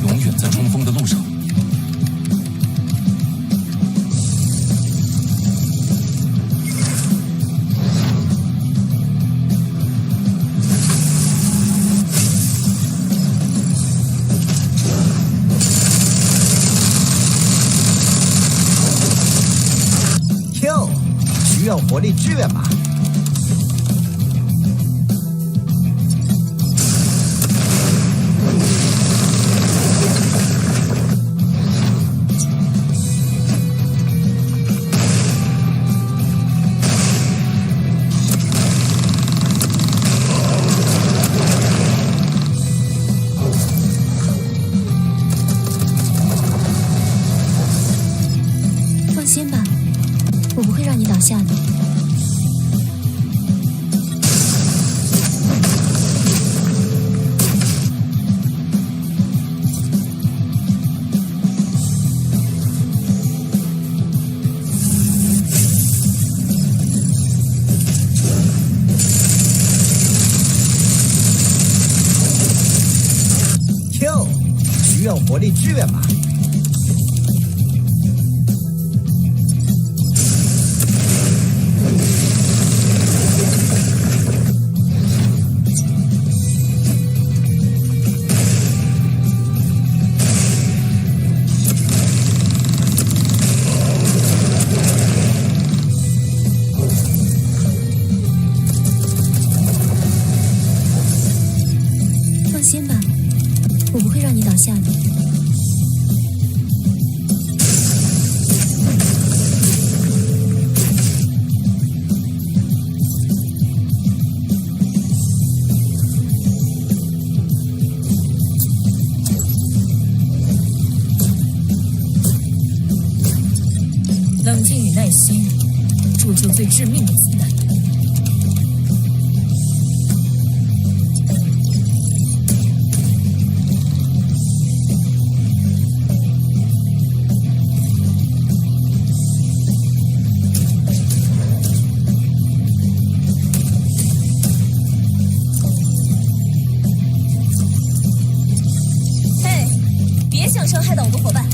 永远在冲锋的路上。需要火力支援吗？放心吧，我不会让你倒下的。Q， 需要火力支援吗？放心吧，我不会让你倒下的。冷静与耐心，铸就最致命的子弹。嘿，别想伤害到我的伙伴。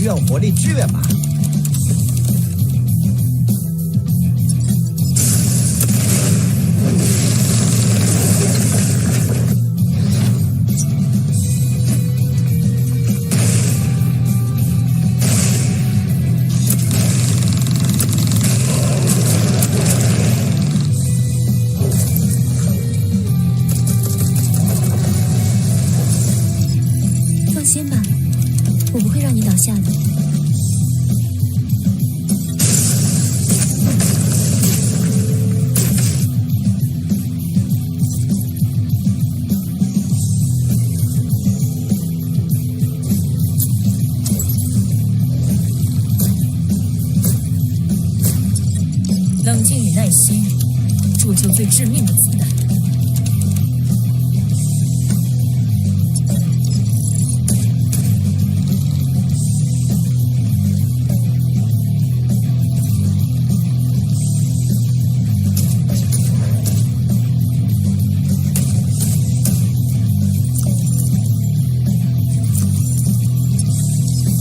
需要火力支援吗？放心吧，我不会让你倒下的。冷静与耐心，铸就最致命的子弹。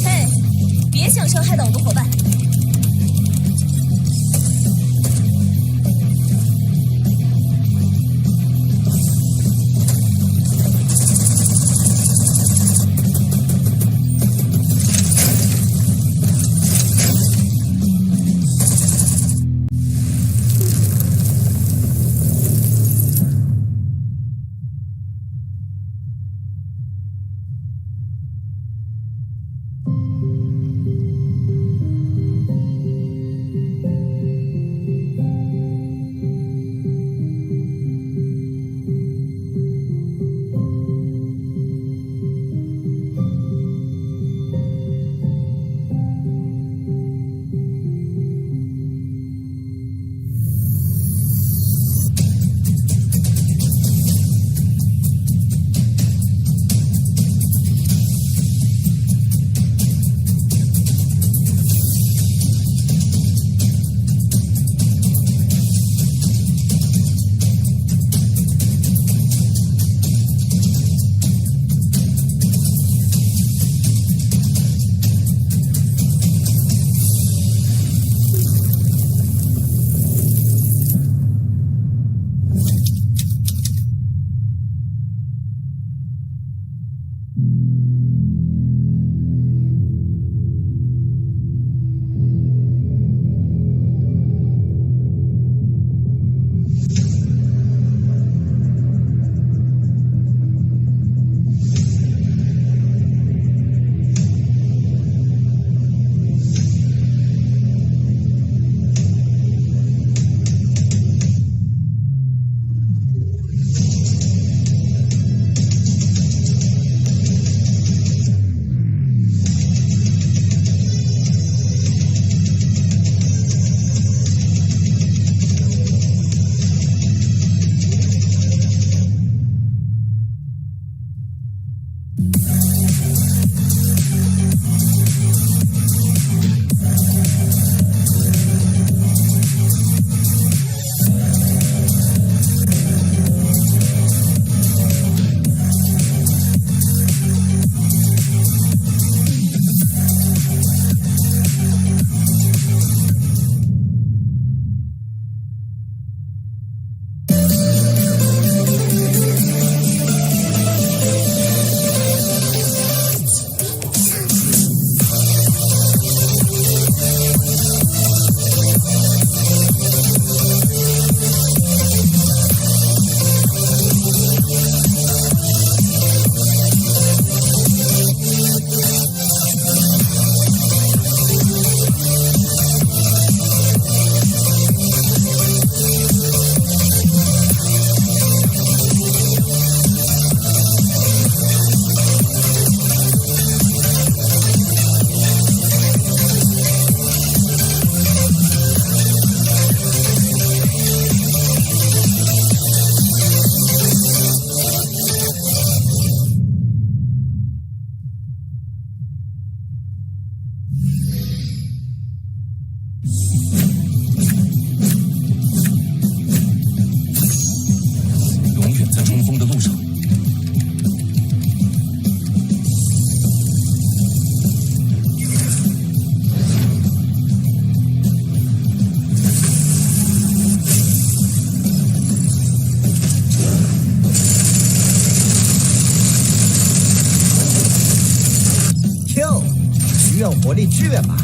嘿，别想伤害到我的伙伴！需要火力支援吗？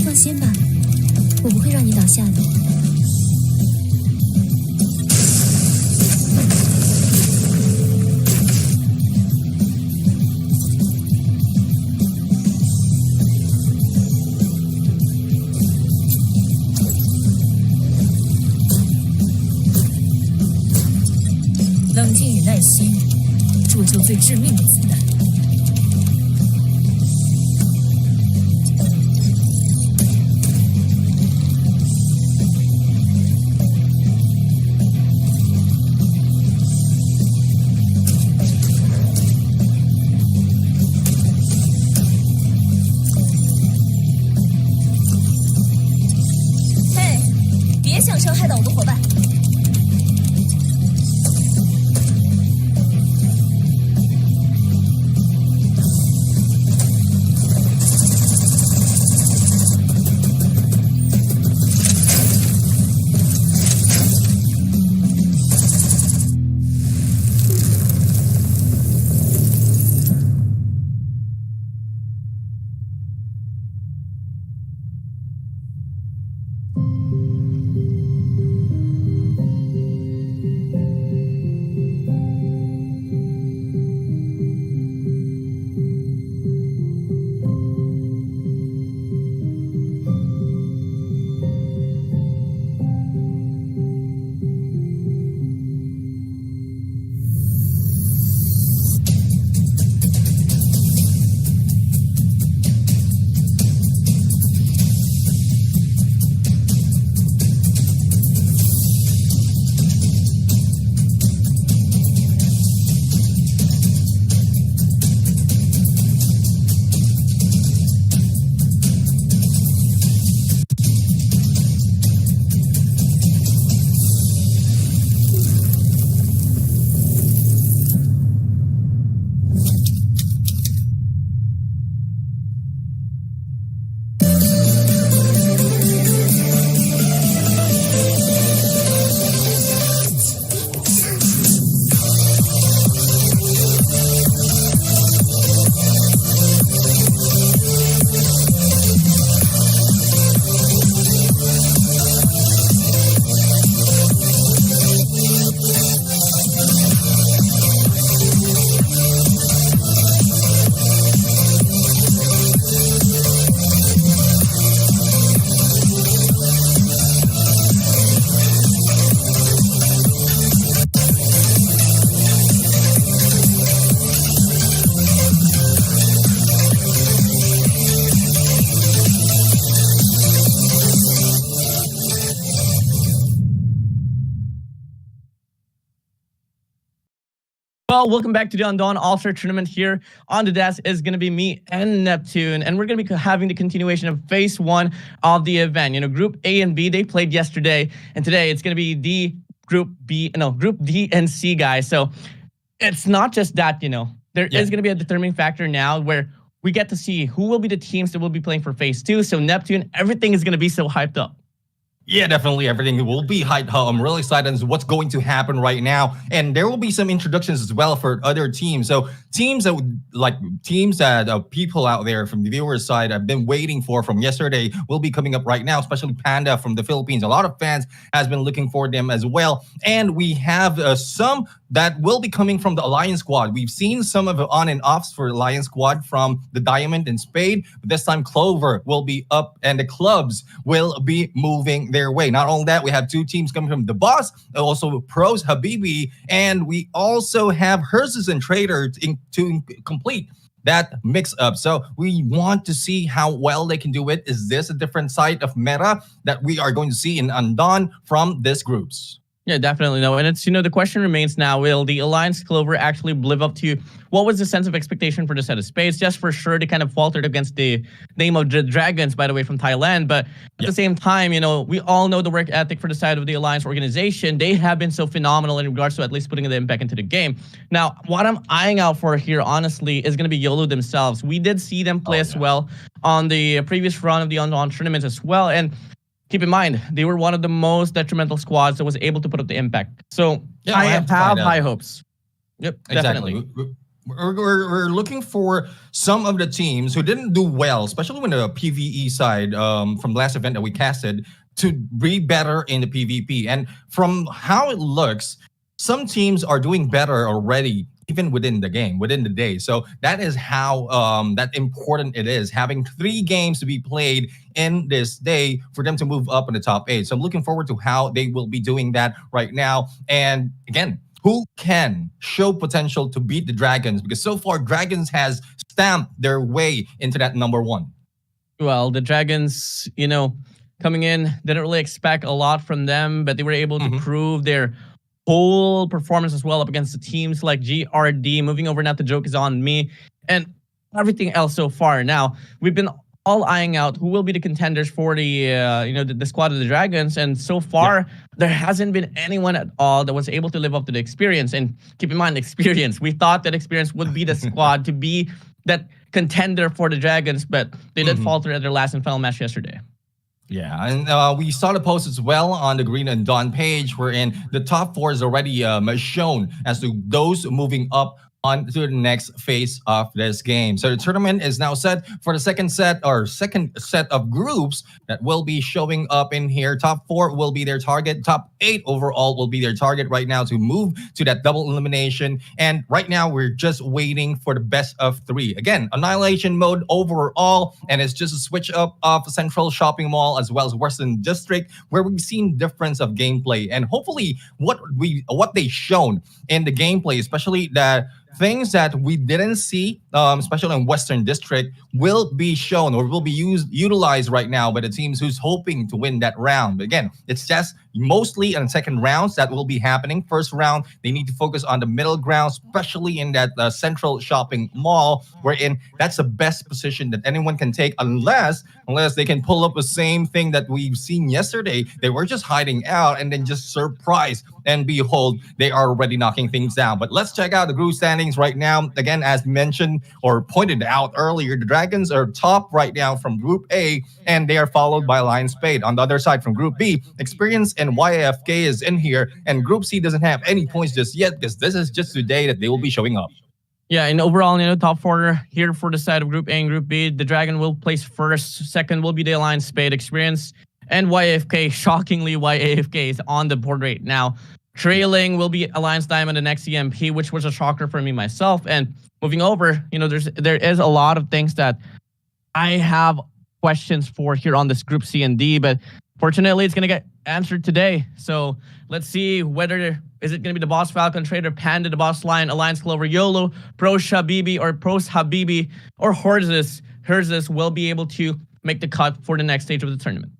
放心吧，我不会让你倒下的。冷静与耐心，铸就最致命的子弹。嘿，别想伤害到我的伙伴。Well, welcome back to the Undawn All-Star Tournament. Here on the desk is going to be me and Neptune, and we're going to be having the continuation of Phase 1 of the event. You know, Group A and B, they played yesterday, and today it's going to be the Group D and C, guys. So it's not just that, you know, there is going to be a determining factor now where we get to see who will be the teams that will be playing for Phase 2. So Neptune, everything is going to be so hyped up. Yeah, definitely. Everything will be hyped up. I'm really excited as what's going to happen right now. And there will be some introductions as well for other teams. So teams that people out there from the viewers side have been waiting for from yesterday will be coming up right now, especially Panda from the Philippines. A lot of fans has been looking for them as well. And we have some that will be coming from the Alliance Squad. We've seen some of the on and offs for Alliance Squad from the Diamond and Spade. But this time Clover will be up and the clubs will be moving their way. Not only that, we have two teams coming from the Boss, also Pros Habibi, and we also have Herses and Trader to complete that mix up. So we want to see how well they can do it. Is this a different side of meta that we are going to see in Undawn from these groups? Yeah, definitely no. And it's, the question remains now, will the Alliance Clover actually live up to what was the sense of expectation for the set of spades? Just for sure, they kind of faltered against the name of the Dragons, by the way, from Thailand. But at the same time, we all know the work ethic for the side of the Alliance organization. They have been so phenomenal in regards to at least putting them back into the game. Now, what I'm eyeing out for here, honestly, is going to be YOLO themselves. We did see them play as well on the previous run of the Undawn tournaments as well. And keep in mind, they were one of the most detrimental squads that was able to put up the impact. So I have high hopes. Yep, exactly. Definitely. We're looking for some of the teams who didn't do well, especially when the PvE side from the last event that we casted, to be better in the PvP. And from how it looks, some teams are doing better already, even within the game, within the day. So that is how that important it is, having 3 games to be played in this day for them to move up in the top 8. So I'm looking forward to how they will be doing that right now. And again, who can show potential to beat the Dragons? Because so far, Dragons has stamped their way into that number 1. Well, the Dragons, coming in, didn't really expect a lot from them, but they were able to prove their whole performance as well up against the teams like GRD. Moving over now, the joke is on me, and everything else so far. Now, we've been all eyeing out who will be the contenders for the the squad of the Dragons, and so far there hasn't been anyone at all that was able to live up to the experience. And keep in mind, experience. We thought that experience would be the squad to be that contender for the Dragons, but they did falter at their last and final match yesterday. Yeah, and we saw the post as well on the Garena and Dawn page, wherein the top 4 is already shown as to those moving up on to the next phase of this game. So the tournament is now set for the second set of groups that will be showing up in here. Top 4 will be their target. Top 8 overall will be their target right now to move to that double elimination. And right now we're just waiting for the best of 3. Again, annihilation mode overall, and it's just a switch up of Central Shopping Mall as well as Western District, where we've seen difference of gameplay. And hopefully what they shown in the gameplay, especially that things that we didn't see, especially in Western District, will be shown or will be utilized right now by the teams who's hoping to win that round. But again, it's just mostly in second rounds that will be happening. First round, they need to focus on the middle ground, especially in that Central Shopping Mall, wherein that's the best position that anyone can take, unless they can pull up the same thing that we've seen yesterday. They were just hiding out and then just surprise, and behold, they are already knocking things down. But let's check out the group standings right now. Again, as mentioned or pointed out earlier, the Dragons are top right now from Group A, and they are followed by Lion Spade. On the other side from Group B, Experience and YAFK is in here, and Group C doesn't have any points just yet because this is just today that they will be showing up. Yeah, and overall, top 4 here for the side of Group A and Group B. The Dragon will place first. Second will be the Lion Spade, Experience, and YAFK. Shockingly, YAFK is on the board right now. Trailing will be Alliance Diamond and XEMP, which was a shocker for me myself. And moving over, there is a lot of things that I have questions for here on this Group C and D, but fortunately, it's going to get answered today. So let's see whether is it going to be the Boss Falcon, Trader Panda, the Boss Lion, Alliance Clover, YOLO, Pros Habibi, or Pros Habibi, or Herzis will be able to make the cut for the next stage of the tournament.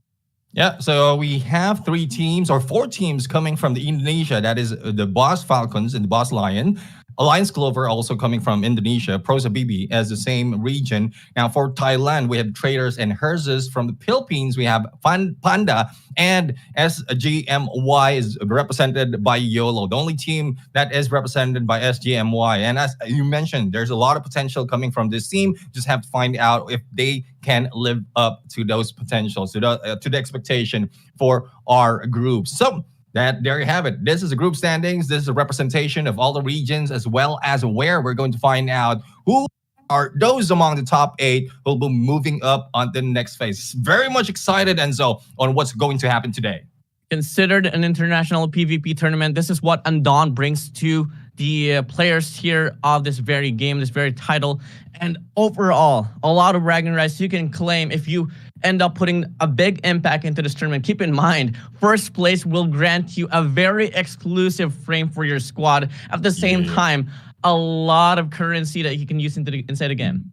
Yeah, so we have 3 teams or 4 teams coming from the Indonesia. That is the Boss Falcons and the Boss Lion. Alliance Clover also coming from Indonesia. Pros Habibi as the same region. Now for Thailand, we have Traders and Herzis. From the Philippines, we have Panda, and SGMY is represented by YOLO. The only team that is represented by SGMY. And as you mentioned, there's a lot of potential coming from this team. Just have to find out if they can live up to those potentials, to the expectation for our group. So there you have it. This is the group standings. This is a representation of all the regions, as well as where we're going to find out who are those among the top 8 who will be moving up on the next phase. Very much excited, Enzo, on what's going to happen today. Considered an international PvP tournament, this is what Undawn brings to the players here of this very game, this very title. And overall, a lot of bragging rights you can claim if you end up putting a big impact into this tournament. Keep in mind, first place will grant you a very exclusive frame for your squad. At the same time, a lot of currency that you can use inside the game.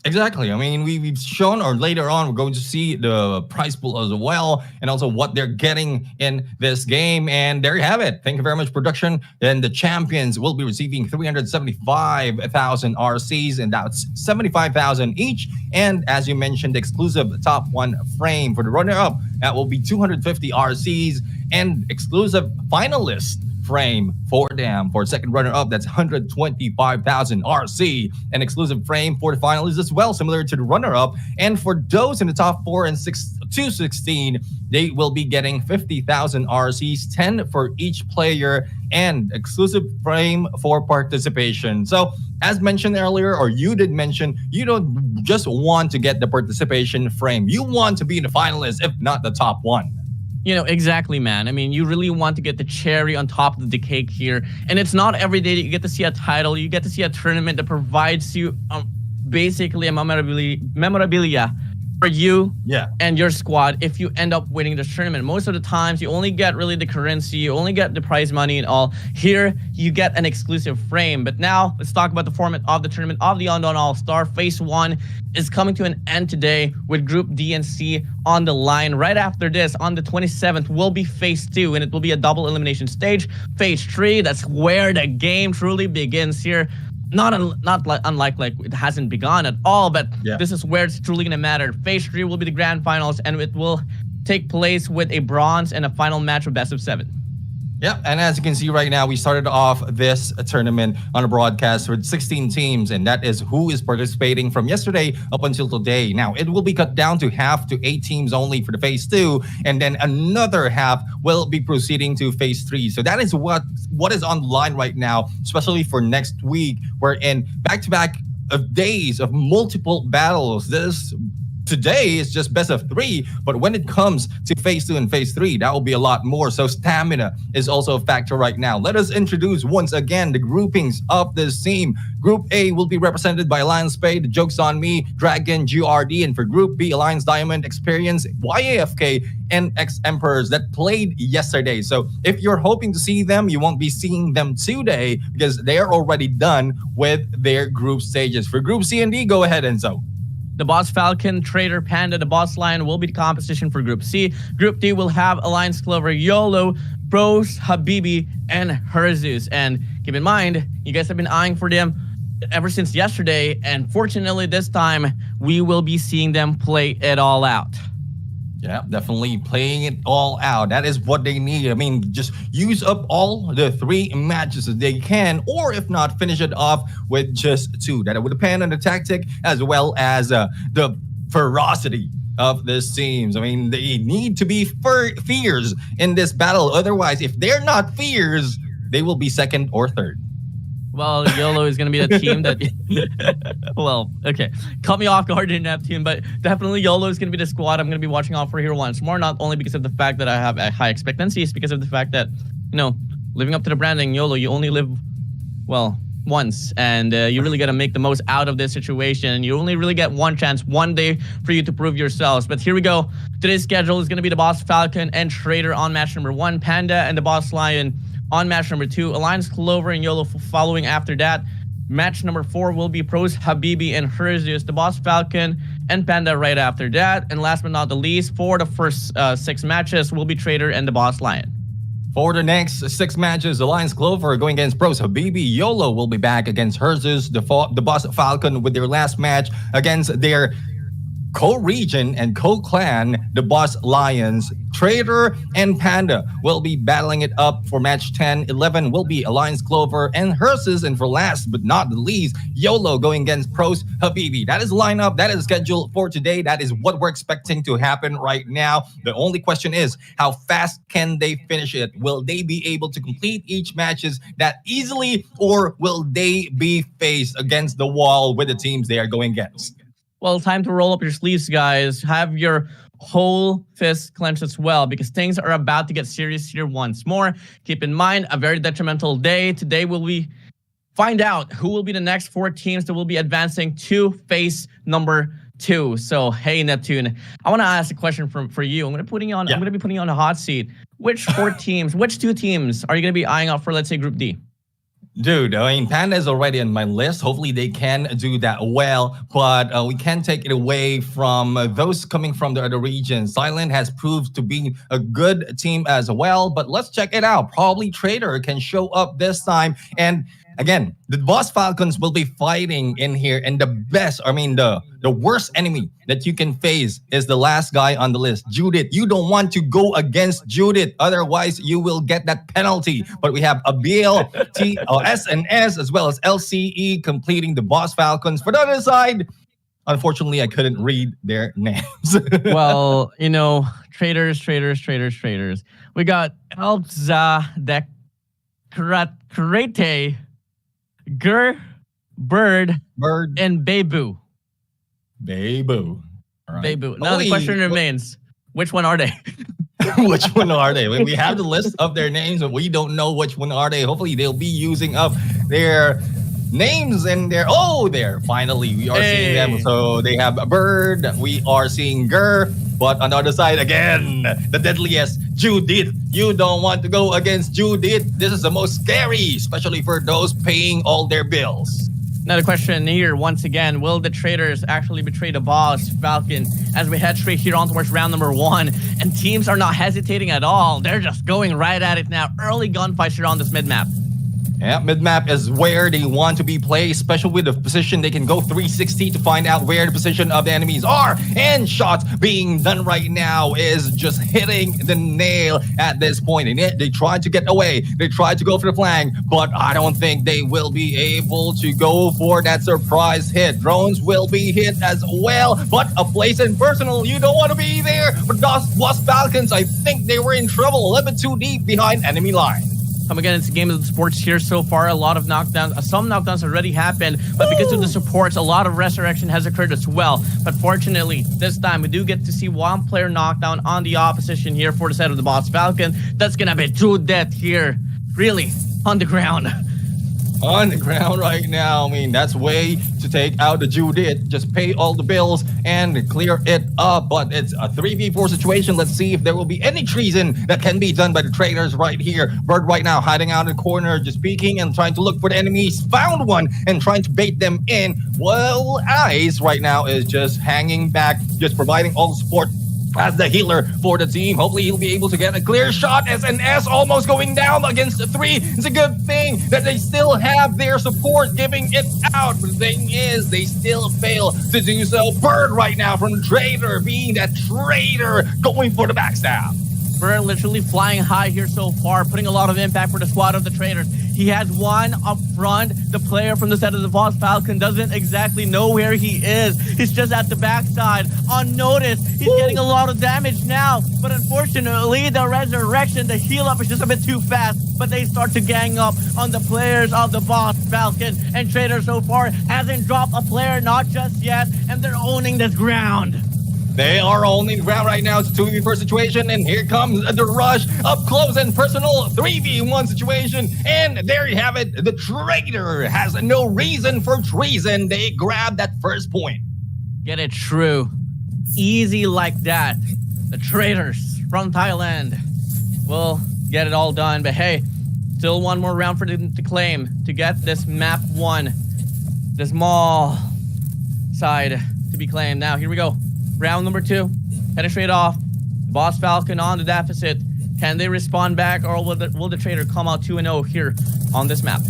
Exactly. I mean, we've shown, or later on, we're going to see the prize pool as well, and also what they're getting in this game. And there you have it. Thank you very much, production. And the champions will be receiving 375,000 RCs, and that's 75,000 each. And as you mentioned, exclusive top one frame for the runner-up. That will be 250 RCs, and exclusive finalist frame for them. For second runner-up, that's 125,000 RC. An exclusive frame for the finalists as well, similar to the runner-up. And for those in the top 4 and 216, they will be getting 50,000 RCs, 10 for each player, and exclusive frame for participation. So as mentioned earlier, or you did mention, you don't just want to get the participation frame. You want to be in the finalists, if not the top one. You know, exactly, man. I mean, you really want to get the cherry on top of the cake here. And it's not every day that you get to see a title. You get to see a tournament that provides you basically a memorabilia for you and your squad if you end up winning this tournament. Most of the times, you only get really the currency, you only get the prize money and all. Here, you get an exclusive frame. But now, let's talk about the format of the tournament of the Undawn All-Star. Phase 1 is coming to an end today with Group D and C on the line. Right after this, on the 27th, will be Phase 2, and it will be a double elimination stage. Phase 3, that's where the game truly begins here. Not unlike it hasn't begun at all, but this is where it's truly going to matter. Phase 3 will be the grand finals, and it will take place with a bronze and a final match of best of 7. Yeah, and as you can see right now, we started off this tournament on a broadcast with 16 teams, and that is who is participating from yesterday up until today. Now, it will be cut down to half to 8 teams only for the Phase 2, and then another half will be proceeding to Phase 3. So that is what is on the line right now, especially for next week. We're in back-to-back of days of multiple battles. Today is just best of 3, but when it comes to Phase 2 and Phase 3, that will be a lot more. So stamina is also a factor right now. Let us introduce once again the groupings of this team. Group A will be represented by Alliance Spade, Jokes on Me, Dragon, GRD, and for Group B, Alliance Diamond, Experience, YAFK, and X-Emperors that played yesterday. So if you're hoping to see them, you won't be seeing them today because they are already done with their group stages. For Group C and D, go ahead, Enzo. The Boss Falcon, Trader, Panda, the Boss Lion will be the competition for Group C. Group D will have Alliance Clover, YOLO, Pros, Habibi, and Herzus. And keep in mind, you guys have been eyeing for them ever since yesterday. And fortunately, this time, we will be seeing them play it all out. Yeah, definitely playing it all out. That is what they need. I mean, just use up all the 3 matches that they can, or if not, finish it off with just 2. That would depend on the tactic as well as the ferocity of these teams. I mean, they need to be fierce in this battle. Otherwise, if they're not fierce, they will be second or third. Well, YOLO is going to be the team that... well, okay. Caught me off guard in that team, but definitely YOLO is going to be the squad I'm going to be watching out for here once more. Not only because of the fact that I have a high expectancies, because of the fact that, you know, living up to the branding, YOLO, you only live, well, once. And you really got to make the most out of this situation. You only really get one chance, one day for you to prove yourselves. But here we go. Today's schedule is going to be the Boss Falcon and Trader on match number 1, Panda and the Boss Lion on match number 2, Alliance Clover and YOLO following after that. Match number 4 will be Pros, Habibi, and Herzus, the Boss Falcon and Panda right after that. And last but not the least, for the first 6 matches will be Trader and the Boss Lion. For the next 6 matches, Alliance Clover going against Pros, Habibi, YOLO will be back against Herzus, the Boss Falcon with their last match against their co-region and co-clan, the Boss Lions. Trader and Panda will be battling it up for match 10. 11 will be Alliance Clover and Herzus. And for last but not the least, YOLO going against Pros, Habibi. That is the lineup. That is the schedule for today. That is what we're expecting to happen right now. The only question is, how fast can they finish it? Will they be able to complete each matches that easily, or will they be faced against the wall with the teams they are going against? Well, time to roll up your sleeves, guys. Have your whole fist clenched as well, because things are about to get serious here once more. Keep in mind, a very detrimental day. Today will find out who will be the next 4 teams that will be advancing to phase number 2. So, hey, Neptune, I want to ask a question for you. I'm going to be putting you on a hot seat. Which 4 teams, which 2 teams are you going to be eyeing out for, let's say, Group D? Dude, I mean, Panda is already on my list. Hopefully they can do that well, but we can't take it away from those coming from the other regions. Silent has proved to be a good team as well, but let's check it out. Probably Trader can show up this time. And again, the Boss Falcons will be fighting in here, and the worst enemy that you can face is the last guy on the list, Judith. You don't want to go against Judith, otherwise you will get that penalty. But we have Abil, SNS, as well as LCE completing the Boss Falcons. For the other side, unfortunately, I couldn't read their names. Well, traders. We got Elza, Karate, Gur, Bird, and Bebu. Bebu. All right. Bebu. Now the question remains, which one are they? Which one are they? We have the list of their names, but we don't know which one are they. Hopefully they'll be using up their names and there. Finally, we are seeing them. So they have Bird. We are seeing Gur. But on the other side, again, the deadliest, Judith. You don't want to go against Judith. This is the most scary, especially for those paying all their bills. Now the question here, once again, will the traders actually betray the Boss Falcon as we head straight here on towards round number 1? And teams are not hesitating at all. They're just going right at it now. Early gunfights here on this mid-map. Yeah, mid-map is where they want to be played, especially with the position. They can go 360 to find out where the position of the enemies are. And shots being done right now is just hitting the nail at this point. And they tried to get away. They tried to go for the flank, but I don't think they will be able to go for that surprise hit. Drones will be hit as well, but a place in personal, you don't want to be there. But Boss Falcons, I think they were in trouble, a little bit too deep behind enemy line. Come again, it's a game of the sports here so far. A lot of knockdowns. Some knockdowns already happened, but because of the supports, a lot of resurrection has occurred as well. But fortunately, this time we do get to see one player knockdown on the opposition here for the side of the Boss Falcon. That's gonna be true death here. Really, on the ground. On the ground right now. I mean, that's way to take out the Judith. Just pay all the bills and clear it up. But it's a 3v4 situation. Let's see if there will be any treason that can be done by the traders right here. Bird right now hiding out in the corner, just peeking and trying to look for the enemies. Found one and trying to bait them in. Well, Ice right now is just hanging back, just providing all the support as the healer for the team. Hopefully he'll be able to get a clear shot. SNS almost going down against the 3. It's a good thing that they still have their support giving it out. But the thing is, they still fail to do so. Bird right now from Trader, being that traitor, going for the backstab. Bird literally flying high here so far, putting a lot of impact for the squad of the traders. He has one up front. The player from the side of the Boss Falcon doesn't exactly know where he is. He's just at the backside, unnoticed. He's getting a lot of damage now, but unfortunately, the resurrection, the heal up is just a bit too fast. But they start to gang up on the players of the Boss Falcon, and Trader so far hasn't dropped a player, not just yet, and they're owning this ground. They are owning the ground right now. It's a 2v4 situation, and here comes the rush. Up close and personal 3v1 situation. And there you have it. The Trader has no reason for treason. They grab that first point. Get it true. Easy like that. The Traders from Thailand will get it all done. But hey, still one more round for them to claim to get this map 1. The small side to be claimed. Now, here we go. Round number 2, heading straight off. Boss Falcon on the deficit. Can they respond back, or will the Trader come out 2-0 here on this map?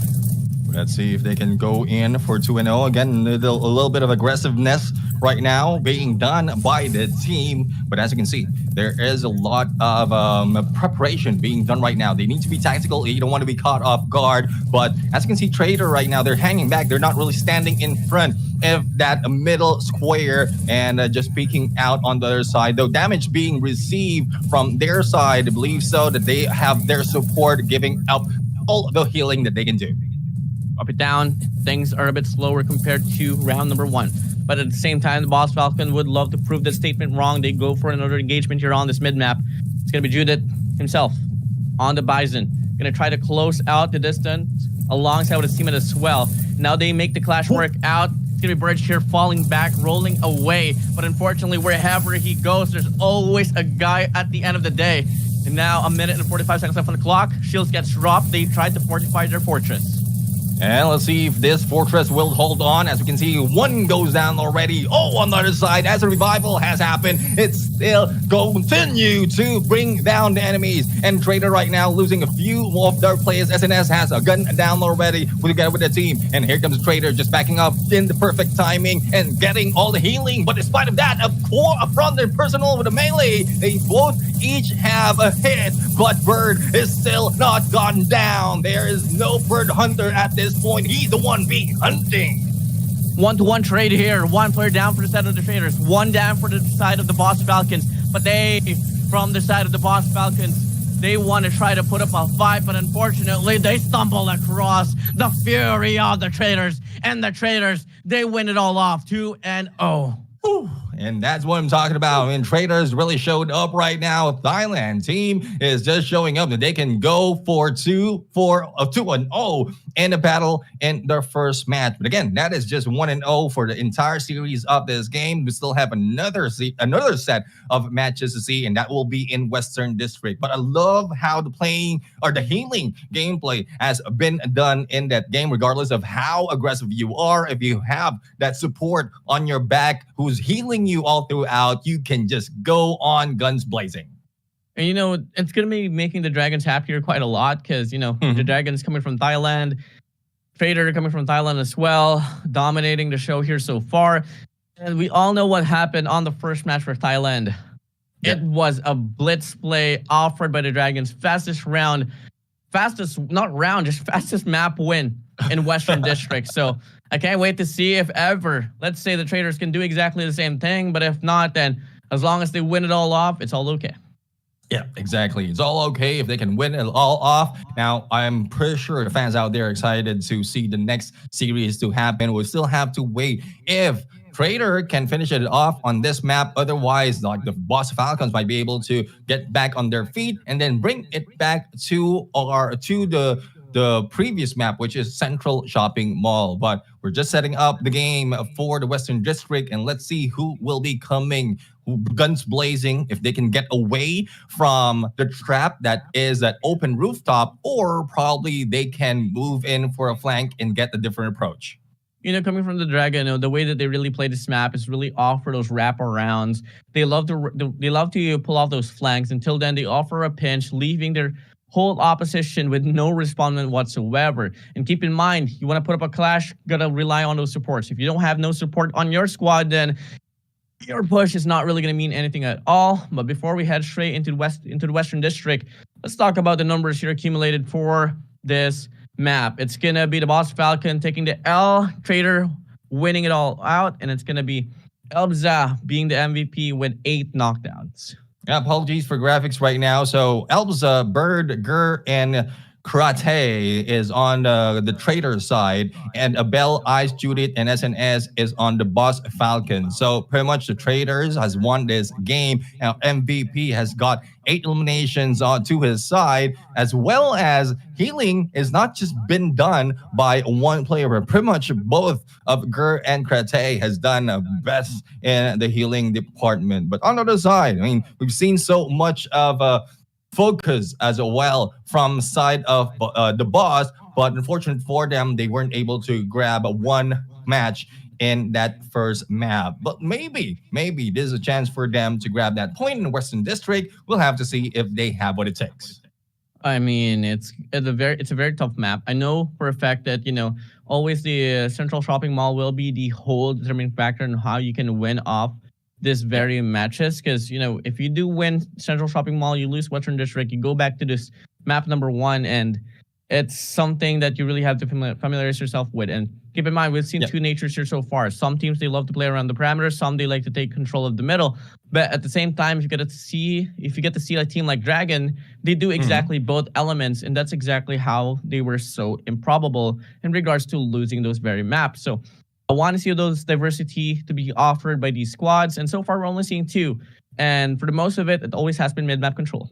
Let's see if they can go in for 2-0. Again, a little bit of aggressiveness right now being done by the team. But as you can see, there is a lot of preparation being done right now. They need to be tactical. You don't want to be caught off guard. But as you can see, Trader right now, they're hanging back. They're not really standing in front of that middle square and just peeking out on the other side. Though damage being received from their side, I believe so, that they have their support giving up all the healing that they can do. Up and down, things are a bit slower compared to round number 1. But at the same time, the Boss Falcon would love to prove that statement wrong. They go for another engagement here on this mid-map. It's going to be Judith himself on the Bison. Going to try to close out the distance alongside with his teammate as well. Now they make the clash work out. It's going to be Birch here falling back, rolling away. But unfortunately, wherever he goes, there's always a guy at the end of the day. And now, a minute and 45 seconds left on the clock. Shields gets dropped. They tried to fortify their fortress. And let's see if this fortress will hold on. As we can see, one goes down already. Oh, on the other side, as a revival has happened, it's still continue to bring down the enemies. And Trader right now losing a few of their players. SNS has a gun down already together with the team. And here comes Trader just backing up in the perfect timing and getting all the healing. But despite of that, from their personal with a melee, they both each have a hit. But Bird is still not gone down. There is no Bird Hunter at this point. He's the one being hunting. 1-to-1 trade here. One player down for the side of the Traders. One down for the side of the Boss Falcons. But they, from the side of the Boss Falcons, they want to try to put up a fight. But unfortunately, they stumble across the fury of the Traders. And the Traders, they win it all off 2-0. And that's what I'm talking about. I mean, Traders really showed up right now. Thailand team is just showing up that they can go for 2-0 in a battle in their first match. But again, that is just 1-0 for the entire series of this game. We still have another set of matches to see, and that will be in Western District. But I love how the playing or the healing gameplay has been done in that game, regardless of how aggressive you are. If you have that support on your back who's healing you all throughout, you can just go on guns blazing. And, it's going to be making the Dragons happier quite a lot because, the Dragons coming from Thailand, Trader coming from Thailand as well, dominating the show here so far. And we all know what happened on the first match for Thailand. Yep. It was a blitz play offered by the Dragons. Fastest map win in Western District. So I can't wait to see if ever, let's say the Traders can do exactly the same thing. But if not, then as long as they win it all off, it's all okay. Yeah, exactly. It's all okay if they can win it all off. Now, I'm pretty sure the fans out there are excited to see the next series to happen. We'll still have to wait if Trader can finish it off on this map. Otherwise, like the Boss Falcons might be able to get back on their feet and then bring it back to the previous map, which is Central Shopping Mall. But we're just setting up the game for the Western District, and let's see who will be coming, guns blazing, if they can get away from the trap that is that open rooftop, or probably they can move in for a flank and get a different approach. Coming from the Dragon, the way that they really play this map is really offer those wraparounds. They love to pull off those flanks. Until then, they offer a pinch, leaving their whole opposition with no respondent whatsoever. And keep in mind, you want to put up a clash, gotta rely on those supports. If you don't have no support on your squad, then your push is not really going to mean anything at all. But before we head straight into the Western District, let's talk about the numbers here accumulated for this map. It's going to be the Boss Falcon taking the L, Trader winning it all out, and it's going to be Elbza being the MVP with 8 knockdowns. Yeah, apologies for graphics right now. So Elbza, Bird, Gur, and Karate is on the Trader side, and Abel, Ice, Judith, and SNS is on the Boss Falcon. So pretty much the Traders has won this game. Now MVP has got 8 eliminations to his side, as well as healing is not just been done by one player, but pretty much both of Gur and Karate has done best in the healing department. But on the other side, I mean, we've seen so much of focus as well from side of the Boss, but unfortunately for them, they weren't able to grab one match in that first map. But maybe there's a chance for them to grab that point in the Western District. We'll have to see if they have what it takes. I mean, it's a very tough map. I know for a fact that always the Central Shopping Mall will be the whole determining factor in how you can win off this very matches, because if you do win Central Shopping Mall, you lose Western District, you go back to this map number 1, and it's something that you really have to familiarize yourself with. And keep in mind, we've seen two natures here so far. Some teams, they love to play around the perimeter, some they like to take control of the middle. But at the same time, if you get to see a team like Dragon, they do exactly both elements, and that's exactly how they were so improbable in regards to losing those very maps. So I want to see those diversity to be offered by these squads, and so far we're only seeing 2. And for the most of it, it always has been mid-map control.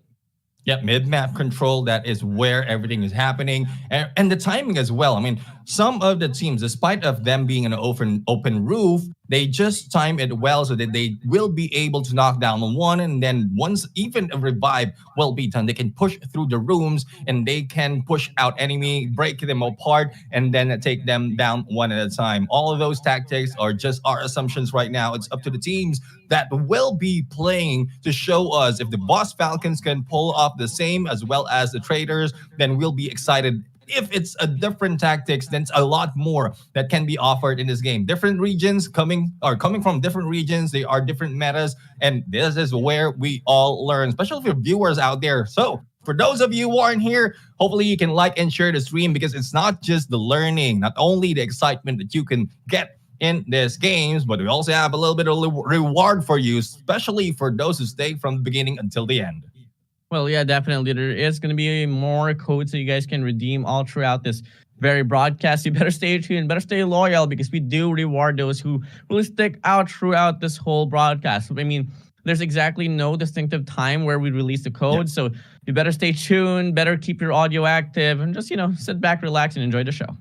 Yeah, mid-map control, that is where everything is happening. And the timing as well. I mean, some of the teams, despite of them being an open roof, they just time it well so that they will be able to knock down one, and then once even a revive will be done, they can push through the rooms and they can push out enemy, break them apart, and then take them down one at a time. All of those tactics are just our assumptions right now. It's up to the teams that will be playing to show us if the Boss Falcons can pull off the same as well as the Traders, then we'll be excited. If it's a different tactics, then it's a lot more that can be offered in this game. Different regions coming from different regions. They are different metas, and this is where we all learn, especially for viewers out there. So for those of you who aren't here, hopefully you can like and share the stream, because it's not just the learning, not only the excitement that you can get in these games, but we also have a little bit of reward for you, especially for those who stay from the beginning until the end. Well, yeah, definitely. There is going to be more codes that you guys can redeem all throughout this very broadcast. You better stay tuned, better stay loyal, because we do reward those who really stick out throughout this whole broadcast. I mean, there's exactly no distinctive time where we release the code. So you better stay tuned, better keep your audio active, and just, sit back, relax, and enjoy the show.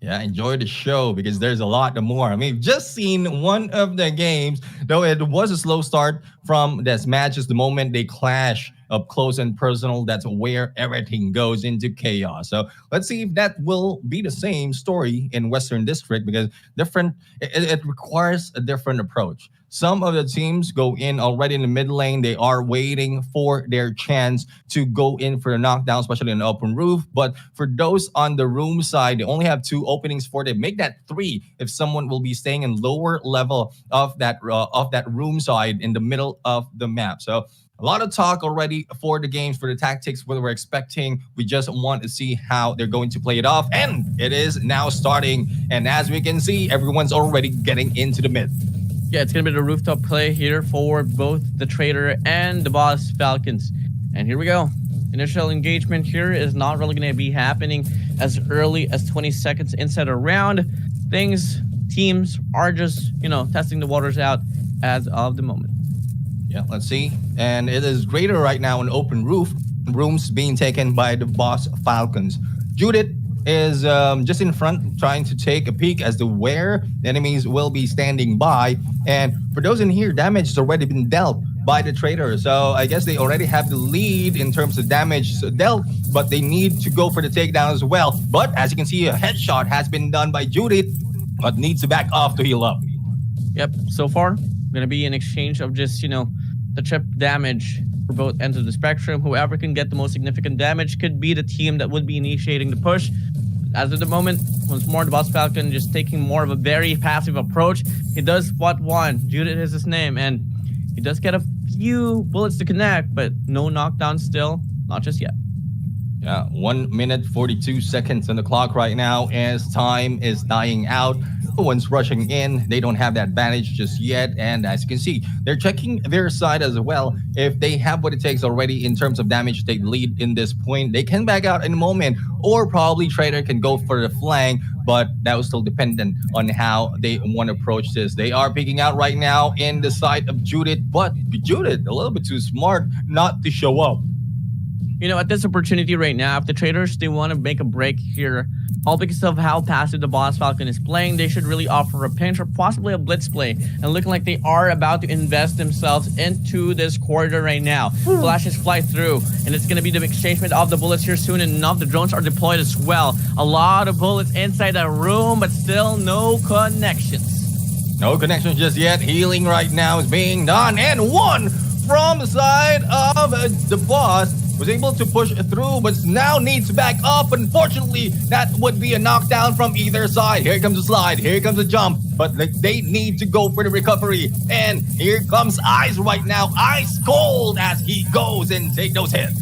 Yeah, enjoy the show, because there's a lot more. I mean, just seen one of the games, though it was a slow start from this match. Just the moment they clash up close and personal, that's where everything goes into chaos. So let's see if that will be the same story in Western District, because it requires a different approach. Some of the teams go in already in the mid lane. They are waiting for their chance to go in for a knockdown, especially in an open roof. But for those on the room side, they only have 2 openings for them. Make that 3 if someone will be staying in lower level of that room side in the middle of the map. So a lot of talk already for the games, for the tactics, what we're expecting. We just want to see how they're going to play it off. And it is now starting. And as we can see, everyone's already getting into the mid. Yeah, it's going to be the rooftop play here for both the Trader and the Boss Falcons. And here we go. Initial engagement here is not really going to be happening as early as 20 seconds inside a round. Teams are just, testing the waters out as of the moment. Yeah, let's see. And it is greater right now in open rooms being taken by the Boss Falcons. Judith is just in front, trying to take a peek as to where the enemies will be standing by. And for those in here, damage has already been dealt by the Trader. So I guess they already have the lead in terms of damage dealt, but they need to go for the takedown as well. But as you can see, a headshot has been done by Judith, but needs to back off to heal up. Yep, so far, going to be an exchange of just, the chip damage for both ends of the spectrum. Whoever can get the most significant damage could be the team that would be initiating the push. As of the moment, once more, the Boss Falcon just taking more of a very passive approach. He does spot one. Judith is his name, and he does get a few bullets to connect, but no knockdown still. Not just yet. Yeah, 1 minute 42 seconds on the clock right now as time is dying out. No one's rushing in. They don't have that advantage just yet. And as you can see, they're checking their side as well. If they have what it takes already in terms of damage to take the lead in this point, they can back out in a moment, or probably Trader can go for the flank, but that was still dependent on how they want to approach this. They are peeking out right now in the side of Judith, but Judith a little bit too smart not to show up. At this opportunity right now, if the Traders, they want to make a break here, all because of how passive the Boss Falcon is playing, they should really offer a pinch or possibly a blitz play. And looking like they are about to invest themselves into this corridor right now. Flashes fly through, and it's going to be the exchangement of the bullets here soon enough. The drones are deployed as well. A lot of bullets inside the room, but still no connections. No connections just yet. Healing right now is being done, and one from the side of the Boss was able to push through, but now needs to back up. Unfortunately, that would be a knockdown from either side. Here comes the slide, here comes the jump, but they need to go for the recovery. And here comes Ice right now, ice cold as he goes and take those hits.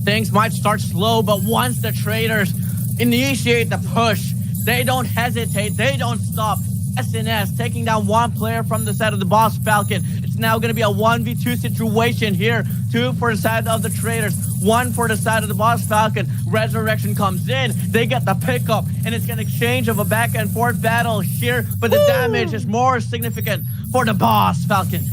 Things might start slow, but once the Traders initiate the push, they don't hesitate, they don't stop. SNS taking down one player from the side of the Boss Falcon. It's now going to be a 1v2 situation here. 2 for the side of the Traders, 1 for the side of the Boss Falcon. Resurrection comes in, they get the pickup, and it's an exchange of a back and forth battle here, but the damage is more significant for the Boss Falcon.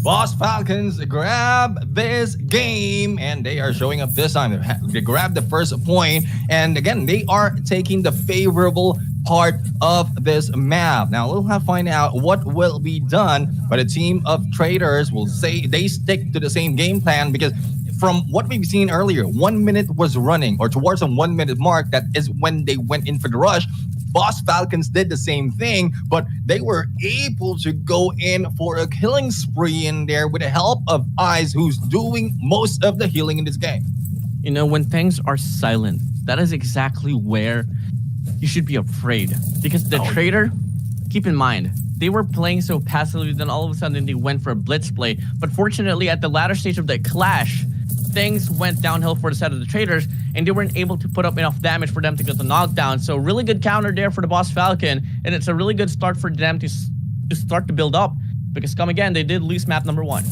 Boss Falcons grab this game, and they are showing up this time. They grab the first point, and again, they are taking the favorable part of this map. Now we'll have to find out what will be done, but a team of traders will say they stick to the same game plan because from what we've seen earlier, 1 minute was running or towards a 1 minute mark. That is when they went in for the rush. Boss Falcons did the same thing, but they were able to go in for a killing spree in there with the help of Eyes, who's doing most of the healing in this game. You know, when things are silent, that is exactly where you should be afraid. Because the trader, keep in mind, they were playing so passively, then all of a sudden they went for a blitz play. But fortunately, at the latter stage of the clash, things went downhill for the side of the traders, and they weren't able to put up enough damage for them to get the knockdown. So really good counter there for the Boss Falcon, and it's a really good start for them to start to build up. Because come again, they did lose map number 1.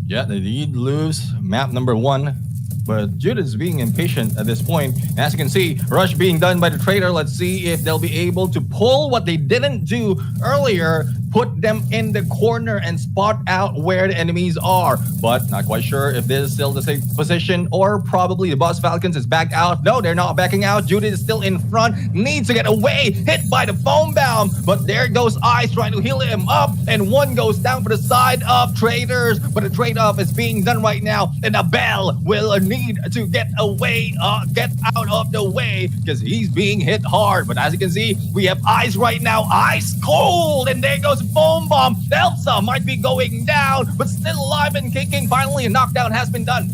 Yeah, they did lose map number 1. But Jude is being impatient at this point. As you can see, rush being done by the trader. Let's see if they'll be able to pull what they didn't do earlier, put them in the corner and spot out where the enemies are. But not quite sure if this is still the same position or probably the Boss Falcons is backed out. No, they're not backing out. Jude is still in front, needs to get away, hit by the foam bomb. But there goes Eyes trying to heal him up, and one goes down for the side of traders. But the trade-off is being done right now, and Abel will need to get away, get out of the way, because he's being hit hard. But as you can see, we have Eyes right now, ice cold, and there goes foam bomb. Elsa might be going down, but still alive and kicking. Finally, a knockdown has been done.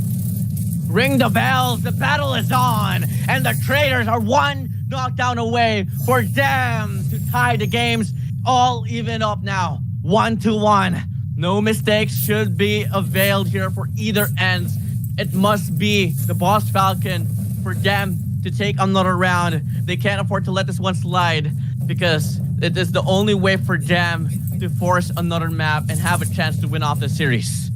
Ring the bells, the battle is on, and the traders are one knockdown away for them to tie the games all even up now, 1-1. No mistakes should be availed here for either ends. It must be the Boss Falcon for them to take another round. They can't afford to let this one slide because it is the only way for them to force another map and have a chance to win off the series.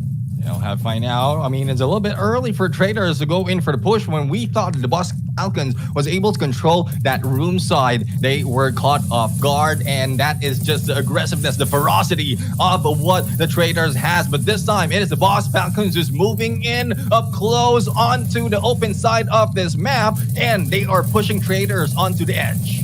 I'll have to find out. I mean, it's a little bit early for traders to go in for the push when we thought the Boss Falcons was able to control that room side. They were caught off guard, and that is just the aggressiveness, the ferocity of what the traders has. But this time, it is the Boss Falcons just moving in up close onto the open side of this map, and they are pushing traders onto the edge.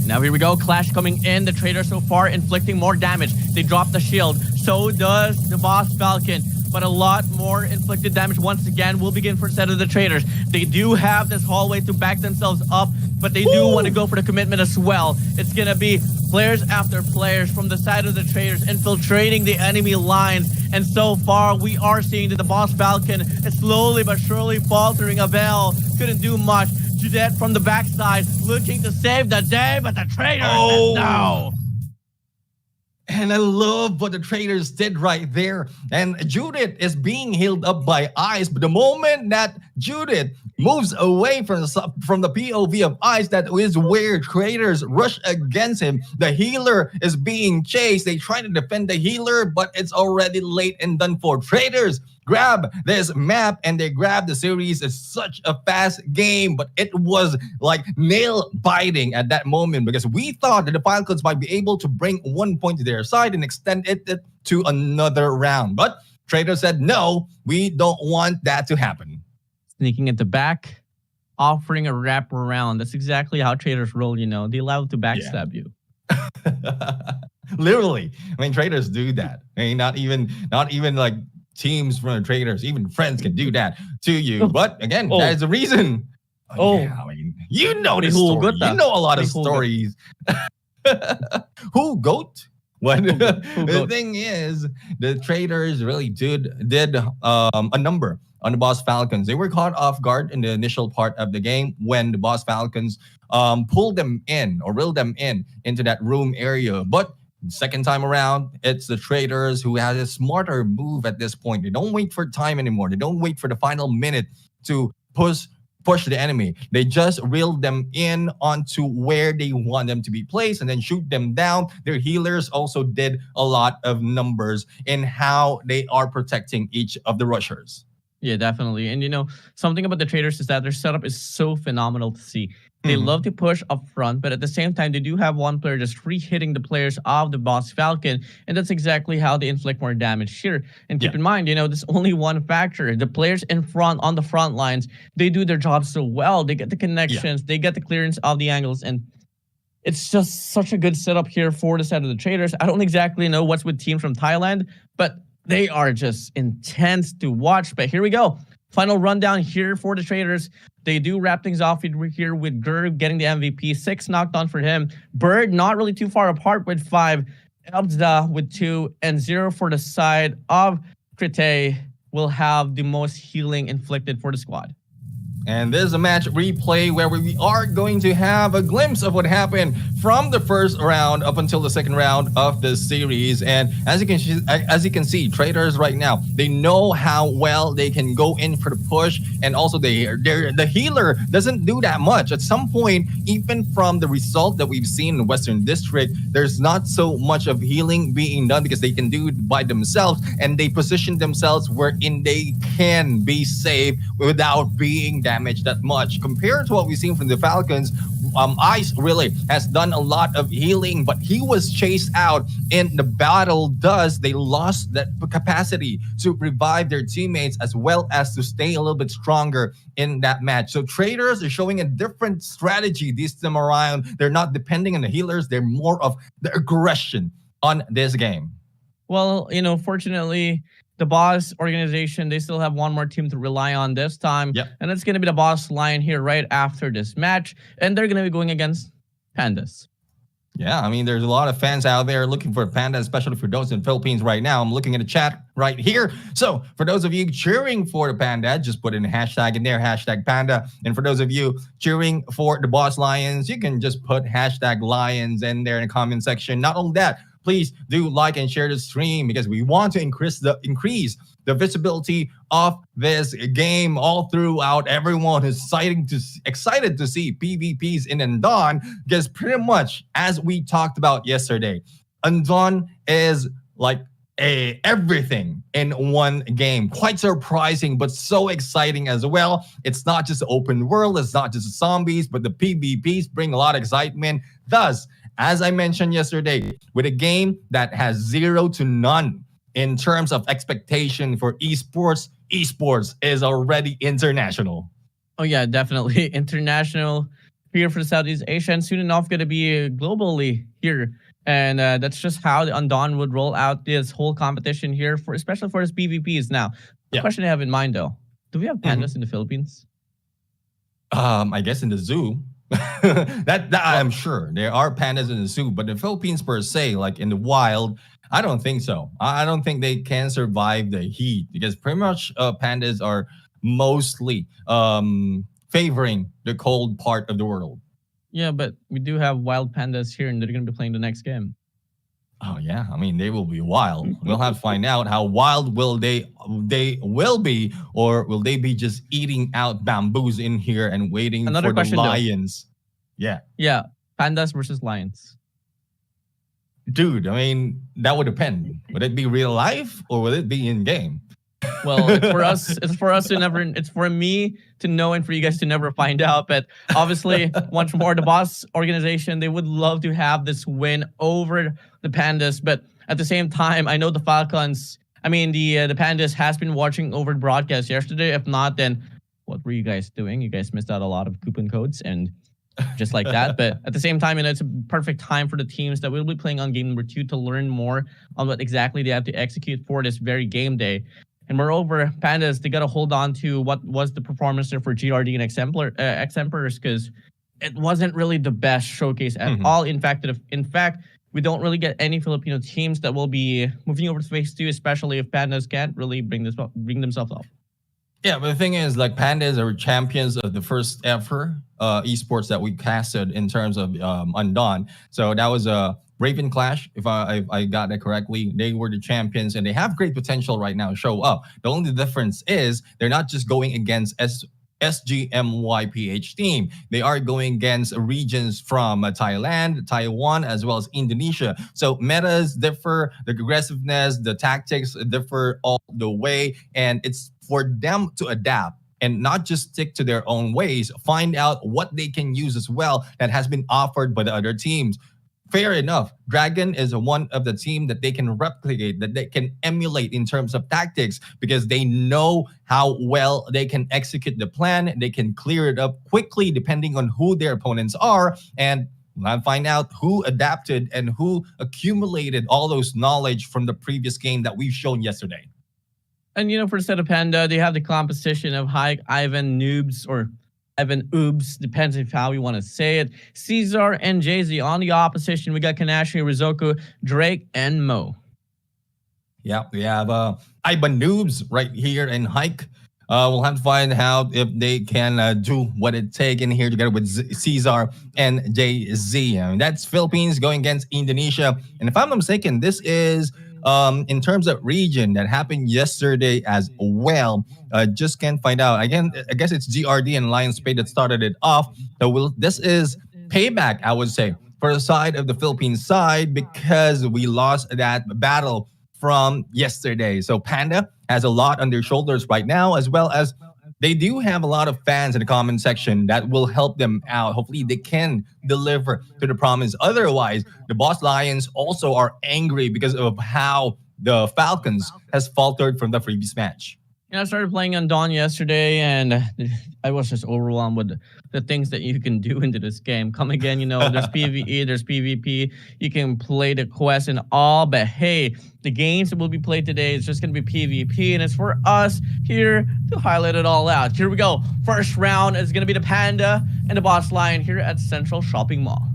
Now here we go, clash coming in. The trader so far inflicting more damage. They drop the shield. So does the Boss Falcon. But a lot more inflicted damage once again will begin for the set of the traders. They do have this hallway to back themselves up, but they do want to go for the commitment as well. It's going to be players after players from the side of the traders infiltrating the enemy lines. And so far, we are seeing that the Boss Falcon is slowly but surely faltering. Abel couldn't do much. Judette from the backside looking to save the day, but the traders said no. And I love what the traders did right there. And Judith is being healed up by Eyes. But the moment that Judith moves away from the POV of Eyes, that is where traders rush against him. The healer is being chased. They try to defend the healer, but it's already late and done for. Traders grab this map and they grab the series. It's such a fast game, but it was like nail biting at that moment because we thought that the Falcons might be able to bring 1 point to their side and extend it to another round. But traders said, no, we don't want that to happen. Sneaking at the back, offering a wrap around. That's exactly how traders roll, you know. They allow to backstab you. Literally. I mean, traders do that. I mean, not even like teams from the traders, even friends can do that to you. But again, that is the reason. Yeah, I mean, you know this story. You know a lot of stories. Who goat? What the thing is, the traders really did a number on the Boss Falcons. They were caught off guard in the initial part of the game when the Boss Falcons pulled them in or reeled them into that room area. But second time around, it's the traders who has a smarter move at this point. They don't wait for time anymore. They don't wait for the final minute to push the enemy. They just reel them in onto where they want them to be placed and then shoot them down. Their healers also did a lot of numbers in how they are protecting each of the rushers. Yeah, definitely. And you know, something about the traders is that their setup is so phenomenal to see. They love to push up front, but at the same time, they do have one player just free hitting the players of the Boss Falcon, and that's exactly how they inflict more damage here. And keep in mind, you know, there's only one factor. The players in front, on the front lines, they do their job so well. They get the connections, they get the clearance of the angles, and it's just such a good setup here for the side of the traders. I don't exactly know what's with teams from Thailand, but they are just intense to watch. But here we go. Final rundown here for the traders. They do wrap things off here with Gerb getting the MVP. 6 knocked on for him. Bird not really too far apart with 5. Elbda with 2. And 0 for the side of Krite will have the most healing inflicted for the squad. And this is a match replay where we are going to have a glimpse of what happened from the first round up until the second round of the series. And as you can see, traders right now, they know how well they can go in for the push, and also the healer doesn't do that much. At some point, even from the result that we've seen in the Western District, there's not so much of healing being done because they can do it by themselves, and they position themselves wherein they can be safe without being damaged that much. Compared to what we've seen from the Falcons, Ice really has done a lot of healing, but he was chased out in the battle. Thus, they lost that capacity to revive their teammates as well as to stay a little bit stronger in that match. So traders are showing a different strategy this time around. They're not depending on the healers. They're more of the aggression on this game. Well, fortunately, the boss organization, they still have one more team to rely on this time. Yep. And it's going to be the boss Lion here right after this match. And they're going to be going against Pandas. Yeah, I mean, there's a lot of fans out there looking for Panda, especially for those in the Philippines right now. I'm looking at the chat right here. So for those of you cheering for the Panda, just put in a hashtag in there, hashtag Panda. And for those of you cheering for the Boss Lions, you can just put hashtag Lions in there in the comment section. Not only that, please do like and share the stream because we want to increase the visibility of this game all throughout. Everyone is excited to see PvPs in Andon because pretty much as we talked about yesterday, Andon is like everything in one game. Quite surprising, but so exciting as well. It's not just open world, it's not just zombies, but the PvPs bring a lot of excitement. Thus, as I mentioned yesterday, with a game that has 0 to none in terms of expectation for esports is already international. Oh yeah, definitely international here for Southeast Asia, and soon enough going to be globally here. And that's just how the Andon would roll out this whole competition here, especially for his PvPs. Now, the question I have in mind though, do we have pandas in the Philippines? I guess in the zoo. that I'm sure there are pandas in the zoo, but the Philippines per se, like in the wild, I don't think so. I don't think they can survive the heat because pretty much pandas are mostly favoring the cold part of the world. Yeah, but we do have wild pandas here, and they're going to be playing the next game. Oh yeah, I mean they will be wild. We'll have to find out how wild will they will be, or will they be just eating out bamboos in here and waiting for the lions? Though. Yeah, pandas versus lions. Dude, I mean that would depend. Would it be real life or would it be in game? Well, it's for us to never. It's for me to know and for you guys to never find out. But obviously, once more, the boss organization, they would love to have this win over the pandas. But at the same time, I know the Falcons. I mean, the pandas has been watching over the broadcast yesterday. If not, then what were you guys doing? You guys missed out a lot of coupon codes and just like that. But at the same time, it's a perfect time for the teams that will be playing on game number 2 to learn more on what exactly they have to execute for this very game day. And moreover, Pandas, they got to hold on to what was the performance there for GRD and Exemplars because it wasn't really the best showcase at all. In fact, we don't really get any Filipino teams that will be moving over to phase 2, especially if Pandas can't really bring themselves up. Yeah, but the thing is, like Pandas are champions of the first ever esports that we casted in terms of Andon. So that was a Raven Clash, if I got that correctly. They were the champions and they have great potential right now to show up. The only difference is they're not just going against SGMYPH team. They are going against regions from Thailand, Taiwan, as well as Indonesia. So metas differ, the aggressiveness, the tactics differ all the way. And it's for them to adapt and not just stick to their own ways, find out what they can use as well that has been offered by the other teams. Fair enough. Dragon is one of the team that they can replicate, that they can emulate in terms of tactics because they know how well they can execute the plan. They can clear it up quickly depending on who their opponents are. And We'll find out who adapted and who accumulated all those knowledge from the previous game that we've shown yesterday. And for the set of Panda, they have the composition of Hike, Ivan, Noobs, or Ivan Oobs, depends if how you want to say it. Caesar and Jay-Z. On the opposition, we got Kanashi, Rizoko, Drake, and Mo. Yeah, we have Ivan Noobs right here in Hike. We'll have to find out if they can do what it takes in here together with Caesar and Jay-Z. That's Philippines going against Indonesia. And if I'm not mistaken, this is in terms of region that happened yesterday as well. Just can't find out. Again, I guess it's GRD and Lion Spade that started it off. So this is payback, I would say, for the side of the Philippines side because we lost that battle from yesterday. So Panda has a lot on their shoulders right now, as well as they do have a lot of fans in the comment section that will help them out. Hopefully they can deliver to the promise. Otherwise, the Boss Lions also are angry because of how the Falcons has faltered from the previous match. I started playing on Dawn yesterday, and I was just overwhelmed with the things that you can do into this game. Come again, there's PvE, there's PvP. You can play the quest and all, but hey, the games that will be played today is just going to be PvP, and it's for us here to highlight it all out. Here we go. First round is going to be the Panda and the Boss Lion here at Central Shopping Mall.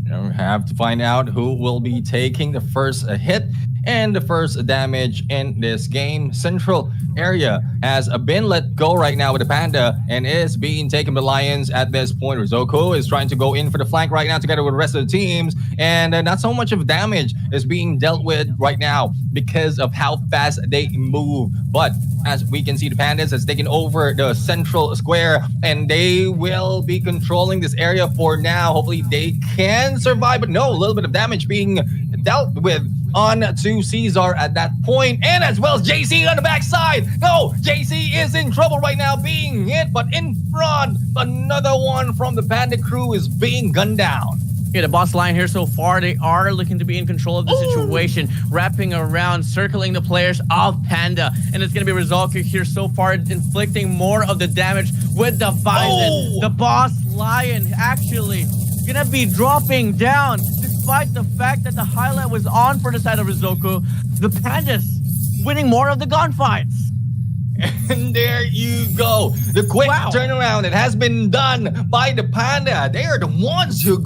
We have to find out who will be taking the first hit and the first damage in this game. Central area has been let go right now with the Panda and is being taken by Lions at this point. Rizoko is trying to go in for the flank right now together with the rest of the teams, and not so much of damage is being dealt with right now because of how fast they move. But as we can see, the Pandas has taken over the central square and they will be controlling this area for now. Hopefully they can survive, but no, a little bit of damage being dealt with on to Caesar at that point, and as well as JC on the backside. No, JC is in trouble right now, being hit, but in front, another one from the Panda crew is being gunned down. Yeah, the Boss Lion here so far, they are looking to be in control of the situation, wrapping around, circling the players of Panda. And it's going to be Rizoko here so far, inflicting more of the damage with the Bison. The Boss Lion actually going to be dropping down, despite the fact that the highlight was on for the side of Rizoko. The Pandas winning more of the gunfights. And there you go. The quick turnaround that has been done by the Panda. They are the ones who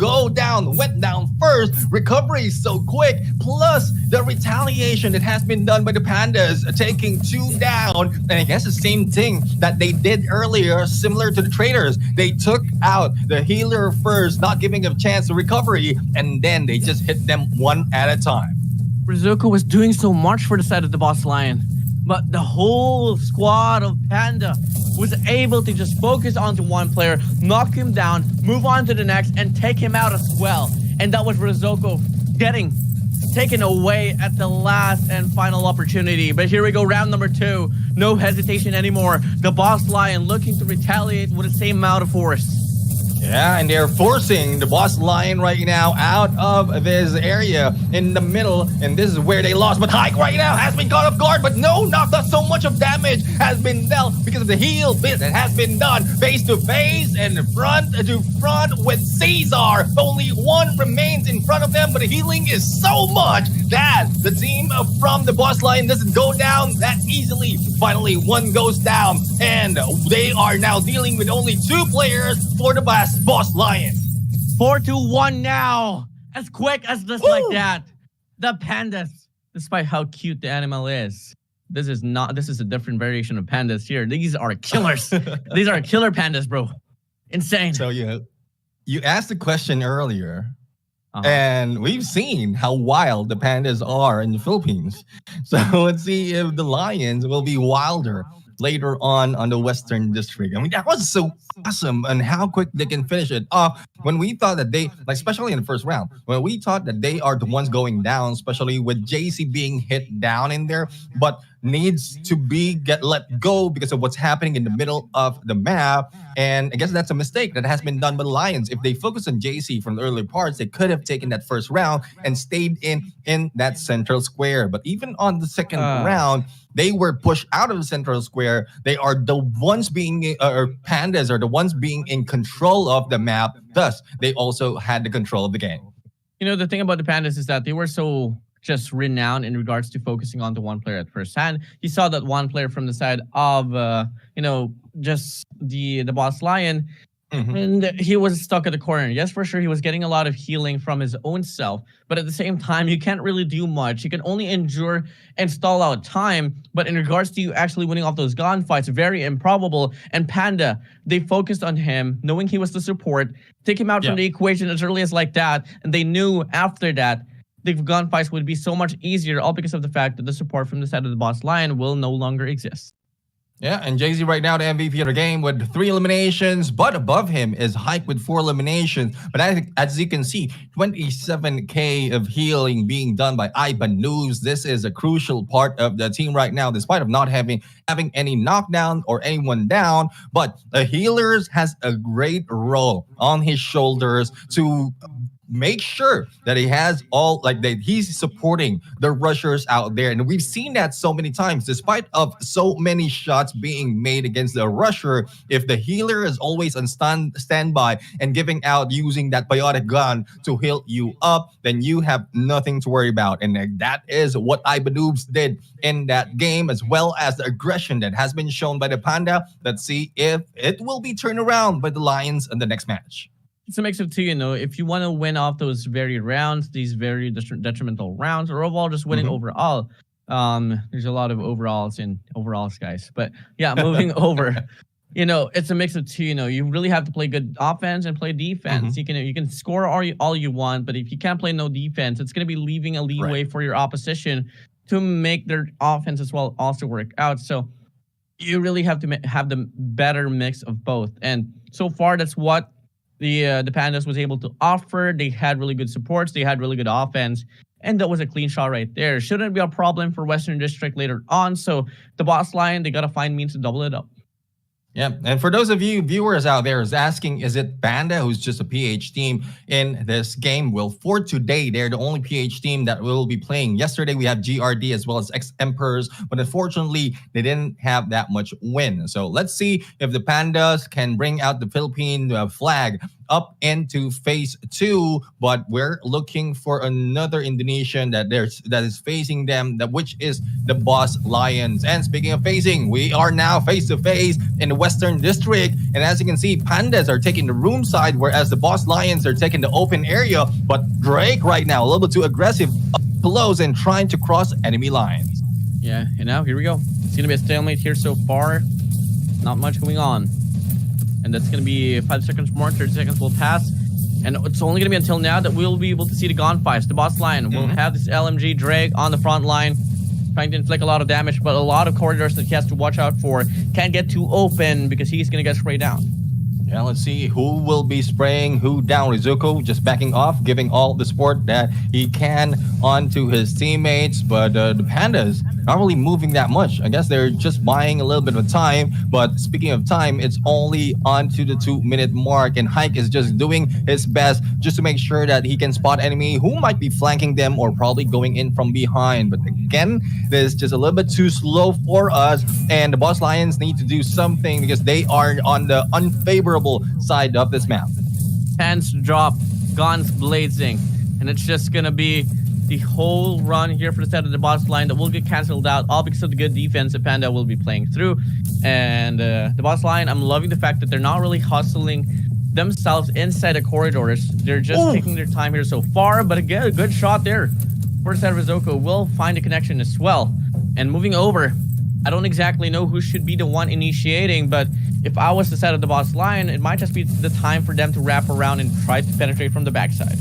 went down first. Recovery is so quick. Plus the retaliation that has been done by the Pandas, taking 2 down. And I guess the same thing that they did earlier, similar to the traders. They took out the healer first, not giving a chance to recovery. And then they just hit them one at a time. Rizoko was doing so much for the side of the Boss Lion, but the whole squad of Panda was able to just focus onto one player, knock him down, move on to the next, and take him out as well. And that was Rizoko getting taken away at the last and final opportunity. But here we go, round number 2. No hesitation anymore. The Boss Lion looking to retaliate with the same amount of force. Yeah, and they're forcing the Boss Lion right now out of this area in the middle, and this is where they lost. But Hike right now has been caught off guard, but no, not so much of damage has been dealt because of the heal bit that has been done face to face and front to front with Caesar. Only one remains in front of them, but the healing is so much that the team from the Boss Lion doesn't go down that easily. Finally, one goes down, and they are now dealing with only 2 players for the Boss Lion. 4-1 now. As quick as just like that. The Pandas, despite how cute the animal is, this is a different variation of Pandas here. These are killers. These are killer Pandas, bro. Insane. So you asked the question earlier, and we've seen how wild the Pandas are in the Philippines. So let's see if the Lions will be wilder later on the Western District. I mean, that was so awesome, and how quick they can finish it off. When we thought that they, especially in the first round, when we thought that they are the ones going down, especially with JC being hit down in there, but needs to be let go because of what's happening in the middle of the map. And I guess that's a mistake that has been done by the Lions. If they focus on JC from the early parts, they could have taken that first round and stayed in that central square. But even on the second round, they were pushed out of the central square. They are the ones being, or Pandas are the ones being in control of the map. Thus, they also had the control of the game. You know, the thing about the Pandas is that they were so just renowned in regards to focusing on the one player at first hand. You saw that one player from the side of, just the boss Lion, and he was stuck at the corner. Yes, for sure, he was getting a lot of healing from his own self, but at the same time, you can't really do much. You can only endure and stall out time, but in regards to you actually winning off those gunfights, very improbable. And Panda, they focused on him, knowing he was the support, take him out from the equation as early as like that, and they knew after that, the gunfights would be so much easier, all because of the fact that the support from the side of the boss Lion will no longer exist. Yeah, and Jay-Z right now, the MVP of the game with 3 eliminations, but above him is Hike with 4 eliminations. But as you can see, 27k of healing being done by Iban Noobs. This is a crucial part of the team right now, despite of not having any knockdown or anyone down. But the healers has a great role on his shoulders to make sure that he has all, like, that he's supporting the rushers out there. And we've seen that so many times, despite of so many shots being made against the rusher, if the healer is always on standby and giving out using that biotic gun to heal you up, then you have nothing to worry about. And that is what Ibanoobs did in that game, as well as the aggression that has been shown by the Panda. Let's see if it will be turned around by the Lions in the next match. It's a mix of two, you know. If you want to win off those very rounds, these very detrimental rounds, or overall just winning overall, there's a lot of overalls in overalls, guys. But yeah, moving over, you know, it's a mix of two. You know, you really have to play good offense and play defense. You can score all you want, but if you can't play no defense, it's going to be leaving a leeway for your opposition to make their offense as well also work out. So you really have to have the better mix of both. And so far, that's what the Pandas was able to offer. They had really good supports. They had really good offense. And that was a clean shot right there. Shouldn't be a problem for Western District later on. So the boss Lion, they got to find means to double it up. Yeah, and for those of you viewers out there is asking, is it Panda who's just a PH team in this game? Well, for today, they're the only PH team that will be playing. Yesterday, we have GRD as well as X-Emperors, but unfortunately, they didn't have that much win. So let's see if the Pandas can bring out the Philippine flag up into phase 2, but we're looking for another Indonesian that is facing them, which is the boss Lions. And speaking of facing, we are now face to face in the Western District, and as you can see, Pandas are taking the room side, whereas the boss Lions are taking the open area. But Drake right now a little bit too aggressive, up close and trying to cross enemy lines. Yeah, and now here we go. It's gonna be a stalemate here so far. Not much going on. And that's going to be 5 seconds more, 30 seconds will pass. And it's only going to be until now that we'll be able to see the gunfights. The boss Lion will have this LMG Drake on the front line, trying to inflict a lot of damage, but a lot of corridors that he has to watch out for. Can't get too open because he's going to get sprayed down. Yeah, let's see who will be spraying who down. Rizuko just backing off, giving all the support that he can onto his teammates. But the Pandas not really moving that much. I guess they're just buying a little bit of time. But speaking of time, it's only onto the 2-minute mark. And Hike is just doing his best just to make sure that he can spot enemy who might be flanking them or probably going in from behind. But again, this is just a little bit too slow for us. And the boss Lions need to do something because they are on the unfavorable side of this map. Hands drop, guns blazing, and it's just gonna be the whole run here for the side of the boss line that will get cancelled out, all because of the good defense that Panda will be playing through. And the boss line, I'm loving the fact that they're not really hustling themselves inside the corridors. They're just taking their time here so far, but again, a good shot there for the side of Rizoko. Will find a connection as well. And moving over, I don't exactly know who should be the one initiating, but if I was the side of the boss Lion, it might just be the time for them to wrap around and try to penetrate from the backside.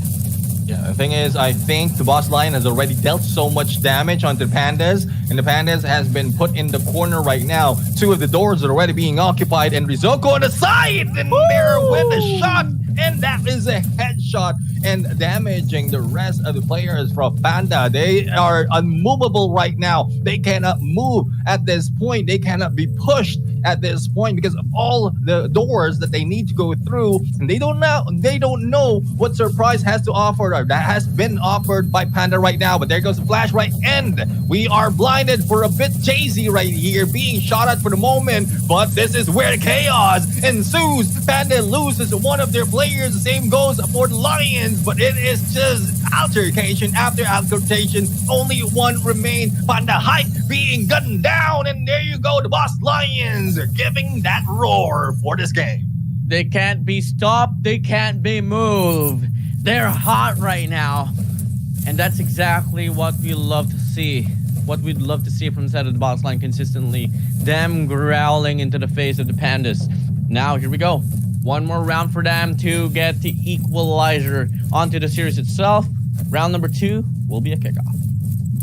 Yeah, the thing is, I think the boss Lion has already dealt so much damage onto the Pandas, and the Pandas has been put in the corner right now. 2 of the doors are already being occupied, and Rizoko on the side, and there went the shot, and that is a headshot and damaging the rest of the players from Panda. They are unmovable right now. They cannot move at this point. They cannot be pushed at this point because of all the doors that they need to go through, and they don't know what surprise has to offer or that has been offered by Panda right now. But there goes the flash right end. We are blinded for a bit. Jay-Z right here being shot at for the moment, but this is where chaos ensues. Panda loses one of their players. The same goes for the Lions, but it is just altercation after altercation. Only one remains. Panda Hype being gunned down, and there you go. The Boss Lions are giving that roar for this game. They can't be stopped. They can't be moved. They're hot right now. And that's exactly what we love to see. What we'd love to see from the side of the boss line consistently. Them growling into the face of the Pandas. Now, here we go. One more round for them to get the equalizer onto the series itself. Round number 2 will be a kickoff.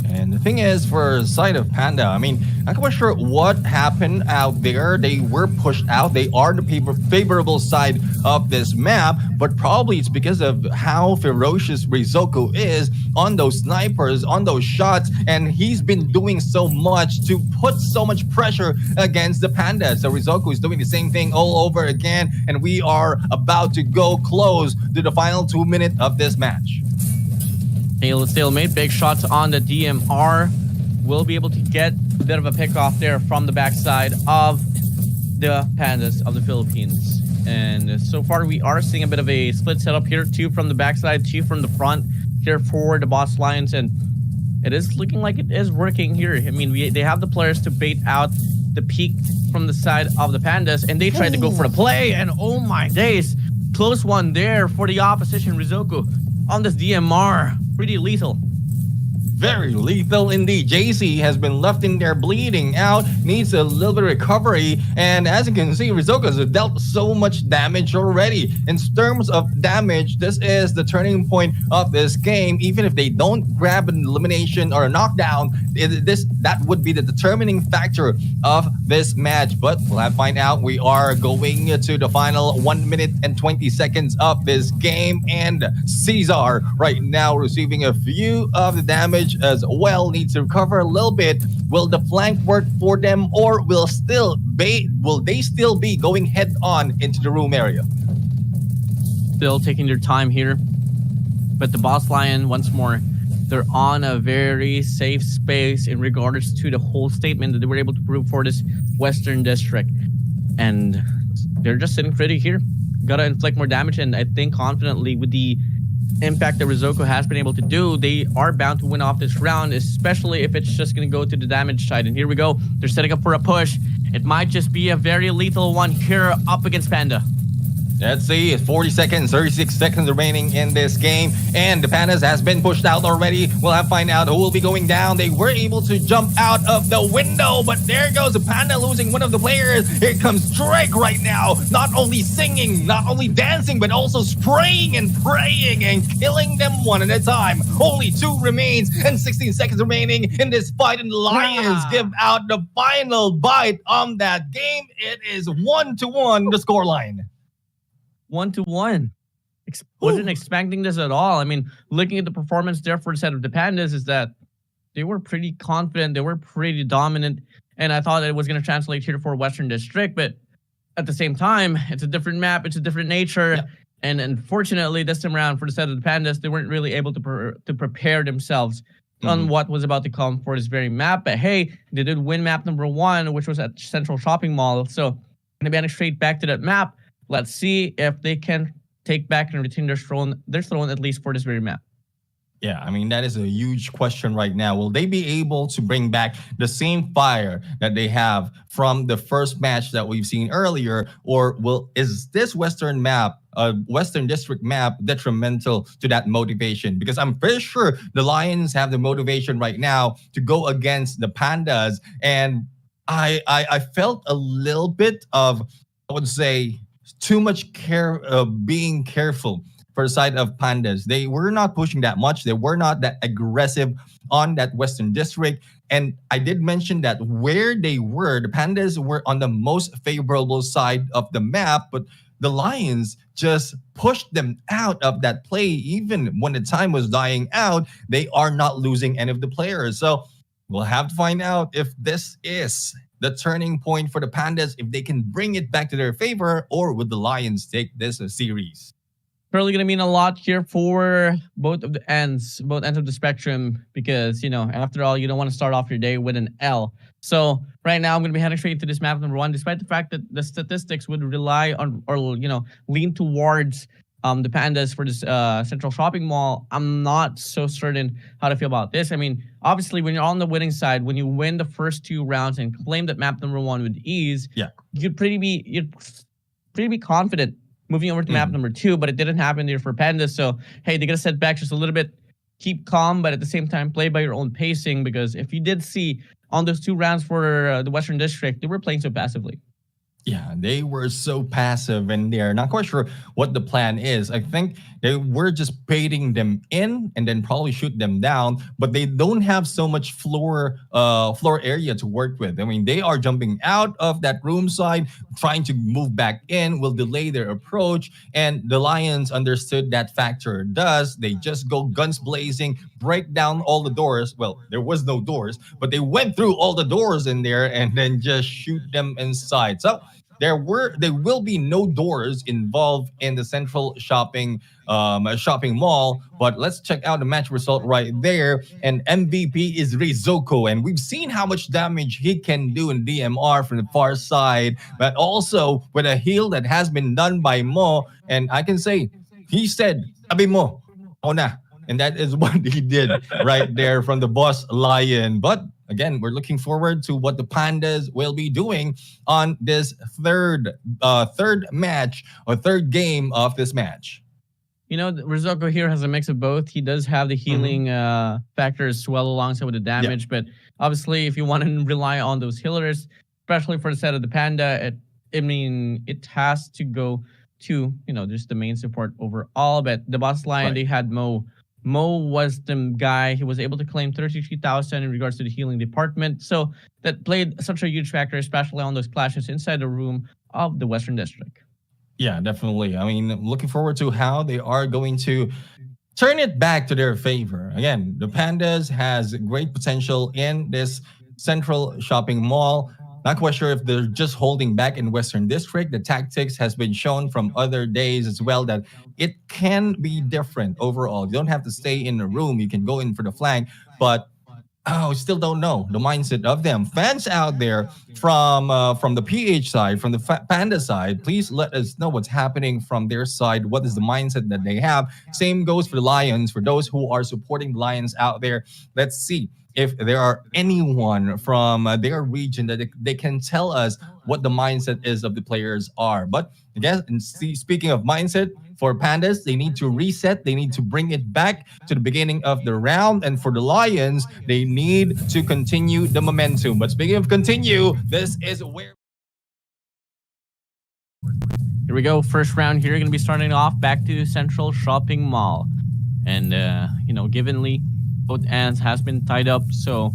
And the thing is, for the side of Panda, I mean, I'm not sure what happened out there. They were pushed out. They are the favorable side of this map, but probably it's because of how ferocious Rizoko is on those snipers, on those shots, and he's been doing so much to put so much pressure against the Panda. So Rizoko is doing the same thing all over again, and we are about to go close to the final 2 minutes of this match. Stalemate, big shots on the DMR. Will be able to get a bit of a pick off there from the backside of the Pandas of the Philippines. And so far we are seeing a bit of a split setup here. 2 from the backside, 2 from the front here for the Boss Lions. And it is looking like it is working here. I mean, they have the players to bait out the peak from the side of the Pandas. And they tried to go for the play. And oh my days, close one there for the opposition. Rizoko on this DMR. Pretty lethal. Very lethal indeed. JC has been left in there bleeding out, needs a little bit of recovery, and as you can see, Rizoko has dealt so much damage already. In terms of damage, this is the turning point of this game. Even if they don't grab an elimination or a knockdown, that would be the determining factor of this match. But we'll have to find out. We are going to the final 1 minute and 20 seconds of this game, and Caesar right now receiving a few of the damage as well, needs to recover a little bit. Will the flank work for them, or will they still be going head on into the room area? Still taking their time here, but the Boss Lion, once more, they're on a very safe space in regards to the whole statement that they were able to prove for this Western District, and they're just sitting pretty here. Gotta inflict more damage, and I think confidently with the impact that Rizoko has been able to do, they are bound to win off this round, especially if it's just going to go to the damage side. And here we go. They're setting up for a push. It might just be a very lethal one here up against Panda. Let's see, it's 40 seconds, 36 seconds remaining in this game, and the Pandas has been pushed out already. We'll have to find out who will be going down. They were able to jump out of the window, but there goes the Panda losing one of the players. Here comes Drake right now, not only singing, not only dancing, but also spraying and praying and killing them one at a time. Only 2 remains and 16 seconds remaining in this fight, and the Lions give out the final bite on that game. It is 1-1 the scoreline. 1-1. Wasn't expecting this at all. I mean, looking at the performance there for the set of the Pandas is that they were pretty confident. They were pretty dominant. And I thought that it was going to translate here for Western District. But at the same time, it's a different map. It's a different nature. Yeah. And unfortunately, this time around for the set of the Pandas, they weren't really able to prepare themselves on what was about to come for this very map. But hey, they did win map number 1, which was at Central Shopping Mall. So going to be straight back to that map. Let's see if they can take back and retain their throne at least for this very map. Yeah, I mean, that is a huge question right now. Will they be able to bring back the same fire that they have from the first match that we've seen earlier? Or is this Western District map detrimental to that motivation? Because I'm pretty sure the Lions have the motivation right now to go against the Pandas. And I felt a little bit of, I would say, too much being careful for the side of Pandas. They were not pushing that much. They were not that aggressive on that Western District. And I did mention that where they were, the Pandas were on the most favorable side of the map, but the Lions just pushed them out of that play. Even when the time was dying out, they are not losing any of the players. So we'll have to find out if this is the turning point for the Pandas, if they can bring it back to their favor, or would the Lions take this series? Probably going to mean a lot here for both ends of the spectrum, because, you know, after all, you don't want to start off your day with an L. So right now I'm going to be heading straight to this map number 1, despite the fact that the statistics would rely on, or, you know, lean towards the Pandas for this central shopping mall. I'm not so certain how to feel about this. I mean, obviously, when you're on the winning side, when you win the first 2 rounds and claim that map number 1 with ease, you'd pretty be confident moving over to map number 2, but it didn't happen there for Pandas. So, hey, they got to set back just a little bit, keep calm, but at the same time, play by your own pacing, because if you did see on those 2 rounds for the Western District, they were playing so passively. Yeah, they were so passive, and they're not quite sure what the plan is. I think they were just baiting them in and then probably shoot them down, but they don't have so much floor area to work with. I mean, they are jumping out of that room side, trying to move back in, will delay their approach, and the Lions understood that factor. Thus, they just go guns blazing, break down all the doors. Well, there was no doors, but they went through all the doors in there and then just shoot them inside. So there will be no doors involved in the central shopping mall, but let's check out the match result right there. And MVP is Rizoko, and we've seen how much damage he can do in DMR from the far side, but also with a heal that has been done by Mo. And I can say, he said, "Abi mo, ako na." And that is what he did right there from the boss Lion. But again, we're looking forward to what the Pandas will be doing on this third match, or third game of this match. You know, Rizoko here has a mix of both. He does have the healing factor as well alongside with the damage, but obviously if you want to rely on those healers, especially for the set of the Panda, it has to go to, you know, just the main support overall. But the boss Lion, they had Mo. Mo was the guy. He was able to claim 33,000 in regards to the healing department. So that played such a huge factor, especially on those clashes inside the room of the Western District. Yeah, definitely. I mean, looking forward to how they are going to turn it back to their favor. Again, the Pandas has great potential in this central shopping mall. Not quite sure if they're just holding back in Western District. The tactics has been shown from other days as well that it can be different overall. You don't have to stay in the room. You can go in for the flank, but we still don't know the mindset of them. Fans out there from the PH side, from the Panda side, please let us know what's happening from their side. What is the mindset that they have? Same goes for the Lions. For those who are supporting the Lions out there, let's see if there are anyone from their region that they can tell us what the mindset is of the players are. But again, speaking of mindset, for Pandas, they need to reset. They need to bring it back to the beginning of the round. And for the Lions, they need to continue the momentum. But speaking of continue, this is where... Here we go. First round here. Going to be starting off back to Central Shopping Mall. And, you know, givenly, both ends has been tied up. So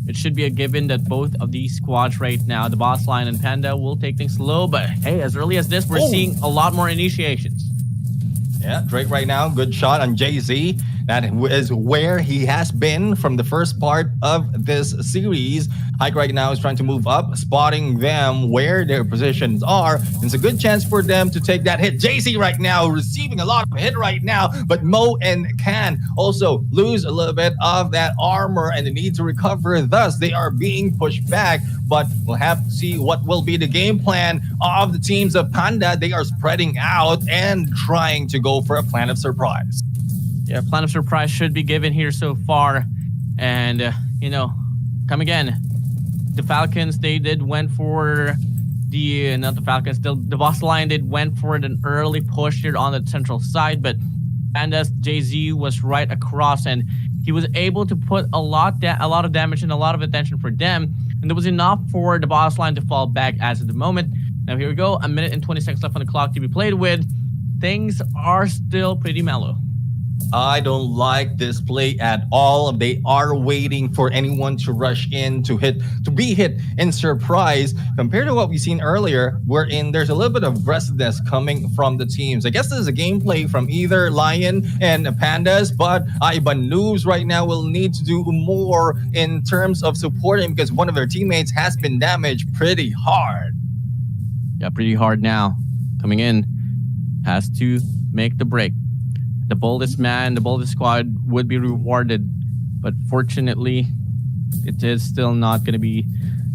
it should be a given that both of these squads right now, the Boss Lion and Panda, will take things slow. But hey, as early as this, we're seeing a lot more initiations. Yeah, Drake right now, good shot on Jay-Z. That is where he has been from the first part of this series. Hike right now is trying to move up, spotting them where their positions are. It's a good chance for them to take that hit. Jay-Z right now receiving a lot of hit right now, but Mo and Can also lose a little bit of that armor and they need to recover. Thus, they are being pushed back, but we'll have to see what will be the game plan of the teams of Panda. They are spreading out and trying to go for a plan of surprise. Yeah, plan of surprise should be given here so far. And, you know, come again. The Falcons, they went for the, not the Falcons, the Boss Lion went for an early push here on the central side, but Pandas Jay-Z was right across and he was able to put a lot of damage and a lot of attention for them. And there was enough for the Boss Lion to fall back as of the moment. Now here we go, 1 minute and 20 seconds left on the clock to be played with. Things are still pretty mellow. I don't like this play at all. They are waiting for anyone to rush in to be hit in surprise compared to what we've seen earlier, wherein there's a little bit of aggressiveness coming from the teams. I guess this is a gameplay from either Lion and Pandas, but Iban Noobs right now will need to do more in terms of supporting because one of their teammates has been damaged pretty hard. Yeah, pretty hard now. Coming in, has to make the break. The boldest man, the boldest squad would be rewarded. But fortunately, it is still not going to be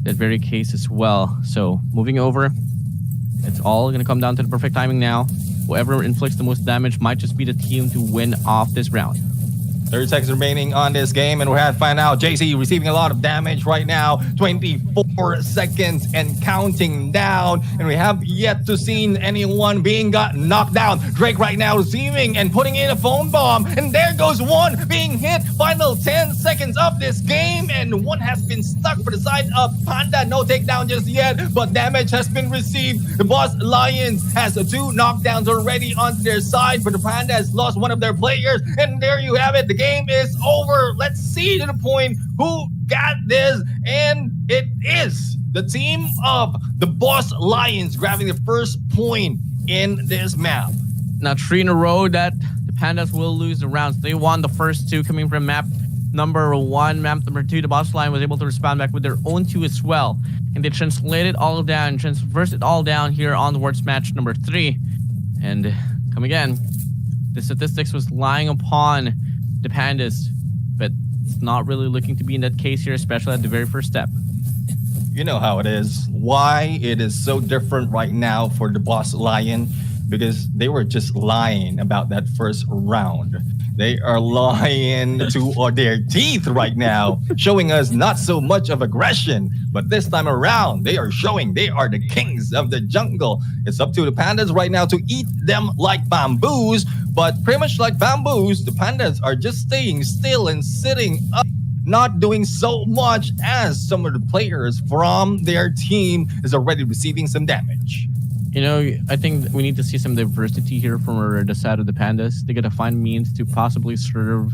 that very case as well. So moving over, it's all going to come down to the perfect timing now. Whoever inflicts the most damage might just be the team to win off this round. 30 seconds remaining on this game, and we have to find out. JC receiving a lot of damage right now. 24 seconds and counting down, and we have yet to see anyone being got knocked down. Drake right now receiving and putting in a phone bomb, and there goes one being hit. Final 10 seconds of this game, and one has been stuck for the side of Panda. No takedown just yet, but damage has been received. The Boss Lions has 2 knockdowns already on their side, but the Panda has lost one of their players, and there you have it. The game is over. Let's see to the point who got this, and it is the team of the Boss Lions grabbing the first point in this map. Now 3 in a row that the Pandas will lose the rounds. They won the first 2 coming from map number 1. Map number 2, the Boss Lion was able to respond back with their own 2 as well, and they translated all down, transversed it all down here on towards match number 3. And come again, the statistics was lying upon the Pandas, but it's not really looking to be in that case here, especially at the very first step. You know how it is. Why it is so different right now for the Boss Lion? Because they were just lying about that first round. They are lying to their teeth right now, showing us not so much of aggression, but this time around, they are showing they are the kings of the jungle. It's up to the Pandas right now to eat them like bamboos, but pretty much like bamboos, the Pandas are just staying still and sitting up, not doing so much as some of the players from their team is already receiving some damage. You know, I think we need to see some diversity here from the side of the Pandas. They gotta find means to possibly serve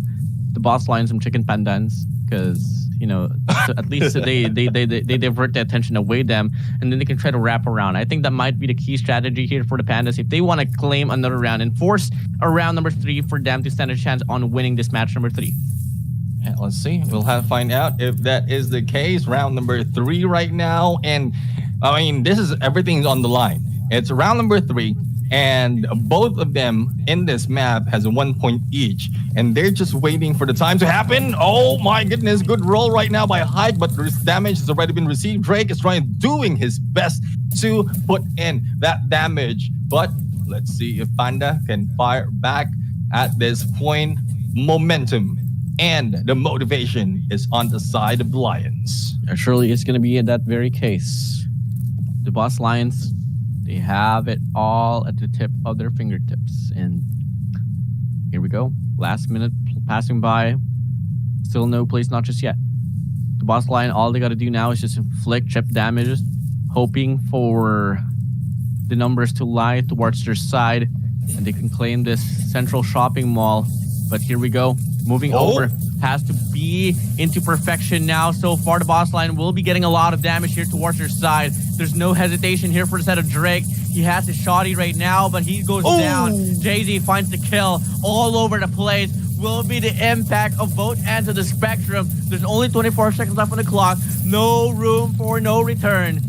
the Boss Lions some chicken pandans, because you know, so at least they divert the attention away them, and then they can try to wrap around. I think that might be the key strategy here for the Pandas if they want to claim another round and force a round number 3 for them to stand a chance on winning this match number 3. Yeah, let's see. We'll have to find out if that is the case. Round number 3 right now, and I mean, this is everything's on the line. It's round number 3, and both of them in this map has 1 point each, and they're just waiting for the time to happen. Oh my goodness, good roll right now by Hike, but this damage has already been received. Drake is doing his best to put in that damage, but let's see if Panda can fire back at this point. Momentum and the motivation is on the side of the Lions. Surely it's going to be in that very case. The Boss Lions, they have it all at the tip of their fingertips. And here we go. Last minute passing by. Still no place, not just yet. The Boss Lion, all they got to do now is just inflict chip damages, hoping for the numbers to lie towards their side, and they can claim this central shopping mall. But here we go. Moving over. Has to be into perfection now. So far, the Boss Lion will be getting a lot of damage here towards their side. There's no hesitation here for the side of Drake. He has his shotty right now, but he goes down. Jay-Z finds the kill all over the place. Will be the impact of both ends of the spectrum. There's only 24 seconds left on the clock. No room for no return.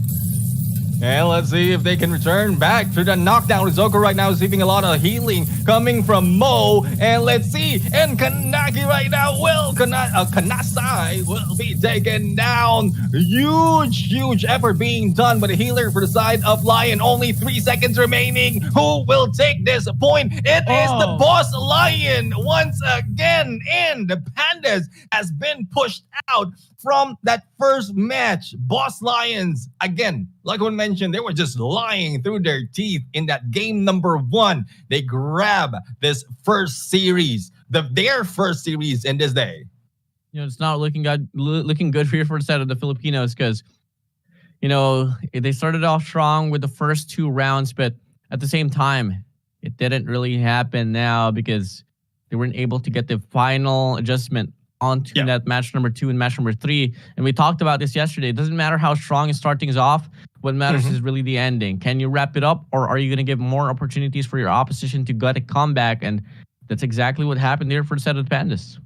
And let's see if they can return back to the knockdown. Zoko right now is receiving a lot of healing coming from Mo. And let's see. And Kanaki right now will, Kanasai will be taken down. Huge effort being done by the healer for the side of Lion. Only 3 seconds remaining. Who will take this point? It is the Boss Lion once again. And the Pandas has been pushed out from that first match. Boss Lions, again, like I mentioned, they were just lying through their teeth in that game number 1. They grab this first series, their first series in this day. You know, it's not looking good here for the side of the Filipinos, because, you know, they started off strong with the first 2 rounds, but at the same time, it didn't really happen now because they weren't able to get the final adjustment onto that match number 2 and match number 3. And we talked about this yesterday. It doesn't matter how strong you start things off. What matters is really the ending. Can you wrap it up, or are you going to give more opportunities for your opposition to get a comeback? And that's exactly what happened there for the set of the Pandas.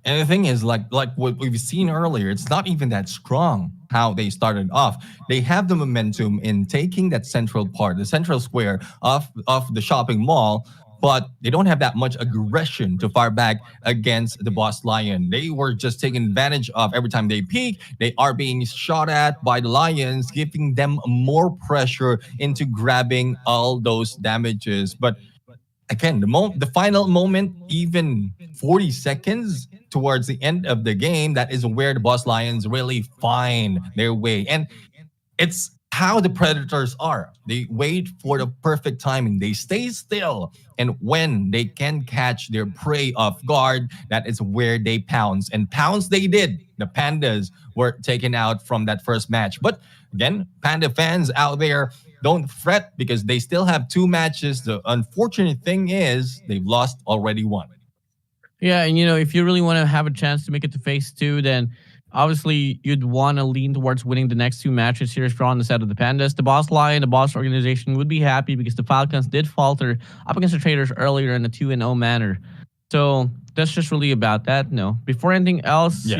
And the thing is, like what we've seen earlier, it's not even that strong how they started off. They have the momentum in taking that central part, the central square of the shopping mall, but they don't have that much aggression to fire back against the Boss Lion. They were just taking advantage of every time they peek, they are being shot at by the Lions, giving them more pressure into grabbing all those damages. But again, the final moment, even 40 seconds towards the end of the game, that is where the Boss Lions really find their way. And it's how the Predators are. They wait for the perfect timing. They stay still. And when they can catch their prey off guard, that is where they pounce. And pounce they did. The Pandas were taken out from that first match. But again, Panda fans out there, don't fret because they still have 2 matches. The unfortunate thing is they've lost already 1. Yeah, and if you really want to have a chance to make it to phase 2, then obviously you'd want to lean towards winning the next 2 matches here on the side of the Pandas. The Boss Lion, the Boss organization would be happy because the Falcons did falter up against the Traders earlier in a 2-0 manner. So that's just really about that. No, before anything else,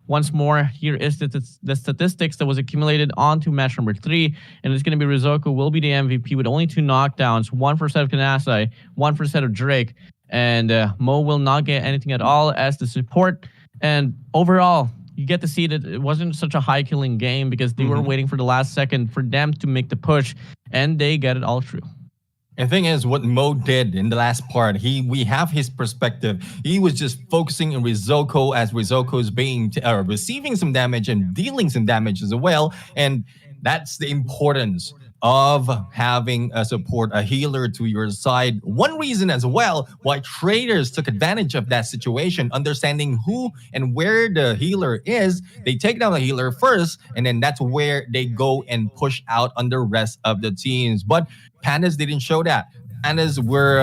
once more, here is the statistics that was accumulated onto match number 3, and it's going to be Rizoko will be the MVP with only 2 knockdowns, 1 for set of Kanasai, 1 for set of Drake, and Mo will not get anything at all as the support. And overall, you get to see that it wasn't such a high killing game because they were waiting for the last second for them to make the push, and they get it all through. The thing is, what Mo did in the last part, we have his perspective. He was just focusing on Rizoko as Rizoko is being receiving some damage and dealing some damage as well. And that's the importance of having a support, a healer to your side. One reason as well why Traders took advantage of that situation, understanding who and where the healer is. They take down the healer first, and then that's where they go and push out on the rest of the teams. But Pandas didn't show that. Pandas were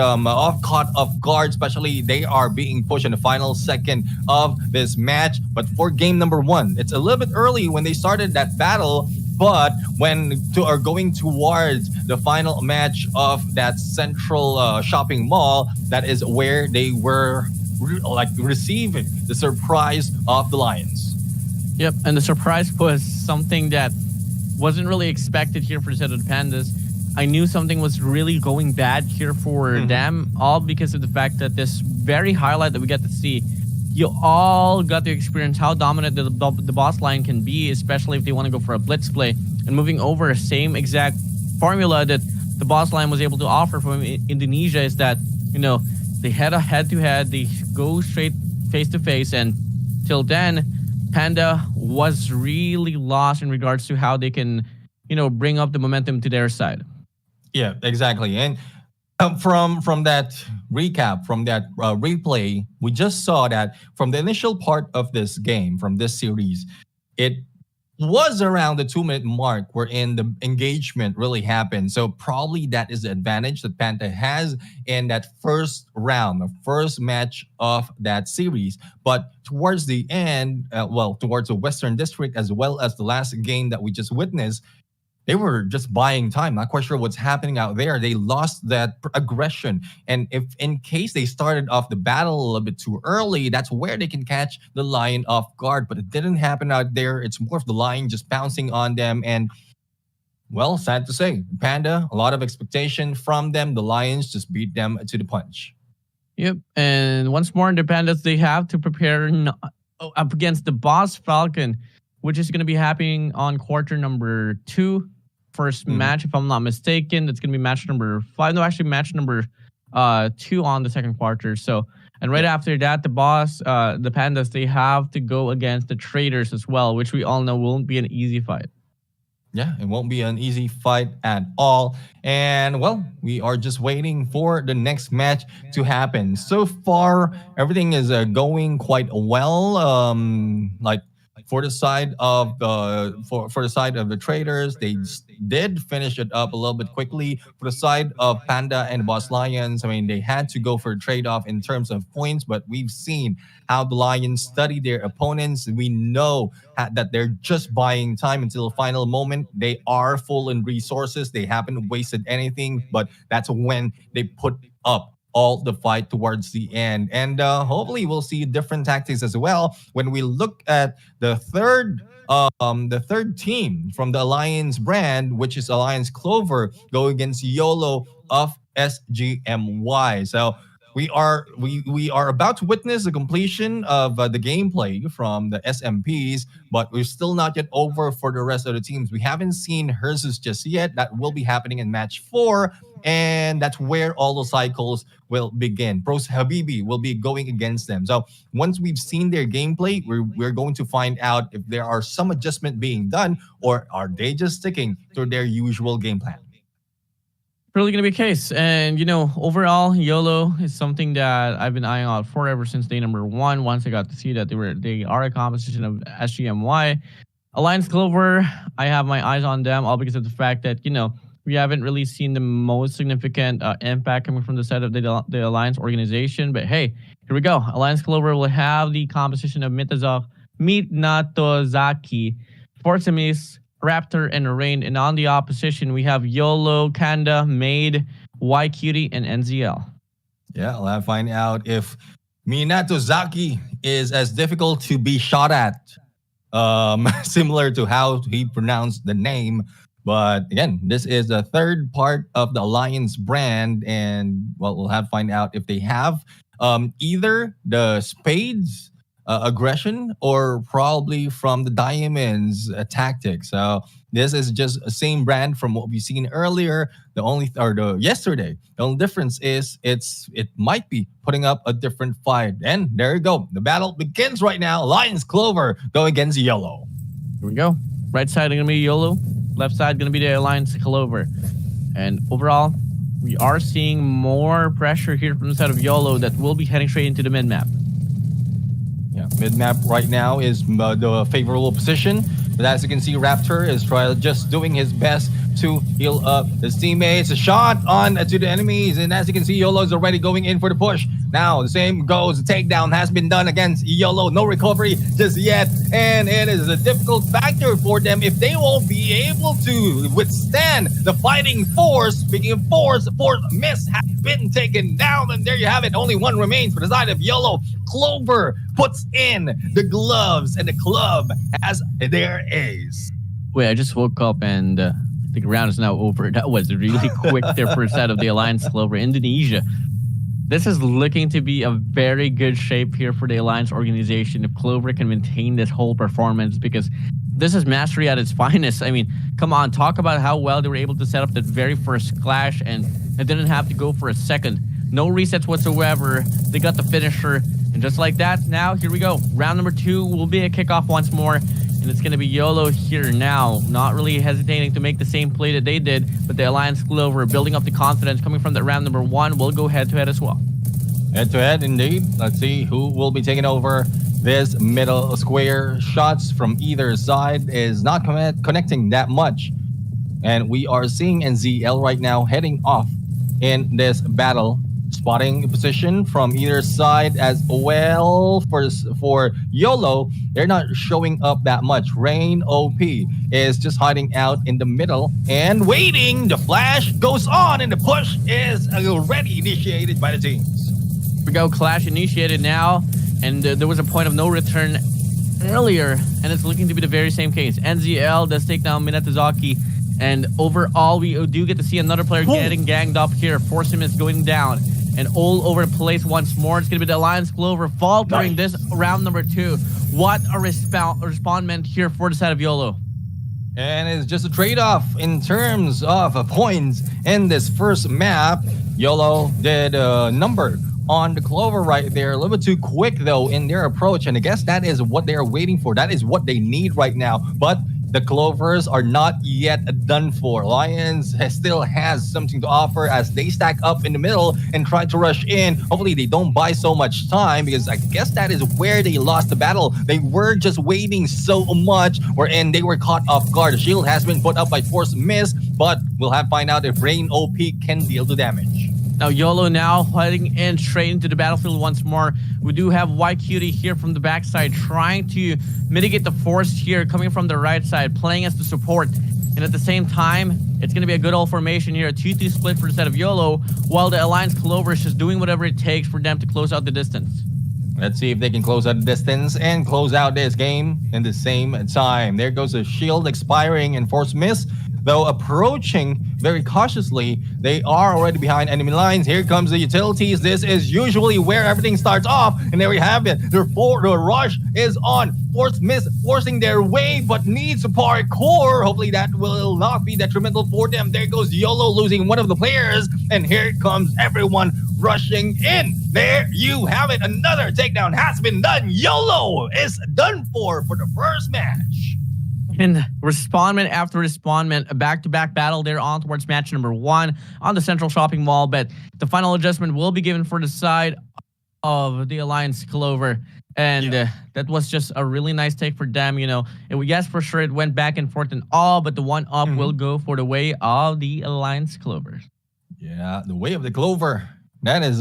caught off guard, especially they are being pushed in the final second of this match. But for game number 1, it's a little bit early when they started that battle. But when are going towards the final match of that central shopping mall, that is where they were receiving the surprise of the Lions. Yep, and the surprise was something that wasn't really expected here for the set of the Pandas. I knew something was really going bad here for them, all because of the fact that this very highlight that we get to see, you all got to experience how dominant the Boss Lion can be, especially if they want to go for a blitz play. And moving over the same exact formula that the Boss Lion was able to offer from Indonesia is that, they had a head-to-head, they go straight face-to-face, and till then, Panda was really lost in regards to how they can, bring up the momentum to their side. Yeah, exactly. And from that recap, from that replay, we just saw that from the initial part of this game, from this series, it was around the 2-minute mark wherein the engagement really happened. So probably that is the advantage that Panda has in that first round, the first match of that series. But towards the end, towards the Western District, as well as the last game that we just witnessed, they were just buying time. Not quite sure what's happening out there. They lost that aggression. And if in case they started off the battle a little bit too early, that's where they can catch the Lion off guard. But it didn't happen out there. It's more of the Lion just bouncing on them. And, well, sad to say, Panda, a lot of expectation from them. The Lions just beat them to the punch. Yep. And once more, the Pandas, they have to prepare up against the Boss Falcon, which is going to be happening on quarter number 2. First match, if I'm not mistaken. That's going to be match number 5. No, actually match number 2 on the second quarter. So, and right after that, the Pandas, they have to go against the Traders as well, which we all know won't be an easy fight. Yeah, it won't be an easy fight at all. And, well, we are just waiting for the next match to happen. So far, everything is going quite well. for the side of the for the side of the traders, they did finish it up a little bit quickly. For the side of Panda and Boss Lions, I mean, they had to go for a trade-off in terms of points, but we've seen how the Lions study their opponents. We know that they're just buying time until the final moment. They are full in resources. They haven't wasted anything, but that's when they put up all the fight towards the end. And hopefully we'll see different tactics as well when we look at the third team from the Alliance brand, which is Alliance Clover, go against YOLO of SGMY. So we are about to witness the completion of the gameplay from the SMPs, but we're still not yet over for the rest of the teams. We haven't seen Herzus just yet. That will be happening in match 4, and that's where all the cycles will begin. Pros Habibi will be going against them. So once we've seen their gameplay, we're going to find out if there are some adjustment being done, or are they just sticking to their usual game plan. Really going to be a case. And, you know, overall, YOLO is something that I've been eyeing out for ever since day number 1. Once I got to see that they are a composition of SGMY. Alliance Clover, I have my eyes on them, all because of the fact that, you know, we haven't really seen the most significant impact coming from the side of the Alliance organization. But hey, here we go. Alliance Clover will have the composition of Minatozaki, Fortimis, Raptor, and Rain. And on the opposition, we have YOLO, Kanda, Maid, YQT, and NZL. Yeah, let's find out if Minatozaki is as difficult to be shot at, similar to how he pronounced the name. But again, this is the third part of the Alliance brand, and well, we'll have to find out if they have either the Spades aggression or probably from the Diamonds tactic. So this is just the same brand from what we've seen earlier. Yesterday. The only difference is it might be putting up a different fight. And there you go. The battle begins right now. Alliance Clover go against YOLO. Here we go. Right side going to be YOLO. Left side going to be the Alliance Clover. And overall, we are seeing more pressure here from the side of YOLO that will be heading straight into the mid-map. Yeah, mid-map right now is the favorable position. But as you can see, Raptor is just doing his best to heal up his teammates. A shot on to the enemies. And as you can see, YOLO is already going in for the push. Now, the same goes. The takedown has been done against YOLO. No recovery just yet. And it is a difficult factor for them if they won't be able to withstand the fighting force. Speaking of force, the force miss has been taken down. And there you have it. Only one remains for the side of YOLO. Clover puts in the gloves, and the club has their ace. Wait, I just woke up and the round is now over. That was really quick there for the side of the Alliance Clover. Indonesia. This is looking to be a very good shape here for the Alliance organization if Clover can maintain this whole performance, because this is mastery at its finest. I mean, come on, talk about how well they were able to set up that very first clash, and it didn't have to go for a second. No resets whatsoever. They got the finisher, and just like that, now here we go. Round number 2 will be a kickoff once more, and it's going to be YOLO here now, not really hesitating to make the same play that they did, but the Alliance Clover building up the confidence coming from that round number 1 will go head-to-head as well. Head-to-head, indeed. Let's see who will be taking over this middle square. Shots from either side is not connecting that much. And we are seeing NZL right now heading off in this battle. Spotting position from either side as well. For YOLO, they're not showing up that much. Rain OP is just hiding out in the middle and waiting. The flash goes on and the push is already initiated by the teams. We go, clash initiated now, and there was a point of no return earlier, and it's looking to be the very same case. NZL does take down Minatozaki, and overall we do get to see another player getting ganged up here. Forcim is going down. And all over the place once more. It's going to be the Alliance Clover faltering this round number 2. What a respondment here for the side of YOLO. And it's just a trade-off in terms of points in this first map. YOLO did a number on the Clover right there. A little bit too quick, though, in their approach. And I guess that is what they're waiting for. That is what they need right now. But the Clovers are not yet done for. Lions still has something to offer as they stack up in the middle and try to rush in. Hopefully they don't buy so much time, because I guess that is where they lost the battle. They were just waiting so much, wherein they were caught off guard. The shield has been put up by Force Miss, but we'll have to find out if Rain OP can deal the damage. Now YOLO now heading in straight into the battlefield once more. We do have White Cutie here from the backside trying to mitigate the force here coming from the right side, playing as the support. And at the same time, it's going to be a good old formation here, a 2-2 split for the set of YOLO, while the Alliance Clover is just doing whatever it takes for them to close out the distance. Let's see if they can close out the distance and close out this game in the same time. There goes the shield expiring and Force Miss, though approaching very cautiously. They are already behind enemy lines. Here comes the utilities. This is usually where everything starts off, and there we have it. The rush is on. Force Miss forcing their way, but needs parkour. Hopefully that will not be detrimental for them. There goes YOLO losing one of the players, and here comes everyone rushing in. There you have it. Another takedown has been done. YOLO is done for the first match. And respondment after respondment, a back-to-back battle there on towards match number 1 on the Central Shopping Mall. But the final adjustment will be given for the side of the Alliance Clover. And that was just a really nice take for them. You know, yes, for sure, it went back and forth and all, but the one up will go for the way of the Alliance Clover. Yeah, the way of the Clover. That is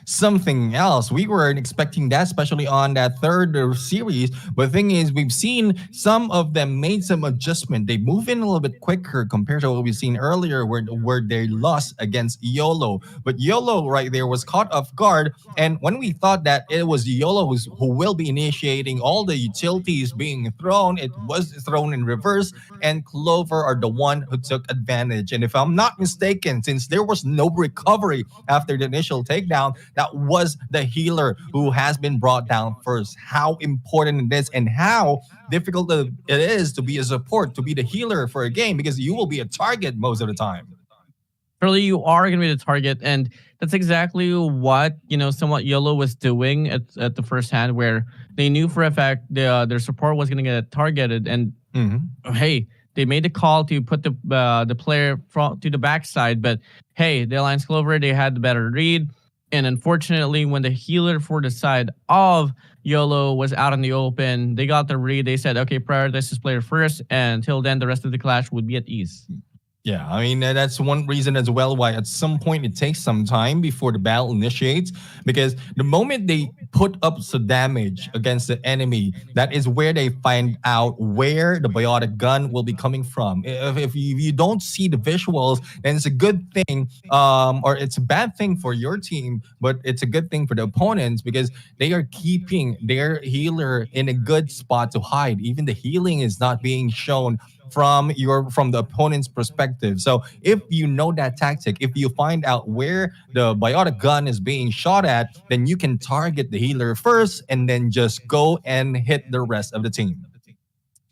something else. We weren't expecting that, especially on that third series. But the thing is, we've seen some of them made some adjustment. They move in a little bit quicker compared to what we've seen earlier where they lost against YOLO. But YOLO right there was caught off guard. And when we thought that it was YOLO who will be initiating all the utilities being thrown, it was thrown in reverse. And Clover are the one who took advantage. And if I'm not mistaken, since there was no recovery after the initial takedown, that was the healer who has been brought down first. How important it is and how difficult it is to be a support, to be the healer for a game, because you will be a target most of the time. Really, you are going to be the target, and that's exactly what, you know, somewhat YOLO was doing at the first hand, where they knew for a fact their support was going to get targeted, and hey, they made the call to put the player to the backside, but hey, the Alliance Clover, they had the better read. And unfortunately, when the healer for the side of YOLO was out in the open, they got the read. They said, okay, prioritize this player first. And until then, the rest of the clash would be at ease. Yeah, I mean, that's one reason as well why at some point it takes some time before the battle initiates, because the moment they put up some damage against the enemy, that is where they find out where the biotic gun will be coming from. If you don't see the visuals, then it's a good thing, or it's a bad thing for your team, but it's a good thing for the opponents, because they are keeping their healer in a good spot to hide. Even the healing is not being shown from the opponent's perspective. So if you know that tactic, if you find out where the biotic gun is being shot at, then you can target the healer first and then just go and hit the rest of the team.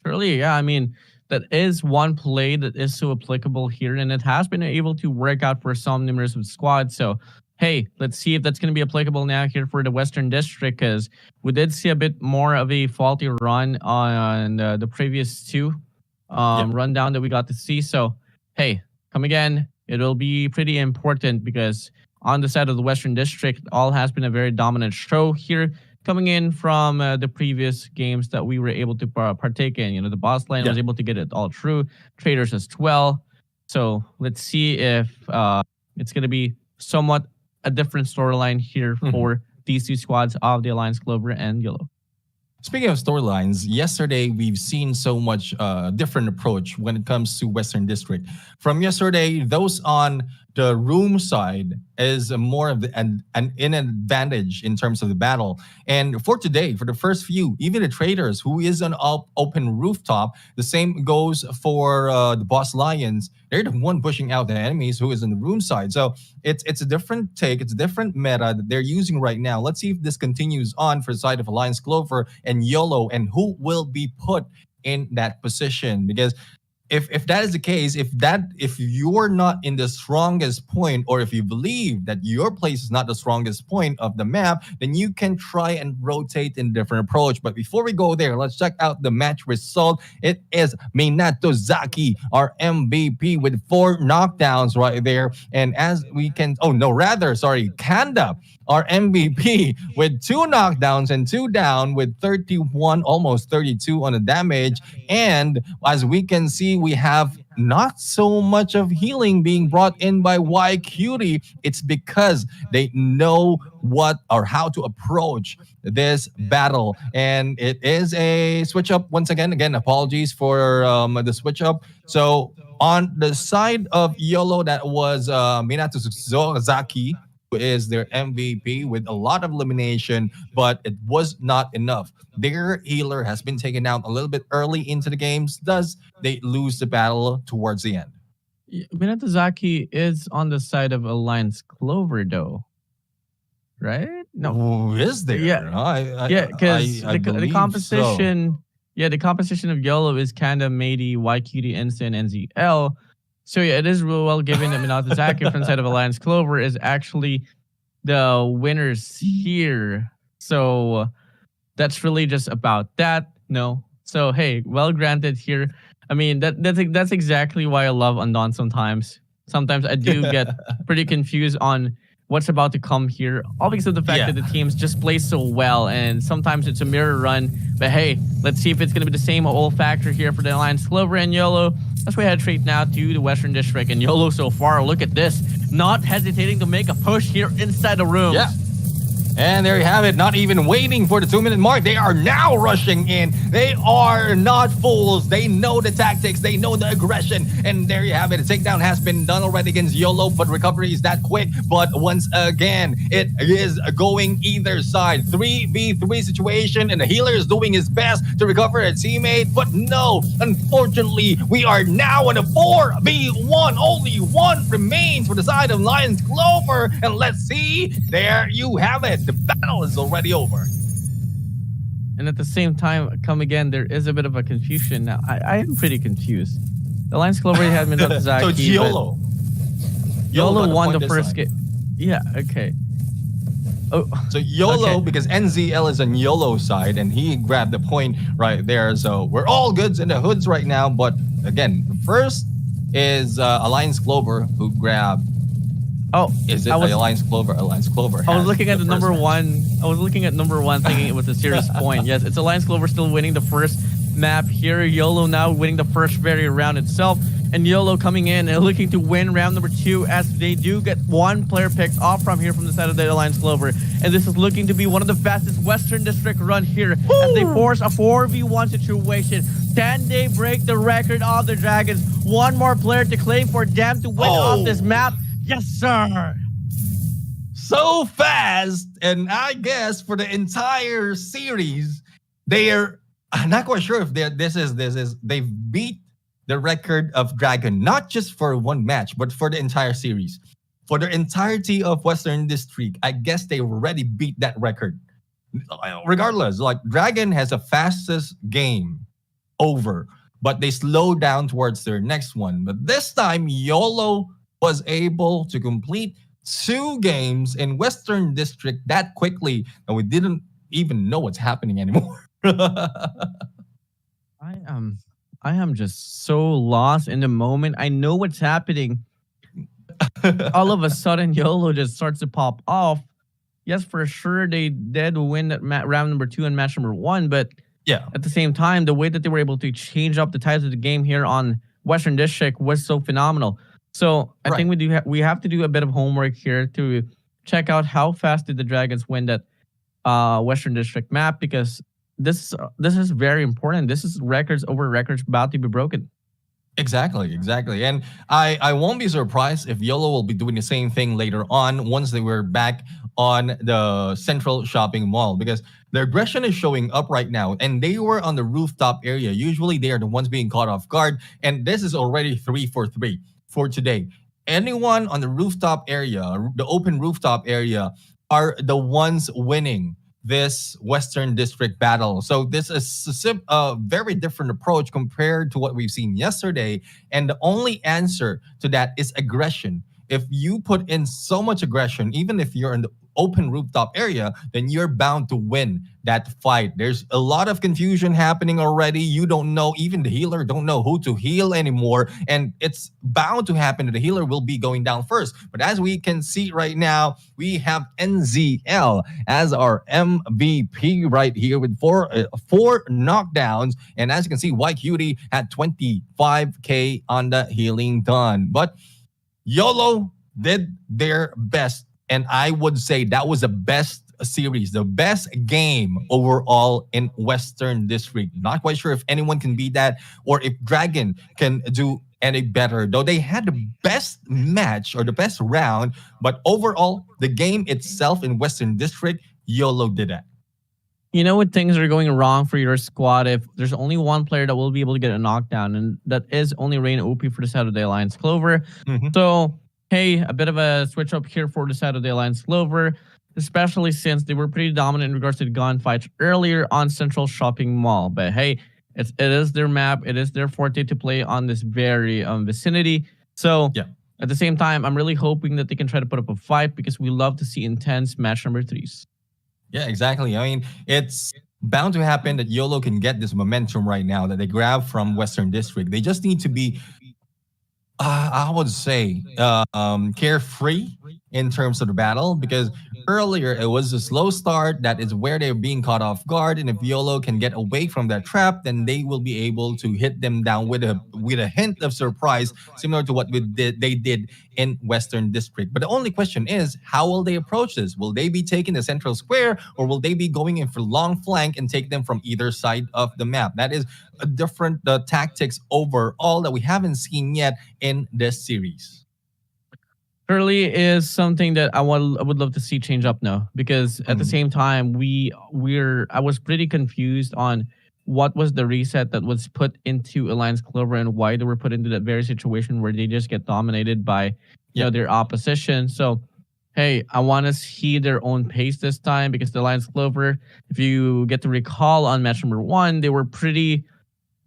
Surely, yeah. I mean, that is one play that is so applicable here, and it has been able to work out for some numerous of squads. So hey, let's see if that's going to be applicable now here for the Western District, because we did see a bit more of a faulty run on the previous two rundown that we got to see. So hey, come again, it'll be pretty important, because on the side of the Western District, all has been a very dominant show here, coming in from the previous games that we were able to partake in. You know, the boss line was able to get it all through, traders as well. So let's see if it's going to be somewhat a different storyline here for these two squads of the Alliance Clover and YOLO. Speaking of storylines, yesterday we've seen so much different approach when it comes to Western District. From yesterday, those on the room side is more of an advantage in terms of the battle. And for today, for the first few, even the traders who is on open rooftop, the same goes for the boss lions. They're the one pushing out the enemies who is on the room side. So it's a different take. It's a different meta that they're using right now. Let's see if this continues on for the side of Alliance Clover and YOLO, and who will be put in that position, because if that is the case, if you're not in the strongest point, or if you believe that your place is not the strongest point of the map, then you can try and rotate in different approach. But before we go there, let's check out the match result. It is Minato Zaki, our MVP, with 4 knockdowns right there. And as we can, Kanda, our MVP, with 2 knockdowns and 2 down, with 31, almost 32 on the damage. And as we can see, we have not so much of healing being brought in by YQT. It's because they know what or how to approach this battle. And it is a switch up once again. Again, apologies for the switch up. So on the side of YOLO, that was Minato Zaki, who is their MVP with a lot of elimination, but it was not enough. Their healer has been taken out a little bit early into the games, thus they lose the battle towards the end. Minato Zaki is on the side of Alliance Clover, though, right? No, who is there? Yeah, because the composition, the composition of YOLO is Kanda, Meidi, YQT, Instant, and ZL. So yeah, it is real well given that Minato Zaki from the side of Alliance Clover is actually the winners here. So that's really just about that. No. So hey, well granted here. I mean that's exactly why I love Undone sometimes. Sometimes I do get pretty confused on what's about to come here. All because of the fact that the teams just play so well, and sometimes it's a mirror run. But hey, let's see if it's going to be the same old factor here for the Alliance Clover and YOLO. That's why I head straight now to the Western District, and YOLO so far, look at this, not hesitating to make a push here inside the room. Yeah. And there you have it, not even waiting for the 2-minute mark. They are now rushing in. They are not fools. They know the tactics. They know the aggression. And there you have it. A takedown has been done already against YOLO, but recovery is that quick. But once again, it is going either side. 3v3 situation, and the healer is doing his best to recover a teammate. But no, unfortunately, we are now in a 4v1. Only one remains for the side of Alliance Clover. And let's see, there you have it. The battle is already over. And at the same time, come again, there is a bit of a confusion. Now, I am pretty confused. The Alliance Clover had Minato Zaki. So it's YOLO. YOLO won the first game. Yeah, okay. Oh, so YOLO, because NZL is on YOLO side, and he grabbed the point right there. So we're all goods in the hoods right now. But again, the first is Alliance Clover, who grabbed. Oh, is it Alliance Clover? Alliance Clover. I was looking at the number one. I was looking at number 1, thinking it was a serious point. Yes, it's Alliance Clover still winning the first map here. YOLO now winning the first very round itself, and YOLO coming in and looking to win round number 2, as they do get 1 player picked off from here from the side of the Alliance Clover, and this is looking to be one of the fastest Western District run here. Woo! As they force a 4v1 situation. Can they break the record of the Dragons? 1 more player to claim for them to win off this map. Yes, sir. So fast, and I guess for the entire series, I'm not quite sure if they've beat the record of Dragon, not just for 1 match, but for the entire series. For the entirety of Western District, I guess they already beat that record. Regardless, like Dragon has the fastest game over, but they slow down towards their next one. But this time, YOLO was able to complete 2 games in Western District that quickly, and we didn't even know what's happening anymore. I am just so lost in the moment. I know what's happening. All of a sudden, YOLO just starts to pop off. Yes, for sure, they did win that round number 2 and match number 1, but at the same time, the way that they were able to change up the tides of the game here on Western District was so phenomenal. So I think we have to do a bit of homework here to check out how fast did the Dragons win that Western District map, because this is very important. This is records over records about to be broken. Exactly. And I won't be surprised if YOLO will be doing the same thing later on once they were back on the central shopping mall, because their aggression is showing up right now, and they were on the rooftop area. Usually they are the ones being caught off guard, and this is already 3-for-3 for today. Anyone on the rooftop area, the open rooftop area, are the ones winning this Western District battle. So this is a very different approach compared to what we've seen yesterday. And the only answer to that is aggression. If you put in so much aggression, even if you're in the open rooftop area, then you're bound to win that fight. There's a lot of confusion happening already. You don't know, even the healer don't know who to heal anymore. And it's bound to happen that the healer will be going down first. But as we can see right now, we have NZL as our MVP right here with four knockdowns. And as you can see, White Cutie had 25k on the healing done. But YOLO did their best. And I would say that was the best series, the best game overall in Western District. Not quite sure if anyone can beat that or if Dragon can do any better. Though they had the best match or the best round, but overall, the game itself in Western District, YOLO did that. You know when things are going wrong for your squad, if there's only one player that will be able to get a knockdown, and that is only Rain OP for the Saturday Alliance Clover. So hey, a bit of a switch up here for the Saturday Alliance Clover, especially since they were pretty dominant in regards to the gunfights earlier on Central Shopping Mall. But hey, it is their map. It is their forte to play on this very vicinity. So yeah, at the same time, I'm really hoping that they can try to put up a fight because we love to see intense match number 3s. Yeah, exactly. I mean, it's bound to happen that YOLO can get this momentum right now that they grab from Western District. They just need to be I would say carefree in terms of the battle, because earlier it was a slow start. That is where they're being caught off guard, and if YOLO can get away from that trap, then they will be able to hit them down with a hint of surprise, similar to what they did in Western District. But the only question is, how will they approach this? Will they be taking the central square, or will they be going in for long flank and take them from either side of the map? That is a different tactics overall that we haven't seen yet in this series. Surely is something that I would love to see change up now, because at the same time I was pretty confused on what was the reset that was put into Alliance Clover and why they were put into that very situation where they just get dominated by you know their opposition. So hey, I want to see their own pace this time, because the Alliance Clover, if you get to recall on match number 1, they were pretty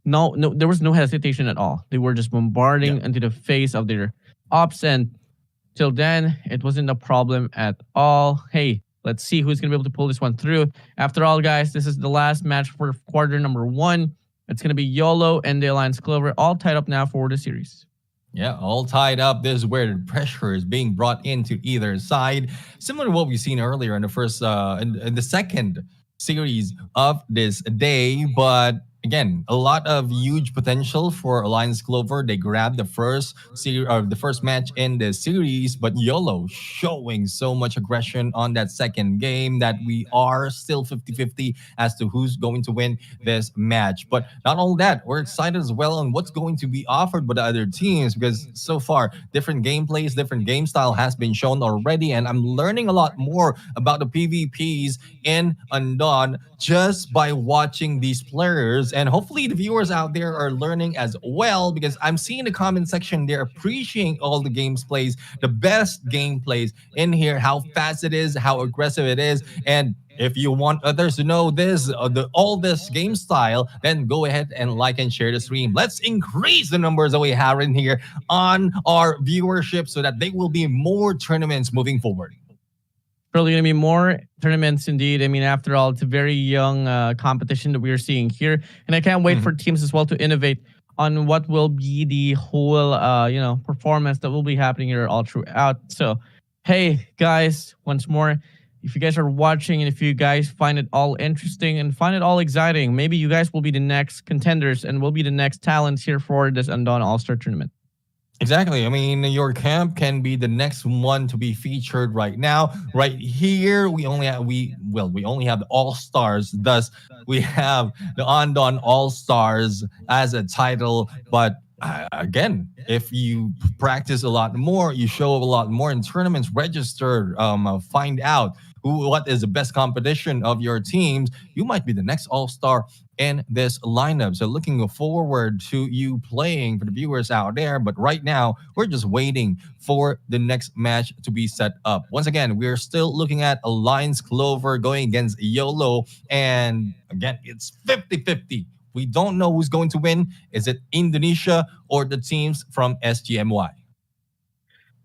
no there was no hesitation at all. They were just bombarding into the face of their ops, and till then, it wasn't a problem at all. Hey, let's see who's going to be able to pull this one through. After all, guys, this is the last match for quarter number 1. It's going to be YOLO and the Alliance Clover, all tied up now for the series. Yeah, all tied up. This is where the pressure is being brought into either side. Similar to what we've seen earlier in the first, in the second series of this day. But again, a lot of huge potential for Alliance Clover. They grabbed the first match in the series, but YOLO showing so much aggression on that second game that we are still 50-50 as to who's going to win this match. But not only that, we're excited as well on what's going to be offered by the other teams, because so far, different gameplays, different game style has been shown already, and I'm learning a lot more about the PvPs in Undone just by watching these players. And hopefully the viewers out there are learning as well, because I'm seeing the comment section, they're appreciating all the gameplays, the best gameplays in here, how fast it is, how aggressive it is. And if you want others to know this, all this game style, then go ahead and like and share the stream. Let's increase the numbers that we have in here on our viewership so that there will be more tournaments moving forward. Probably going to be more tournaments indeed. I mean, after all, it's a very young competition that we are seeing here. And I can't wait for teams as well to innovate on what will be the whole, performance that will be happening here all throughout. So, hey, guys, once more, if you guys are watching and if you guys find it all interesting and find it all exciting, maybe you guys will be the next contenders and will be the next talents here for this Undone All-Star Tournament. Exactly. I mean, your camp can be the next one to be featured right now. Right here, we only have the All-Stars. Thus, we have the Undone All-Stars as a title. But again, if you practice a lot more, you show up a lot more in tournaments, register, find out what is the best competition of your teams, you might be the next all-star in this lineup. So looking forward to you playing for the viewers out there. But right now, we're just waiting for the next match to be set up. Once again, we're still looking at Alliance Clover going against YOLO. And again, it's 50-50. We don't know who's going to win. Is it Indonesia or the teams from SGMY?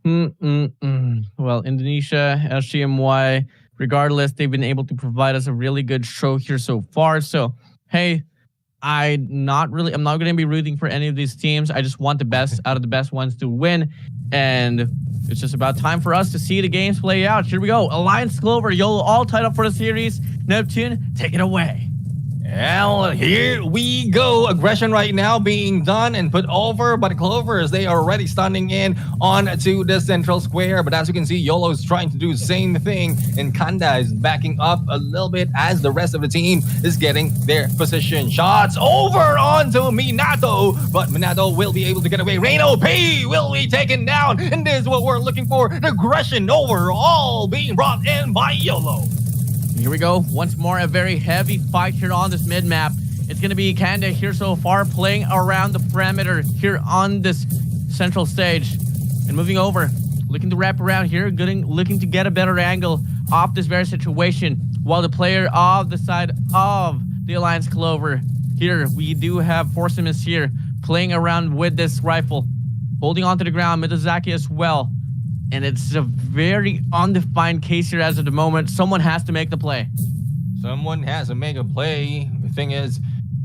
Well, Indonesia, SGMY, regardless, they've been able to provide us a really good show here so far. So, hey, I'm not going to be rooting for any of these teams. I just want the best out of the best ones to win. And it's just about time for us to see the games play out. Here we go. Alliance Clover, YOLO, all tied up for the series. Neptune, take it away. Well, here we go. Aggression right now being done and put over by the Clovers. They are already standing in onto the central square. But as you can see, YOLO is trying to do the same thing. And Kanda is backing up a little bit as the rest of the team is getting their position. Shots over onto Minato. But Minato will be able to get away. Reino P will be taken down. And this is what we're looking for. The aggression overall being brought in by YOLO. Here we go. Once more, a very heavy fight here on this mid-map. It's going to be Kanda here so far playing around the perimeter here on this central stage. And moving over, looking to wrap around here, looking to get a better angle off this very situation. While the player of the side of the Alliance Clover, here we do have Forcimus here playing around with this rifle. Holding onto the ground, Mitozaki as well. And it's a very undefined case here as of the moment. Someone has to make the play. Someone has to make a play.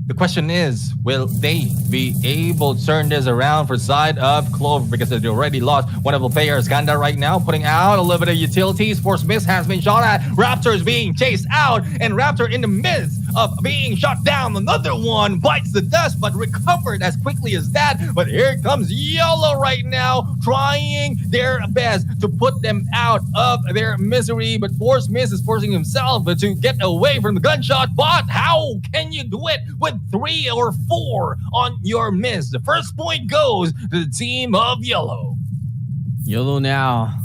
The question is, will they be able to turn this around for side of Clover? Because they already lost one of the players. Kanda right now putting out a little bit of utilities. Force Miss has been shot at. Raptor is being chased out. And Raptor in the midst of being shot down. Another one bites the dust, but recovered as quickly as that. But here comes YOLO right now, trying their best to put them out of their misery. But Force Miss is forcing himself to get away from the gunshot. But how can you do it with 3 or 4 on your miss? The first point goes to the team of YOLO. YOLO now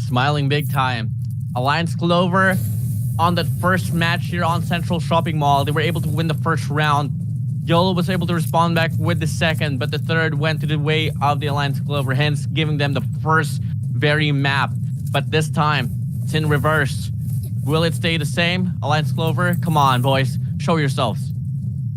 smiling big time. Alliance Clover on that first match here on Central Shopping Mall. They were able to win the first round. YOLO was able to respond back with the second, but the third went to the way of the Alliance Clover, hence giving them the first very map. But this time, it's in reverse. Will it stay the same? Alliance Clover, come on, boys. Show yourselves.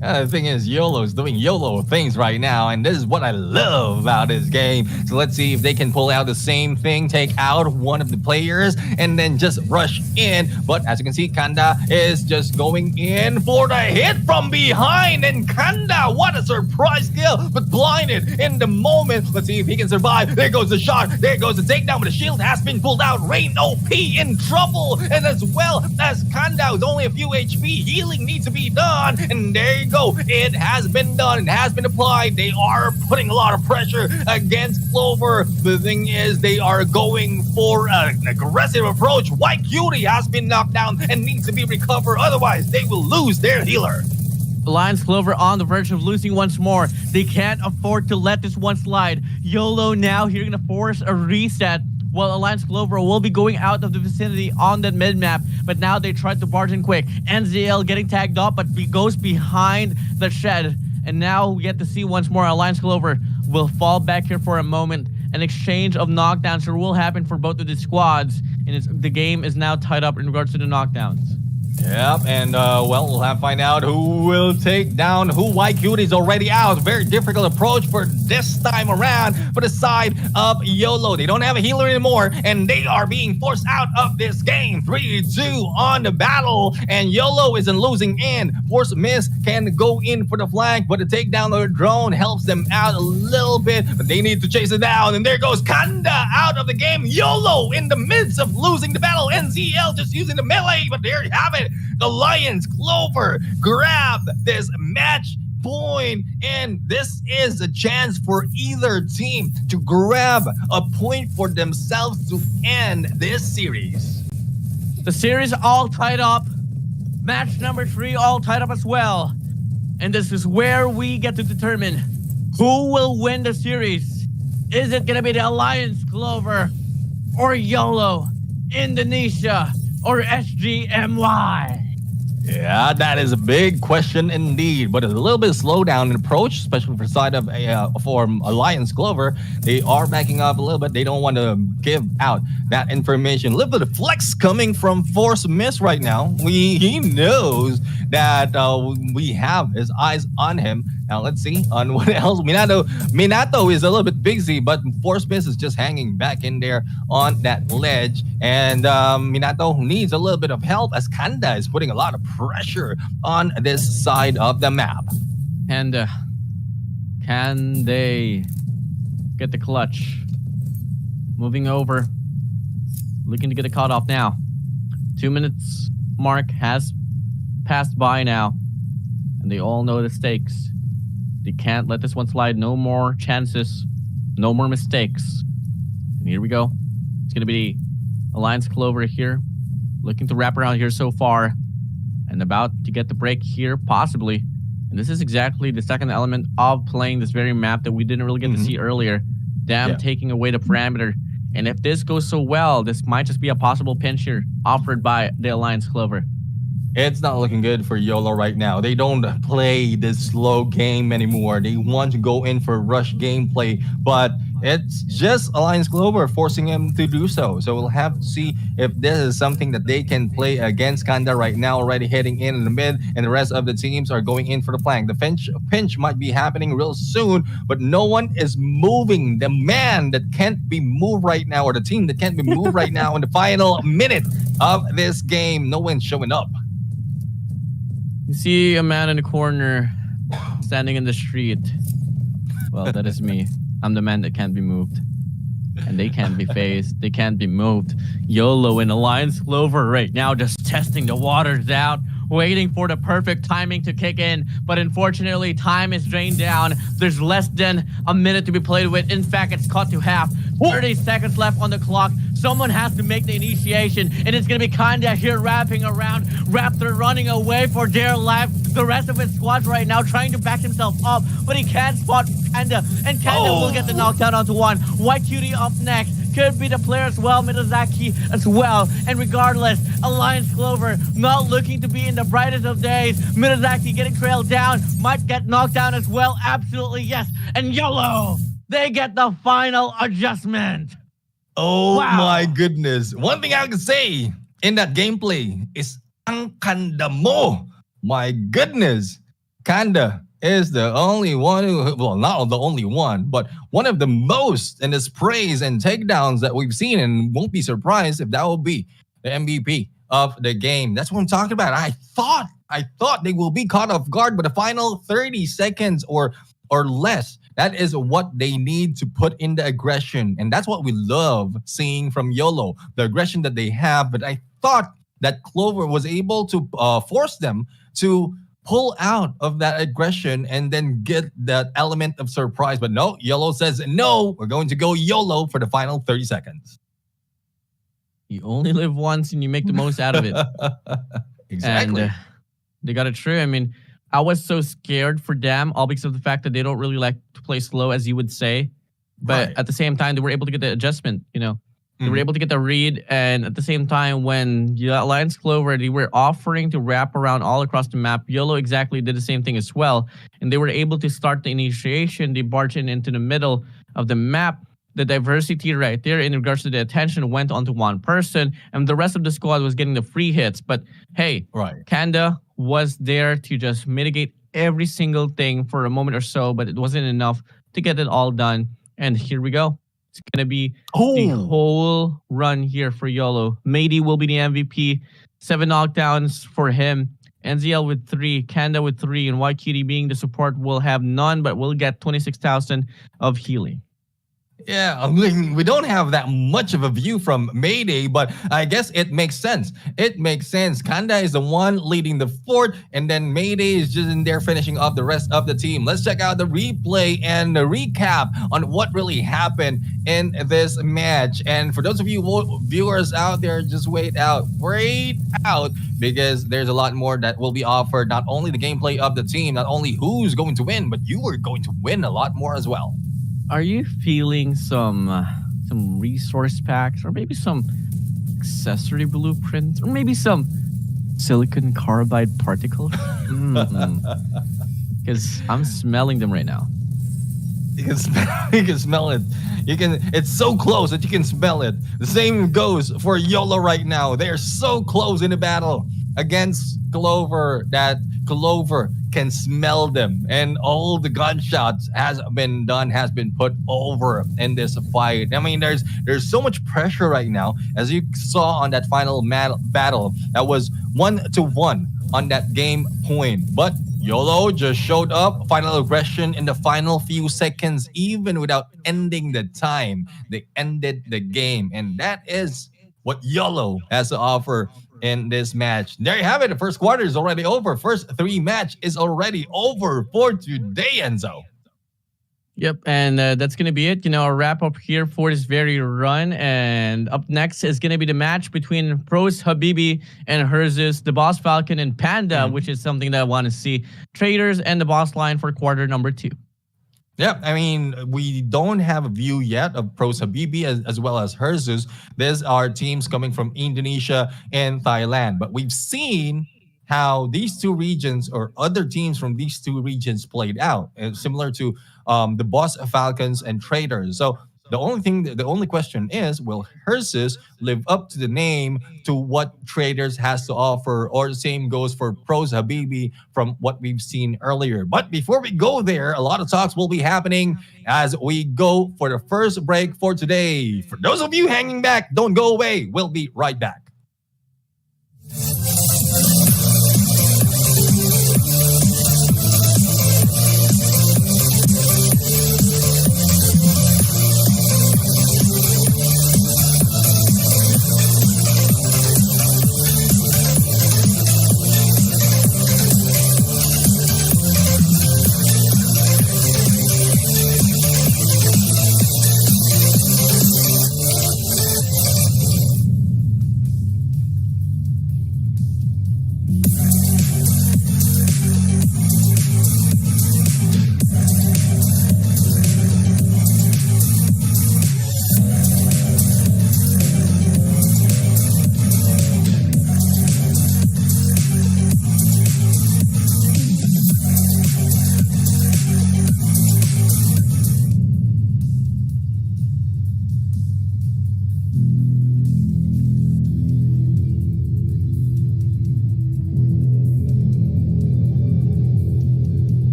The thing is, YOLO is doing YOLO things right now, and this is what I love about this game. So let's see if they can pull out the same thing, take out one of the players, and then just rush in. But as you can see, Kanda is just going in for the hit from behind. And Kanda, what a surprise kill, but blinded in the moment. Let's see if he can survive. There goes the shot. There goes the takedown, but the shield has been pulled out. Rain OP in trouble. And as well as Kanda, with only a few HP, healing needs to be done. And there you go. It has been done. It has been applied. They are putting a lot of pressure against Clover. The thing is, they are going for an aggressive approach. White Cutie has been knocked down and needs to be recovered. Otherwise, they will lose their healer. Alliance Clover on the verge of losing once more. They can't afford to let this one slide. YOLO now here going to force a reset, while Alliance Clover will be going out of the vicinity on that mid-map. But now they tried to barge in quick. NZL getting tagged up, but goes behind the shed. And now we get to see once more Alliance Clover will fall back here for a moment. An exchange of knockdowns sure will happen for both of the squads. And the game is now tied up in regards to the knockdowns. Yep, and well, we'll have to find out who will take down who. White Cutie's already out. Very difficult approach for this time around for the side of YOLO. They don't have a healer anymore, and they are being forced out of this game. 3-2 on the battle, and YOLO is in losing end. Force Miss can go in for the flank, but the takedown of the drone helps them out a little bit, but they need to chase it down. And there goes Kanda out of the game. YOLO in the midst of losing the battle. NZL just using the melee, but there you have it. The Alliance Clover grab this match point, and this is a chance for either team to grab a point for themselves to end this series. The series all tied up. Match number 3 all tied up as well. And this is where we get to determine who will win the series. Is it going to be the Alliance Clover or YOLO Indonesia? or SGMY? Yeah, that is a big question indeed, but it's a little bit slowdown in approach, especially for side of for Alliance Clover. They are backing up a little bit. They don't want to give out that information. A little bit of flex coming from Force Miss right now. He knows that we have his eyes on him. Now let's see on what else. Minato is a little bit busy, but Force Miss is just hanging back in there on that ledge. And Minato needs a little bit of help as Kanda is putting a lot of pressure on this side of the map. And can they get the clutch? Moving over, looking to get a cutoff now. 2 minutes mark has passed by now, and they all know the stakes. They can't let this one slide. No more chances, no more mistakes. And here we go. It's going to be Alliance Clover here, looking to wrap around here so far, and about to get the break here, possibly. And this is exactly the second element of playing this very map that we didn't really get to see earlier. Dam taking away the parameter. And if this goes so well, this might just be a possible pinch here offered by the Alliance Clover. It's not looking good for YOLO right now. They don't play this slow game anymore. They want to go in for rush gameplay, but it's just Alliance Clover forcing him to do so. So we'll have to see if this is something that they can play against Kanda right now, already heading in the mid, and the rest of the teams are going in for the flank. The pinch might be happening real soon, but no one is moving. The man that can't be moved right now, or the team that can't be moved right now in the final minute of this game, no one's showing up. You see a man in the corner standing in the street. Well, that is me. I'm the man that can't be moved. And they can't be phased. They can't be moved. YOLO and Alliance Clover right now just testing the waters out, waiting for the perfect timing to kick in. But unfortunately, time is drained down. There's less than a minute to be played with. In fact, it's cut to half. 30 seconds left on the clock. Someone has to make the initiation, and it's going to be Kanda here wrapping around. Raptor running away for dear life. The rest of his squad right now trying to back himself up, but he can't spot Kanda, and Kanda will get the knockdown onto one. White Cutie up next. Could be the player as well, Midazaki as well. And regardless, Alliance Clover not looking to be in the brightest of days. Midazaki getting trailed down, might get knocked down as well. Absolutely yes. And YOLO, they get the final adjustment. Oh my goodness. One thing I can say in that gameplay is ang Kanda mo. My goodness. Kanda is the only one who, well, not the only one, but one of the most in the sprays and takedowns that we've seen, and won't be surprised if that will be the MVP of the game. That's what I'm talking about. I thought they will be caught off guard, but the final 30 seconds or less, that is what they need to put in the aggression. And that's what we love seeing from YOLO, the aggression that they have. But I thought that Clover was able to force them to pull out of that aggression and then get that element of surprise. But no, YOLO says, no, we're going to go YOLO for the final 30 seconds. You only live once and you make the most out of it. Exactly. And they got it true. I mean, I was so scared for them, all because of the fact that they don't really like to play slow, as you would say. But at the same time, they were able to get the adjustment, you know. They were able to get the read, and at the same time, when Alliance Clover, they were offering to wrap around all across the map, YOLO exactly did the same thing as well. And they were able to start the initiation. They barged into the middle of the map. The diversity right there in regards to the attention went onto one person, and the rest of the squad was getting the free hits. But hey, Kanda was there to just mitigate every single thing for a moment or so, but it wasn't enough to get it all done. And here we go. It's going to be the whole run here for YOLO. Mady will be the MVP. 7 knockdowns for him. NZL with 3, Kanda with 3, and YQT being the support will have none, but will get 26,000 of healing. Yeah, I mean, we don't have that much of a view from Mayday, but I guess it makes sense. It makes sense. Kanda is the one leading the fort, and then Mayday is just in there finishing off the rest of the team. Let's check out the replay and the recap on what really happened in this match. And for those of you viewers out there, just wait out, because there's a lot more that will be offered. Not only the gameplay of the team, not only who's going to win, but you are going to win a lot more as well. Are you feeling some resource packs or maybe some accessory blueprint, or maybe some silicon carbide particles? Because I'm smelling them right now. You can smell it. It's so close that you can smell it. The same goes for YOLO right now. They're so close in the battle against Clover that Clover can smell them, and all the gunshots has been put over in this fight. I mean, there's so much pressure right now, as you saw on that final battle. That was 1-1 on that game point, but YOLO just showed up, final aggression in the final few seconds, even without ending the time. They ended the game, and that is what YOLO has to offer in this match. There you have it. The first quarter is already over. First 3 match is already over for today, Enzo. Yep, and that's going to be it. A wrap up here for this very run. And up next is going to be the match between Pros Habibi and Herzus, the Boss Falcon and Panda, which is something that I want to see. Traders and the Boss Line for quarter number 2. Yeah, I mean, we don't have a view yet of Pros Habibi as well as Herzus. These are teams coming from Indonesia and Thailand. But we've seen how these two regions or other teams from these two regions played out, similar to the Boss Falcons and Traders. So the only question is, will Herzus live up to the name, to what Traders has to offer, or the same goes for Pros Habibi from what we've seen earlier. But before we go there, a lot of talks will be happening as we go for the first break for today. For those of you hanging back, don't go away. We'll be right back.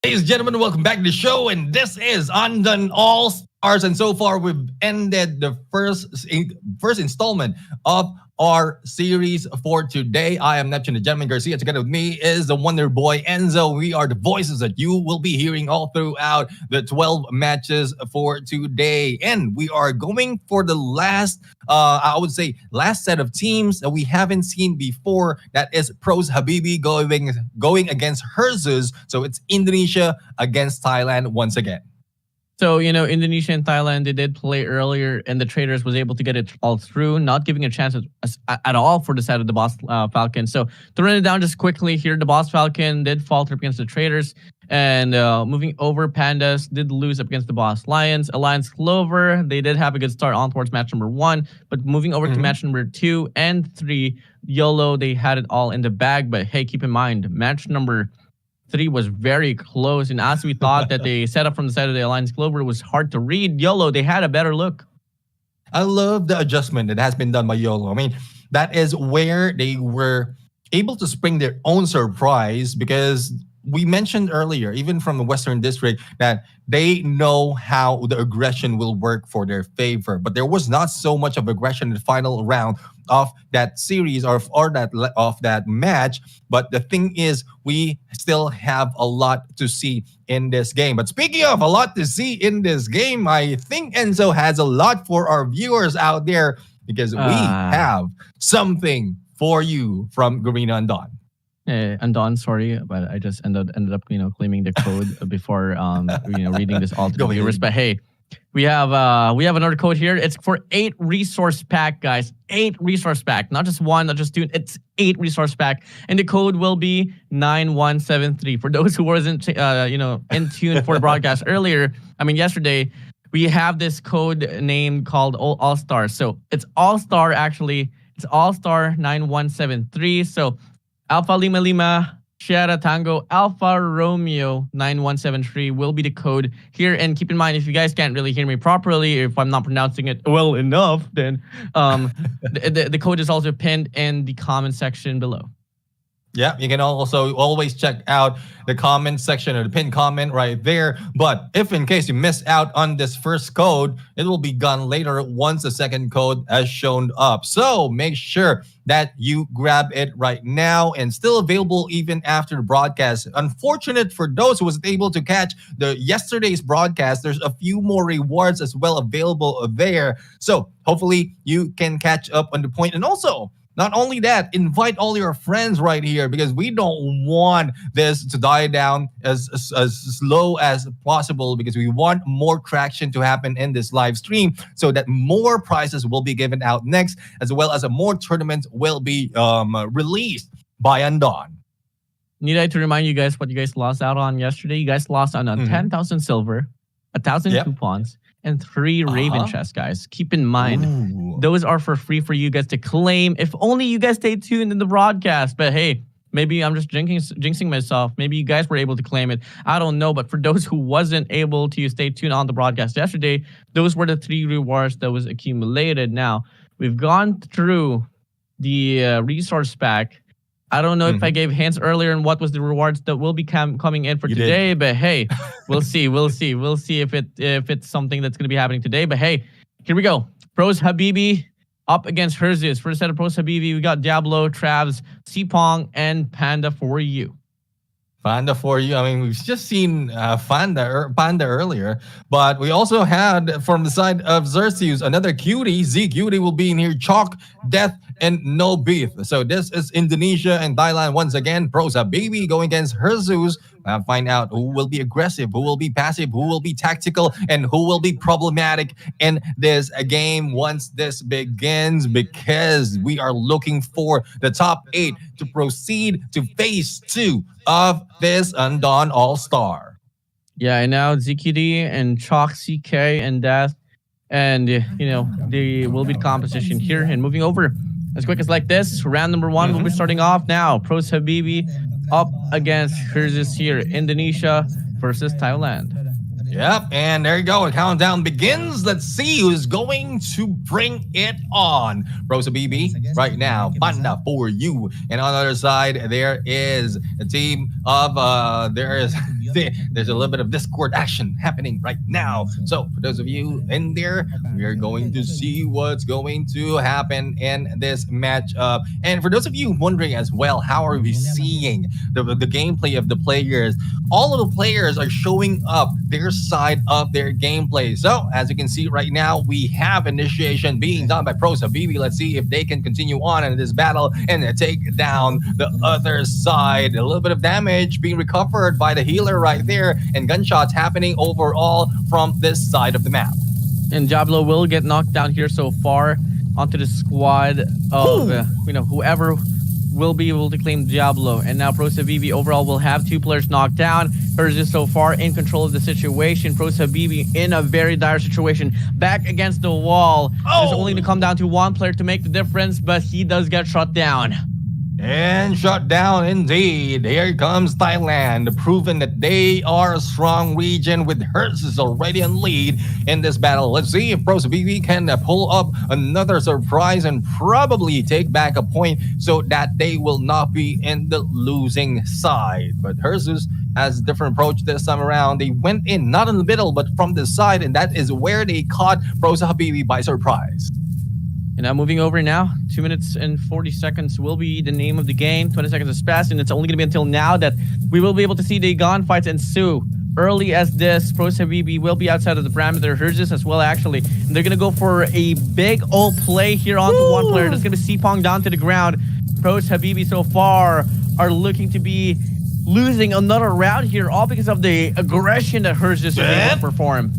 Ladies and gentlemen, welcome back to the show, and this is Undone All And so far, we've ended the first installment of our series for today. I am Neptune, the gentleman Garcia. Together with me is the wonder boy Enzo. We are the voices that you will be hearing all throughout the 12 matches for today. And we are going for the last set of teams that we haven't seen before. That is Pros Habibi going against Herzus. So it's Indonesia against Thailand once again. So, Indonesia and Thailand, they did play earlier, and the Traders was able to get it all through, not giving a chance at all for the side of the Boss Falcon. So, to run it down just quickly here, the Boss Falcon did falter against the Traders, and moving over, Pandas did lose up against the Boss Lions. Alliance Clover, they did have a good start on towards match number 1, but moving over to match number 2 and 3, YOLO, they had it all in the bag. But hey, keep in mind, match number 3 was very close, and as we thought that they set up from the side of the Alliance Clover, it was hard to read. YOLO, they had a better look. I love the adjustment that has been done by YOLO. I mean, that is where they were able to spring their own surprise, because we mentioned earlier, even from the Western District, that they know how the aggression will work for their favor. But there was not so much of aggression in the final round of that series or that match. But the thing is, we still have a lot to see in this game. But speaking of a lot to see in this game, I think Enzo has a lot for our viewers out there, because we have something for you from Garena and Don. Andon, sorry, but I just ended up, claiming the code before, reading this all to the viewers. But hey, we have another code here. It's for 8 resource pack, guys. 8 resource pack, not just 1, not just 2. It's 8 resource pack, and the code will be 9173. For those who wasn't, in tune for the broadcast earlier, yesterday, we have this code name called All Star. So it's All Star actually. It's All Star 9173. So Alpha Lima Lima, Sierra Tango, Alpha Romeo 9173 will be the code here. And keep in mind, if you guys can't really hear me properly, if I'm not pronouncing it well enough, then the code is also pinned in the comment section below. Yeah, you can also always check out the comment section or the pinned comment right there. But if in case you miss out on this first code, it will be gone later once the second code has shown up. So make sure that you grab it right now, and still available even after the broadcast. Unfortunate for those who wasn't able to catch yesterday's broadcast, there's a few more rewards as well available there. So hopefully you can catch up on the point. And also, not only that, invite all your friends right here, because we don't want this to die down as slow as possible, because we want more traction to happen in this live stream so that more prizes will be given out next, as well as more tournaments will be released by Andon. Need I to remind you guys what you guys lost out on yesterday? You guys lost on 10,000 silver, 1,000 coupons, and 3 Raven chests, guys. Keep in mind, those are for free for you guys to claim. If only you guys stay tuned in the broadcast. But hey, maybe I'm just jinxing myself. Maybe you guys were able to claim it. I don't know. But for those who wasn't able to stay tuned on the broadcast yesterday, those were the 3 rewards that was accumulated. Now, we've gone through the resource pack. I don't know if I gave hints earlier on what was the rewards that will be coming in for today, but hey, we'll see. We'll see if it's something that's going to be happening today. But hey, here we go. Pros Habibi up against Herzus. First set of Pros Habibi, we got Diablo, Travs, Sipong, and Panda for you. Panda for you. We've just seen Panda earlier, but we also had from the side of Xerxes another cutie. Z Cutie will be in here. Chalk, Death, and No Beef. So this is Indonesia and Thailand once again. Pros Habibi going against Herzus. I'll find out who will be aggressive, who will be passive, who will be tactical, and who will be problematic in this game once this begins, because we are looking for the top 8 to proceed to phase 2 of this Andon All-Star. Yeah, and now ZQD and Chalk, CK, and Death, and they will be the composition here. And moving over as quick as like this, round number 1 will be starting off now. Pros Habibi up against Herzus here. Indonesia versus Thailand. Yep, and there you go. The countdown begins. Let's see who's going to bring it on. Pros Habibi right now. Panda for you. And on the other side, there is a team of There's a little bit of Discord action happening right now. So for those of you in there, we are going to see what's going to happen in this matchup. And for those of you wondering as well, how are we seeing the gameplay of the players? All of the players are showing up their side of their gameplay. So as you can see right now, we have initiation being done by ProSaBeBe. Let's see if they can continue on in this battle and take down the other side. A little bit of damage being recovered by the healer right there, and gunshots happening overall from this side of the map. And Diablo will get knocked down here so far onto the squad of whoever will be able to claim Diablo. And now ProSaBeBe overall will have 2 players knocked down. Ursus so far in control of the situation. ProSaBeBe in a very dire situation, back against the wall. It's only going to come down to 1 player to make the difference, but he does get shot down. And shut down indeed. Here comes Thailand, proving that they are a strong region with Ursus already in lead in this battle. Let's see if ProSaBeBe can pull up another surprise and probably take back a point so that they will not be in the losing side. But Ursus has a different approach this time around. They went in, not in the middle, but from the side, and that is where they caught ProSaBeBe by surprise. And now moving over now, 2 minutes and 40 seconds will be the name of the game. 20 seconds has passed, and it's only going to be until now that we will be able to see the gunfights ensue. Early as this, ProSaBeBe will be outside of the parameter. Ursus as well, actually. And they're going to go for a big old play here onto 1 player. That's going to be Cpong down to the ground. ProSaBeBe so far are looking to be losing another round here, all because of the aggression that Ursus is able to perform.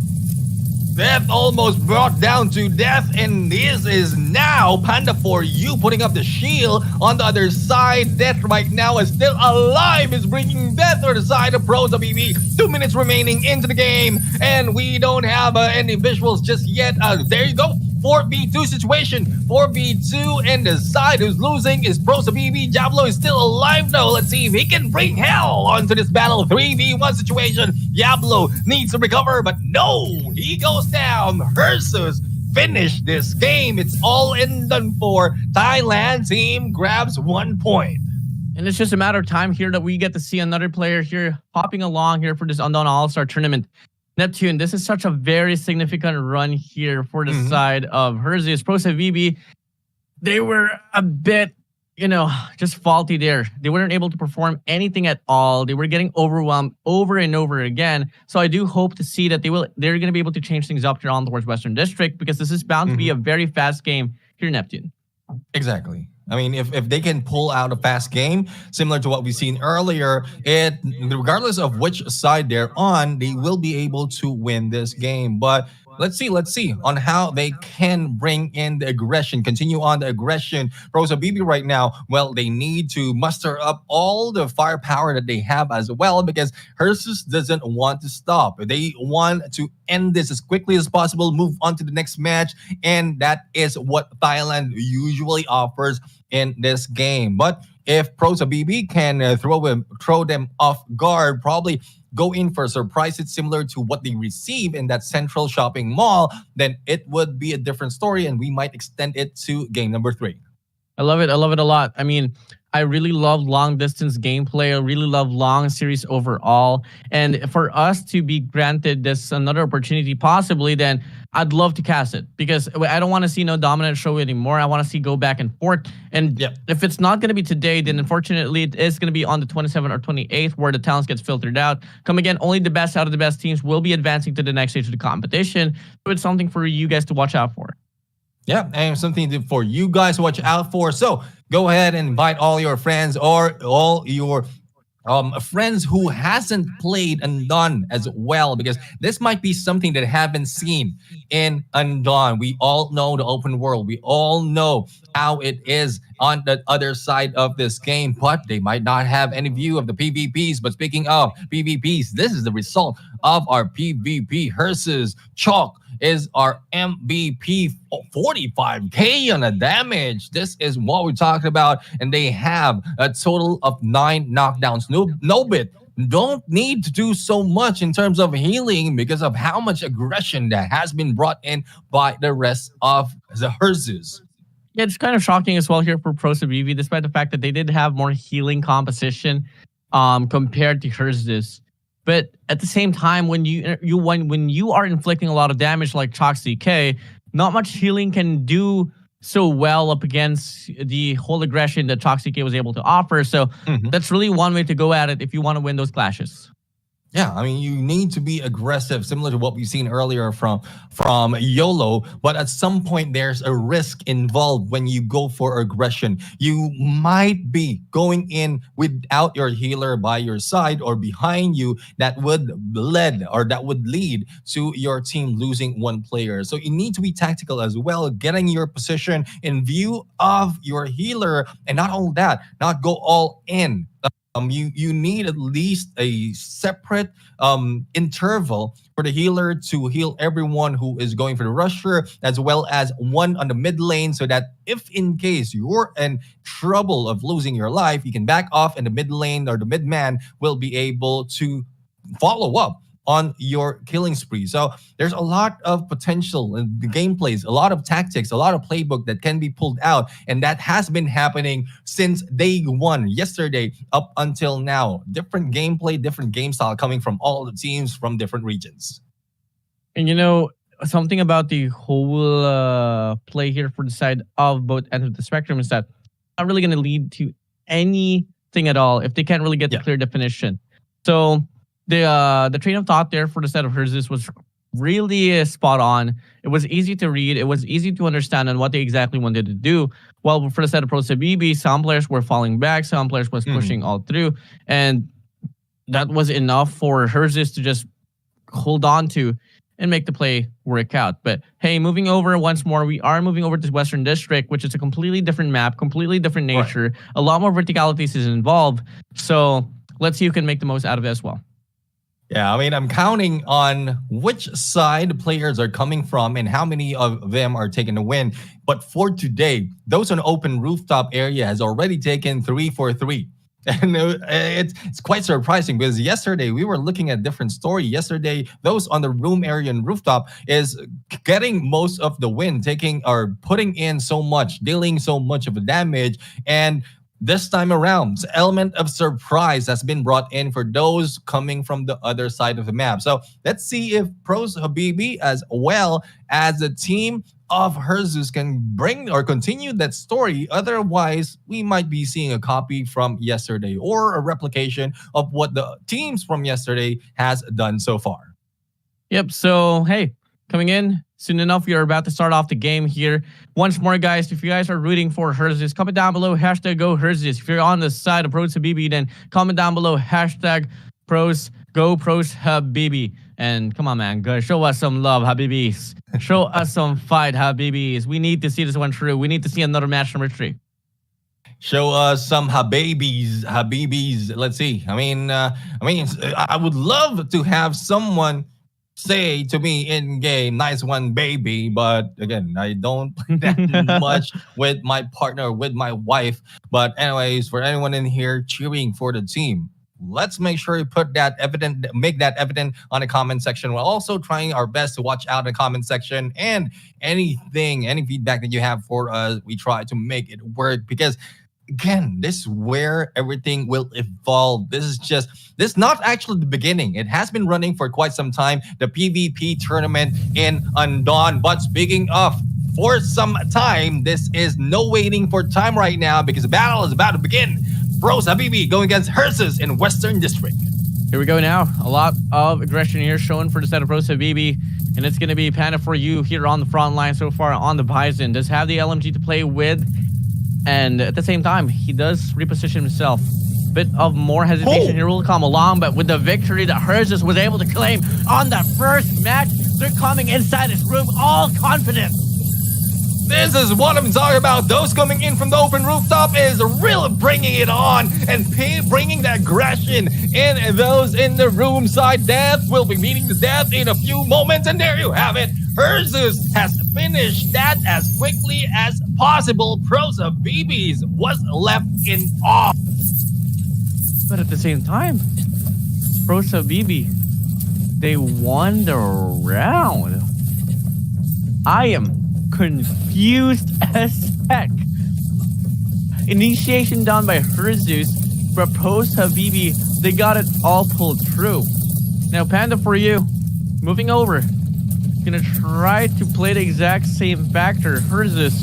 Death almost brought down to death, and this is now Panda for you putting up the shield on the other side. Death right now is still alive, is bringing death to the side of ProSaBeBe. 2 minutes remaining into the game, and we don't have any visuals just yet. There you go. 4v2 situation. 4v2, and the side who's losing is ProSaBeBe. Diablo is still alive though. Let's see if he can bring hell onto this battle. 3v1 situation. Diablo needs to recover, but no, he goes down. Ursus finished this game. It's all in done for. Thailand team grabs 1 point. And it's just a matter of time here that we get to see another player here hopping along here for this Undawn All-Star tournament. Neptune, this is such a very significant run here for the side of Ursus. ProSaBeBe, they were a bit, just faulty there. They weren't able to perform anything at all. They were getting overwhelmed over and over again. So I do hope to see that they're going to be able to change things up here on towards Western District, because this is bound to be a very fast game here in Neptune. Exactly. I mean, if they can pull out a fast game, similar to what we've seen earlier, regardless of which side they're on, they will be able to win this game. But let's see on how they can bring in the aggression, continue on the aggression. ProSaBeBe right now, well, they need to muster up all the firepower that they have as well, because Ursus doesn't want to stop. They want to end this as quickly as possible, move on to the next match, and that is what Thailand usually offers in this game. But if ProSaBeBe can throw them off guard, probably go in for a surprise hit similar to what they receive in that central shopping mall, then it would be a different story, and we might extend it to game number 3. I love it. I love it a lot. I mean, I really love long distance gameplay. I really love long series overall. And for us to be granted this another opportunity, possibly, then I'd love to cast it, because I don't want to see no dominant show anymore. I want to see go back and forth. And if it's not going to be today, then unfortunately it is going to be on the 27th or 28th, where the talents gets filtered out. Come again, only the best out of the best teams will be advancing to the next stage of the competition. So it's something for you guys to watch out for. Yeah, and something for you guys to watch out for. So go ahead and invite all your friends or all your friends who hasn't played Undawn as well, because this might be something that haven't seen in Undawn. We all know the open world. We all know how it is on the other side of this game, but they might not have any view of the PvPs. But speaking of PvPs, this is the result of our PvP. Ursus Chalk is our MVP, 45k on the damage. This is what we're talking about, and they have a total of 9 knockdowns. No bit. Don't need to do so much in terms of healing because of how much aggression that has been brought in by the rest of the Ursus. Yeah, it's kind of shocking as well here for ProSaBeBe, despite the fact that they did have more healing composition compared to Ursus. But at the same time, when you are inflicting a lot of damage like Toxic K, not much healing can do so well up against the whole aggression that Toxic K was able to offer. So that's really one way to go at it if you want to win those clashes. Yeah, I mean, you need to be aggressive, similar to what we've seen earlier from YOLO. But at some point, there's a risk involved when you go for aggression. You might be going in without your healer by your side or behind you that would lead to your team losing one player. So you need to be tactical as well, getting your position in view of your healer, and not only that, not go all in. You need at least a separate interval for the healer to heal everyone who is going for the rusher, as well as one on the mid lane, so that if in case you're in trouble of losing your life, you can back off and the mid lane or the mid man will be able to follow up on your killing spree. So there's a lot of potential in the gameplays, a lot of tactics, a lot of playbook that can be pulled out, and that has been happening since day one, yesterday up until now. Different gameplay, different game style coming from all the teams from different regions. And you know, something about the whole play here for the side of both ends of the spectrum is that not really going to lead to anything at all if they can't really get the clear definition. So the train of thought there for the set of Herzus was really spot on. It was easy to read. It was easy to understand on what they exactly wanted to do. Well, for the set of Pro Sabibi, some players were falling back, some players was pushing all through, and that was enough for Herzus to just hold on to and make the play work out. But hey, moving over once more, we are moving over to Western District, which is a completely different map, completely different nature. Right. A lot more verticalities is involved. So let's see who can make the most out of it as well. Yeah, I mean, I'm counting on which side players are coming from and how many of them are taking the win. But for today, those on open rooftop area has already taken 3 for 3. And it's quite surprising because yesterday we were looking at a different story. Yesterday, those on the room area and rooftop is getting most of the win, taking or putting in so much, dealing so much of the damage. And this time around, the element of surprise has been brought in for those coming from the other side of the map. So let's see if Pros Habibi as well as the team of Herzus can bring or continue that story. Otherwise, we might be seeing a copy from yesterday or a replication of what the teams from yesterday has done so far. Yep. So, hey, coming in soon enough, we are about to start off the game here. Once more, guys, if you guys are rooting for Herzus, comment down below, hashtag go Herzus. If you're on the side of Pros Habibi, then comment down below, hashtag Pros, go Pros Habibi. And come on, man, go show us some love, Habibis. Show us some fight, Habibis. We need to see this one through. We need to see another match number 3. Show us some Habibis. Let's see. I mean, I would love to have someone say to me in game, nice one, baby. But again, I don't play that much with my partner, with my wife. But anyways, for anyone in here cheering for the team, let's make sure you put that evident, make that evident on the comment section. We're also trying our best to watch out in the comment section, and any feedback that you have for us, we try to make it work, because again, this is where everything will evolve. This is not actually the beginning. It has been running for quite some time, the PvP tournament in Undon. But speaking of for some time, this is no waiting for time right now, because the battle is about to begin. Pros Habibi going against Herzus in Western District. Here we go now. A lot of aggression here shown for the set of Pros Habibi, and it's going to be Panda for you here on the front line so far on the Bison. Does have the LMG to play with, and at the same time, he does reposition himself. Bit of more hesitation here will come along, but with the victory that Herzus was able to claim on the first match, they're coming inside his room all confident. This is what I'm talking about. Those coming in from the open rooftop is really bringing it on and bringing the aggression. And those in the room side, death will be meeting the death in a few moments. And there you have it. Herzus has finished that as quickly as possible. Pros Habibi was left in awe. But at the same time, Pros Habibi, they won the round. I am confused as heck. Initiation done by Herzus, but Pros Habibi, they got it all pulled through. Now, Panda for you. Moving over. Gonna try to play the exact same factor. Herzus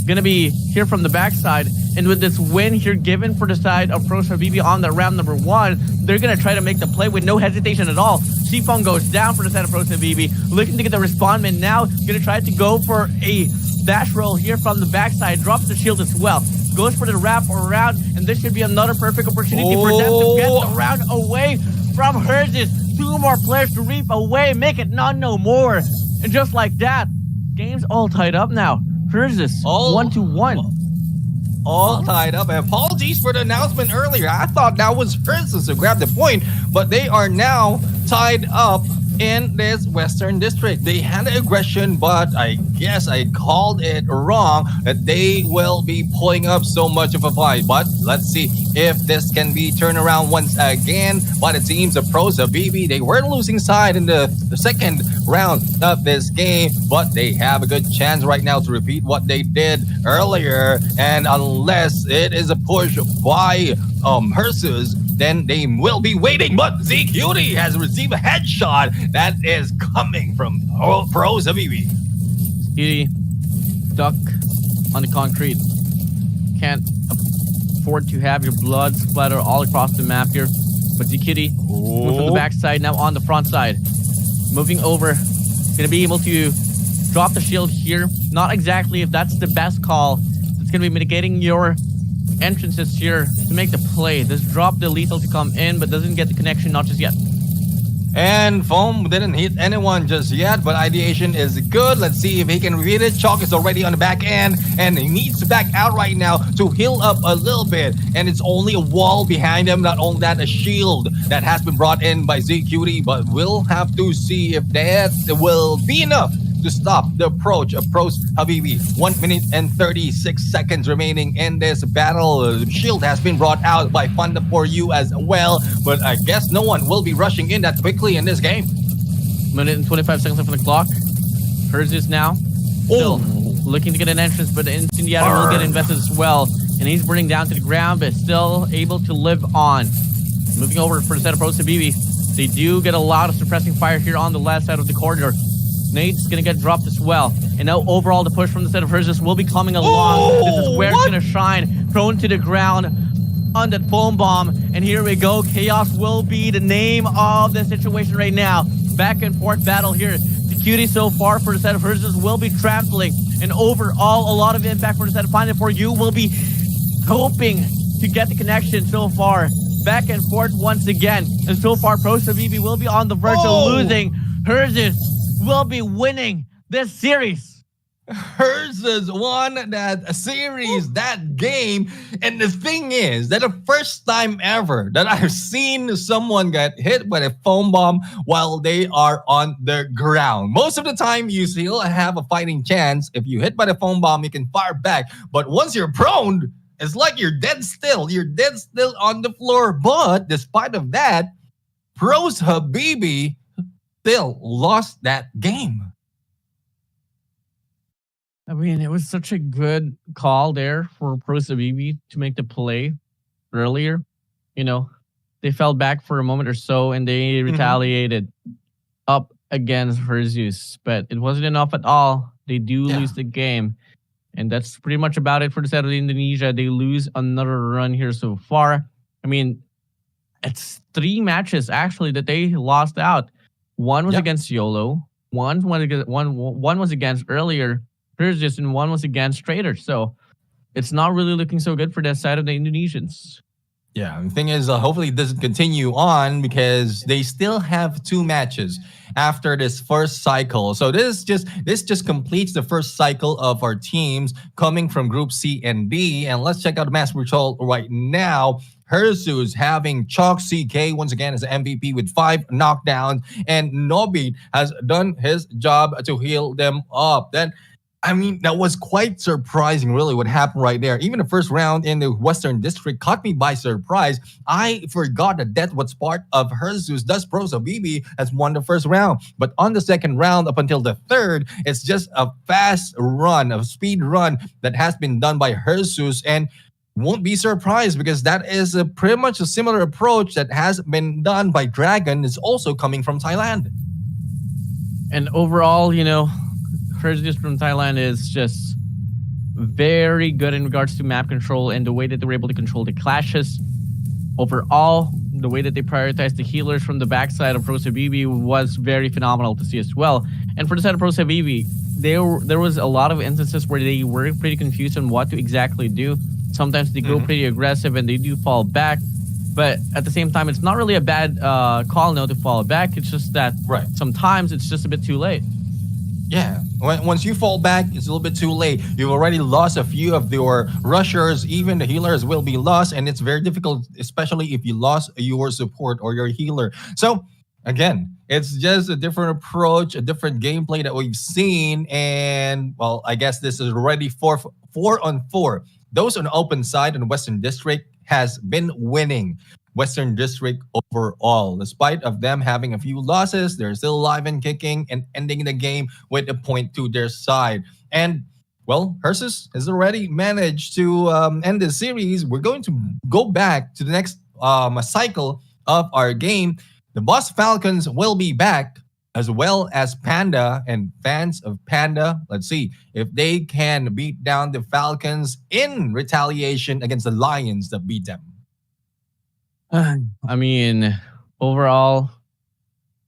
gonna be here from the backside. And with this win here given for the side of Pros Habibi on the round number 1, they're gonna try to make the play with no hesitation at all. Sifong goes down for the side of Pros Habibi. Looking to get the respondment now. Gonna try to go for a dash roll here from the backside. Drops the shield as well. Goes for the wrap around. And this should be another perfect opportunity for them to get the round away from Herzus. 2 more players to reap away. Make it none no more. And just like that, game's all tied up now. Herzus 1-1. All tied up. Apologies for the announcement earlier. I thought that was Herzus to grab the point, but they are now tied up in this Western District. They had the aggression, but I guess I called it wrong that they will be pulling up so much of a fight. But let's see if this can be turned around once again by the teams of Pros Habibi. They were losing side in the second round of this game, but they have a good chance right now to repeat what they did earlier. And unless it is a push by Herzus, then they will be waiting. But ZQT has received a headshot that is coming from Pros Habibi. Cutie stuck on the concrete. Can't afford to have your blood splatter all across the map here. But ZQT moved from the backside, now on the front side. Moving over. Gonna be able to drop the shield here. Not exactly if that's the best call. It's gonna be mitigating your entrances here to make the play. This drop the lethal to come in, but doesn't get the connection, not just yet. And Foam didn't hit anyone just yet, but ideation is good. Let's see if he can read it. Chalk is already on the back end, and he needs to back out right now to heal up a little bit. And it's only a wall behind him. Not only that, a shield that has been brought in by ZQT, but we'll have to see if that will be enough to stop the approach of Pros Habibi. 1 minute and 36 seconds remaining in this battle. The shield has been brought out by Funda for you as well, but I guess no one will be rushing in that quickly in this game. Minute and 25 seconds left on the clock. Herzus now still looking to get an entrance, but the Incendiary will get invested as well. And he's burning down to the ground, but still able to live on. Moving over for the set of Pros Habibi. They do get a lot of suppressing fire here on the left side of the corridor. Nate's gonna get dropped as well. And now overall the push from the set of Herzus will be coming along. This is where it's gonna shine. Prone to the ground on that foam bomb. And here we go. Chaos will be the name of the situation right now. Back and forth battle here. ZQT so far for the set of Herzus will be trampling. And overall a lot of impact for the set of Final for you will be hoping to get the connection so far. Back and forth once again. And so far Pros Habibi will be on the verge of losing. Herzus will be winning this series. Herzus won that series, that game. And the thing is that the first time ever that I've seen someone get hit by a foam bomb while they are on the ground. Most of the time, you still have a fighting chance. If you hit by the foam bomb, you can fire back. But once you're prone, it's like you're dead still. You're dead still on the floor. But despite of that, Pros Habibi still lost that game. I mean, it was such a good call there for Pros Habibi to make the play earlier. You know, they fell back for a moment or so and they retaliated up against Herzus, but it wasn't enough at all. They do lose the game. And that's pretty much about it for the side of Indonesia. They lose another run here so far. I mean, it's 3 matches actually that they lost out. One was against YOLO. One was against earlier Herzus, and one was against Traders. So it's not really looking so good for that side of the Indonesians. Yeah, the thing is, hopefully it doesn't continue on because they still have 2 matches after this first cycle. So this just completes the first cycle of our teams coming from Group C and D. And let's check out the match result right now. Herzus having Chalk CK once again as MVP with 5 knockdowns, and Nobit has done his job to heal them up. Then, I mean, that was quite surprising, really, what happened right there. Even the first round in the Western District caught me by surprise. I forgot that was part of Herzus. Thus, Pros Habibi has won the first round. But on the second round, up until the third, it's just a fast run, a speed run that has been done by Herzus. And won't be surprised because that is pretty much a similar approach that has been done by Dragon. Is also coming from Thailand. And overall, you know, Herzius from Thailand is just very good in regards to map control and the way that they were able to control the clashes. Overall, the way that they prioritized the healers from the backside of Pro Savivi was very phenomenal to see as well. And for the side of Pro Savivi, there was a lot of instances where they were pretty confused on what to exactly do. Sometimes they go pretty aggressive and they do fall back. But at the same time, it's not really a bad call now to fall back. It's just that sometimes it's just a bit too late. Yeah, once you fall back, it's a little bit too late. You've already lost a few of your rushers. Even the healers will be lost, and it's very difficult, especially if you lost your support or your healer. So, again, it's just a different approach, a different gameplay that we've seen. And, well, I guess this is already 4-on-4. Those on the open side in Western District has been winning Western District overall. Despite of them having a few losses, they're still alive and kicking and ending the game with a point to their side. And, well, Herzius has already managed to end the series. We're going to go back to the next cycle of our game. The Boss Falcons will be back, as well as Panda and fans of Panda. Let's see if they can beat down the Falcons in retaliation against the Lions that beat them. I mean, overall,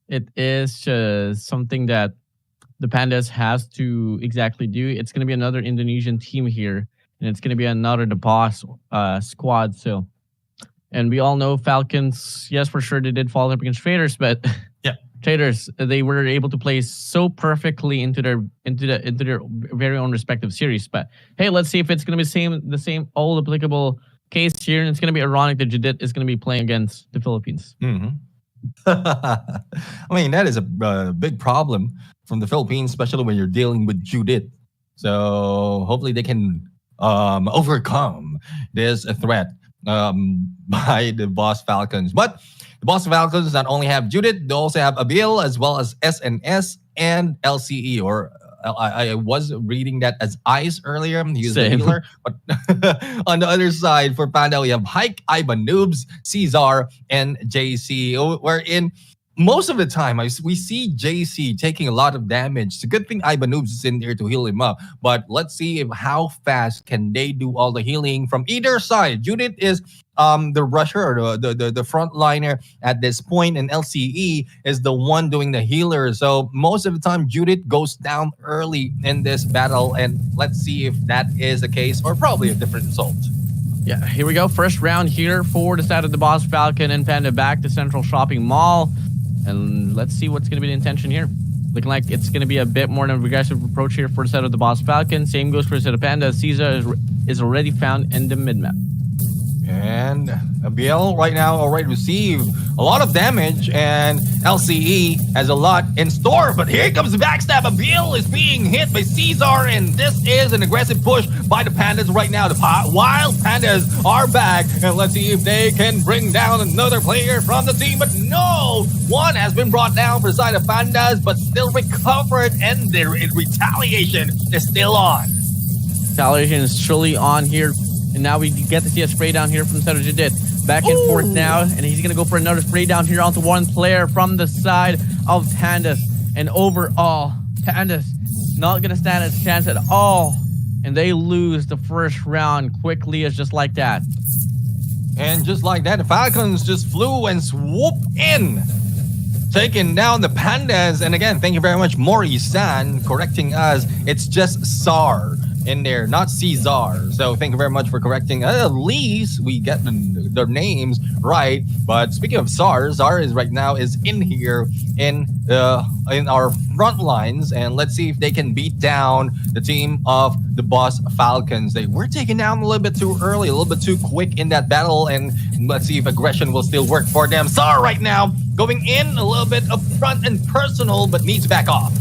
it is just something that the Pandas has to exactly do. It's going to be another Indonesian team here, and it's going to be another the Boss squad. So, and we all know Falcons, yes, for sure, they did fall up against Traders, but Traders, they were able to play so perfectly into their very own respective series. But hey, let's see if it's going to be the same all applicable case here, and it's going to be ironic that Judith is going to be playing against the Philippines. I mean, that is a big problem from the Philippines, especially when you're dealing with Judith. So hopefully they can overcome this threat by the Boss Falcons. But the Boss Falcons not only have Judith, they also have Abil, as well as SNS and LCE, or I was reading that as Ice earlier. He was a healer. But on the other side, for Panda, we have Hike, Ivan Noobs, Caesar, and JC. Wherein most of the time, we see JC taking a lot of damage. It's a good thing Ivan Noobs is in there to heal him up. But let's see how fast can they do all the healing from either side. Judith is the rusher or the frontliner at this point, and LCE is the one doing the healer. So most of the time, Judith goes down early in this battle, and let's see if that is the case or probably a different result. Yeah, here we go. First round here for the side of the Boss Falcon and Panda back to Central Shopping Mall. And let's see what's going to be the intention here. Looking like it's going to be a bit more of an aggressive approach here for the side of the Boss Falcon. Same goes for the side of Panda. Caesar is already found in the mid-map. And Abiel right now already received a lot of damage, and LCE has a lot in store. But here comes the backstab. Abiel is being hit by Caesar, and this is an aggressive push by the Pandas right now. The Wild Pandas are back, and let's see if they can bring down another player from the team. But no, one has been brought down for the side of Pandas, but still recovered, and their retaliation is still on. Retaliation is surely on here. And now we get to see a spray down here from Cedric Judith. Back and forth now. And he's going to go for another spray down here onto one player from the side of Pandas. And overall, Pandas not going to stand a chance at all. And they lose the first round quickly as just like that. And just like that, the Falcons just flew and swooped in, taking down the Pandas. And again, thank you very much, Mori-san, correcting us. It's just SAR in there, not Caesar. So thank you very much for correcting. At least we get their names right. But speaking of SAR is right now is in here in our front lines, and let's see if they can beat down the team of the Boss Falcons. They were taken down a little bit too early, a little bit too quick in that battle, and let's see if aggression will still work for them. SAR right now going in a little bit upfront and personal, but needs to back off.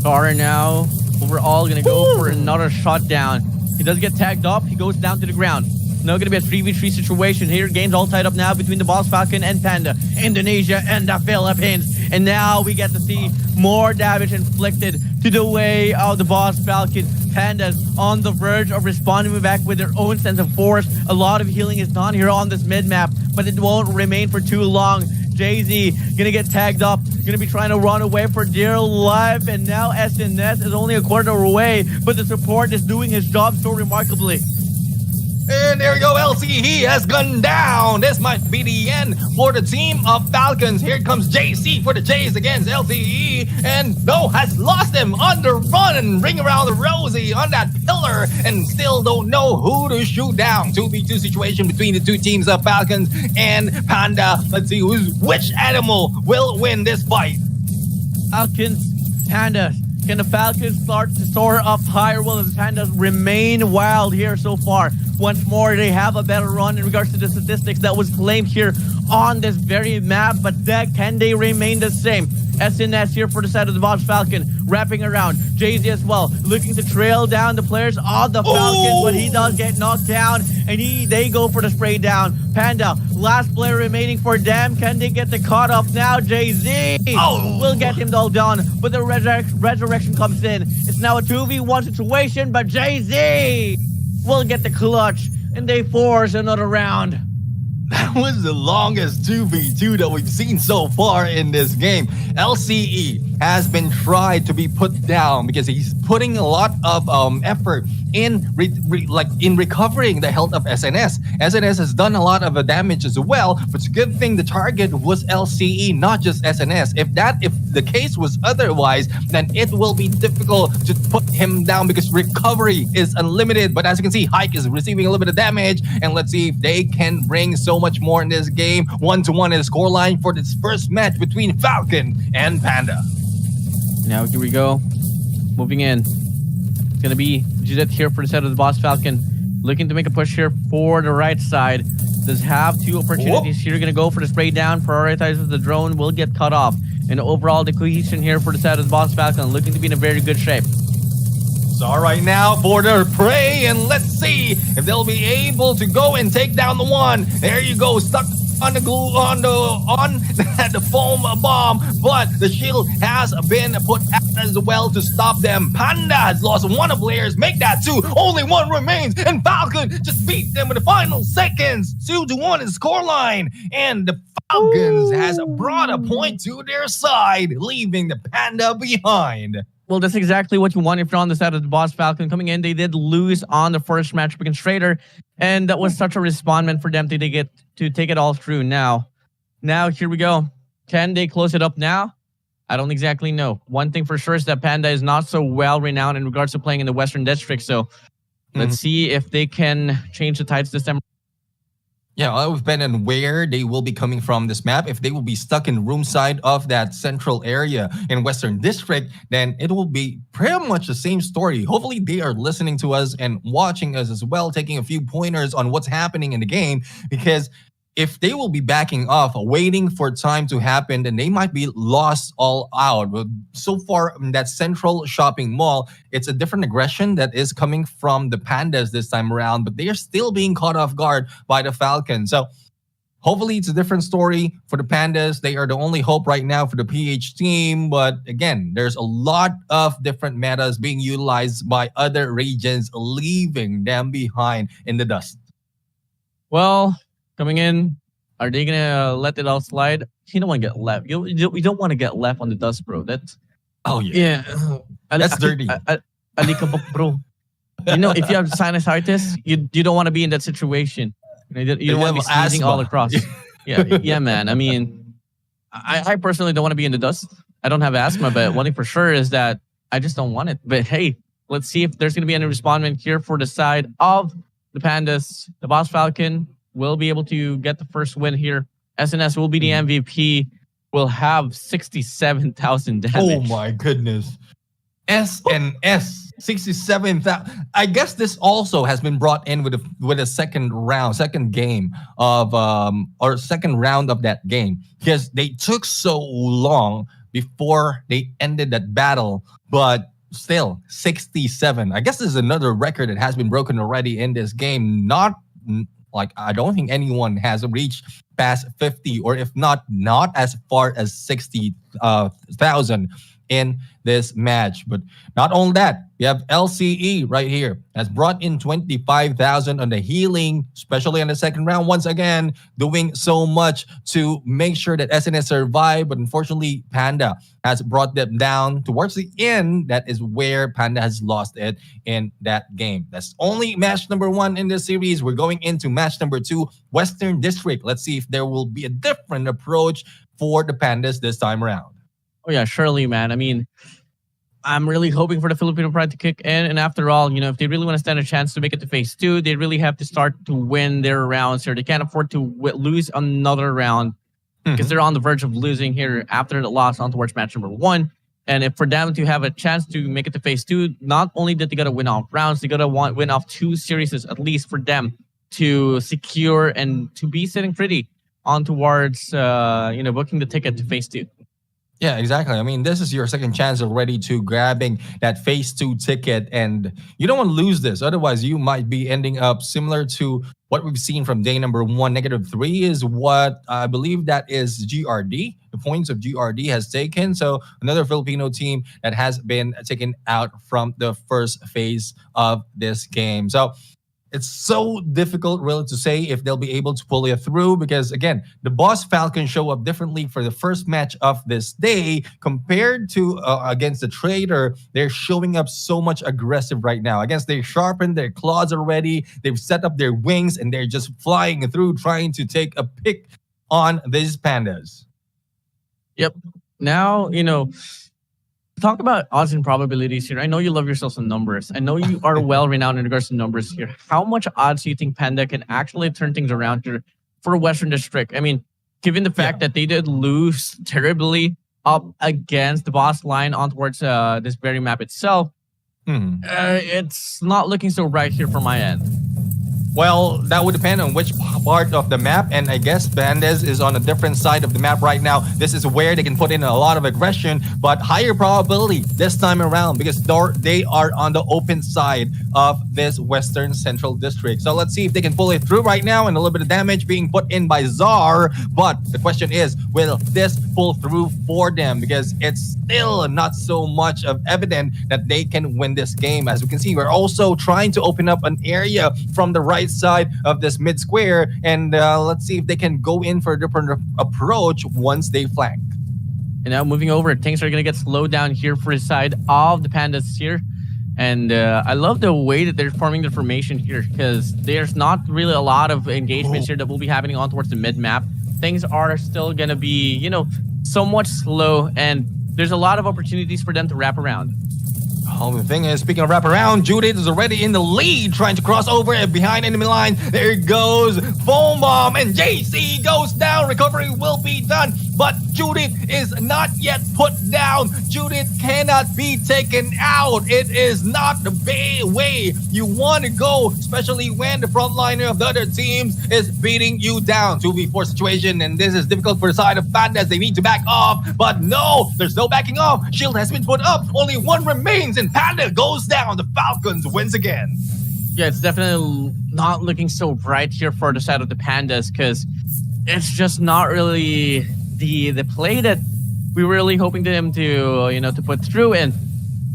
SAR now overall going to go for another shot down. He does get tagged up. He goes down to the ground. Now going to be a 3v3 situation here. Game's all tied up now between the Boss Falcon and Panda, Indonesia and the Philippines. And now we get to see more damage inflicted to the way of the Boss Falcon. Pandas on the verge of responding back with their own sense of force. A lot of healing is done here on this mid-map, but it won't remain for too long. Jay-Z gonna get tagged up, gonna be trying to run away for dear life, and now SNS is only a quarter away, but the support is doing his job so remarkably. And there you go, LCE has gone down. This might be the end for the team of Falcons. Here comes JC for the Jays against LCE. And no, has lost him on the run and ring around the rosy on that pillar. And still don't know who to shoot down. 2v2 situation between the two teams of Falcons and Panda. Let's see which animal will win this fight. Falcons, Pandas. Can the Falcons start to soar up higher? Will the Pandas remain wild here so far? Once more, they have a better run in regards to the statistics that was claimed here on this very map, but can they remain the same? SNS here for the side of the Boss Falcon, wrapping around. Jay-Z as well, looking to trail down the players of the Falcons, but he does get knocked down, and they go for the spray down. Panda, last player remaining for them. Can they get the cut off now? Jay-Z will get him all done, but the resurrection comes in. It's now a 2v1 situation, but Jay-Z will get the clutch, and they force another round. That was the longest 2v2 that we've seen so far in this game. LCE has been tried to be put down because he's putting a lot of effort in recovering the health of SNS. SNS has done a lot of damage as well, but it's a good thing the target was LCE, not just SNS. If the case was otherwise, then it will be difficult to put him down because recovery is unlimited. But as you can see, Hike is receiving a little bit of damage, and let's see if they can bring so much more in this game. 1-1 is the scoreline for this first match between Falcon and Panda. Now here we go. Moving in. It's going to be Judith here for the side of the Boss Falcon. Looking to make a push here for the right side. Does have two opportunities here. Going to go for the spray down. Prioritizes the drone. Will get cut off. And overall, the cohesion here for the side of the Boss Falcon looking to be in a very good shape. So right now for their prey, and let's see if they'll be able to go and take down the one. There you go, stuck on the glue, on the foam bomb, but the shield has been put out as well to stop them. Panda has lost one of players, make that two. Only one remains, and Falcon just beat them in the final seconds. 2-1 is scoreline, and the Falcons has brought a point to their side, leaving the Panda behind. Well, that's exactly what you want if you're on the side of the Boss Falcon. Coming in, they did lose on the first match against Trader, and that was such a respondment for them to take it all through. Now here we go. Can they close it up now? I don't exactly know. One thing for sure is that Panda is not so well renowned in regards to playing in the Western District, so let's see if they can change the tides this time. Yeah, I've been on where they will be coming from this map. If they will be stuck in room side of that central area in Western District, then it will be pretty much the same story. Hopefully they are listening to us and watching us as well, taking a few pointers on what's happening in the game, because if they will be backing off, waiting for time to happen, then they might be lost all out. But so far, in that central shopping mall, it's a different aggression that is coming from the Pandas this time around, but they are still being caught off guard by the Falcons. So hopefully it's a different story for the Pandas. They are the only hope right now for the PH team. But again, there's a lot of different metas being utilized by other regions, leaving them behind in the dust. Well, coming in, are they gonna let it all slide? You don't want to get left. You don't want to get left on the dust, bro. That's that's dirty. Alikabok, bro. You know, if you have sinusitis, you don't want to be in that situation. You don't want to be sneezing all across. Yeah, man. I mean, I personally don't want to be in the dust. I don't have asthma, but one thing for sure is that I just don't want it. But hey, let's see if there's gonna be any respondent here for the side of the Pandas. The Boss Falcon will be able to get the first win here. SNS will be the MVP. Will have 67,000 damage. Oh my goodness. SNS 67,000. I guess this also has been brought in with a second game of or second round of that game, because they took so long before they ended that battle, but still 67. I guess this is another record that has been broken already in this game. I don't think anyone has reached past 50, or if not as far as 60,000 in this match. But not only that, we have LCE right here has brought in 25,000 on the healing, especially in the second round. Once again, doing so much to make sure that SNS survive. But unfortunately, Panda has brought them down towards the end. That is where Panda has lost it in that game. That's only match number 1 in this series. We're going into match number 2, Western District. Let's see if there will be a different approach for the Pandas this time around. Oh yeah, surely, man. I mean, I'm really hoping for the Filipino pride to kick in. And after all, you know, if they really want to stand a chance to make it to phase 2, they really have to start to win their rounds here. They can't afford to lose another round because they're on the verge of losing here after the loss on towards match number 1. And if for them to have a chance to make it to phase 2, not only did they got to win off rounds, they got to win off 2 series at least for them to secure and to be sitting pretty on towards, booking the ticket to phase 2. Yeah, exactly. I mean, this is your second chance already to grabbing that phase 2 ticket, and you don't want to lose this. Otherwise, you might be ending up similar to what we've seen from day number 1. -3 is what I believe that is GRD. The points of GRD has taken. So another Filipino team that has been taken out from the first phase of this game. So it's so difficult really to say if they'll be able to pull it through because, again, the Boss Falcons show up differently for the first match of this day compared to against the Trader. They're showing up so much aggressive right now. Against, they sharpened their claws already. They've set up their wings and they're just flying through trying to take a pick on these Pandas. Yep. Now, talk about odds and probabilities here. I know you love yourself some numbers. I know you are well renowned in regards to numbers here. How much odds do you think Panda can actually turn things around here for Western District? I mean, given the fact that they did lose terribly up against the boss line on towards this very map itself, it's not looking so bright here from my end. Well, that would depend on which part of the map, and I guess Pandas is on a different side of the map right now. This is where they can put in a lot of aggression, but higher probability this time around because they are on the open side of this Western Central District. So let's see if they can pull it through right now, and a little bit of damage being put in by Czar. But the question is, will this pull through for them? Because it's still not so much of evident that they can win this game. As we can see, we're also trying to open up an area from the right side of this mid square, and let's see if they can go in for a different approach once they flank. And now moving over, things are going to get slowed down here for the side of the Pandas here. And I love the way that they're forming the formation here because there's not really a lot of engagements here that will be happening on towards the mid map. Things are still going to be, somewhat slow, and there's a lot of opportunities for them to wrap around. Oh, the thing is, speaking of wraparound, Judith is already in the lead, trying to cross over and behind enemy line. There it goes. Foam bomb, and JC goes down. Recovery will be done, but Judith is not yet put down. Judith cannot be taken out. It is not the way you want to go, especially when the frontliner of the other teams is beating you down. 2v4 situation, and this is difficult for the side of Pandas. They need to back off, but no, there's no backing off. Shield has been put up. Only one remains, and Panda goes down. The Falcons wins again. Yeah, it's definitely not looking so bright here for the side of the Pandas because it's just not really the play that we were really hoping them to to put through. And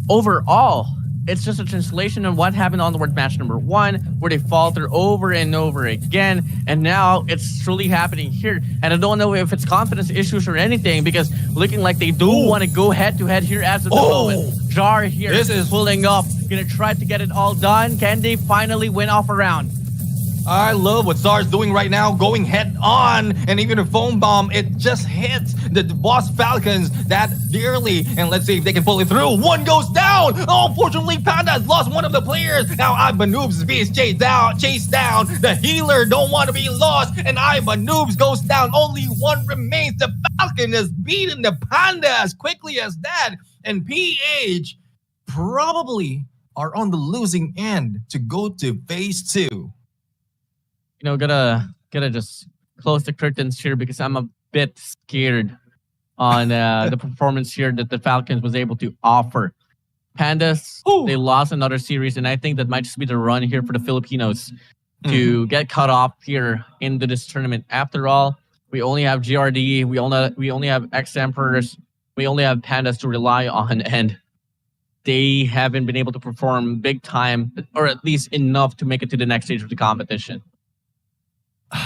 overall, it's just a translation of what happened on the word match number 1, where they falter over and over again. And now it's truly happening here. And I don't know if it's confidence issues or anything, because looking like they do want to go head to head here as of the moment. Jar here is pulling up, gonna try to get it all done. Can they finally win off a round? I love what Czar's doing right now, going head on, and even a foam bomb, it just hits the Boss Falcons that dearly. And let's see if they can pull it through. One goes down. Oh, fortunately, Panda has lost one of the players. Now Ivan Noobs is being chased down. The healer don't want to be lost, and Ivan Noobs goes down. Only one remains. The Falcon has beaten the Panda as quickly as that, and PH probably are on the losing end to go to phase 2. Gotta just close the curtains here because I'm a bit scared on the performance here that the Falcons was able to offer. Pandas, they lost another series, and I think that might just be the run here for the Filipinos to get cut off here into this tournament. After all, we only have GRD, we only have X-Emperors, we only have Pandas to rely on, and they haven't been able to perform big time, or at least enough to make it to the next stage of the competition.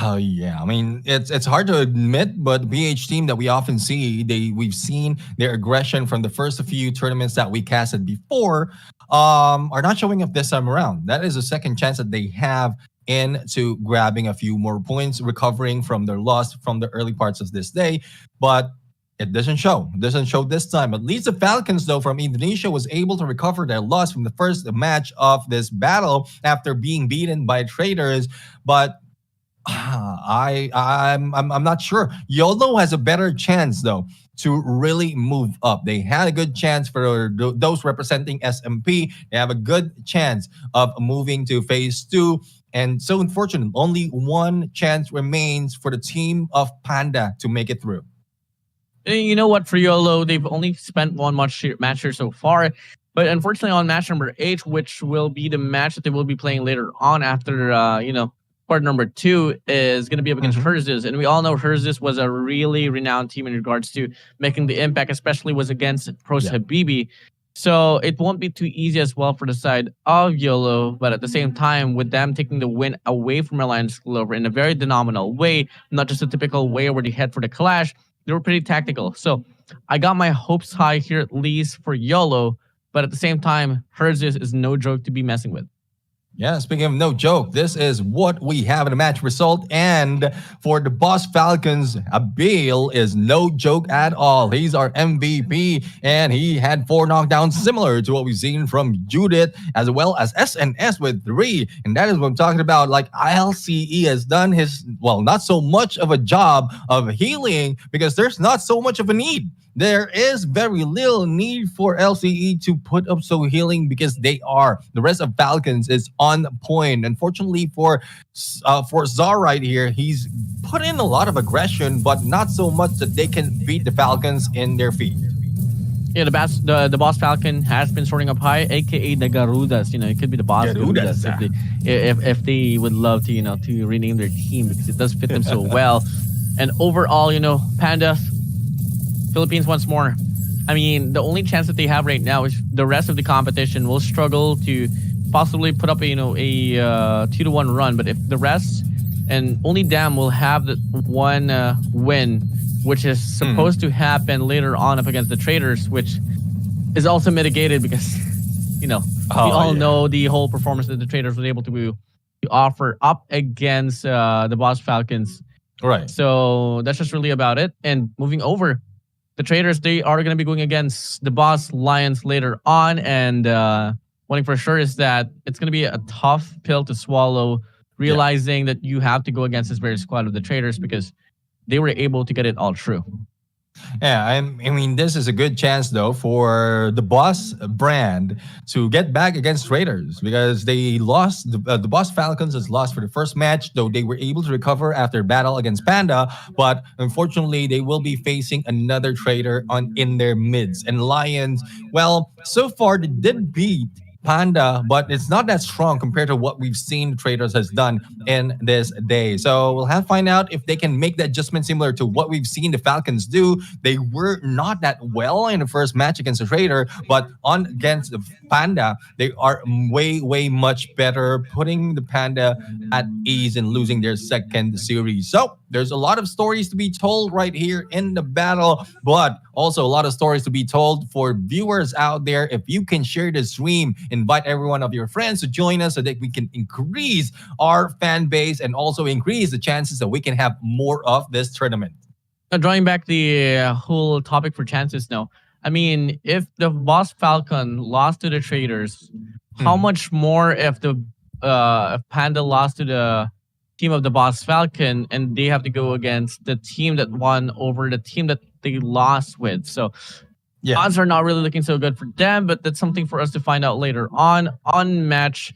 Oh yeah, I mean it's hard to admit, but the BH team that we often see, we've seen their aggression from the first few tournaments that we casted before, are not showing up this time around. That is a second chance that they have into grabbing a few more points, recovering from their loss from the early parts of this day, but it doesn't show. It doesn't show this time. At least the Falcons, though, from Indonesia was able to recover their loss from the first match of this battle after being beaten by Traders, but I'm not sure. YOLO has a better chance though to really move up. They had a good chance for those representing SMP. They have a good chance of moving to phase 2. And so unfortunate, only one chance remains for the team of Panda to make it through. You know what, for YOLO, they've only spent one match here so far. But unfortunately on match number 8, which will be the match that they will be playing later on after, part number 2 is going to be up against Herzus. And we all know Herzus was a really renowned team in regards to making the impact, especially was against Pros Habibi. So it won't be too easy as well for the side of YOLO. But at the same time, with them taking the win away from Alliance Clover in a very denominal way, not just a typical way where they head for the clash, they were pretty tactical. So I got my hopes high here, at least for YOLO. But at the same time, Herzus is no joke to be messing with. Yeah, speaking of no joke, this is what we have in the match result. And for the Boss Falcons, Abil is no joke at all. He's our MVP, and he had 4 knockdowns, similar to what we've seen from Judith, as well as SNS with 3. And that is what I'm talking about. Like, ILCE has done his, well, not so much of a job of healing because there's not so much of a need. There is very little need for LCE to put up so healing because they are. The rest of Falcons is on point. Unfortunately for Zar right here, he's put in a lot of aggression, but not so much that they can beat the Falcons in their feet. Yeah, the boss Falcon has been sorting up high, aka the Garudas. It could be the boss Garudas if they would love to to rename their team because it does fit them so well. And overall, Panda Philippines once more. I mean, the only chance that they have right now is the rest of the competition will struggle to possibly put up a 2-1 run. But if the rest and only them will have the one win, which is supposed to happen later on up against the Traders, which is also mitigated because we all know the whole performance that the Traders were able to offer up against the Boss Falcons. Right. So that's just really about it. And moving over, the Traders, they are going to be going against the Boss Lions later on. And one thing for sure is that it's going to be a tough pill to swallow, realizing that you have to go against this very squad of the Traders because they were able to get it all true. Yeah, I mean, this is a good chance, though, for the Boss brand to get back against Raiders because they lost. The Boss Falcons has lost for the first match, though they were able to recover after battle against Panda. But unfortunately, they will be facing another Trader in their mids. And Lions, well, so far they did beat Panda, but it's not that strong compared to what we've seen the Traders has done in this day. So we'll have to find out if they can make that adjustment similar to what we've seen the Falcons do. They were not that well in the first match against the Trader, but against the Panda, they are way much better, putting the Panda at ease and losing their second series. So there's a lot of stories to be told right here in the battle, but also a lot of stories to be told for viewers out there. If you can share the stream, invite every one of your friends to join us so that we can increase our fan base and also increase the chances that we can have more of this tournament. Drawing back the whole topic for chances now, I mean, if the Boss Falcon lost to the Traders, how much more if the if Panda lost to the team of the Boss Falcon and they have to go against the team that won over the team that they lost with? So odds are not really looking so good for them, but that's something for us to find out later on match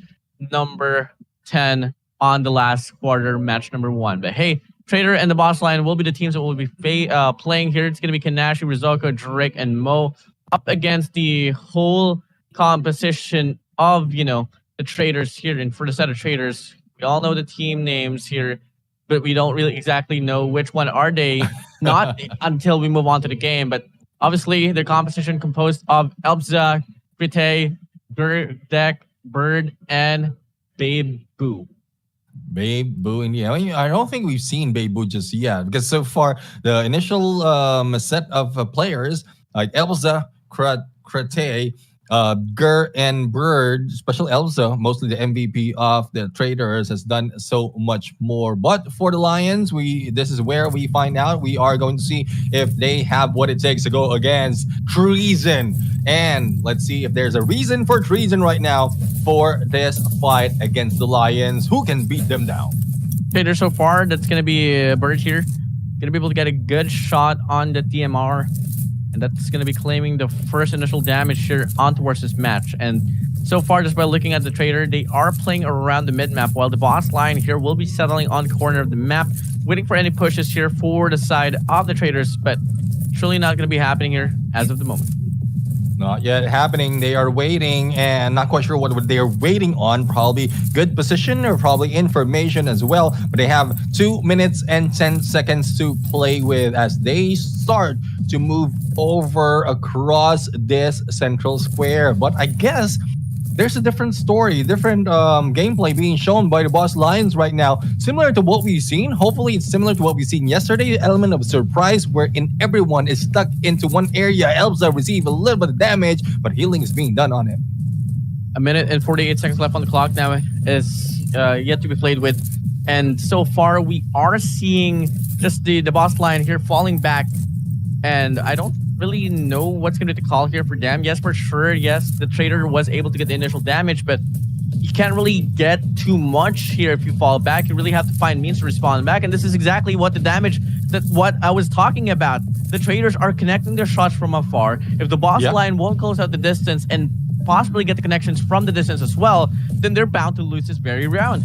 number 10 on the last quarter, match number 1. But hey, Trader and the Boss Lion will be the teams that will be playing here. It's going to be Kanashi, Rizoko, Drake, and Mo up against the whole composition of, the Traders here. And for the set of Traders, we all know the team names here, but we don't really exactly know which one are they. Not until we move on to the game, but Obviously, their composition composed of Elbza, Grite, Gurdek, Bird, and Babe Boo. Babe Boo, and yeah, I don't think we've seen Babe Boo just yet because so far the initial set of players like Elbza, Krate, Gur, and Bird, special Elbza, mostly the MVP of the traders, has done so much more. But for the Lions, this is where we find out. We are going to see if they have what it takes to go against treason. And let's see if there's a reason for treason right now for this fight against the Lions. Who can beat them down? Trader so far, that's going to be Bird here. Going to be able to get a good shot on the DMR. And that's going to be claiming the first initial damage here on towards this match. And so far, just by looking at the trader, they are playing around the mid-map, while the boss line here will be settling on the corner of the map, waiting for any pushes here for the side of the traders, but surely not going to be happening here as of the moment. Not yet happening. They are waiting, and not quite sure what they are waiting on. Probably good position or probably information as well. But they have 2 minutes and 10 seconds to play with as they start to move over across this central square. But I guess there's a different story, different gameplay being shown by the Boss Lions right now, similar to what we've seen. Hopefully it's similar to what we've seen yesterday, the element of surprise wherein everyone is stuck into one area. Elbza receive a little bit of damage, but healing is being done on him. 1 minute and 48 seconds left on the clock now is yet to be played with. And so far we are seeing just the boss line here falling back. And I don't really know what's going to be the call here for them. Yes, for sure. Yes, the trader was able to get the initial damage, but you can't really get too much here if you fall back. You really have to find means to respond back. And this is exactly what the damage, what I was talking about. The traders are connecting their shots from afar. If the boss line won't close out the distance and possibly get the connections from the distance as well, then they're bound to lose this very round.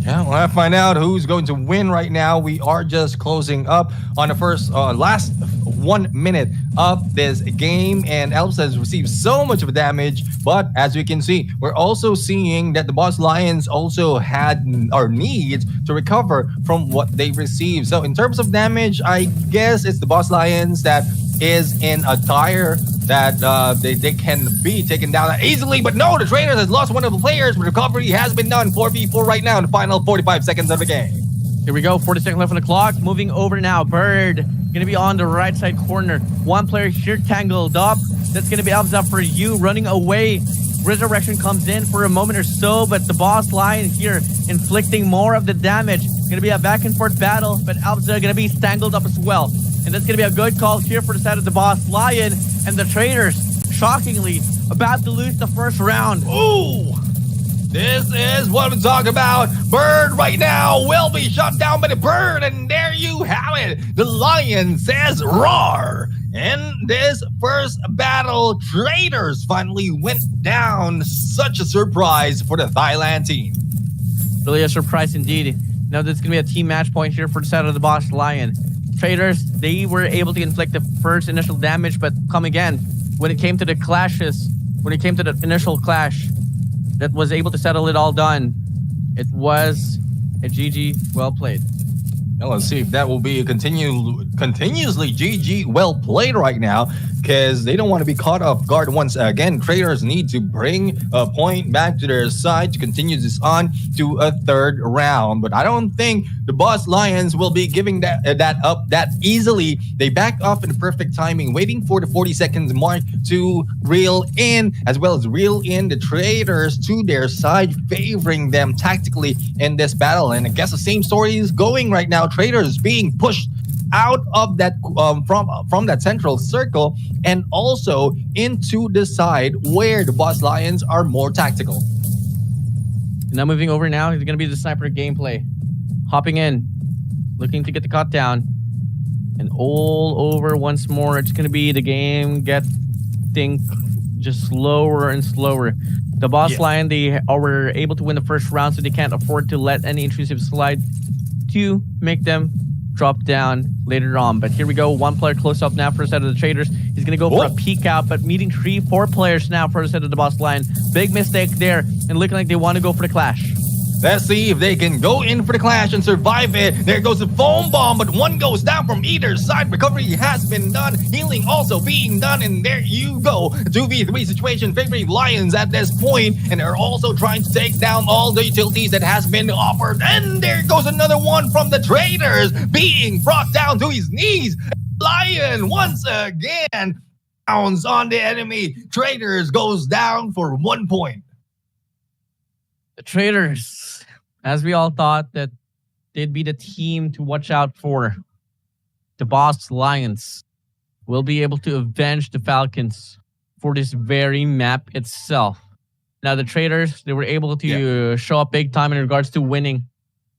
Yeah, we'll have to find out who's going to win right now. We are just closing up on the last 1 minute of this game, and Elbza has received so much of damage. But as we can see, we're also seeing that the Boss Lions also had or need to recover from what they received. So in terms of damage, I guess it's the Boss Lions that is in a tire that they can be taken down easily. But no, the Traders has lost one of the players. Recovery has been done. 4v4 right now in the final 45 seconds of the game. Here we go, 40 seconds left on the clock. Moving over now, Bird gonna be on the right side corner. One player here tangled up. That's gonna be Elbza for you, running away. Resurrection comes in for a moment or so, but the boss line here inflicting more of the damage. Gonna be a back and forth battle, but Elbza gonna be tangled up as well. And that's gonna be a good call here for the side of the boss lion. And the traders, shockingly, about to lose the first round. Ooh! This is what I'm talking about. Bird right now will be shut down by the Bird, and there you have it. The Lion says roar. In this first battle, Traders finally went down. Such a surprise for the Thailand team. Really a surprise indeed. Now there's going to be a team match point here for the side of the boss lion. Traders, they were able to inflict the first initial damage, but come again, when it came to the clashes, when it came to the initial clash, that was able to settle it all done. It was a GG well played. Now let's see if that will be a continuously GG well played right now, because they don't want to be caught off guard once again. Traders need to bring a point back to their side to continue this on to a third round. But I don't think the Boss Lions will be giving that up that easily. They back off in the perfect timing, waiting for the 40 seconds mark to reel in, as well as reel in the Traders to their side, favoring them tactically in this battle. And I guess the same story is going right now. Traders being pushed out of that from that central circle and also into the side where the Boss Lions are more tactical. Now moving over now, it's going to be the sniper gameplay. Hopping in, looking to get the cut down. And all over once more, it's going to be the game getting just slower and slower. The Boss Lion, they were able to win the first round, so they can't afford to let any intrusive slide to make them drop down later on. But here we go, one player close up now for the side of the Traders. He's gonna go for a peek out, but meeting 3-4 players now for the side of the Boss Lion. Big mistake there, and looking like they want to go for the clash. Let's see if they can go in for the clash and survive it. There goes the foam bomb, but one goes down from either side. Recovery has been done. Healing also being done. And there you go. 2v3 situation favoring Lions at this point. And they're also trying to take down all the utilities that has been offered. And there goes another one from the traders being brought down to his knees. Lion once again pounds on the enemy. Traders goes down for 1 point. The traders, as we all thought that they'd be the team to watch out for, the boss Lions will be able to avenge the Falcons for this very map itself. Now, the traders, they were able to show up big time in regards to winning,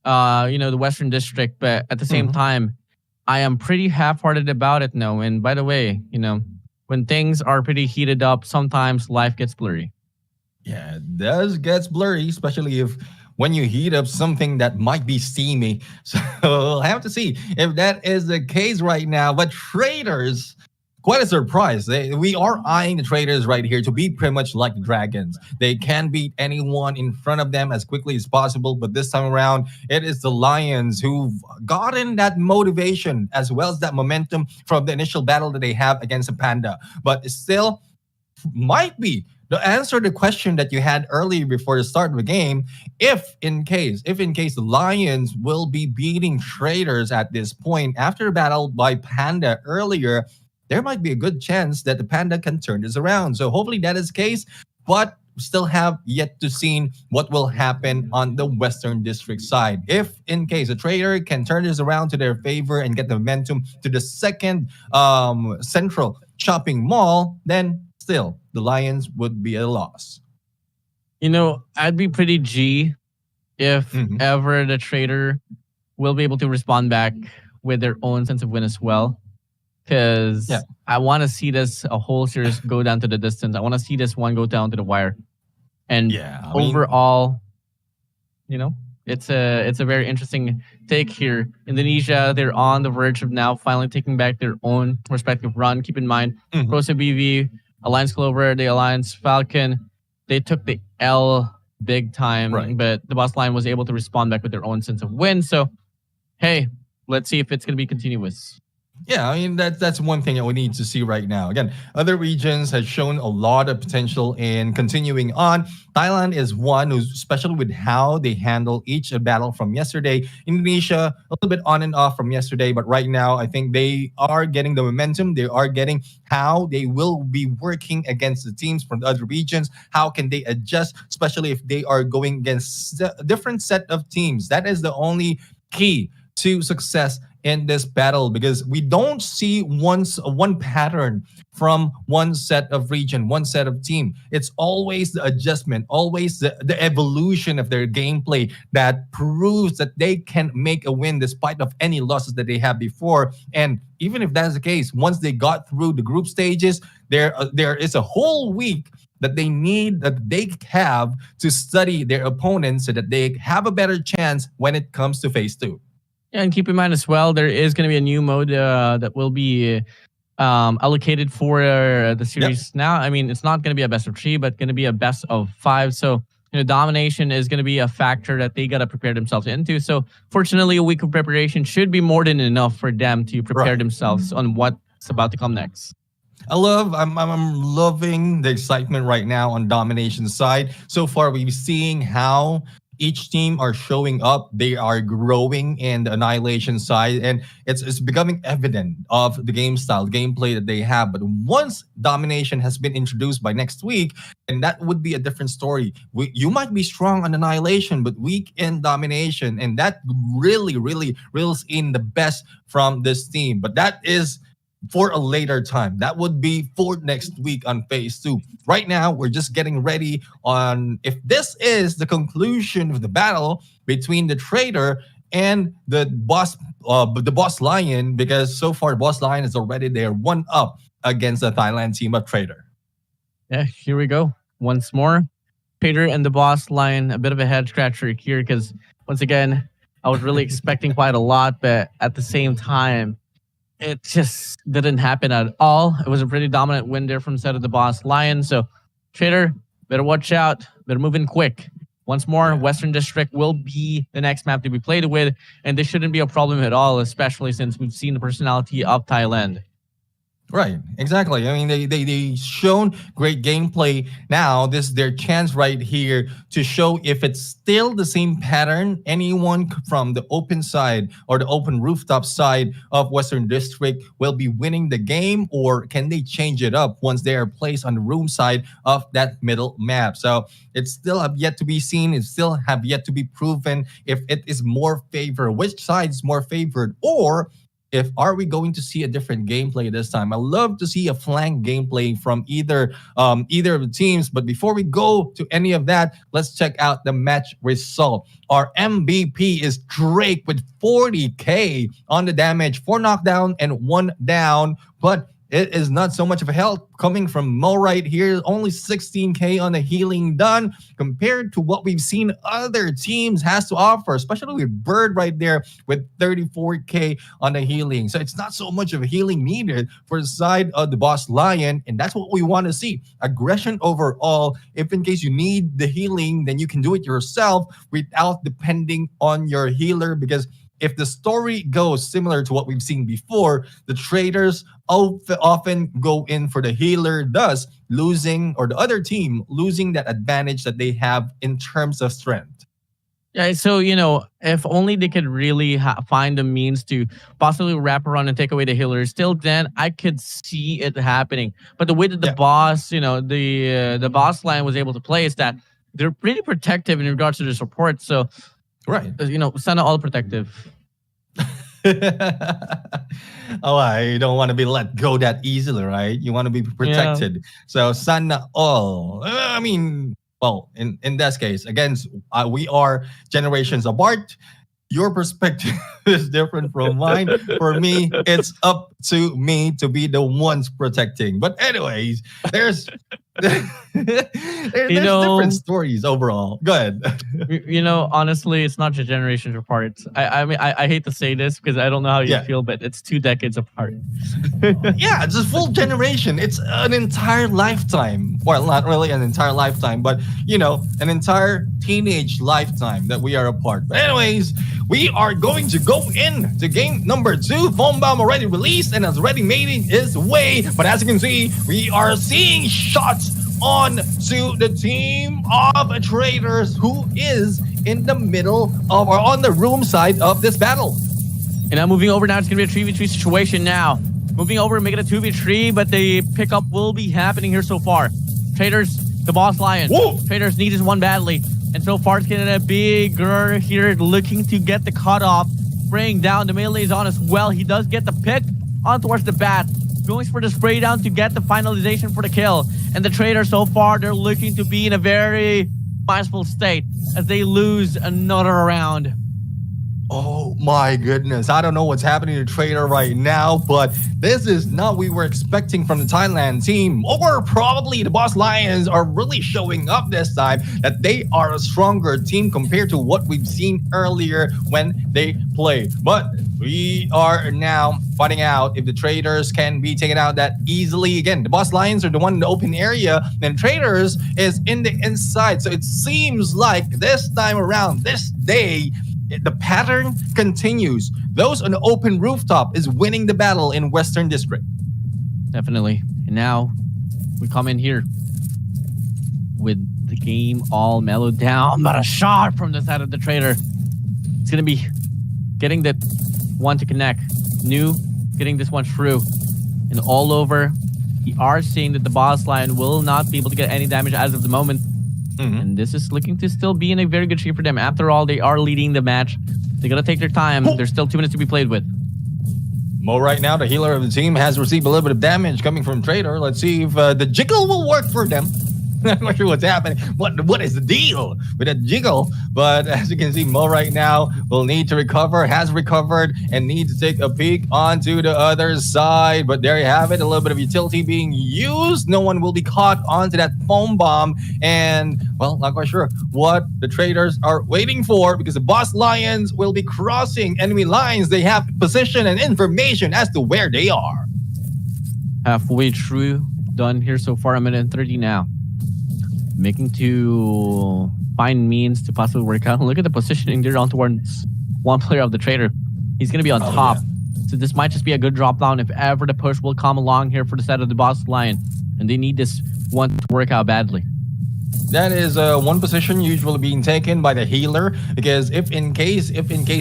the Western District. But at the same time, I am pretty half-hearted about it now. And by the way, when things are pretty heated up, sometimes life gets blurry. Yeah, it does get blurry, especially when you heat up something that might be steamy. So we'll have to see if that is the case right now. But traders, quite a surprise. We are eyeing the traders right here to be pretty much like the Dragons. They can beat anyone in front of them as quickly as possible. But this time around, it is the Lions who've gotten that motivation as well as that momentum from the initial battle that they have against the Panda. But it still might be the answer to the question that you had earlier before the start of the game, if in case the Lions will be beating traders at this point after the battle by Panda earlier, there might be a good chance that the Panda can turn this around. So hopefully that is the case, but still have yet to see what will happen on the Western District side. If in case a trader can turn this around to their favor and get the momentum to the second central shopping mall, then still the Lions would be a loss. I'd be pretty G if ever the trader will be able to respond back with their own sense of win as well. Because I want to see this a whole series go down to the distance. I want to see this one go down to the wire. And overall, it's a very interesting take here. Indonesia, they're on the verge of now finally taking back their own respective run. Keep in mind, Prosa BV, Alliance Clover, the Alliance Falcon, they took the L big time, but the boss line was able to respond back with their own sense of win. So, hey, let's see if it's going to be continuous. Yeah, that's one thing that we need to see right now. Again, other regions have shown a lot of potential in continuing on. Thailand is one who's, especially with how they handle each battle from yesterday. Indonesia, a little bit on and off from yesterday, but right now I think they are getting the momentum. They are getting how they will be working against the teams from the other regions. How can they adjust, especially if they are going against a different set of teams? That is the only key to success in this battle, because we don't see one pattern from one set of region, one set of team. It's always the adjustment, always the evolution of their gameplay that proves that they can make a win despite of any losses that they have before. And even if that's the case, once they got through the group stages, there is a whole week that they have to study their opponents so that they have a better chance when it comes to phase 2. Yeah, and keep in mind as well, there is going to be a new mode that will be allocated for the series now. I mean, it's not going to be a best of 3, but going to be a best of 5. So, domination is going to be a factor that they got to prepare themselves into. So, fortunately, a week of preparation should be more than enough for them to prepare themselves on what's about to come next. I'm loving the excitement right now on domination side. So far, we're seeing how each team are showing up. They are growing in the Annihilation side, and it's becoming evident of the game style, the gameplay that they have. But once domination has been introduced by next week, and that would be a different story. You might be strong on Annihilation, but weak in domination, and that really reels in the best from this team. But that is for a later time. That would be for next week on phase 2. Right now, we're just getting ready on if this is the conclusion of the battle between the trader and the boss lion, because so far boss lion is already there 1 up against the Thailand team of trader. Yeah, here we go. Once more, trader and the boss lion, a bit of a head scratcher here, because once again, I was really expecting quite a lot, but at the same time, it just didn't happen at all. It was a pretty dominant win there from set of the boss lion. So, trader, better watch out. Better move in quick. Once more, Western District will be the next map to be played with, and this shouldn't be a problem at all, especially since we've seen the personality of Thailand. Right, exactly. I mean, they shown great gameplay. Now, this is their chance right here to show if it's still the same pattern. Anyone from the open side or the open rooftop side of Western District will be winning the game, or can they change it up once they are placed on the room side of that middle map? So it's still have yet to be seen. It still have yet to be proven if it is more favored, which side is more favored, or if are we going to see a different gameplay this time. I love to see a flank gameplay from either of the teams. But before we go to any of that, let's check out the match result. Our MVP is Drake with 40k on the damage, 4 knockdown and 1 down. But it is not so much of a help coming from Mo right here. Only 16k on the healing done compared to what we've seen other teams has to offer, especially with Bird right there with 34k on the healing. So it's not so much of a healing needed for the side of the Boss Lion, and that's what we want to see. Aggression overall. If in case you need the healing, then you can do it yourself without depending on your healer, because if the story goes similar to what we've seen before, the traders often go in for the healer, thus losing, or the other team losing that advantage that they have in terms of strength. Yeah, so, if only they could really find a means to possibly wrap around and take away the healers, still then I could see it happening. But the way that the boss, the boss line was able to play is that they're pretty protective in regards to the support. So, right. Sana all protective. Oh, I don't want to be let go that easily, right? You want to be protected. Yeah. So Sana all. I mean, well, in this case, again, we are generations apart. Your perspective is different from mine. For me, it's up to me to be the ones protecting. But anyways, there's different stories overall. Go ahead. Honestly, it's not just generations apart. I mean, I hate to say this because I don't know how you feel, but it's 2 decades apart. Yeah, it's a full generation. It's an entire lifetime. Well, not really an entire lifetime, but an entire teenage lifetime that we are apart. But anyways, we are going to go into game number 2. Foam Bomb already released and has already made its way. But as you can see, we are seeing shots on to the team of traders who is in the middle of, or on the room side of this battle. And now moving over now, it's going to be a 3v3 situation now. Moving over, make it a 2v3, but the pickup will be happening here so far. Traders, the Boss Lion. Whoa. Traders need this one badly. And so far, it's getting a bigger here, looking to get the cutoff. Spraying down, the melee is on as well. He does get the pick on towards the bat. Going for the spray down to get the finalization for the kill. And the traders so far, they're looking to be in a very mindful state as they lose another round. Oh my goodness. I don't know what's happening to Trader right now, but this is not what we were expecting from the Thailand team. Or probably the Boss Lions are really showing up this time that they are a stronger team compared to what we've seen earlier when they play. But we are now finding out if the Traders can be taken out that easily. Again, the Boss Lions are the one in the open area, and Traders is in the inside. So it seems like this time around, this day, the pattern continues. Those on the open rooftop is winning the battle in Western District. Definitely. And now we come in here with the game all mellowed down, but a shot from the side of the trader. It's going to be getting that one to connect. New, getting this one through. And all over, we are seeing that the Boss Lion will not be able to get any damage as of the moment. And this is looking to still be in a very good shape for them. After all, they are leading the match. They got to take their time. There's still 2 minutes to be played with. Mo right now, the healer of the team, has received a little bit of damage coming from Trader. Let's see if the jiggle will work for them. I'm not sure what's happening. What is the deal with that jiggle? But as you can see, Mo right now will need to recover, has recovered, and needs to take a peek onto the other side. But there you have it, a little bit of utility being used. No one will be caught onto that foam bomb. And, well, not quite sure what the traders are waiting for, because the Boss Lions will be crossing enemy lines. They have position and information as to where they are. Halfway through, done here so far, a minute and 30 now. Making to find means to possibly work out. Look at the positioning there on towards one player of the trader. He's going to be on top. Yeah. So this might just be a good drop down if ever the push will come along here for the side of the boss line. And they need this one to work out badly. That is one position usually being taken by the healer, because if in case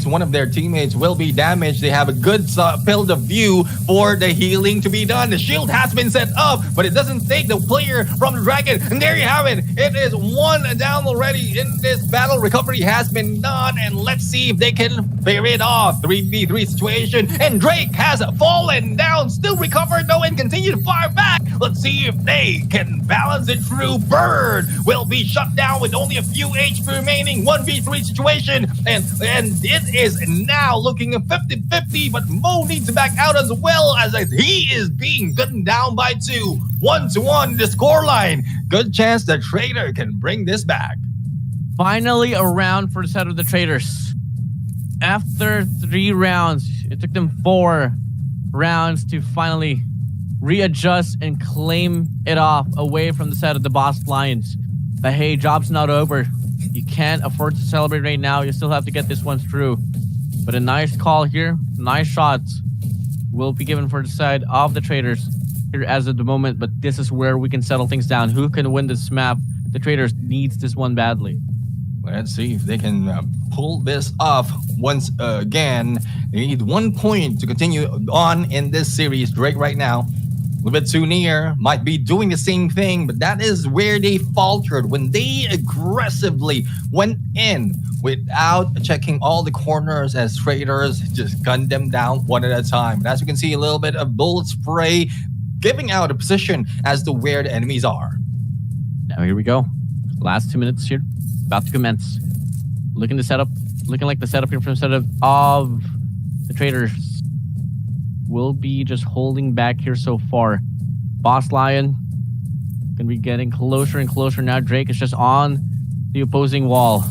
one of their teammates will be damaged, they have a good field of view for the healing to be done. The shield has been set up, but it doesn't take the player from the dragon. And there you have it. It is one down already in this battle. Recovery has been done, and let's see if they can figure it off. 3v3 situation, and Drake has fallen down, still recovered though, and continue to fire back. Let's see if they can balance it through. Bird will be shut down with only a few HP remaining. 1v3 situation, and it is now looking at 50-50, but Mo needs to back out as well, as he is being gunned down by 2. 1-1 the scoreline. Good chance the trader can bring this back. Finally a round for the side of the traders. After 3 rounds, it took them 4 rounds to finally readjust and claim it off away from the side of the boss lions. But hey, job's not over. You can't afford to celebrate right now. You still have to get this one through. But a nice call here, nice shots will be given for the side of the traders here as of the moment. But this is where we can settle things down. Who can win this map? The traders needs this one badly. Let's see if they can pull this off once again. They need 1 point to continue on in this series. Drake right now, a little bit too near, might be doing the same thing, but that is where they faltered when they aggressively went in without checking all the corners, as traders just gunned them down one at a time. But as you can see, a little bit of bullet spray giving out a position as to where the enemies are. Now here we go. Last 2 minutes here, about to commence. Looking like the setup here from the setup of the traders will be just holding back here so far. Boss Lion gonna be getting closer and closer now. Drake is just on the opposing wall.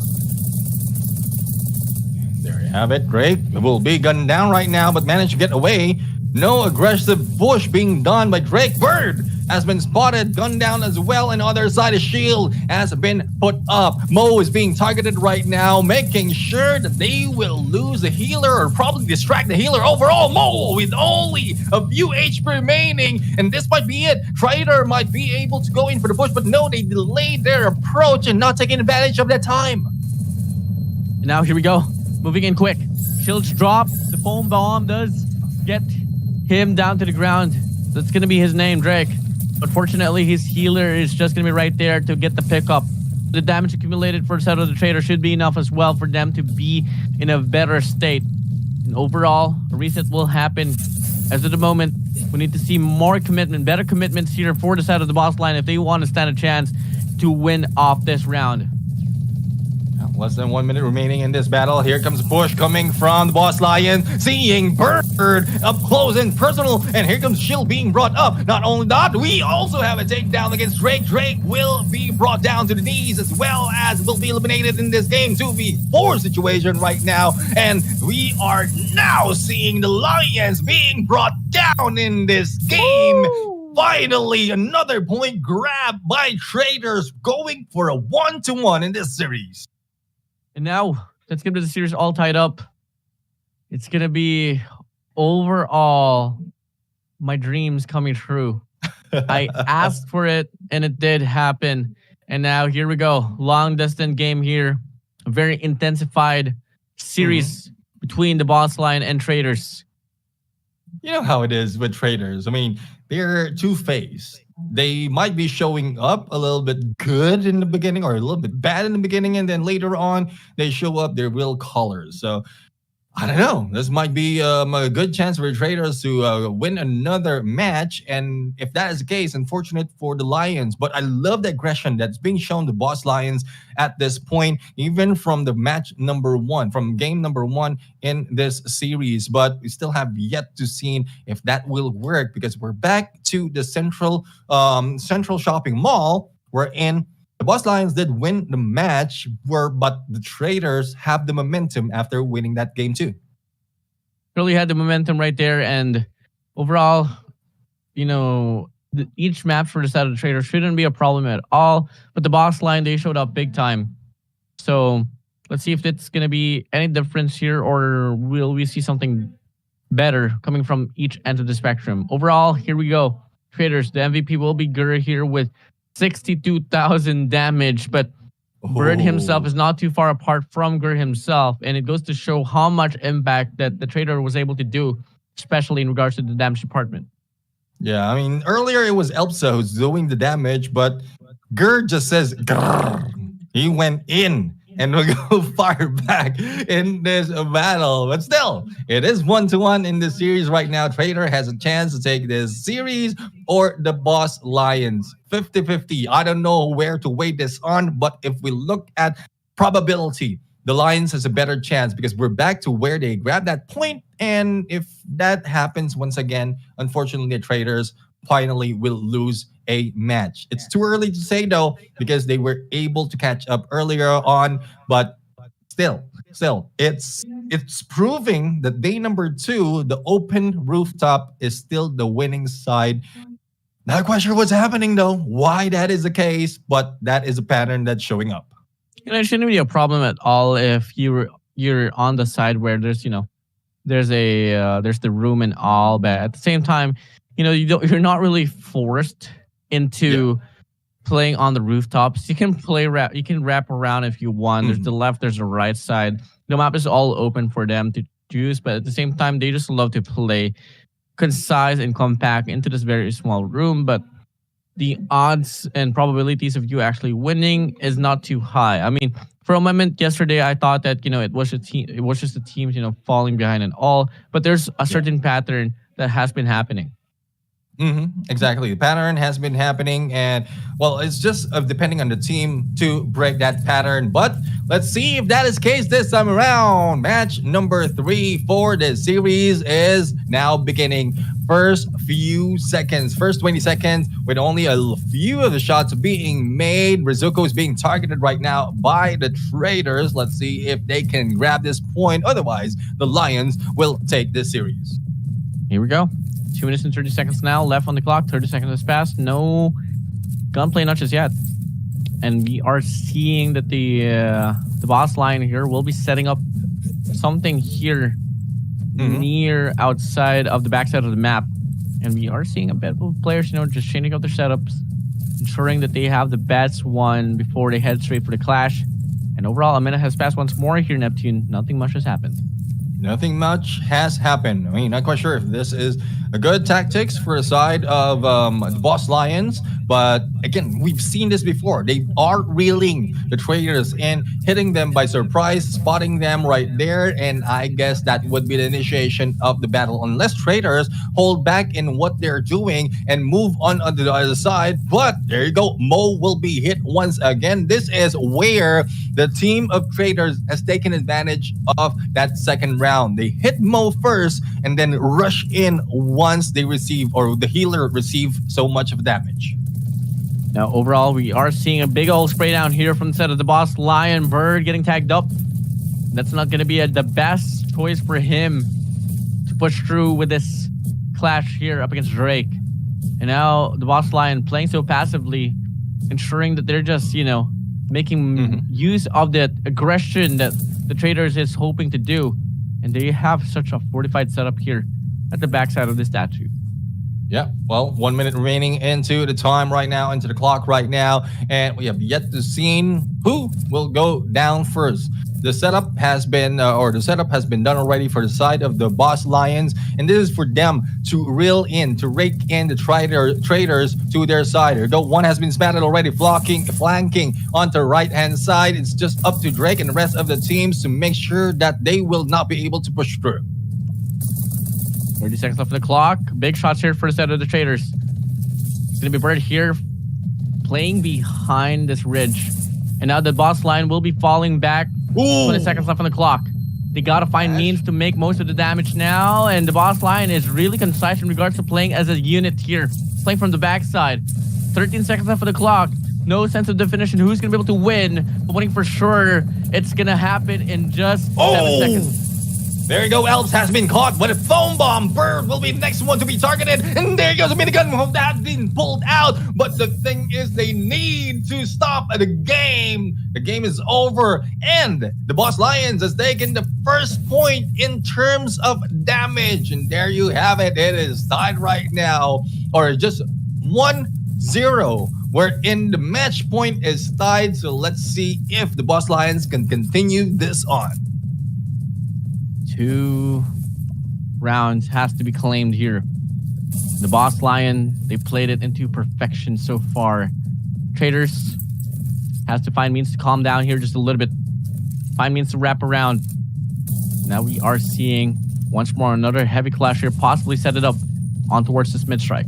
There you have it. Drake will be gunned down right now, but managed to get away. No aggressive push being done by Drake. Bird has been spotted, gunned down as well, and other side of shield has been put up. Mo is being targeted right now, making sure that they will lose the healer or probably distract the healer. Overall, Mo with only a few HP remaining, and this might be it. Trader might be able to go in for the push, but no, they delayed their approach and not taking advantage of that time. And now here we go, moving in quick. Shields drop, the foam bomb does get him down to the ground. That's gonna be his name, Drake. But fortunately, his healer is just going to be right there to get the pickup. The damage accumulated for the side of the trader should be enough as well for them to be in a better state. And overall, a reset will happen. As of the moment, we need to see more commitment, better commitments here for the side of the boss line if they want to stand a chance to win off this round. Less than 1 minute remaining in this battle. Here comes a push coming from the boss lion. Seeing Bird up close and personal. And here comes Shield being brought up. Not only that, we also have a takedown against Drake. Drake will be brought down to the knees, as well as will be eliminated in this game. 2v4 situation right now. And we are now seeing the Lions being brought down in this game. Woo! Finally, another point grab by traders, going for a 1-1 in this series. And now, let's get to the series all tied up. It's going to be overall my dreams coming true. I asked for it, and it did happen. And now, here we go. Long distance game here. A very intensified series between the boss line and traders. You know how it is with traders. I mean, they're two-faced. They might be showing up a little bit good in the beginning or a little bit bad in the beginning, and then later on they show up their real colors. So I don't know. This might be a good chance for traders to win another match. And if that is the case, unfortunate for the Lions. But I love the aggression that's being shown to Boss Lions at this point, even from the match number 1, from game number 1 in this series. But we still have yet to see if that will work, because we're back to the central shopping mall. We're in. The Boss Lions did win the match, but the traders have the momentum after winning that game too. Really had the momentum right there, and overall, you know, each map for the side of the traders shouldn't be a problem at all. But the Boss Line, they showed up big time. So let's see if it's going to be any difference here, or will we see something better coming from each end of the spectrum. Overall, here we go. Traders, the MVP will be Gur here with 62,000 damage, but Bird himself is not too far apart from Gur himself, and it goes to show how much impact that the trader was able to do, especially in regards to the damage department. Yeah, I mean, earlier it was Elpsa who's doing the damage, but Gur just says, grrr. He went in and will go far back in this battle. But still, it is 1-1 in the series right now. Trader has a chance to take this series or the Boss Lions. 50-50. I don't know where to weight this on, but if we look at probability, the Lions has a better chance because we're back to where they grab that point. And if that happens once again, unfortunately, the Traders finally will lose a match. It's too early to say though, because they were able to catch up earlier on, but still, it's proving that day number 2, the open rooftop is still the winning side. Not quite sure what's happening though, why that is the case, but that is a pattern that's showing up. It shouldn't be a problem at all if you're on the side where there's there's the room and all, but at the same time, you're not really forced into playing on the rooftops. You can you can wrap around if you want. There's the left, there's the right side. The map is all open for them to choose, but at the same time, they just love to play concise and compact into this very small room. But the odds and probabilities of you actually winning is not too high. I mean, for a moment yesterday, I thought that it was just the teams falling behind and all. But there's a certain pattern that has been happening. Exactly. The pattern has been happening, and well, it's just depending on the team to break that pattern. But let's see if that is the case this time around. Match number 3 for the series is now beginning. First 20 seconds, with only a few of the shots being made. Rizuko is being targeted right now by the Traders. Let's see if they can grab this point. Otherwise, the Lions will take this series. Here we go. 2 minutes and 30 seconds now left on the clock. 30 seconds has passed. No gunplay, not just yet. And we are seeing that the boss line here will be setting up something here near outside of the backside of the map. And we are seeing a bit of players, just changing up their setups, ensuring that they have the best one before they head straight for the clash. And overall, a minute has passed once more here, Neptune. Nothing much has happened. Nothing much has happened. I mean, not quite sure if this is a good tactics for the side of the Boss Lions, but again, we've seen this before. They are reeling the Traders and hitting them by surprise, spotting them right there, and I guess that would be the initiation of the battle, unless Traders hold back in what they're doing and move on to the other side. But there you go, Mo will be hit once again. This is where the team of Traders has taken advantage of that second round. They hit Mo first and then rush in once they receive, or the healer received so much of damage. Now, overall, we are seeing a big old spray down here from the set of the Boss Lion. Bird getting tagged up. That's not going to be the best choice for him to push through with this clash here up against Drake. And now the Boss Lion playing so passively, ensuring that they're just, making use of that aggression that the Traders is hoping to do. And they have such a fortified setup here at the backside of the statue. Yeah, well, 1 minute remaining into the time right now, into the clock right now, and we have yet to see who will go down first. The setup has been, done already for the side of the Boss Lions, and this is for them to rake in the Traders to their side. There you go, one has been spatted already, flanking onto the right-hand side. It's just up to Drake and the rest of the teams to make sure that they will not be able to push through. 30 seconds left on the clock. Big shots here for the set of the Traders. It's going to be Bird here playing behind this ridge. And now the Boss Line will be falling back. 20 seconds left on the clock. They got to find means to make most of the damage now. And the Boss Line is really concise in regards to playing as a unit here. Playing from the backside. 13 seconds left on the clock. No sense of definition who's going to be able to win. But winning for sure, it's going to happen in just 7 seconds. There you go, Elves has been caught with a foam bomb. Bird will be the next one to be targeted. And there goes a minigun that's been pulled out. But the thing is, they need to stop the game. The game is over. And the Boss Lions has taken the first point in terms of damage. And there you have it. It is tied right now. Or just 1-0. Wherein the match point is tied. So let's see if the Boss Lions can continue this on. 2 rounds has to be claimed here. The Boss Lion, they played it into perfection so far. Traders has to find means to calm down here just a little bit. Find means to wrap around. Now we are seeing once more another heavy clash here, possibly set it up on towards this mid-strike.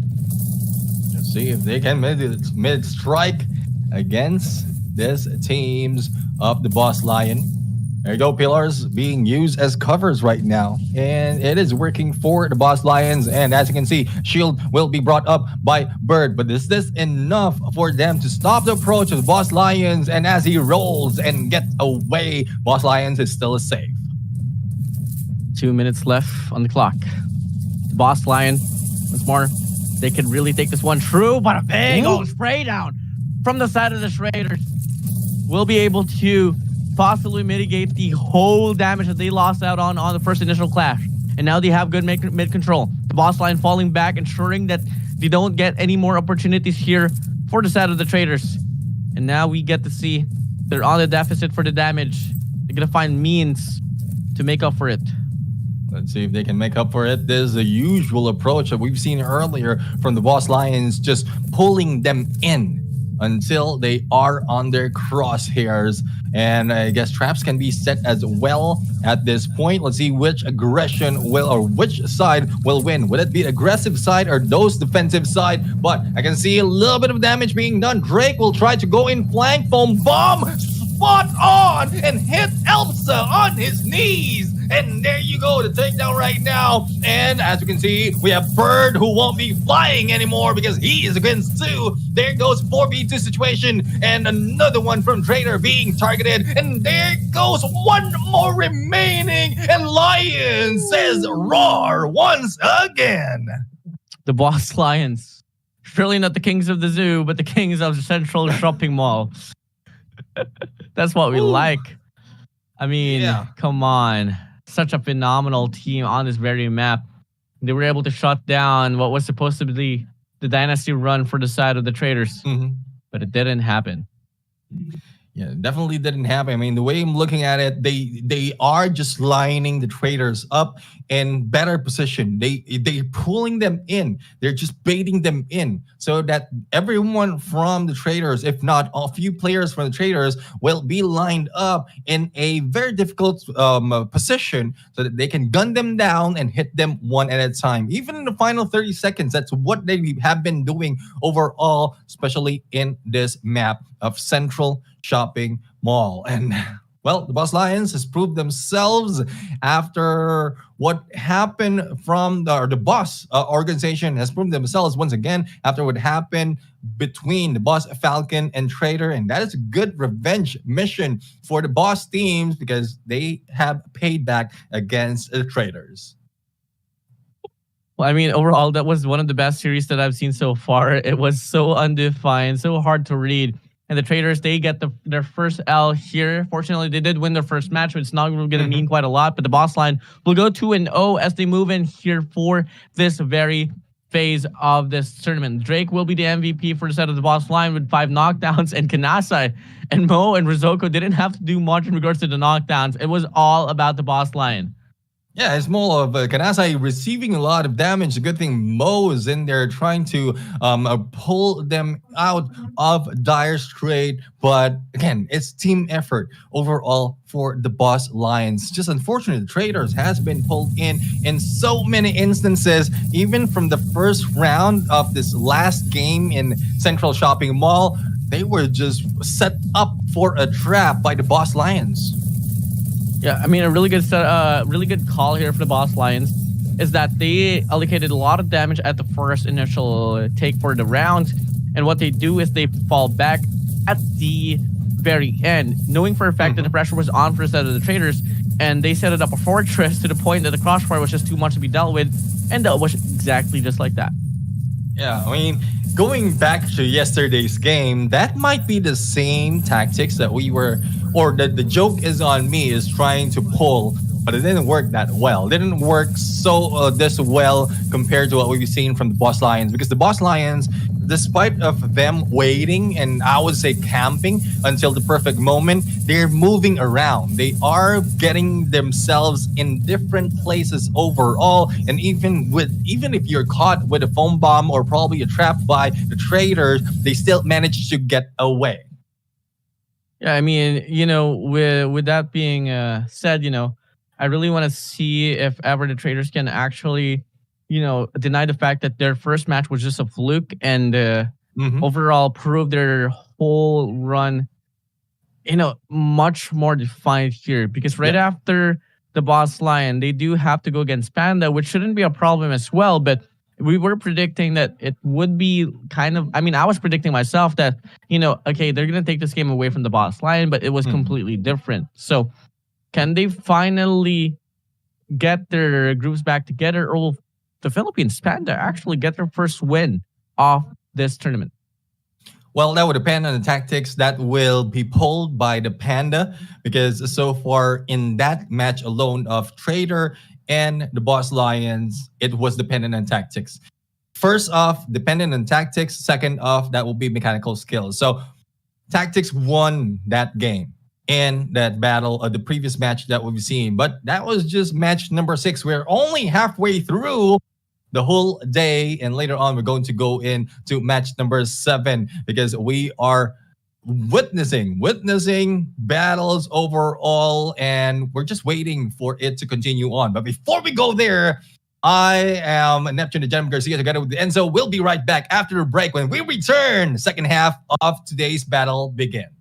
Let's see if they can mid-strike against this teams of the Boss Lion. There you go, pillars being used as covers right now. And it is working for the Boss Lions. And as you can see, shield will be brought up by Bird. But is this enough for them to stop the approach of the Boss Lions? And as he rolls and gets away, Boss Lions is still safe. 2 minutes left on the clock. Boss Lion, once more, they could really take this one true, but a big old spray down from the side of the Raiders will be able to possibly mitigate the whole damage that they lost out on the first initial clash. And now they have good mid control. The Boss Line falling back, ensuring that they don't get any more opportunities here for the side of the Traders. And now we get to see they're on the deficit for the damage. They're going to find means to make up for it. Let's see if they can make up for it. This is a usual approach that we've seen earlier from the Boss Lions, just pulling them in until they are on their crosshairs. And I guess traps can be set as well at this point. Let's see which aggression will, or which side will win. Would it be aggressive side or those defensive side? But I can see a little bit of damage being done. Drake will try to go in flank. Foam bomb spot on and hit Elsa on his knees. And there you go, the takedown right now. And as you can see, we have Bird who won't be flying anymore because he is against 2. There goes 4v2 situation. And another one from Trader being targeted. And there goes one more remaining. And Lion says roar once again. The Boss Lions. Surely not the kings of the zoo, but the kings of the central shopping mall. That's what we like. I mean, come on. Such a phenomenal team on this very map. They were able to shut down what was supposed to be the dynasty run for the side of the Traders. But it didn't happen. Yeah, definitely didn't happen. I mean, the way I'm looking at it, they are just lining the Traders up in better position. They're pulling them in. They're just baiting them in so that everyone from the Traders, if not a few players from the Traders, will be lined up in a very difficult position so that they can gun them down and hit them one at a time. Even in the final 30 seconds, that's what they have been doing overall, especially in this map of Central Shopping Mall. And well, the Boss Lions has proved themselves after what happened from the Boss organization has proved themselves once again after what happened between the Boss Falcon and Trader. And that is a good revenge mission for the Boss teams because they have paid back against the Traders. Well, I mean, overall, that was one of the best series that I've seen so far. It was so undefined, so hard to read. And the Traders, they get their first L here. Fortunately, they did win their first match, which is not going to mean quite a lot. But the Boss Line will go 2-0 as they move in here for this very phase of this tournament. Drake will be the MVP for the side of the Boss Line with 5 knockdowns. And Kanasai and Mo and Rizoko didn't have to do much in regards to the knockdowns. It was all about the Boss Line. Yeah, it's more of Kanasai receiving a lot of damage. The good thing Mo is in there trying to pull them out of dire strait. But again, it's team effort overall for the Boss Lions. Just unfortunately, the Traders has been pulled in so many instances. Even from the first round of this last game in Central Shopping Mall, they were just set up for a trap by the Boss Lions. Yeah, I mean, a really good call here for the Boss Lions is that they allocated a lot of damage at the first initial take for the round. And what they do is they fall back at the very end, knowing for a fact that the pressure was on for the side of the Traders. and they set it up a fortress to the point that the crossfire was just too much to be dealt with, and that was exactly just like that. Yeah, I mean, going back to yesterday's game, that might be the same tactics that we were, or the joke is on me, is trying to pull, but it didn't work that well. It didn't work so this well compared to what we've seen from the Boss Lions, because the Boss Lions, despite of them waiting and I would say camping until the perfect moment, they're moving around. They are getting themselves in different places overall, and even if you're caught with a foam bomb or probably a trap by the traders, they still manage to get away. Yeah, I mean, with that being said, I really want to see if ever the traders can actually, deny the fact that their first match was just a fluke and overall prove their whole run, much more defined here. Because right after the Boss Lion, they do have to go against Panda, which shouldn't be a problem as well. But we were predicting that it would be I was predicting myself that, okay, they're going to take this game away from the Boss Lion, but it was completely different. So can they finally get their groups back together, or will the Philippines Panda actually get their first win of this tournament? Well, that would depend on the tactics that will be pulled by the Panda, because so far in that match alone of Trader and the Boss Lions, it was dependent on tactics. First off, dependent on tactics. Second off, that will be mechanical skills. So tactics won that game in that battle of the previous match that we've seen. But that was just match number 6. We're only halfway through the whole day, and later on we're going to go into match number 7, because we are witnessing battles overall, and we're just waiting for it to continue on. But before we go there, I am Neptune the Gentleman Garcia together with Enzo. We'll be right back after the break. When we return, the second half of today's battle begins.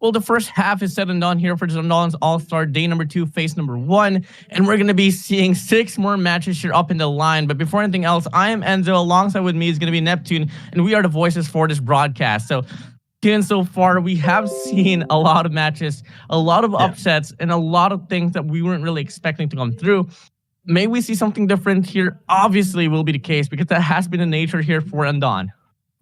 Well, the first half is said and done here for the Zondolans All-Star Day number 2, phase number 1. And we're going to be seeing 6 more matches here up in the line. But before anything else, I am Enzo. Alongside with me is going to be Neptune. And we are the voices for this broadcast. So far, we have seen a lot of matches, a lot of upsets, and a lot of things that we weren't really expecting to come through. may we see something different here? Obviously will be the case because that has been the nature here for Undone.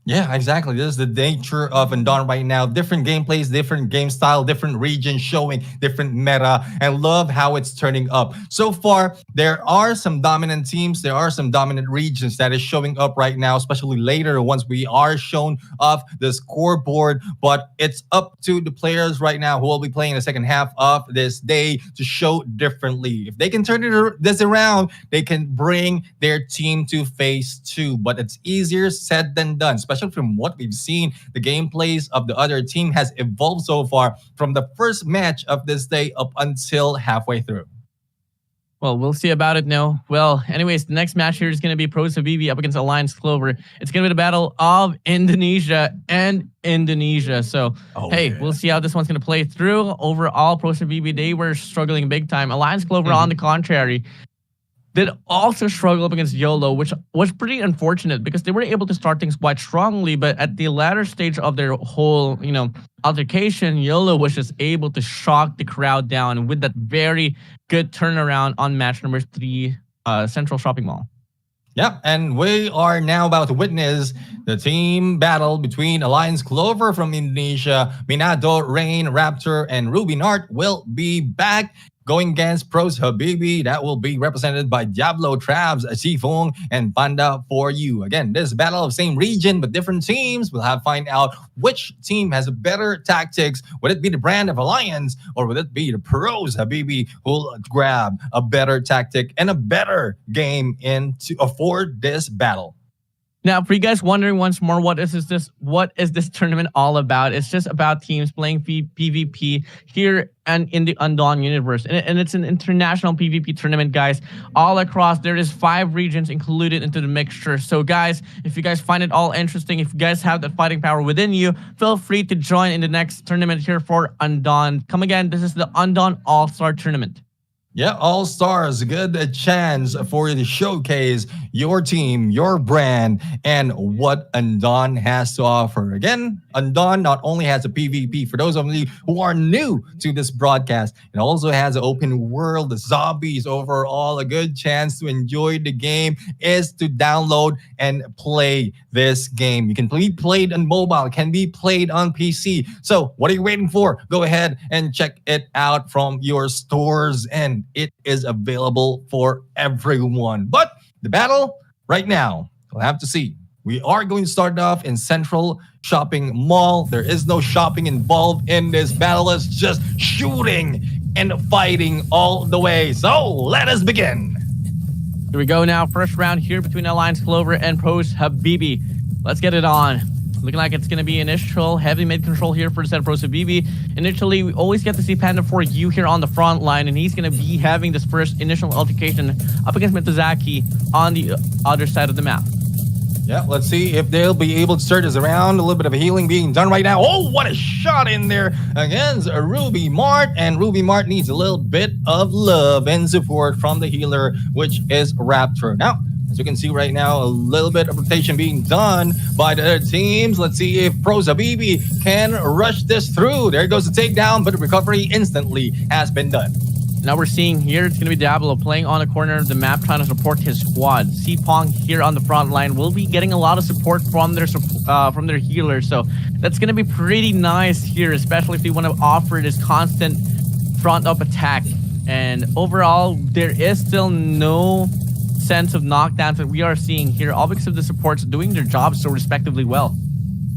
Yeah, exactly. This is the nature of Undone right now. Different gameplays, different game style, different regions showing different meta, and love how it's turning up. So far, there are some dominant teams. There are some dominant regions that is showing up right now, especially later once we are shown off the scoreboard. But it's up to the players right now who will be playing the second half of this day to show differently. If they can turn this around, they can bring their team to phase 2. But it's easier said than done. Especially from what we've seen, the gameplays of the other team has evolved so far from the first match of this day up until halfway through. Well, we'll see about it now. Well, anyways, the next match here is going to be Pros Habibi up against Alliance Clover. It's going to be the battle of Indonesia and Indonesia. So, we'll see how this one's going to play through. Overall, Pros Habibi, they were struggling big time. Alliance Clover, on the contrary, did also struggle up against YOLO, which was pretty unfortunate because they were able to start things quite strongly, but at the latter stage of their whole, altercation, YOLO was just able to shock the crowd down with that very good turnaround on match number 3, Central Shopping Mall. Yep, and we are now about to witness the team battle between Alliance Clover from Indonesia. Minado, Rain, Raptor, and Ruby Nart will be back going against Pros Habibi. That will be represented by Diablo, Trabs, Sifong, and Panda for you. Again, this battle of same region but different teams. We'll have to find out which team has better tactics. Would it be the brand of Alliance or would it be the Pros Habibi who will grab a better tactic and a better game to afford this battle? Now, for you guys wondering once more, what is this tournament all about? It's just about teams playing PvP here and in the Undone universe. And it's an international PvP tournament, guys. All across, there is 5 regions included into the mixture. So, guys, if you guys find it all interesting, if you guys have that fighting power within you, feel free to join in the next tournament here for Undone. Come again, this is the Undone All-Star Tournament. Yeah, All Stars, a good chance for you to showcase your team, your brand, and what Undone has to offer. Again, Undone not only has a PvP, for those of you who are new to this broadcast, it also has an open world, zombies. Overall, a good chance to enjoy the game is to download and play this game. You can be played on mobile, can be played on PC. So what are you waiting for? Go ahead and check it out from your stores, and it is available for everyone. But the battle right now, we'll have to see. We are going to start off in Central Shopping Mall. There is no shopping involved in this battle. It's just shooting and fighting all the way. So let us begin. Here we go now. First round here between Alliance Clover and Pros Habibi. Let's get it on. Looking like it's going to be initial heavy mid control here for the set of Pros Habibi. Initially, we always get to see Panda for you here on the front line, and he's going to be having this first initial altercation up against Mitozaki on the other side of the map. Yeah, let's see if they'll be able to start us around. A little bit of healing being done right now. Oh, what a shot in there against Ruby Mart. And Ruby Mart needs a little bit of love and support from the healer, which is Raptor. Now, as you can see right now, a little bit of rotation being done by the other teams. Let's see if Pros Habibi can rush this through. There goes the takedown, but the recovery instantly has been done. Now we're seeing here, it's going to be Diablo playing on the corner of the map, trying to support his squad. Cpong here on the front line will be getting a lot of support from their healers. So that's going to be pretty nice here, especially if they want to offer this constant front up attack. And overall, there is still no sense of knockdowns that we are seeing here, all because of the supports doing their jobs so respectively well.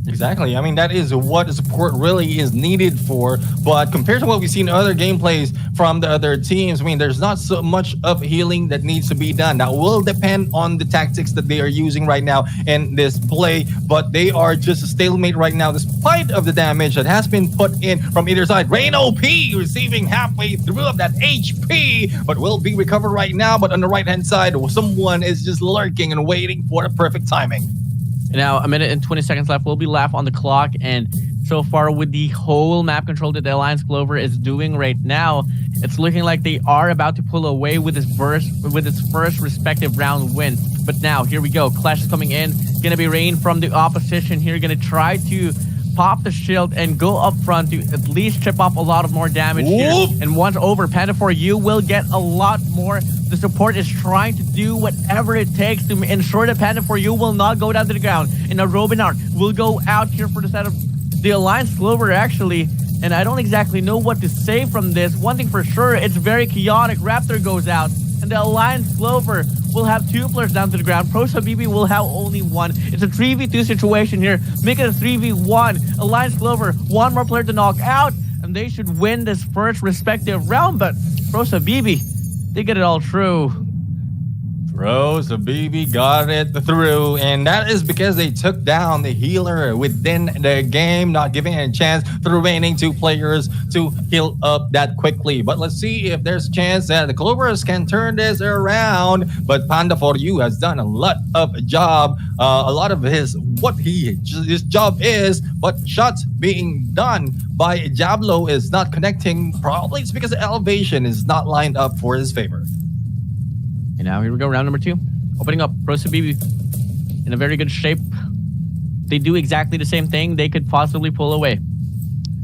Exactly. I mean, that is what support really is needed for. But compared to what we've seen in other gameplays from the other teams, I mean, there's not so much of healing that needs to be done. That will depend on the tactics that they are using right now in this play. But they are just a stalemate right now, despite of the damage that has been put in from either side. Rain OP receiving halfway through of that HP, but will be recovered right now. But on the right-hand side, someone is just lurking and waiting for the perfect timing. Now, a minute and 20 seconds left. We'll be left on the clock. And so far, with the whole map control that the Alliance Clover is doing right now, it's looking like they are about to pull away with its first respective round win. But now, here we go. Clash is coming in. Going to be Rain from the opposition here. Going to try to pop the shield and go up front to at least chip off a lot of more damage here. And once over, Panda for You will get a lot more. The support is trying to do whatever it takes to ensure that Panda for You will not go down to the ground. And a Robinart will go out here for the set of the Alliance Clover, actually. And I don't exactly know what to say from this. One thing for sure, it's very chaotic. Raptor goes out, and the Alliance Clover will have 2 players down to the ground. Pros-Habibi will have only 1. It's a 3v2 situation here. Make it a 3v1. Alliance Clover, 1 more player to knock out, and they should win this first respective round. But Pros-Habibi, they get it all through. Pros-Habibi got it through, and that is because they took down the healer within the game, not giving it a chance for the remaining 2 players to heal up that quickly. But let's see if there's a chance that the Clovers can turn this around. But Panda for You has done a lot of job, a lot of his job is, but shots being done by Diablo is not connecting. Probably it's because the elevation is not lined up for his favor. And now here we go, round number 2. Opening up, Pros-Habibi in a very good shape. They do exactly the same thing. They could possibly pull away.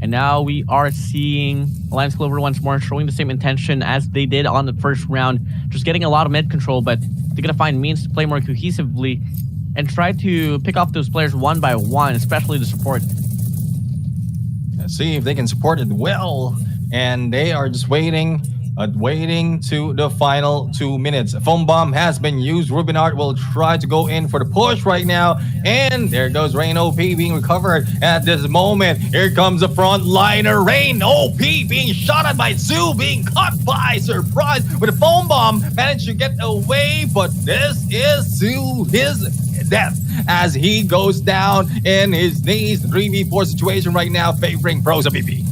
And now we are seeing Alliance Clover once more showing the same intention as they did on the first round. Just getting a lot of mid control, but they're going to find means to play more cohesively and try to pick off those players one by one, especially the support. Let's see if they can support it well. And they are just waiting to the final 2 minutes. Foam bomb has been used. Rubinart will try to go in for the push right now. And there goes Rain OP being recovered at this moment. Here comes the front liner. Rain OP being shot at by Zoo, being caught by surprise with a foam bomb. Managed to get away, but this is to his death as he goes down in his knees. 3v4 situation right now favoring Pros-Habibi.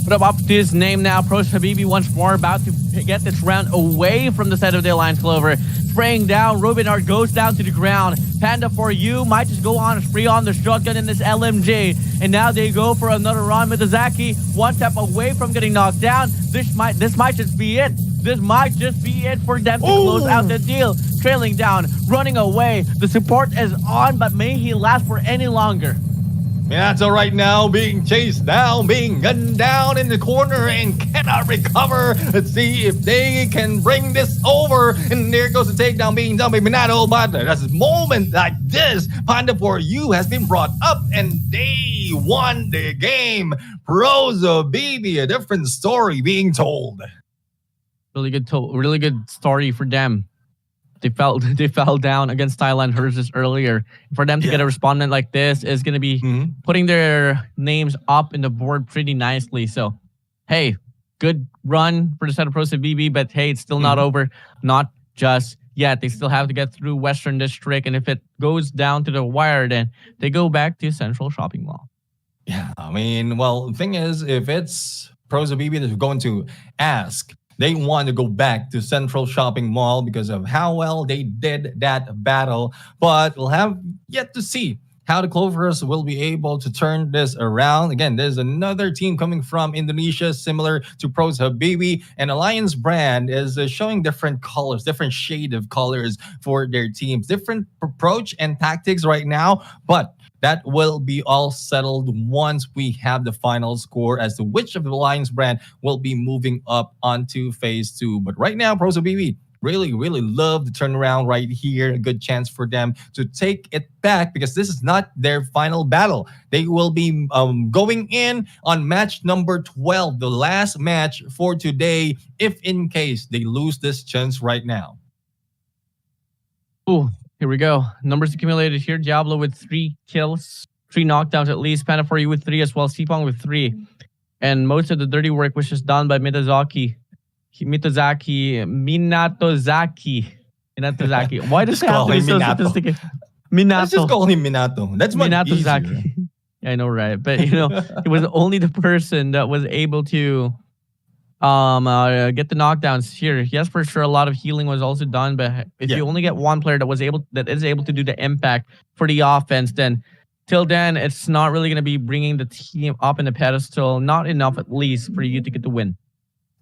Put up to his name now. Pros-Habibi once more about to get this round away from the set of the Alliance Clover. Spraying down, Robinart goes down to the ground. Panda for You might just go on a spree on the shotgun in this LMG. And now they go for another run. Mitazaki, 1 step away from getting knocked down. This might just be it. This might just be it for them to close out the deal. Trailing down, running away. The support is on, but may he last for any longer. Minato right now being chased down, being gunned down in the corner and cannot recover. Let's see if they can bring this over. And there goes the takedown being done by Minato. But at a moment like this, Panda for You has been brought up and they won the game. Pros-Habibi, a different story being told. Really good story for them. They fell down against Thailand Hers earlier. For them to get a respondent like this is going to be putting their names up in the board pretty nicely. So, hey, good run for the set of Pros-Habibi, but hey, it's still not over. Not just yet. They still have to get through Western District, and if it goes down to the wire, then they go back to Central Shopping Mall. Yeah, I mean, well, the thing is, if it's Pros-Habibi that's going to ask, they want to go back to Central Shopping Mall because of how well they did that battle. But we'll have yet to see how the Clovers will be able to turn this around. Again, there's another team coming from Indonesia, similar to Pros-Habibi. And Alliance Brand is showing different colors, different shade of colors for their teams. Different approach and tactics right now. But that will be all settled once we have the final score as to which of the Alliance Brand will be moving up onto phase 2. But right now, Pros-Habibi really love the turnaround right here. A good chance for them to take it back because this is not their final battle. They will be going in on match number 12, the last match for today, if in case they lose this chance right now. Ooh. Here we go. Numbers accumulated here. Diablo with 3 kills, 3 knockdowns at least. Panda for You with 3 as well. Sipong with 3. And most of the dirty work was just done by Minatozaki. Why does it have to be so sophisticated? Minato. Let's just call him Minato. That's much easier. I know, right? But, he was only the person that was able to get the knockdowns here. Yes, for sure, a lot of healing was also done, but if you only get one player that is able to do the impact for the offense, then till then it's not really going to be bringing the team up in the pedestal. Not enough, at least, for you to get the win.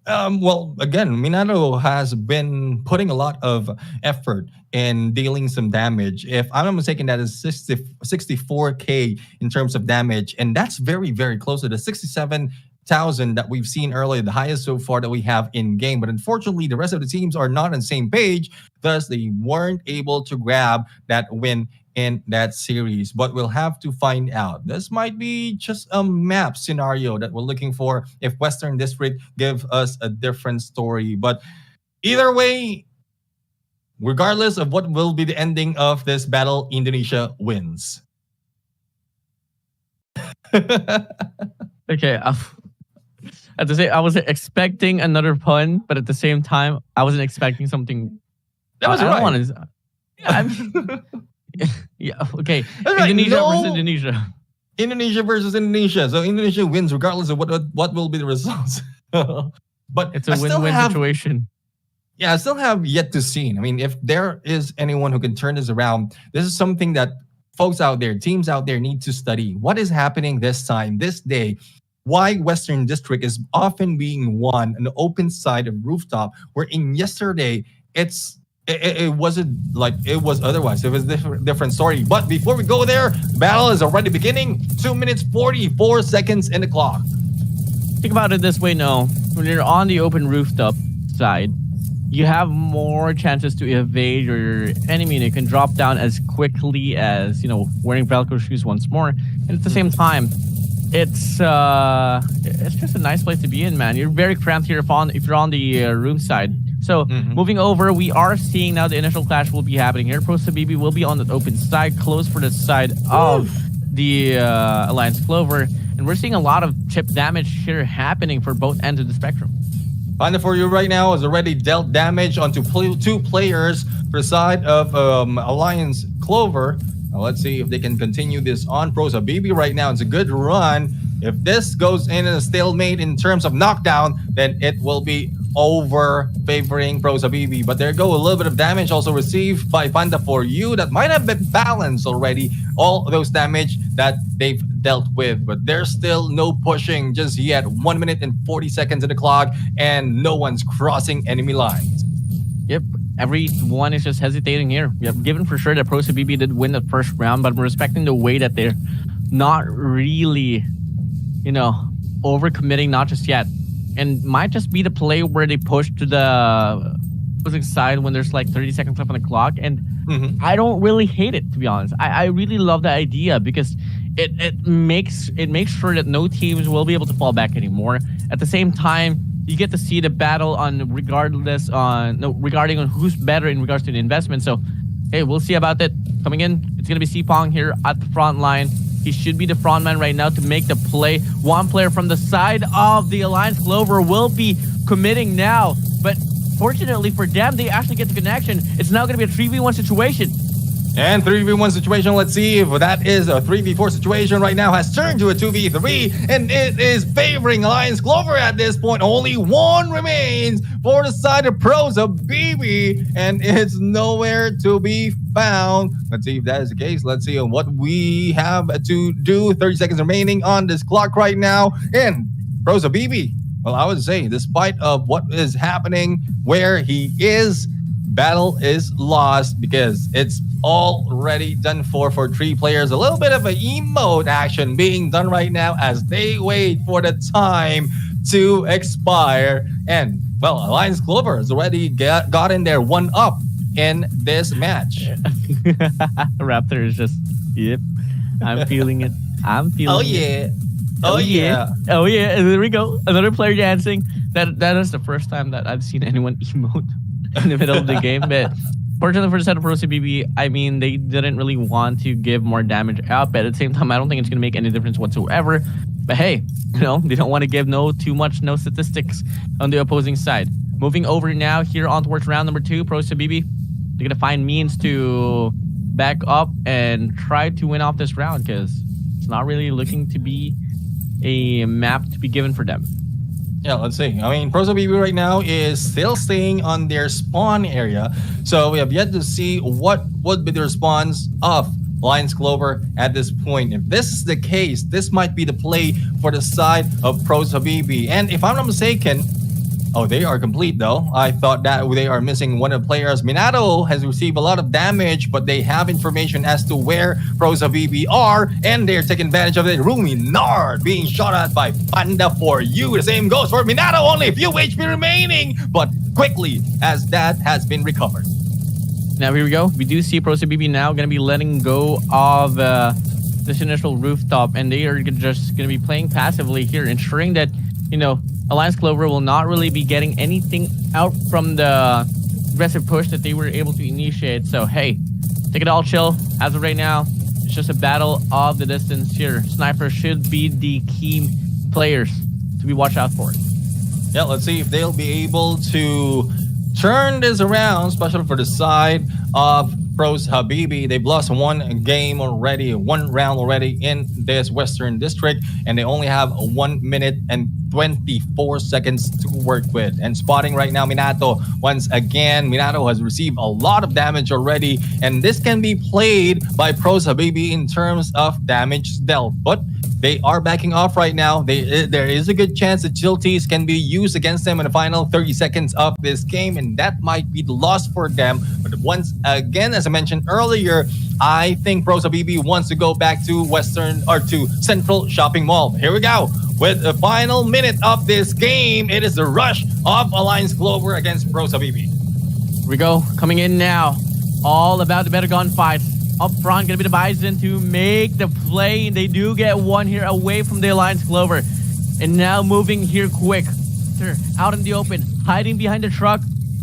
Well, again, Minato has been putting a lot of effort in dealing some damage. If I'm not mistaken, that is 64k in terms of damage. And that's very, very close to the 67,000 that we've seen earlier, the highest so far that we have in game. But unfortunately, the rest of the teams are not on the same page. Thus, they weren't able to grab that win in that series, but we'll have to find out. This might be just a map scenario that we're looking for if Western District give us a different story. But either way, regardless of what will be the ending of this battle, Indonesia wins. Okay, at the same, I was expecting another pun, but at the same time, I wasn't expecting something. That was I right. don't want to. Yeah, I mean, yeah, okay. That's right. Indonesia No. versus Indonesia. Indonesia versus Indonesia. So Indonesia wins regardless of what will be the results. But It's a win-win situation. Yeah, I still have yet to see. I mean, if there is anyone who can turn this around, this is something that folks out there, teams out there need to study. What is happening this time, this day? Why Western District is often being won on the open side of rooftop, where in yesterday, it wasn't like it was otherwise. It was a different story. But before we go there, the battle is already beginning. 2 minutes, 44 seconds in the clock. Think about it this way, no. When you're on the open rooftop side, you have more chances to evade your enemy, and you can drop down as quickly as, wearing Velcro shoes once more. And at the same time, it's just a nice place to be in, man. You're very cramped here if you're on the room side. So moving over, we are seeing now the initial clash will be happening here. Pro Sabibi will be on the open side, close for the side of the Alliance Clover. And we're seeing a lot of chip damage here happening for both ends of the spectrum. Panda for you right now has already dealt damage onto two players for the side of Alliance Clover. Now let's see if they can continue this on. Pro Sabibi right now, it's a good run. If this goes in a stalemate in terms of knockdown, then it will be over favoring Pro Sabibi. But there go a little bit of damage also received by Panda for you that might have been balanced already, all those damage that they've dealt with. But there's still no pushing just yet. 1 minute and 40 seconds in the clock, and no one's crossing enemy lines. Yep, everyone is just hesitating here. We have given for sure that Pro Sabibi did win the first round, but we're respecting the way that they're not really, overcommitting, not just yet. And might just be the play where they push to the opposing side when there's like 30 seconds left on the clock. And I don't really hate it, to be honest. I really love the idea because it makes sure that no teams will be able to fall back anymore. At the same time, you get to see the battle regarding on who's better in regards to the investment. So, hey, we'll see about that. Coming in, it's going to be Sipong here at the front line. He should be the front man right now to make the play. One player from the side of the Alliance Clover will be committing now. But fortunately for them, they actually get the connection. It's now going to be a 3v1 situation. And 3v1 situation, let's see if that is a 3v4 situation right now has turned to a 2v3, and it is favoring Alliance Clover at this point. Only one remains for the side of Pro Sabibi, and it's nowhere to be found. Let's see if that is the case. Let's see what we have to do. 30 seconds remaining on this clock right now. And Pro Sabibi, well, I would say, despite of what is happening where he is, battle is lost because it's already done for 3 players. A little bit of an emote action being done right now as they wait for the time to expire. And, well, Alliance Clover has already gotten their 1-up in this match. Raptor is just, yep, I'm feeling it. I'm feeling it. Oh yeah. Oh yeah. And there we go. Another player dancing. That is the first time that I've seen anyone emote in the middle of the game. But fortunately for the set of Pro Sabibi, I mean, they didn't really want to give more damage out. But at the same time, I don't think it's going to make any difference whatsoever. But hey, they don't want to give no statistics on the opposing side. Moving over now here on towards round number 2, Pro Sabibi, they're going to find means to back up and try to win off this round because it's not really looking to be a map to be given for them. Yeah, let's see. I mean, Pro Sabibi right now is still staying on their spawn area. So we have yet to see what would be the response of Alliance Clover at this point. If this is the case, this might be the play for the side of Pro Sabibi. And if I'm not mistaken, Oh, they are complete though. I thought that they are missing one of the players. Minato has received a lot of damage, but they have information as to where Pros Habibi are, and they're taking advantage of it. Ruminard being shot at by Panda for you. The same goes for Minato, only a few HP remaining, but quickly as that has been recovered. Now here we go. We do see Pros Habibi now going to be letting go of this initial rooftop, and they are just going to be playing passively here, ensuring that, you know, Alliance Clover will not really be getting anything out from the aggressive push that they were able to initiate. So, hey, take it all chill. As of right now, it's just a battle of the distance here. Snipers should be the key players to be watched out for. Yeah, let's see if they'll be able to turn this around, especially for the side of Pros Habibi. They've lost one game already, one round already in this Western District, and they only have 1 minute and 24 seconds to work with. And spotting right now, Minato once again. Minato has received a lot of damage already, and this can be played by Pros Habibi in terms of damage dealt. But they are backing off right now. There is a good chance that Chilties can be used against them in the final 30 seconds of this game, and that might be the loss for them. But once again, as I mentioned earlier, I think Pros Habibi wants to go back to Western or to Central Shopping Mall. Here we go. With the final minute of this game, it is the rush of Alliance Clover against Pros Habibi. Here we go. Coming in now. All about the better gunfights. Up front, going to be the Bison to make the play. They do get one here away from the Alliance Clover. And now moving here quick. They're out in the open, hiding behind the truck.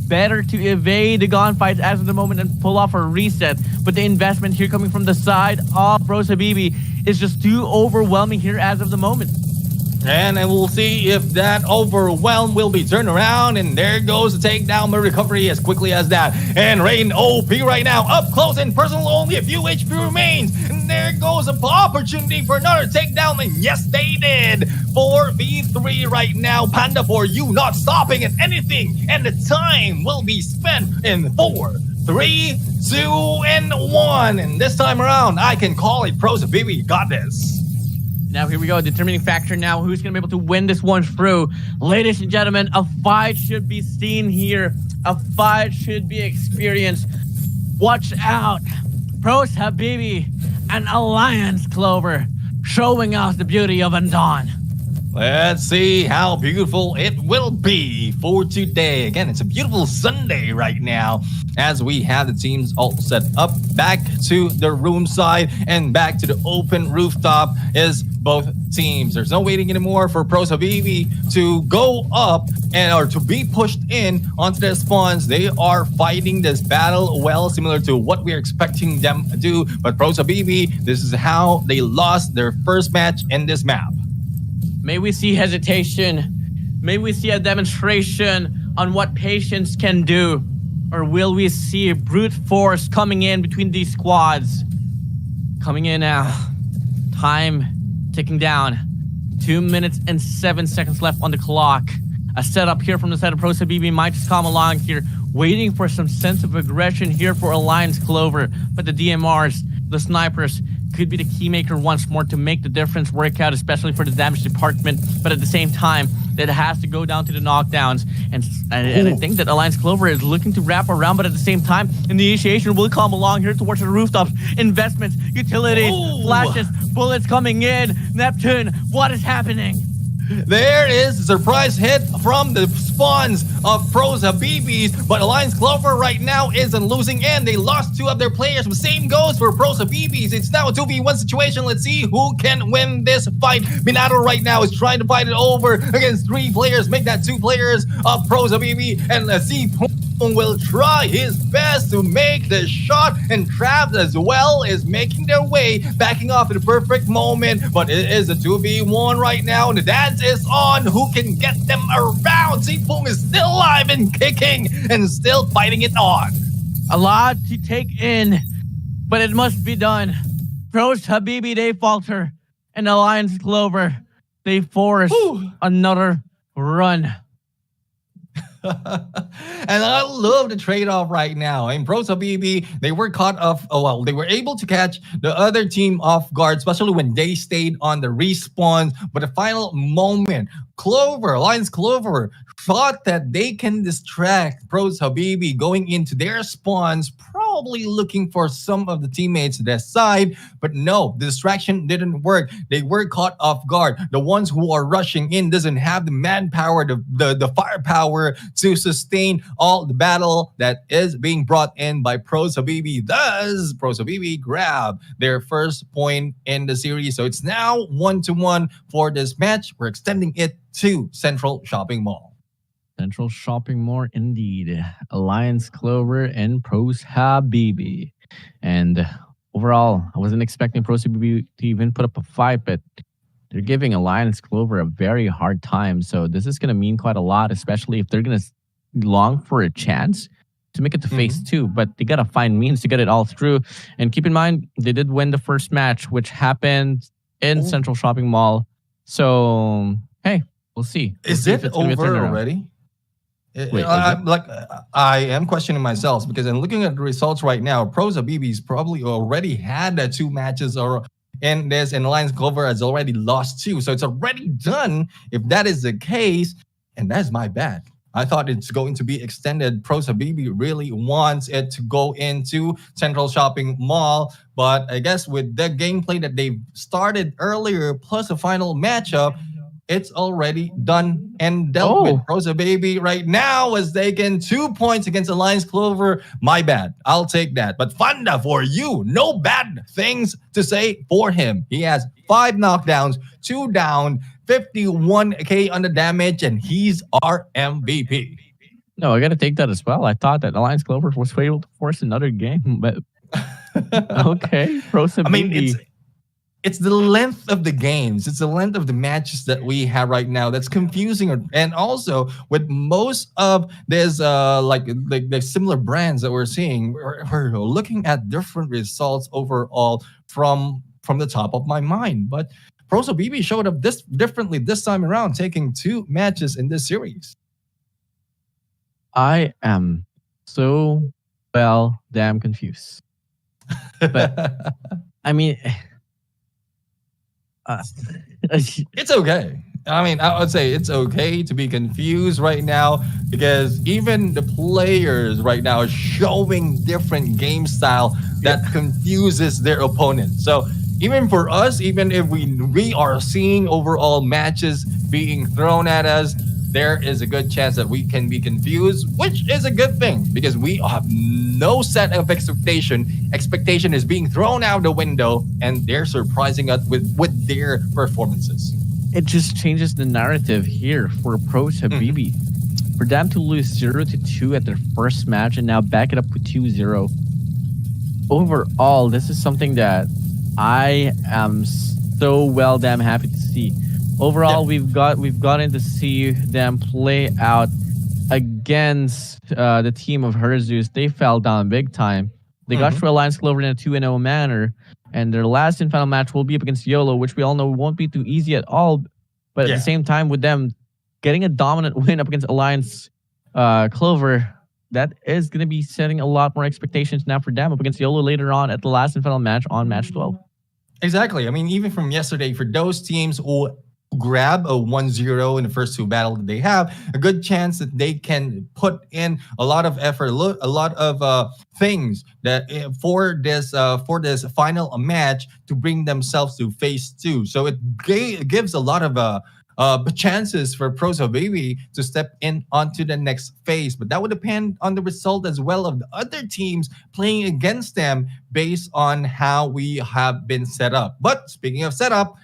Better to evade the gunfights as of the moment and pull off a reset. But the investment here coming from the side of Pros Habibi is just too overwhelming here as of the moment. And we'll see if that overwhelm will be turned around. And there goes the takedown, the recovery as quickly as that. And Rain OP right now, up close and personal, only a few HP remains. And there goes an opportunity for another takedown. And yes, they did. 4v3 right now. Panda for you, not stopping at anything. And the time will be spent in 4, 3, 2, and 1. And this time around, I can call it Pros Habibi. Got this. Now here we go, determining factor now. Who's going to be able to win this one through? Ladies and gentlemen, a fight should be seen here. A fight should be experienced. Watch out. Pros Habibi and Alliance Clover showing us the beauty of Andon. Let's see how beautiful it will be for today. Again, it's a beautiful Sunday right now as we have the teams all set up. Back to the room side and back to the open rooftop is both teams. There's no waiting anymore for Pros Habibi to go up or to be pushed in onto their spawns. They are fighting this battle well, similar to what we're expecting them to do. But Pros Habibi, this is how they lost their first match in this map. May we see hesitation. May we see a demonstration on what patience can do. Or will we see brute force coming in between these squads? Coming in now. Time ticking down. 2 minutes and 7 seconds left on the clock. A setup here from the side of Pros Habibi might just come along here, waiting for some sense of aggression here for Alliance Clover. But the DMRs, the snipers, could be the key maker once more to make the difference work out, especially for the damage department. But at the same time, it has to go down to the knockdowns. And I think that Alliance Clover is looking to wrap around, but at the same time, initiation will come along here towards the rooftops. Investments, utilities, flashes, bullets coming in. Neptune, what is happening? There is a surprise hit from the spawns of Pros Habibis, but Alliance Clover right now is on losing end. They lost 2 of their players, but same goes for Pros Habibis. It's now a 2v1 situation. Let's see who can win this fight. Minato right now is trying to fight it over against 3 players, make that 2 players of Pros Habibi, and let's see who will try his best to make the shot, and Trav as well is making their way, backing off at the perfect moment, but it is a 2v1 right now, and the dance is on. Who can get them around? Seafoam is still alive and kicking and still fighting it on. A lot to take in, but it must be done. Pros Habibi, they falter, and Alliance Clover, they force another run. And I love the trade-off right now. In Pros Habibi, they were caught off. Oh, well, they were able to catch the other team off guard, especially when they stayed on the respawns. But the final moment, Alliance Clover thought that they can distract Pros Habibi going into their spawns, probably looking for some of the teammates to their side. But no, the distraction didn't work. They were caught off guard. The ones who are rushing in doesn't have the manpower, the firepower to sustain all the battle that is being brought in by Pros Habibi. Thus, Pros Habibi grab their first point in the series. So it's now 1-1 for this match. We're extending it to Central Shopping Mall. Central Shopping Mall, indeed. Alliance Clover and Pros Habibi. And overall, I wasn't expecting Pros Habibi to even put up a fight, but they're giving Alliance Clover a very hard time. So this is going to mean quite a lot, especially if they're going to long for a chance to make it to phase 2. But they got to find means to get it all through. And keep in mind, they did win the first match, which happened in Central Shopping Mall. So, hey, we'll see. Is it over already? Wait, I am questioning myself because I'm looking at the results right now. Pros Habibi's probably already had 2 matches in this, and Alliance Clover has already lost 2. So it's already done if that is the case, and that's my bad. I thought it's going to be extended. Pros Habibi really wants it to go into Central Shopping Mall, but I guess with the gameplay that they've started earlier, plus the final matchup, it's already done and dealt with. Pros Habibi right now has taken 2 points against Alliance Clover. My bad. I'll take that. But Fanda, for you, no bad things to say for him. He has 5 knockdowns, 2 down, 51k on the damage, and he's our MVP. No, I got to take that as well. I thought that Alliance Clover was able to force another game, but okay. Pros Habibi. I mean, it's the length of the games. It's the length of the matches that we have right now that's confusing. And also with most of this, like the similar brands that we're seeing, we're looking at different results overall from the top of my mind. But Pros Habibi showed up differently this time around, taking 2 matches in this series. I am so damn confused. But I mean, it's okay. I mean, I would say it's okay to be confused right now because even the players right now are showing different game style that confuses their opponent. So even for us, even if we are seeing overall matches being thrown at us, there is a good chance that we can be confused, which is a good thing because we have no set of expectation. Expectation is being thrown out the window and they're surprising us with their performances. It just changes the narrative here for Pros Habibi. For them to lose 0-2 at their first match and now back it up with 2-0. Overall, this is something that I am so damn happy to see. Overall, we've gotten to see them play out against the team of Herzus. They fell down big time. They got through Alliance Clover in a 2-0 manner, and their last and final match will be up against YOLO, which we all know won't be too easy at all. But at the same time, with them getting a dominant win up against Alliance Clover, that is going to be setting a lot more expectations now for them up against YOLO later on at the last and final match on match 12. Exactly. I mean, even from yesterday, for those teams who grab a 1-0 in the first 2 battles that they have, a good chance that they can put in a lot of effort, a lot of things that for this final match to bring themselves to phase 2. So it gives a lot of chances for Pros Habibi to step in onto the next phase. But that would depend on the result as well of the other teams playing against them based on how we have been set up. But speaking of setup,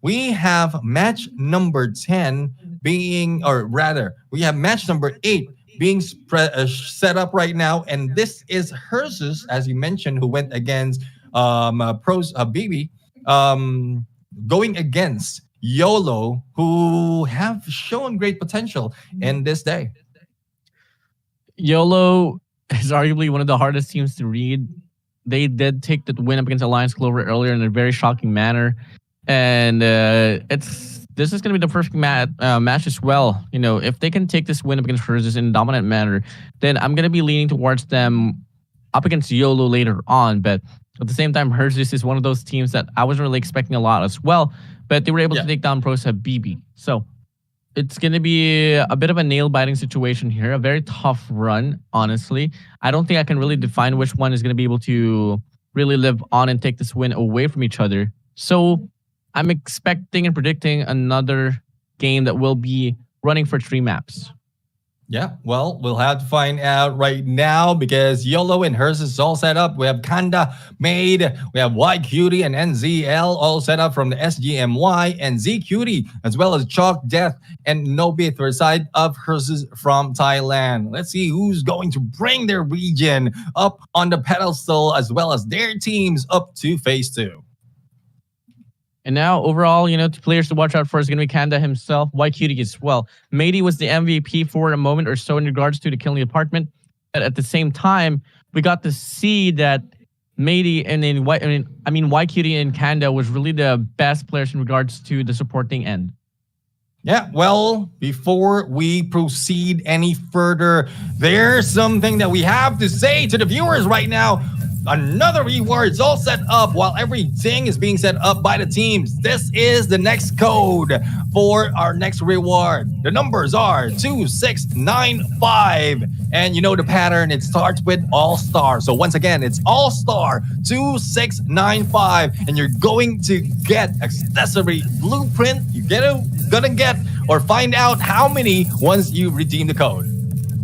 we have match number 10 being, or rather, we have match number 8 being set up right now. And this is Herzus, as you mentioned, who went against Pros Habibi, going against YOLO, who have shown great potential in this day. YOLO is arguably one of the hardest teams to read. They did take the win up against Alliance Clover earlier in a very shocking manner. And it's this is going to be the first match as well. You know, if they can take this win up against Herzus in a dominant manner, then I'm going to be leaning towards them up against YOLO later on. But at the same time, Herzus is one of those teams that I wasn't really expecting a lot as well. But they were able to take down ProSub BB. So it's going to be a bit of a nail-biting situation here. A very tough run, honestly. I don't think I can really define which one is going to be able to really live on and take this win away from each other. So I'm expecting and predicting another game that will be running for 3 maps. Yeah, well, we'll have to find out right now because YOLO and Herzus is all set up. We have Kanda made, we have YQT and NZL all set up from the SGMY and ZQT, as well as Chalk Death and Nobith for the side of Herzus from Thailand. Let's see who's going to bring their region up on the pedestal as well as their teams up to phase 2. And now, overall, you know, the players to watch out for is going to be Kanda himself, YQT as well. Matey was the MVP for a moment or so in regards to the killing department. But at the same time, we got to see that Matey and then YQT and Kanda was really the best players in regards to the supporting end. Yeah, well, before we proceed any further, there's something that we have to say to the viewers right now. Another reward is all set up while everything is being set up by the teams. This is the next code for our next reward. The numbers are 2695. And you know the pattern, it starts with All-Star. So once again, it's All-Star 2695. And you're going to get accessory blueprint. Gonna get or find out how many once you redeem the code.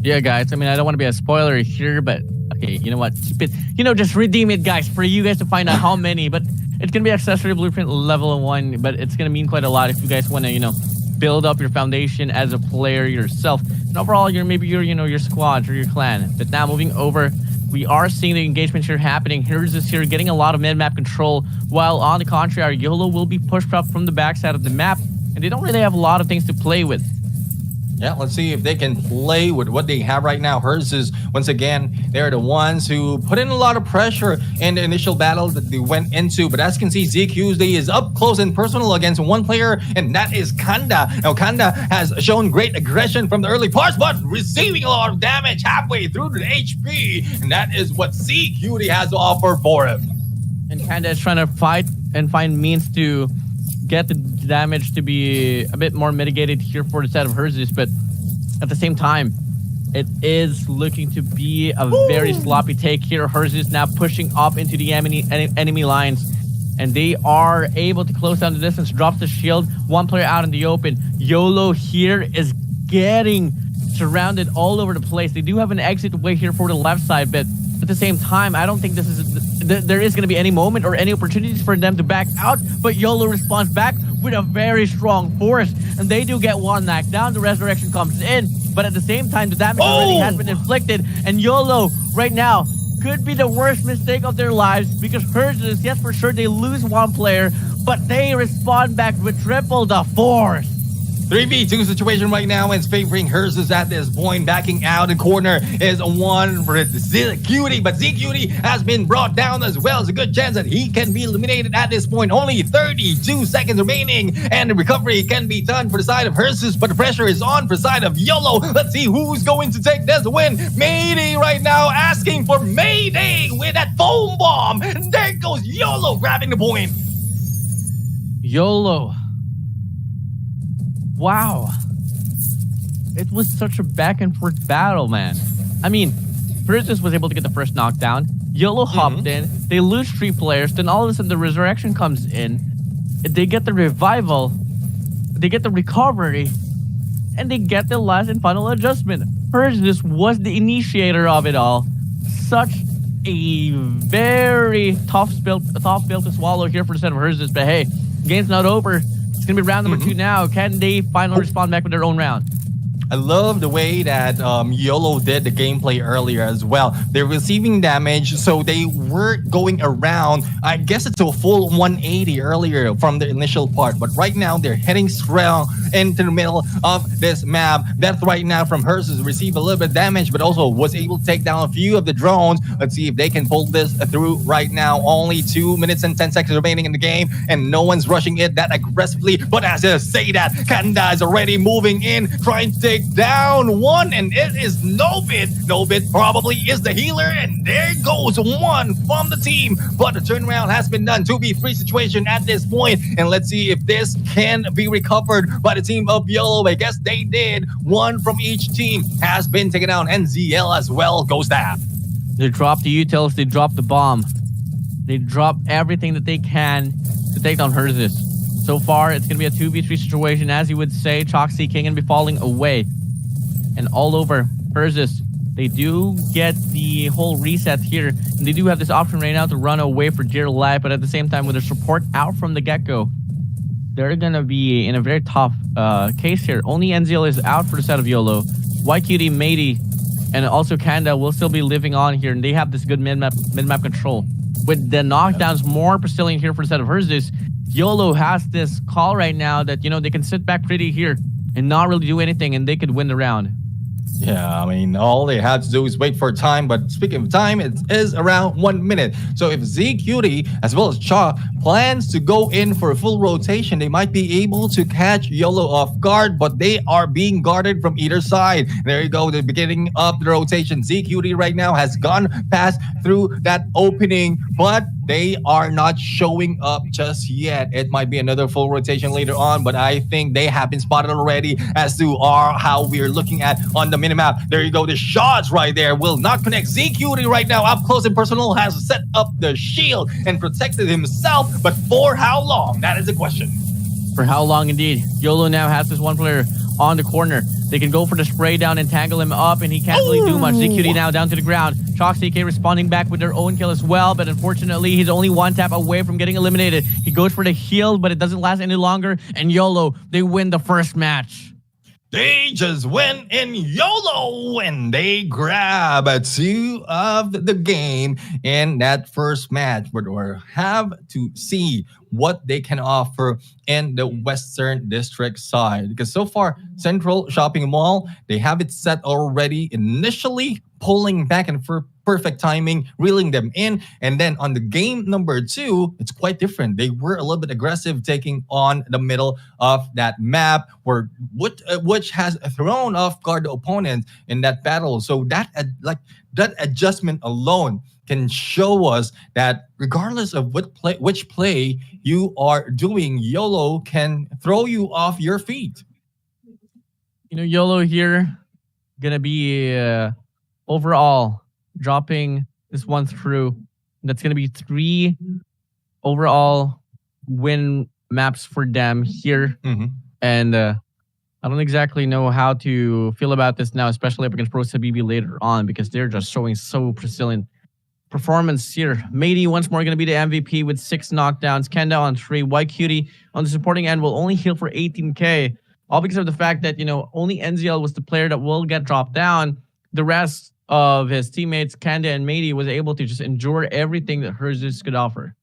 Yeah, guys. I mean, I don't want to be a spoiler here, but okay, you know what? Keep it, just redeem it, guys, for you guys to find out how many. But it's going to be accessory blueprint level 1, but it's going to mean quite a lot if you guys want to, build up your foundation as a player yourself. And overall, your squad or your clan. But now moving over, we are seeing the engagements here happening. Herzus here getting a lot of mid-map control, while on the contrary, YOLO will be pushed up from the backside of the map, and they don't really have a lot of things to play with. Yeah, let's see if they can play with what they have right now. Herzus, once again, they're the ones who put in a lot of pressure in the initial battle that they went into. But as you can see, ZQT is up close and personal against one player, and that is Kanda. Now, Kanda has shown great aggression from the early parts, but receiving a lot of damage halfway through the HP. And that is what ZQT has to offer for him. And Kanda is trying to fight and find means to get the damage to be a bit more mitigated here for the side of Herzus, but at the same time, it is looking to be a very sloppy take here. Herzus now pushing up into the enemy lines, and they are able to close down the distance, drops the shield, one player out in the open. YOLO here is getting surrounded all over the place. They do have an exit way here for the left side, but at the same time, I don't think there is going to be any moment or any opportunities for them to back out, but YOLO responds back with a very strong force, and they do get one knocked down. The resurrection comes in, but at the same time, the damage already has been inflicted, and YOLO right now could be the worst mistake of their lives, because Herzus, yes, for sure, they lose one player, but they respond back with triple the force. 3v2 situation right now is favoring Herzus at this point. Backing out the corner is one for ZQT, but ZQT has been brought down as well. There's a good chance that he can be eliminated at this point. Only 32 seconds remaining, and the recovery can be done for the side of Herzus, but the pressure is on for the side of YOLO. Let's see who's going to take this win. Mayday right now asking for Mayday with that foam bomb. And there goes YOLO grabbing the point. YOLO. Wow. It was such a back and forth battle, man. I mean, Herzus was able to get the first knockdown. YOLO hopped in. They lose 3 players. Then all of a sudden the resurrection comes in. They get the revival. They get the recovery. And they get the last and final adjustment. Herzus was the initiator of it all. Such a very tough pill to swallow here for the set of Herzus. But hey, game's not over. It's going to be round number 2 now. Can they finally respond back with their own round? I love the way that YOLO did the gameplay earlier as well. They're receiving damage, so they were going around. I guess it's a full 180 earlier from the initial part, but right now they're heading straight into the middle of this map. Death right now from Hers received a little bit of damage, but also was able to take down a few of the drones. Let's see if they can pull this through right now. Only 2 minutes and 10 seconds remaining in the game, and no one's rushing it that aggressively. But as I say that, Kanda is already moving in, trying to take down one, and it is Nobit. Nobit probably is the healer, and there goes one from the team. But the turnaround has been done. 2v3 situation at this point, and let's see if this can be recovered by the team of YOLO. I guess they did. One from each team has been taken down, and ZL as well goes down. They dropped the utils, they dropped the bomb. They dropped everything that they can to take down Herzus. So far, it's going to be a 2v3 situation, as you would say. Choxy King going to be falling away. And all over Herzus, they do get the whole reset here. And they do have this option right now to run away for dear life. But at the same time, with their support out from the get-go, they're going to be in a very tough case here. Only NZL is out for the side of YOLO. YQD, Matey, and also Kanda will still be living on here. And they have this good mid-map control. With the knockdowns more Brazilian here for the side of Herzus, YOLO has this call right now that, they can sit back pretty here and not really do anything, and they could win the round. Yeah, I mean, all they had to do is wait for time. But speaking of time, it is around 1 minute. So if ZQT as well as Cha plans to go in for a full rotation, they might be able to catch YOLO off guard, but they are being guarded from either side. There you go, the beginning of the rotation. ZQT right now has gone past through that opening, but they are not showing up just yet. It might be another full rotation later on, but I think they have been spotted already as to how we are looking at on the minimap. There you go, the shots right there will not connect. ZQT right now up close and personal has set up the shield and protected himself, but for how long? That is the question. For how long indeed? YOLO now has this one player on the corner. They can go for the spray down and tangle him up, and he can't really do much. ZQT now down to the ground. Choxy responding back with their own kill as well, but unfortunately, he's only one tap away from getting eliminated. He goes for the heal, but it doesn't last any longer, and YOLO, they win the first match. They just went in YOLO and they grab 2 of the game in that first match. But we'll have to see what they can offer in the Western District side. Because so far, Central Shopping Mall, they have it set already initially, pulling back and for perfect timing, reeling them in. And then on the game number 2, it's quite different. They were a little bit aggressive, taking on the middle of that map, which has thrown off guard the opponent in that battle. So that adjustment alone can show us that regardless of which play you are doing, YOLO can throw you off your feet. YOLO here gonna be overall dropping this one through. That's gonna be 3 overall win maps for them here. And I don't exactly know how to feel about this now, especially up against Pro Sabibi later on, because they're just showing so Brazilian performance here. Matey once more going to be the MVP with 6 knockdowns. Kenda on 3. YQT on the supporting end will only heal for 18k. All because of the fact that, only NZL was the player that will get dropped down. The rest of his teammates, Kanda and Matey, was able to just endure everything that Herzus could offer.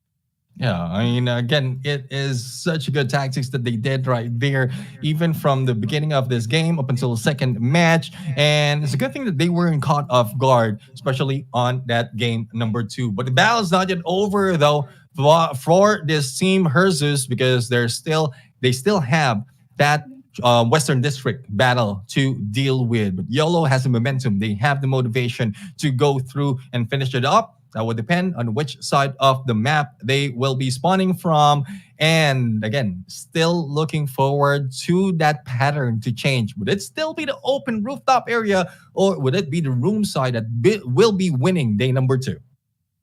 Yeah, I mean, again, it is such a good tactics that they did right there, even from the beginning of this game up until the second match. And it's a good thing that they weren't caught off guard, especially on that game number 2. But the battle's not yet over, though, for this team Herzus, because they still have that Western District battle to deal with. But YOLO has the momentum. They have the motivation to go through and finish it up. That would depend on which side of the map they will be spawning from. And again, still looking forward to that pattern to change. Would it still be the open rooftop area, or would it be the room side that will be winning day number 2? I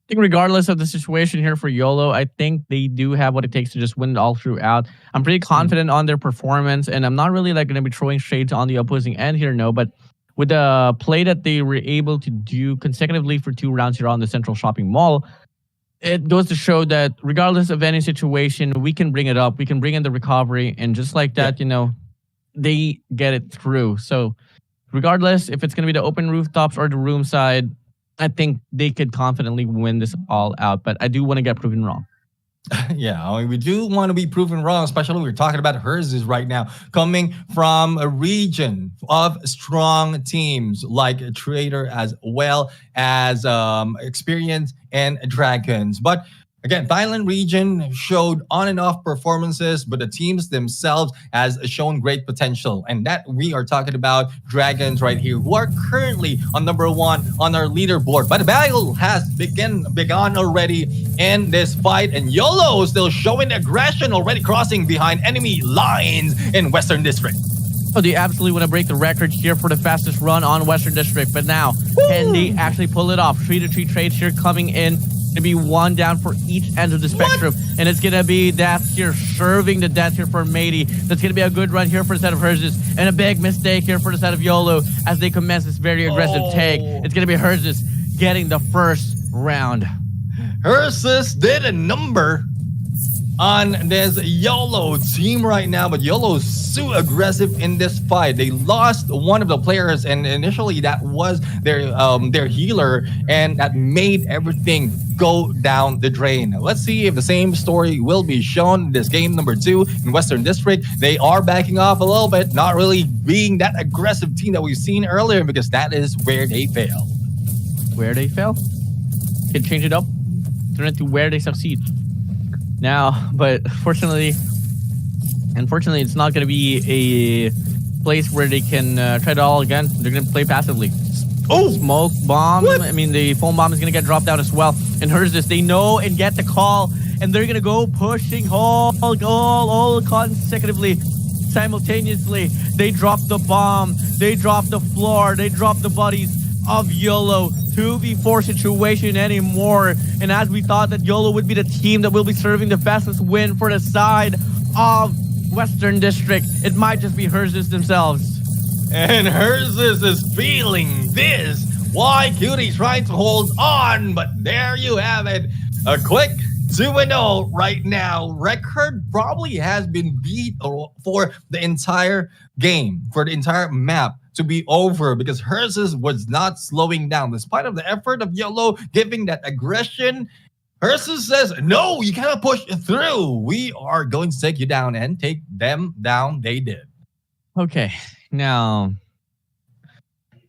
think regardless of the situation here for YOLO, I think they do have what it takes to just win it all throughout. I'm pretty confident on their performance, and I'm not really going to be throwing shades on the opposing end here, no, but with the play that they were able to do consecutively for 2 rounds here on the Central Shopping Mall, it goes to show that regardless of any situation, we can bring it up. We can bring in the recovery. And just like that, they get it through. So regardless if it's going to be the open rooftops or the room side, I think they could confidently win this all out. But I do want to get proven wrong. Yeah, I mean, we do want to be proven wrong, especially we're talking about hers right now, coming from a region of strong teams like Trader as well as Experience and Dragons. But again, Thailand region showed on and off performances, but the teams themselves has shown great potential. And that we are talking about Dragons right here, who are currently on number 1 on our leaderboard. But the battle has begun already in this fight. And YOLO is still showing aggression, already crossing behind enemy lines in Western District. Oh, they absolutely want to break the record here for the fastest run on Western District. But now, can they actually pull it off? 3-3 trades here coming in. To be 1 down for each end of the spectrum. And it's going to be Death here, serving the death here for Matey. That's going to be a good run here for the side of Herzus. And a big mistake here for the side of YOLO as they commence this very aggressive take. It's going to be Herzus getting the first round. Herzus did a number on this YOLO team right now, but YOLO is so aggressive in this fight. They lost one of the players, and initially that was their healer, and that made everything go down the drain. Let's see if the same story will be shown in this game number 2 in Western District. They are backing off a little bit, not really being that aggressive team that we've seen earlier, because that is where they fail. Where they fail? Can change it up, turn it to where they succeed. Now, but unfortunately, it's not going to be a place where they can try it all again. They're going to play passively. Oh, smoke bomb. What? I mean, the foam bomb is going to get dropped down as well. And Herzus, they know and get the call, and they're going to go pushing all consecutively, simultaneously. They drop the bomb, they drop the floor, they drop the bodies of YOLO. 2v4 situation anymore. And as we thought that YOLO would be the team that will be serving the fastest win for the side of Western District, it might just be Herzus themselves. And Herzus is feeling this. Why Cutie trying to hold on, but there you have it. A quick 2-0 right now. Record probably has been beat for the entire game, for the entire map to be over, because Herzus was not slowing down. Despite of the effort of YOLO giving that aggression, Herzus says, no, you cannot push through. We are going to take you down, and take them down. They did. Okay, now,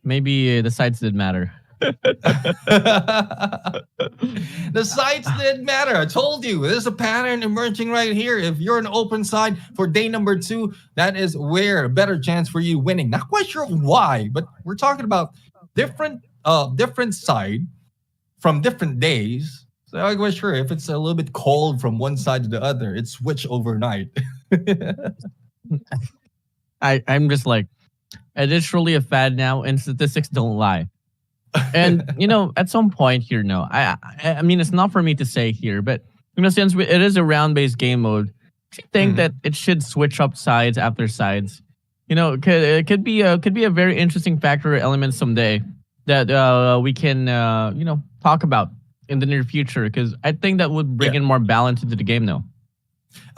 maybe the sides did matter. The sides did matter. I told you, there's a pattern emerging right here. If you're an open side for day number 2, that is where a better chance for you winning. Not quite sure why, but we're talking about different side from different days. So I'm not quite sure if it's a little bit cold from one side to the other. It switched overnight. I'm just like, it is truly a fad now, and statistics don't lie. And at some point here, no, I mean, it's not for me to say here, but since it is a round-based game mode, I think that it should switch up sides after sides. It could be a very interesting factor or element someday that we can talk about in the near future, because I think that would bring in more balance into the game now.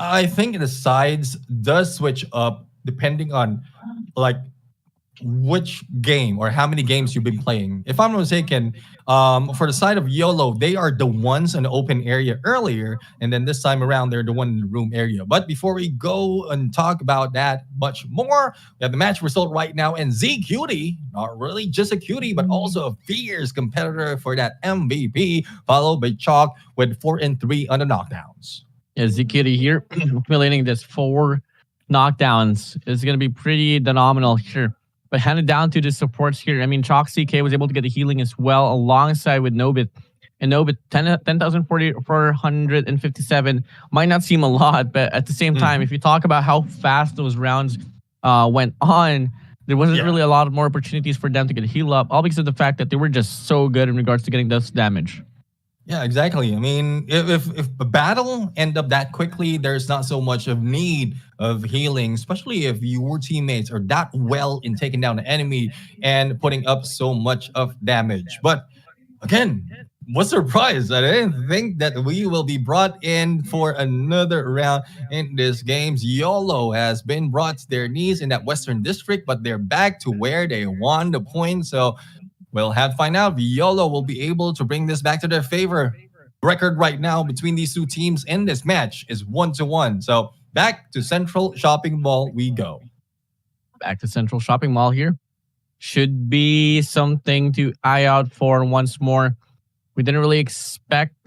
I think the sides does switch up depending on which game or how many games you've been playing. If I'm not mistaken, for the side of YOLO, they are the ones in the open area earlier, and then this time around, they're the one in the room area. But before we go and talk about that much more, we have the match result right now, and Z Cutie, not really just a cutie, but also a fierce competitor for that MVP, followed by Chalk with 4-3 on the knockdowns. Yeah, Z Cutie here, accumulating this 4 knockdowns is going to be pretty phenomenal here. But handed down to the supports here. I mean, Chalk CK was able to get the healing as well, alongside with Nobit. And Nobit, 10,457 might not seem a lot, but at the same time, if you talk about how fast those rounds went on, there wasn't really a lot of more opportunities for them to get a heal up, all because of the fact that they were just so good in regards to getting this damage. Yeah, exactly. I mean, if a battle end up that quickly, there's not so much of need of healing, especially if your teammates are that well in taking down the enemy and putting up so much of damage. But again, was surprised. I didn't think that we will be brought in for another round in this game. YOLO has been brought to their knees in that Western District, but they're back to where they won the point. So we'll have to find out if YOLO will be able to bring this back to their favor. Record right now between these two teams in this match is 1-1. So back to Central Shopping Mall we go. Back to Central Shopping Mall here. Should be something to eye out for once more. I didn't really expect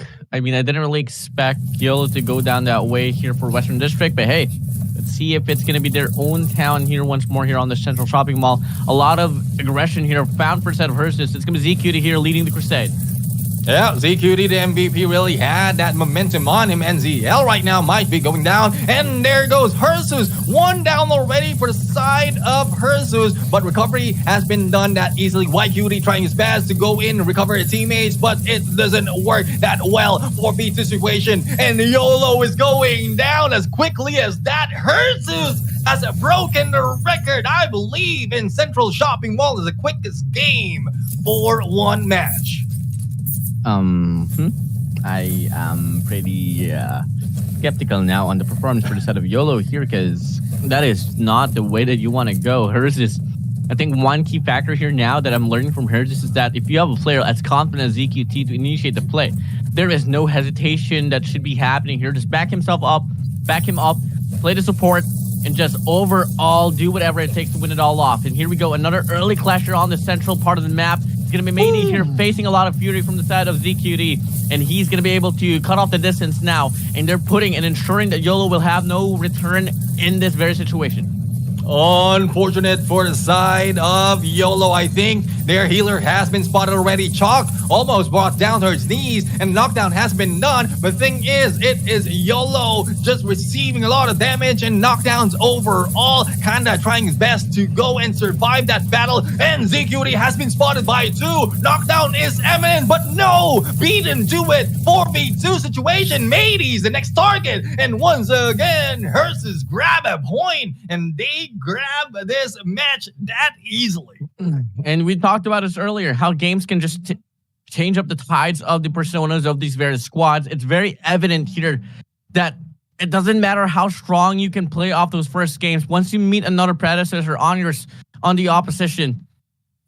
YOLO to go down that way here for Western District, but hey, let's see if it's going to be their own town here once more here on the Central Shopping Mall. A lot of aggression here found for set of Hersus. It's going to be ZQD here leading the crusade. Yeah, ZQD, the MVP, really had that momentum on him. And ZL right now might be going down. And there goes Hersus. One down already for the side of Hersus. But recovery has been done that easily. YQD trying his best to go in and recover his teammates. But it doesn't work that well for B2 situation. And YOLO is going down as quickly as that. Hersus has broken the record, I believe, in Central Shopping Mall is the quickest game for one match. I am pretty skeptical now on the performance for the set of YOLO here, because that is not the way that you want to go. Hers is, I think, one key factor here now that I'm learning from hers is that if you have a player as confident as ZQT to initiate the play, there is no hesitation that should be happening here. Just back him up, play the support, and just overall do whatever it takes to win it all off. And here we go, another early clasher on the central part of the map. Going to be Mady here facing a lot of fury from the side of ZQD, and he's going to be able to cut off the distance now, and they're putting and ensuring that YOLO will have no return in this very situation. Unfortunate for the side of YOLO. I think their healer has been spotted already. Chalk almost brought down to his knees, and knockdown has been done. But the thing is, it is YOLO just receiving a lot of damage and knockdowns overall, kinda trying his best to go and survive that battle. And ZQD has been spotted by 2. Knockdown is imminent, but no, beaten to it. 4v2 situation. Mady's the next target, and once again, Hersus grab a point, and they grab this match that easily. And we talked about this earlier, how games can just change up the tides of the personas of these various squads. It's very evident here that it doesn't matter how strong you can play off those first games. Once you meet another predecessor on the opposition,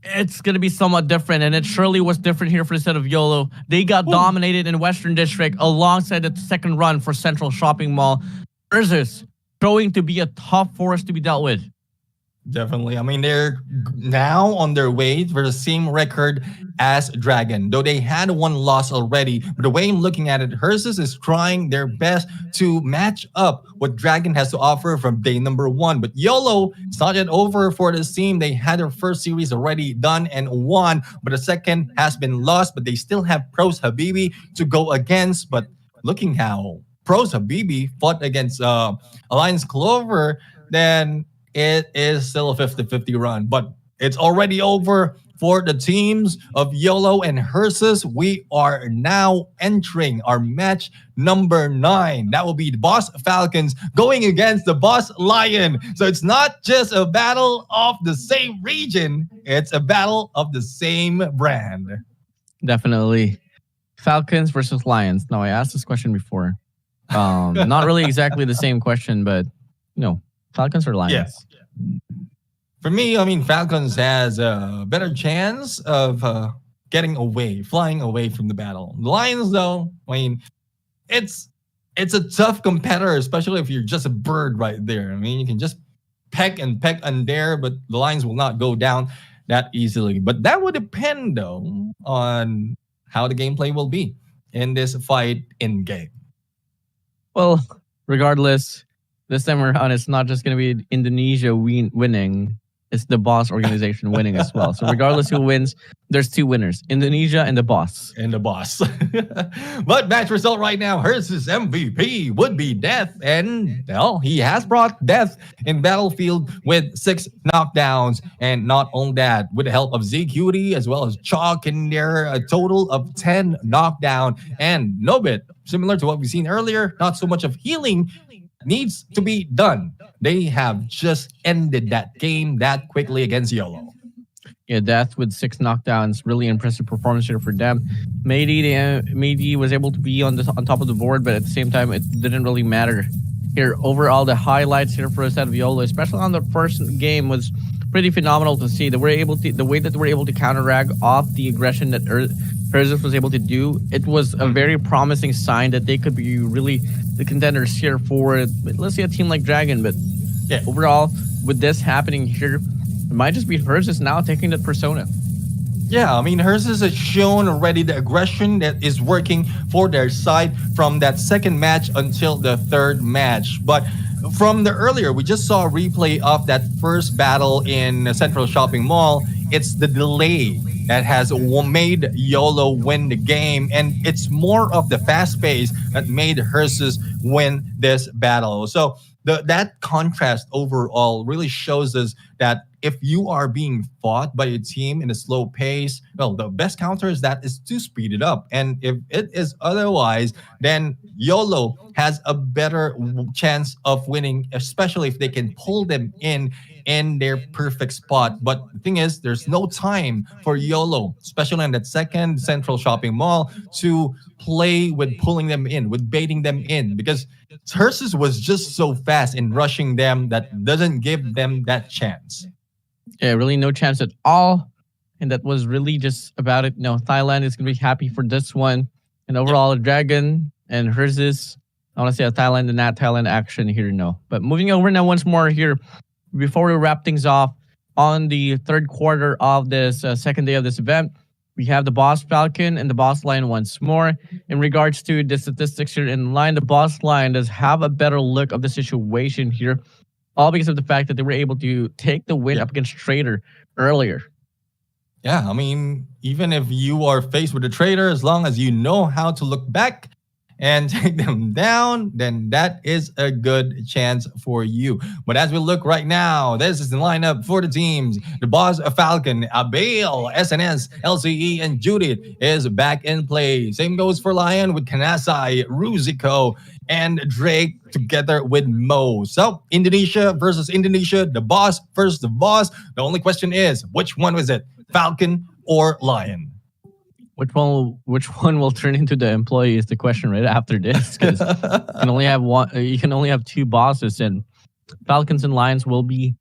it's going to be somewhat different, and it surely was different here for the set of YOLO. They got dominated in Western District alongside the second run for Central Shopping Mall. Ursus going to be a tough force to be dealt with. Definitely. I mean, they're now on their way for the same record as Dragon, though they had one loss already. But the way I'm looking at it, Hersus is trying their best to match up what Dragon has to offer from day number 1. But YOLO, it's not yet over for this team. They had their first series already done and won, but the second has been lost. But they still have Pros Habibi to go against. But looking how Pros Habibi fought against Alliance Clover, then it is still a 50-50 run. But it's already over for the teams of YOLO and Hersus. We are now entering our match number 9. That will be the Boss Falcons going against the Boss Lion. So it's not just a battle of the same region, it's a battle of the same brand. Definitely. Falcons versus Lions. Now, I asked this question before. Not really exactly the same question, but Falcons or Lions? Yes. For me, I mean, Falcons has a better chance of flying away from the battle. The Lions, though, I mean, it's a tough competitor, especially if you're just a bird right there. I mean, you can just peck and there, but the Lions will not go down that easily. But that would depend, though, on how the gameplay will be in this fight in-game. Well, regardless, this time around, it's not just going to be Indonesia winning. It's the Boss organization winning as well. So regardless who wins, there's 2 winners. Indonesia and the Boss. But match result right now, Hersus MVP would be Death. And, well, he has brought Death in Battlefield with 6 knockdowns. And not only that, with the help of ZQD as well as Chalk in there, a total of 10 knockdown. And Nobit, similar to what we've seen earlier, not so much of healing needs to be done. They have just ended that game that quickly against YOLO. Yeah, Death with 6 knockdowns. Really impressive performance here for them. Meidi was able to be on top of the board, but at the same time, it didn't really matter. Here, overall, the highlights here for us out of YOLO, especially on the first game, was pretty phenomenal to see. That we're able to, the way that we're able to counteract off the aggression that Ursus was able to do. It was a very promising sign that they could be really the contenders here for, let's say, a team like Dragon. But yeah, overall, with this happening here, it might just be Ursus now taking that persona. Yeah, I mean, Ursus has shown already the aggression that is working for their side from that second match until the third match. But from the earlier, we just saw a replay of that first battle in Central Shopping Mall. It's the delay that has made YOLO win the game, and it's more of the fast pace that made Ursus win this battle. So that contrast overall really shows us that if you are being fought by a team in a slow pace, well, the best counter is to speed it up. And if it is otherwise, then YOLO has a better chance of winning, especially if they can pull them in their perfect spot. But the thing is, there's no time for YOLO, especially in that second Central Shopping Mall, to play with pulling them in, with baiting them in, because Ursus was just so fast in rushing them that doesn't give them that chance. Yeah, really no chance at all. And that was really just about it. No, Thailand is going to be happy for this one. And overall, Dragon and Ursus, I want to say a Thailand and not Thailand action here, no. But moving over now once more here, before we wrap things off, on the third quarter of this second day of this event, we have the Boss Falcon and the Boss Lion once more. In regards to the statistics here in line, the Boss Lion does have a better look of the situation here, all because of the fact that they were able to take the win up against Trader earlier. Yeah, I mean, even if you are faced with a Trader, as long as you know how to look back and take them down, then that is a good chance for you. But as we look right now, this is the lineup for the teams. The Boss Falcon, Abel, SNS, LCE, and Judith is back in play. Same goes for Lion with Kanasai, Ruzico, and Drake together with Mo. So Indonesia versus Indonesia, the Boss versus the Boss. The only question is, which one was it? Falcon or Lion? Which one will turn into the employee is the question right after this, because you can only have one. You can only have 2 bosses, and Falcons and Lions will be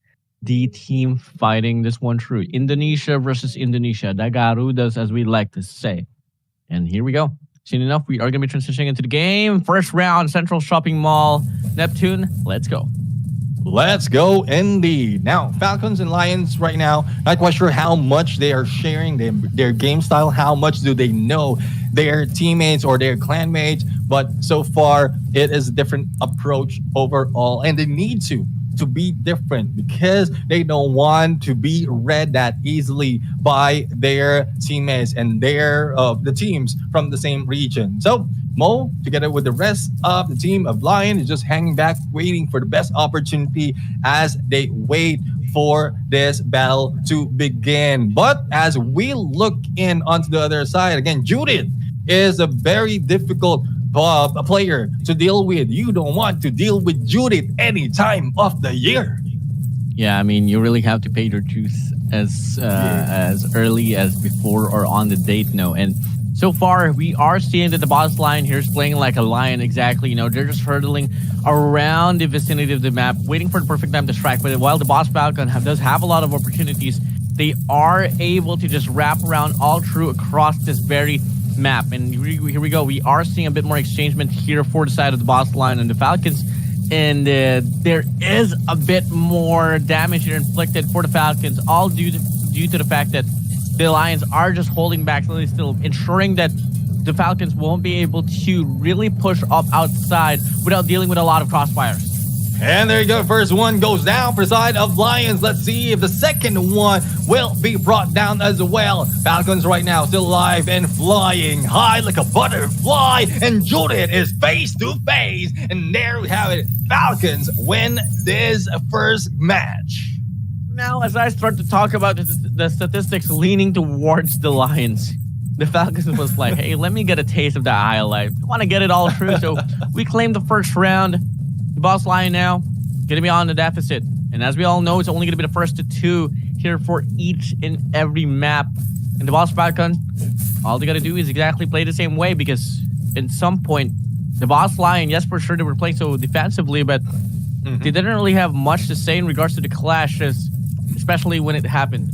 the team fighting this one through. Indonesia versus Indonesia, the Garudas, as we like to say. And here we go. Soon enough, we are going to be transitioning into the game. First round, Central Shopping Mall, Neptune. Let's go. Let's go indeed. Now, Falcons and Lions right now, not quite sure how much they are sharing their game style, how much do they know their teammates or their clanmates, but so far it is a different approach overall, and they need to be different because they don't want to be read that easily by their teammates and the teams from the same region. So Mo, together with the rest of the team of Lion, is just hanging back, waiting for the best opportunity as they wait for this battle to begin. But as we look in onto the other side, again, Judith is a very difficult player to deal with. You don't want to deal with Judith any time of the year. Yeah, I mean, you really have to pay your dues as early as before or on the date, no. And so far, we are seeing that the Boss Lion here is playing like a lion, exactly. You know, they're just hurtling around the vicinity of the map, waiting for the perfect time to strike. But while the Boss Falcon does have a lot of opportunities, they are able to just wrap around all through across this very map. And here we go. We are seeing a bit more exchangement here for the side of the Boss Lion and the Falcons. And there is a bit more damage here inflicted for the Falcons, all due to the fact that the Lions are just holding back, still ensuring that the Falcons won't be able to really push up outside without dealing with a lot of crossfires. And there you go. First one goes down for side of Lions. Let's see if the second one will be brought down as well. Falcons right now still alive and flying high like a butterfly. And Judith is face to face. And there we have it. Falcons win this first match. Now, as I start to talk about the statistics leaning towards the Lions, the Falcons was like, hey, let me get a taste of the highlight. I want to get it all through. So we claimed the first round. The Boss Lion now going to be on the deficit. And as we all know, it's only going to be the first to 2 here for each and every map. And the Boss Falcon, all they gotta do is exactly play the same way, because in some point, the Boss Lion, yes, for sure they were playing so defensively, but they didn't really have much to say in regards to the clashes, especially when it happened.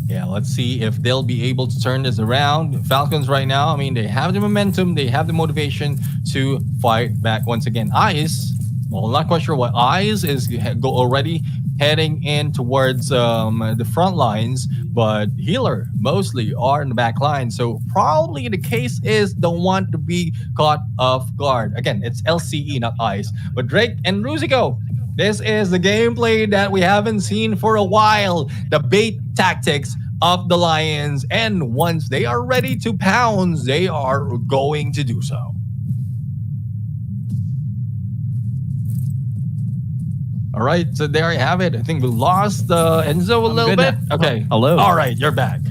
Yeah, let's see if they'll be able to turn this around. Falcons right now, I mean, they have the momentum, they have the motivation to fight back once again. Ice, well, not quite sure what Ice is already heading in towards the front lines, but Healer mostly are in the back line. So probably the case is don't want to be caught off guard. Again, it's LCE, not Ice. But Drake and Ruzico, this is the gameplay that we haven't seen for a while. The bait tactics of the Lions. And once they are ready to pounce, they are going to do so. All right, so there you have it. I think we lost Enzo a little bit. Now. Okay. Hello. All right, you're back.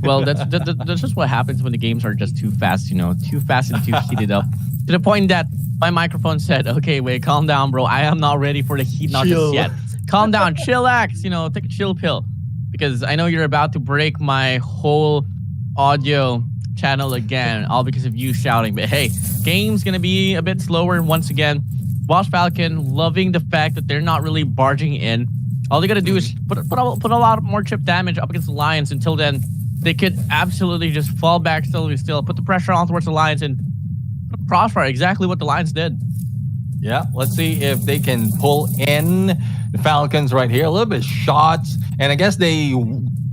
Well, that's just what happens when the games are just too fast, too fast and too heated up. To the point that my microphone said, okay, wait, calm down, bro. I am not ready for the heat, not just yet. Calm down, chillax, take a chill pill. Because I know you're about to break my whole audio channel again, all because of you shouting. But hey, game's going to be a bit slower once again. Boss Falcon loving the fact that they're not really barging in. All they got to do is put a lot more chip damage up against the Lions. Until then, they could absolutely just fall back still, put the pressure on towards the Lions and crossfire, exactly what the Lions did. Yeah, let's see if they can pull in the Falcons right here. A little bit of shots, and I guess they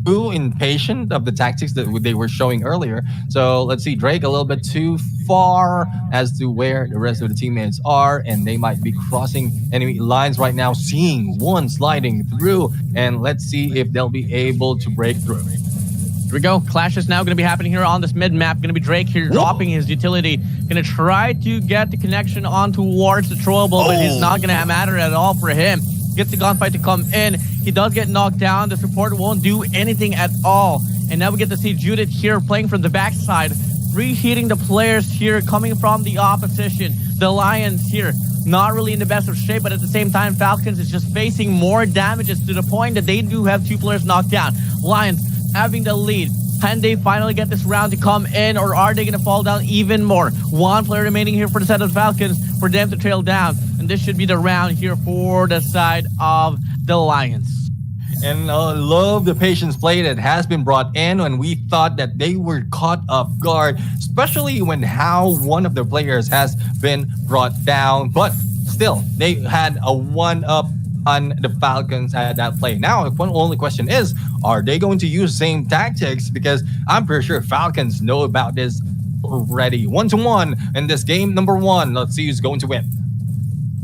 too impatient of the tactics that they were showing earlier. So let's see, Drake a little bit too far as to where the rest of the teammates are, and they might be crossing enemy lines right now, seeing one sliding through, and let's see if they'll be able to break through. Here we go. Clash is now going to be happening here on this mid map. Going to be Drake here dropping his utility. Going to try to get the connection on towards the throwable, but it's not going to matter at all for him. Gets the gunfight to come in. He does get knocked down. The support won't do anything at all. And now we get to see Judith here playing from the backside, reheating the players here coming from the opposition. The Lions here, not really in the best of shape, but at the same time, Falcons is just facing more damages to the point that they do have 2 players knocked down. Lions having the lead. Can they finally get this round to come in, or are they going to fall down even more? 1 player remaining here for the side of the Falcons for them to trail down. And this should be the round here for the side of the Lions. And love the patience play that has been brought in when we thought that they were caught off guard, especially when how one of the players has been brought down. But still, they had a 1-up on the Falcons at that play. Now, the only question is, are they going to use same tactics? Because I'm pretty sure Falcons know about this already. 1-1 in this game number 1. Let's see who's going to win.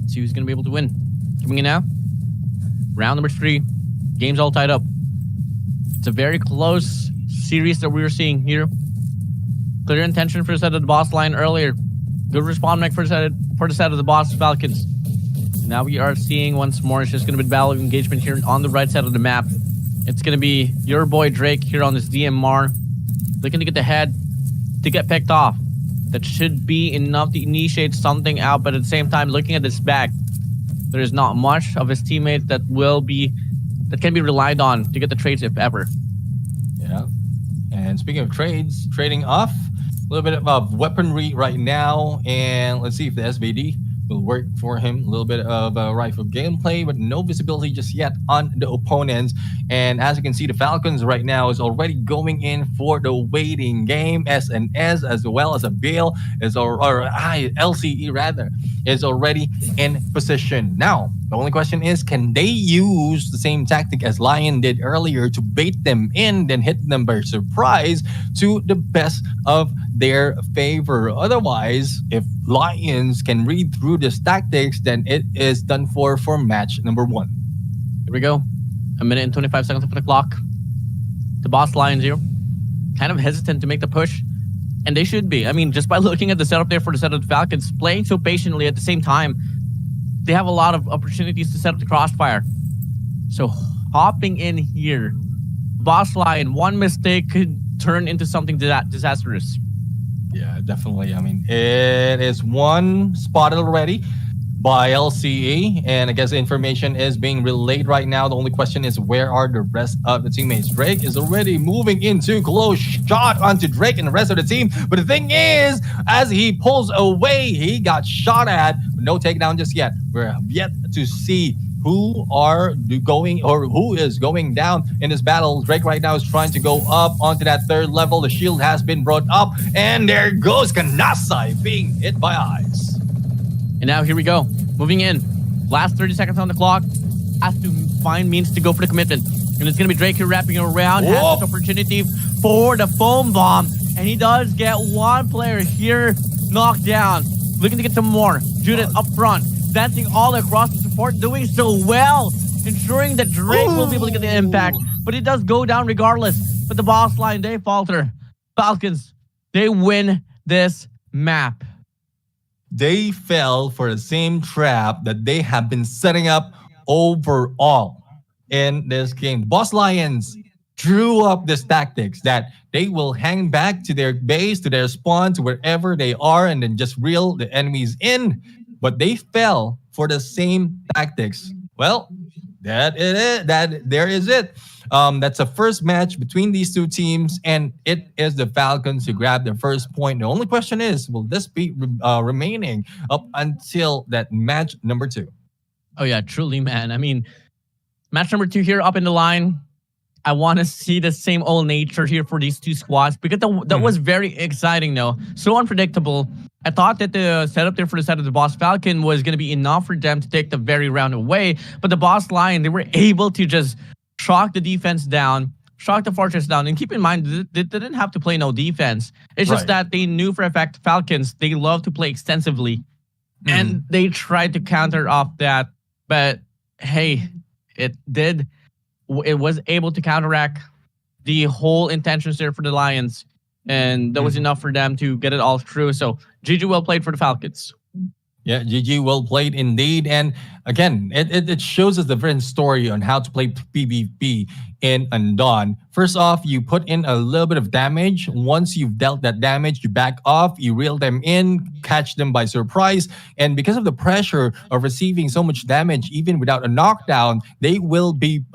See who's going to be able to win. Coming in now, round number 3. Game's all tied up. It's a very close series that we were seeing here. Clear intention for the side of the Boss line earlier. Good respawn mech for the side of the Boss Falcons. Now we are seeing once more, it's just going to be battle of engagement here on the right side of the map. It's going to be your boy Drake here on this DMR, looking to get the head to get picked off. That should be enough to initiate something out, but at the same time, looking at this back, there is not much of his teammates that can be relied on to get the trades, if ever. Yeah. And speaking of trades, trading off a little bit of weaponry right now, and let's see if the SVD will work for him. A little bit of rifle gameplay, but no visibility just yet on the opponents. And as you can see, the Falcons right now is already going in for the waiting game. SNS as well as a Bale is LCE rather is already in position. Now, the only question is, can they use the same tactic as Lion did earlier to bait them in, then hit them by surprise to the best of their favor? Otherwise, if Lions can read through this tactics, then it is done for match number 1. Here we go. 1 minute and 25 seconds up on the clock. The Boss Lions here, kind of hesitant to make the push. And they should be. I mean, just by looking at the setup there for the set of the Falcons, playing so patiently at the same time, they have a lot of opportunities to set up the crossfire. So hopping in here, Boss Lion, 1 mistake could turn into something disastrous. Yeah, definitely. I mean, it is 1 spotted already. by LCE, and I guess the information is being relayed right now. The only question is, where are the rest of the teammates? Drake is already moving into close shot onto Drake and the rest of the team, but the thing is, as he pulls away, he got shot at. No takedown just yet. We're yet to see who is going down in this battle. Drake right now is trying to go up onto that third level. The shield has been brought up, and there goes Kanasai being hit by Ice. And now here we go. Moving in. Last 30 seconds on the clock. Has to find means to go for the commitment. And it's going to be Drake here wrapping around. Whoa. Has this opportunity for the foam bomb. And he does get one player here knocked down. Looking to get some more. Judith up front. Dancing all across the support. Doing so well. Ensuring that Drake will be able to get the impact. But it does go down regardless. But the boss line, they falter. Falcons, they win this map. They fell for the same trap that they have been setting up overall in this game. Boss Lions drew up this tactics that they will hang back to their base, to their spawn, to wherever they are, and then just reel the enemies in. But they fell for the same tactics. Well, there is it. That's the first match between these two teams, and it is the Falcons who grabbed their first point. The only question is, will this be remaining up until that match number 2? Oh yeah, truly, man. I mean, match number 2 here up in the line. I want to see the same old nature here for these two squads, because that was very exciting though. So unpredictable. I thought that the setup there for the side of the Boss Falcon was going to be enough for them to take the very round away. But the Boss Lion, they were able to just shock the defense down, shock the fortress down. And keep in mind, they didn't have to play no defense. It's just that they knew for a fact Falcons, they love to play extensively. And they tried to counter off that. But hey, it was able to counteract the whole intentions there for the Lions. And that was enough for them to get it all through. So GG well played for the Falcons. Yeah, GG well played indeed. And again, it shows us the different story on how to play PvP in Undawn. First off, you put in a little bit of damage. Once you've dealt that damage, you back off, you reel them in, catch them by surprise. And because of the pressure of receiving so much damage, even without a knockdown, they will be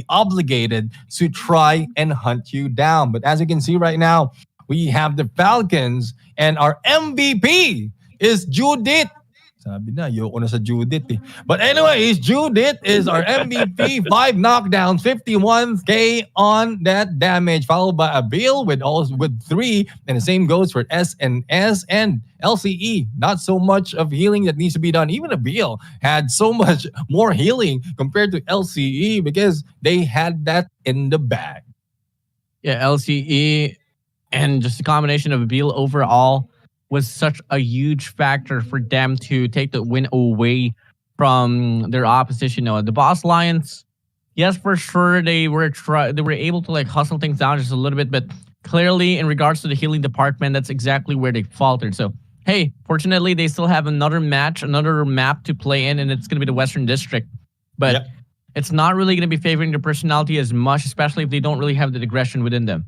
obligated to try and hunt you down. But as you can see right now, we have the Falcons, and our MVP is Judith. Sabi na, ayoko na sa Judith eh. But anyways, Judith is our MVP. 5 knockdowns, 51k on that damage, followed by Abil with 3, and the same goes for SNS and LCE. Not so much of healing that needs to be done. Even Abil had so much more healing compared to LCE because they had that in the bag. Yeah, LCE and just a combination of Abil overall was such a huge factor for them to take the win away from their opposition. No, the Boss Lions, yes, for sure, they were able to like hustle things down just a little bit, but clearly in regards to the healing department, that's exactly where they faltered. So, hey, fortunately, they still have another match, another map to play in, and it's going to be the Western District. But it's not really going to be favoring their personality as much, especially if they don't really have the aggression within them.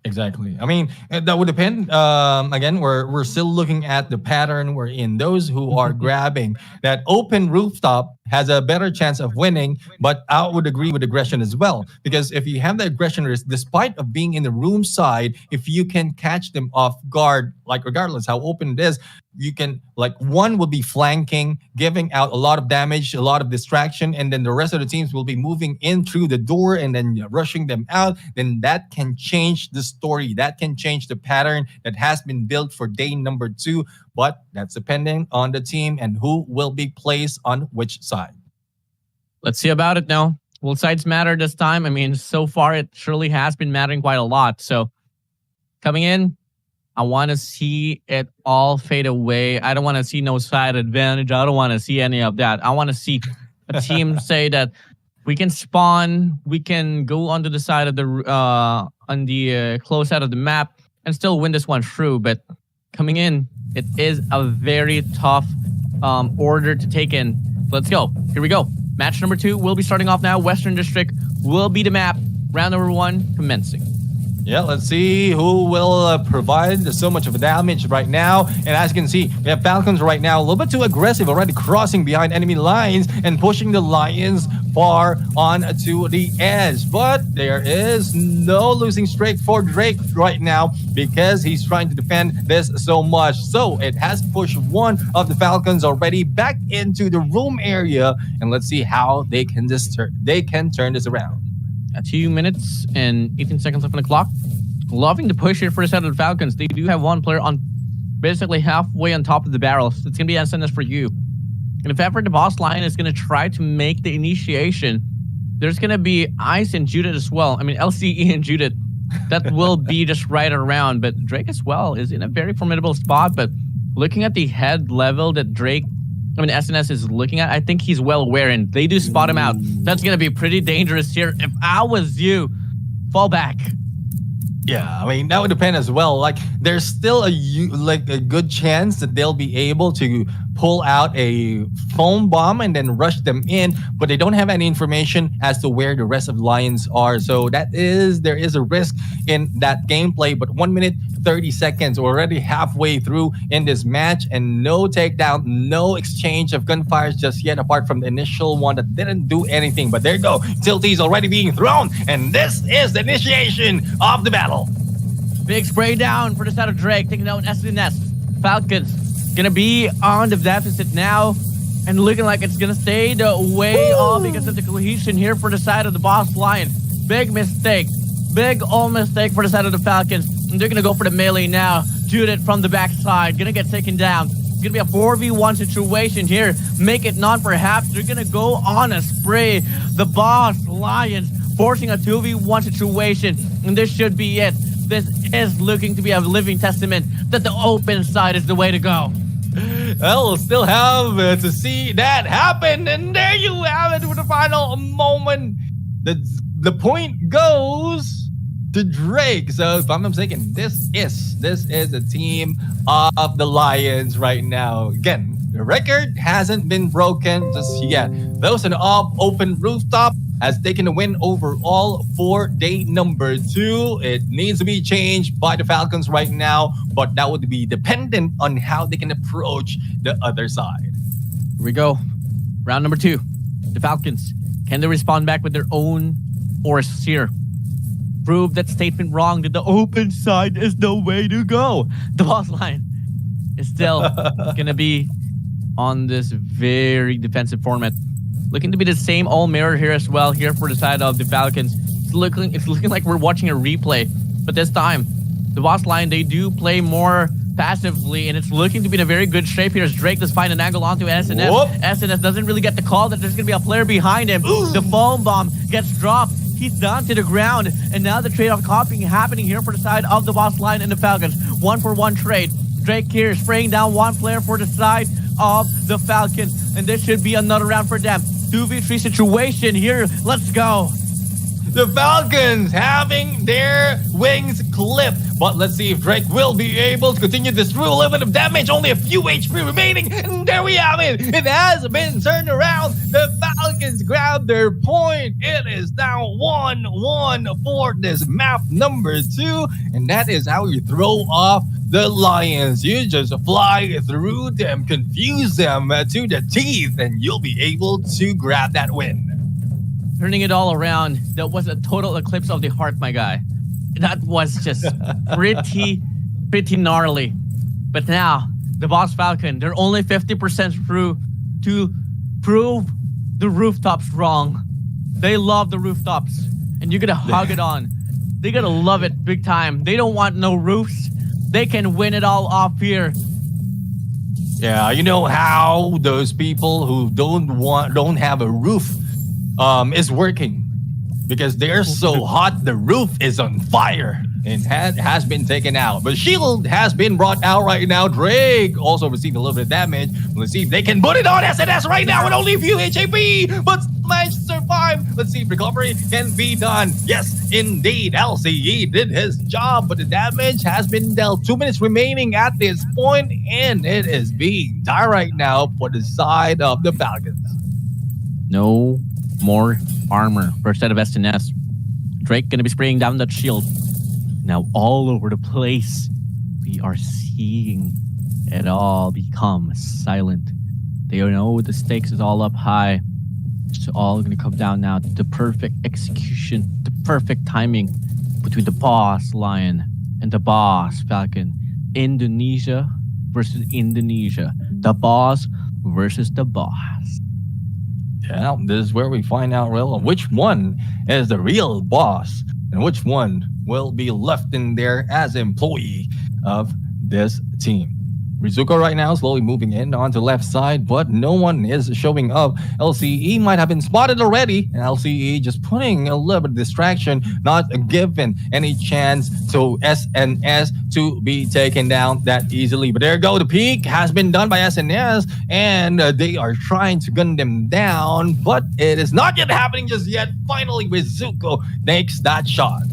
Exactly. I mean, that would depend. Again, we're still looking at the pattern wherein those who are grabbing that open rooftop has a better chance of winning, but I would agree with aggression as well. Because if you have the aggression risk, despite of being in the room side, if you can catch them off guard, like regardless how open it is, you can, like, one will be flanking, giving out a lot of damage, a lot of distraction, and then the rest of the teams will be moving in through the door and then rushing them out. Then that can change the story. That can change the pattern that has been built for day number 2. But that's depending on the team and who will be placed on which side. Let's see about it now. Will sides matter this time? I mean, so far it surely has been mattering quite a lot. So coming in, I want to see it all fade away. I don't want to see no side advantage. I don't want to see any of that. I want to see a team say that we can spawn, we can go onto the side of the on the close side of the map and still win this one through. But coming in, it is a very tough order to take in. Let's go. Here we go. Match number 2 will be starting off now. Western District will be the map. Round number 1 commencing. Yeah, let's see who will provide so much of a damage right now. And as you can see, we have Falcons right now a little bit too aggressive, already crossing behind enemy lines and pushing the Lions far on to the edge. But there is no losing streak for Drake right now because he's trying to defend this so much. So it has pushed one of the Falcons already back into the room area. And let's see how they can turn this around. 2 minutes and 18 seconds left on the clock. Loving the push here for the side of the Falcons. They do have one player on basically halfway on top of the barrels. It's going to be SNS for you. And if ever the boss line is going to try to make the initiation, there's going to be Ice and Judith as well. I mean, LCE and Judith. That will be just right around. But Drake as well is in a very formidable spot. But looking at the head level that SNS is looking at, I think he's well aware, and they do spot him out. That's going to be pretty dangerous here. If I was you, fall back. Yeah, I mean, that would depend as well. Like, there's still a good chance that they'll be able to pull out a foam bomb and then rush them in, but they don't have any information as to where the rest of the Lions are. So there is a risk in that gameplay. But 1 minute, 30 seconds, we're already halfway through in this match, and no takedown, no exchange of gunfires just yet, apart from the initial one that didn't do anything. But there you go, Tilty's already being thrown, and this is the initiation of the battle. Big spray down for the side of Drake, taking out SNS. Falcons gonna be on the deficit now, and looking like it's gonna stay the way off because of the cohesion here for the side of the boss Lion. Big mistake. Big old mistake for the side of the Falcons. And they're gonna go for the melee now. Judith from the backside, gonna get taken down. It's gonna be a 4v1 situation here. Make it not perhaps. They're gonna go on a spray. The boss Lions forcing a 2v1 situation, and this should be it. This is looking to be a living testament that the open side is the way to go. Well, we'll still have to see that happen, and there you have it for the final moment. The point goes to Drake. So if I'm not mistaken, this is the team of the Lions right now. Again, the record hasn't been broken just yet. Those in the open rooftop has taken the win overall for day number 2. It needs to be changed by the Falcons right now, but that would be dependent on how they can approach the other side. Here we go. Round number 2. The Falcons. Can they respond back with their own force here? Prove that statement wrong, that the open side is the way to go. The boss line is still going to be on this very defensive format. Looking to be the same all mirror here as well, here for the side of the Falcons. It's looking like we're watching a replay, but this time, the boss line, they do play more passively, and it's looking to be in a very good shape here as Drake does find an angle onto SNS. Whoop. SNS doesn't really get the call that there's going to be a player behind him. The foam bomb gets dropped. He's down to the ground, and now the trade-off copying happening here for the side of the boss line and the Falcons. 1-for-1 trade. Drake here spraying down one player for the side of the Falcons, and this should be another round for them. 2v3 situation here. Let's go. The Falcons having their wings clipped. But let's see if Drake will be able to continue this through. A little bit of damage, only a few HP remaining. And there we have it. It has been turned around. The Falcons grab their point. It is now 1-1 for this map number 2. And that is how you throw off the Lions. You just fly through them, confuse them to the teeth, and you'll be able to grab that win. Turning it all around, that was a total eclipse of the heart, my guy. That was just pretty gnarly. But now, the boss Falcon, they're only 50% through to prove the rooftops wrong. They love the rooftops, and you're gonna hug it on. They're gonna love it big time. They don't want no roofs. They can win it all off here. Yeah, you know how those people who don't have a roof is working, because they're so hot the roof is on fire and has been taken out. But shield has been brought out right now. Drake also received a little bit of damage. Let's see if they can put it on SNS right now with only a few HAP, but managed to survive. Let's see if recovery can be done. Yes, indeed, LCE did his job, but the damage has been dealt. 2 minutes remaining at this point, and it is being done right now for the side of the Falcons. No more armor for a set of SNS. Drake gonna be spraying down that shield. Now all over the place, we are seeing it all become silent. They know the stakes is all up high. It's all going to come down now to the perfect execution, the perfect timing between the boss Lion and the boss Falcon. Indonesia versus Indonesia. The boss versus the boss. Yeah, this is where we find out which one is the real boss and which one will be left in there as employee of this team. Rizuko right now slowly moving in onto left side, but no one is showing up. LCE might have been spotted already, and LCE just putting a little bit of distraction, not given any chance to SNS to be taken down that easily. But there you go, the peak has been done by SNS, and they are trying to gun them down, but it is not yet happening just yet. Finally, Rizuko makes that shot.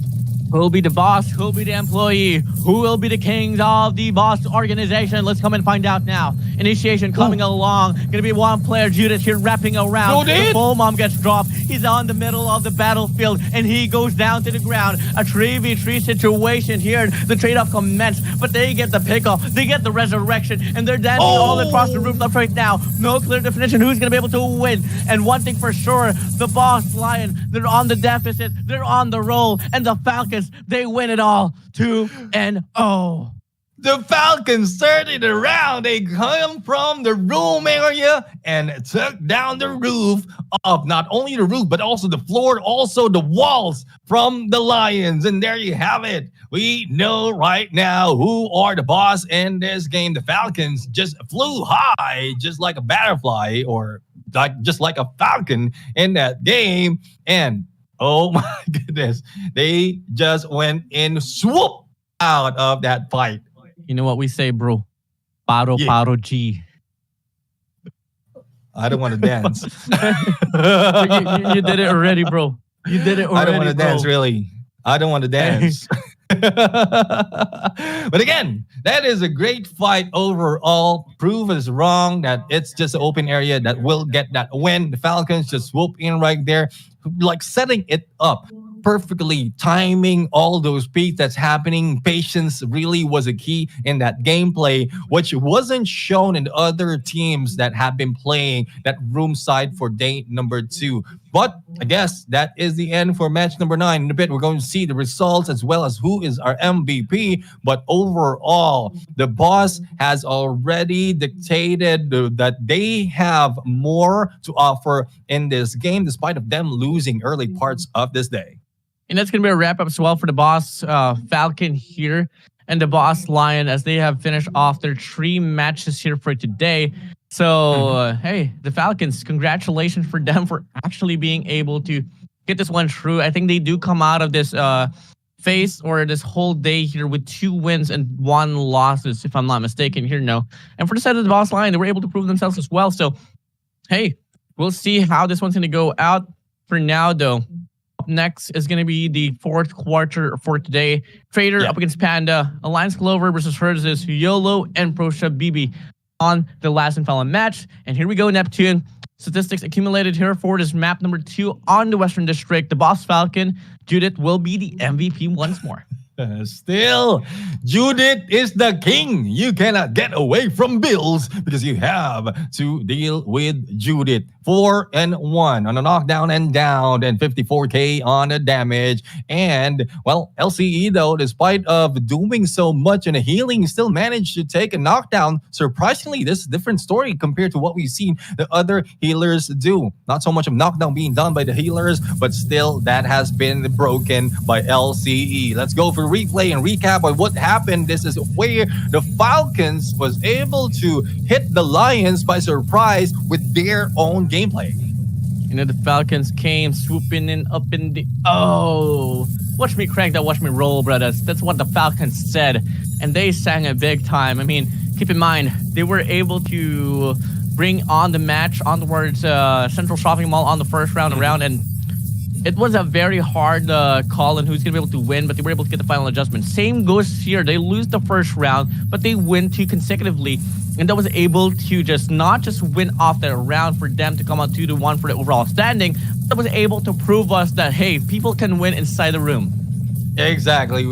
Who will be the boss? Who will be the employee? Who will be the kings of the boss organization? Let's come and find out now. Initiation coming along. Gonna be one player, Judith, here wrapping around. The full mom gets dropped. He's on the middle of the battlefield, and he goes down to the ground. A 3v3 situation here. The trade-off commenced, but they get the pick-off. They get the resurrection, and they're dancing all across the rooftop right now. No clear definition who's gonna be able to win. And one thing for sure, the boss Lion, they're on the deficit. They're on the roll, and the Falcons, they win it all 2-0. The Falcons turned it around. They come from the room area and took down the roof of not only the roof, but also the floor, also the walls from the Lions. And there you have it. We know right now who are the boss in this game. The Falcons just flew high, just like a butterfly, or just like a falcon in that game. And oh my goodness, they just went in swoop out of that fight. You know what we say, bro? Paro G. I don't want to dance. you did it already, bro. You did it already, I don't want to dance, really. I don't want to dance. But again, that is a great fight overall. Prove us wrong that it's just an open area that will get that win. The Falcons just swoop in right there, like setting it up perfectly, timing all those beats that's happening. Patience really was a key in that gameplay, which wasn't shown in other teams that have been playing that room side for day number 2. But I guess that is the end for match number 9. In a bit, we're going to see the results as well as who is our MVP. But overall, the boss has already dictated that they have more to offer in this game, despite of them losing early parts of this day. And that's going to be a wrap-up as well for the boss Falcon here and the boss Lion, as they have finished off their 3 matches here for today. So, hey, the Falcons, congratulations for them for actually being able to get this one through. I think they do come out of this phase or this whole day here with 2 wins and 1 losses, if I'm not mistaken here, no. And for the side of the boss Lion, they were able to prove themselves as well. So, hey, we'll see how this one's going to go out. For now, though, up next is going to be the 4th quarter for today. Trader up against Panda. Alliance Clover versus Herzus, YOLO, and Pro Shabibi on the last and final match. And here we go, Neptune. Statistics accumulated here for this map number 2 on the Western District. The boss Falcon, Judith, will be the MVP once more. Still, Judith is the king. You cannot get away from Bills because you have to deal with Judith. 4-1 on a knockdown and down, and 54k on the damage. And well, LCE though, despite of doing so much in a healing, still managed to take a knockdown. Surprisingly, this is a different story compared to what we've seen the other healers do. Not so much of knockdown being done by the healers, but still that has been broken by LCE. Let's go for replay and recap on what happened. This is where the Falcons was able to hit the Lions by surprise with their own gameplay. You know, the Falcons came swooping in up in the... Oh, watch me crank that, watch me roll, brothers. That's what the Falcons said. And they sang it big time. I mean, keep in mind, they were able to bring on the match on towards Central Shopping Mall on the first round around, and it was a very hard call on who's going to be able to win, but they were able to get the final adjustment. Same goes here. They lose the first round, but they win 2 consecutively. And that was able to just not just win off that round for them to come out 2-1 for the overall standing, but was able to prove us that, hey, people can win inside the room. Exactly.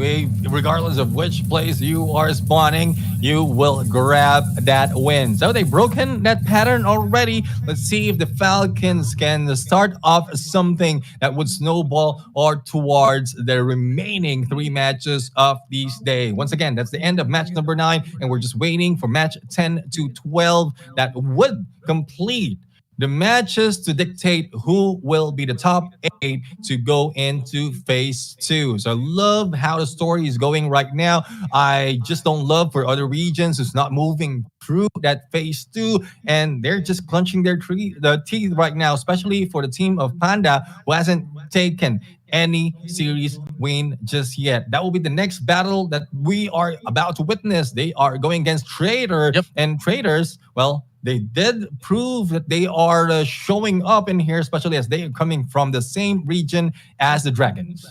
Regardless of which place you are spawning, you will grab that win. So they've broken that pattern already. Let's see if the Falcons can start off something that would snowball or towards the remaining 3 matches of this day. Once again, that's the end of match number 9, and we're just waiting for match 10 to 12 that would complete the matches to dictate who will be the top 8 to go into phase 2. So I love how the story is going right now. I just don't love for other regions who's not moving through that phase 2, and they're just clenching their teeth right now, especially for the team of Panda, who hasn't taken any series win just yet. That will be the next battle that we are about to witness. They are going against Trader, and Traders, well, they did prove that they are showing up in here, especially as they are coming from the same region as the Dragons.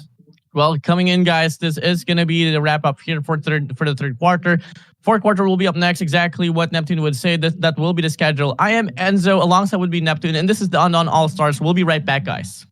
Well, coming in, guys, this is going to be the wrap up here for the third quarter. Fourth quarter will be up next. Exactly what Neptune would say. That will be the schedule. I am Enzo. Alongside would be Neptune, and this is the Unknown All Stars. We'll be right back, guys.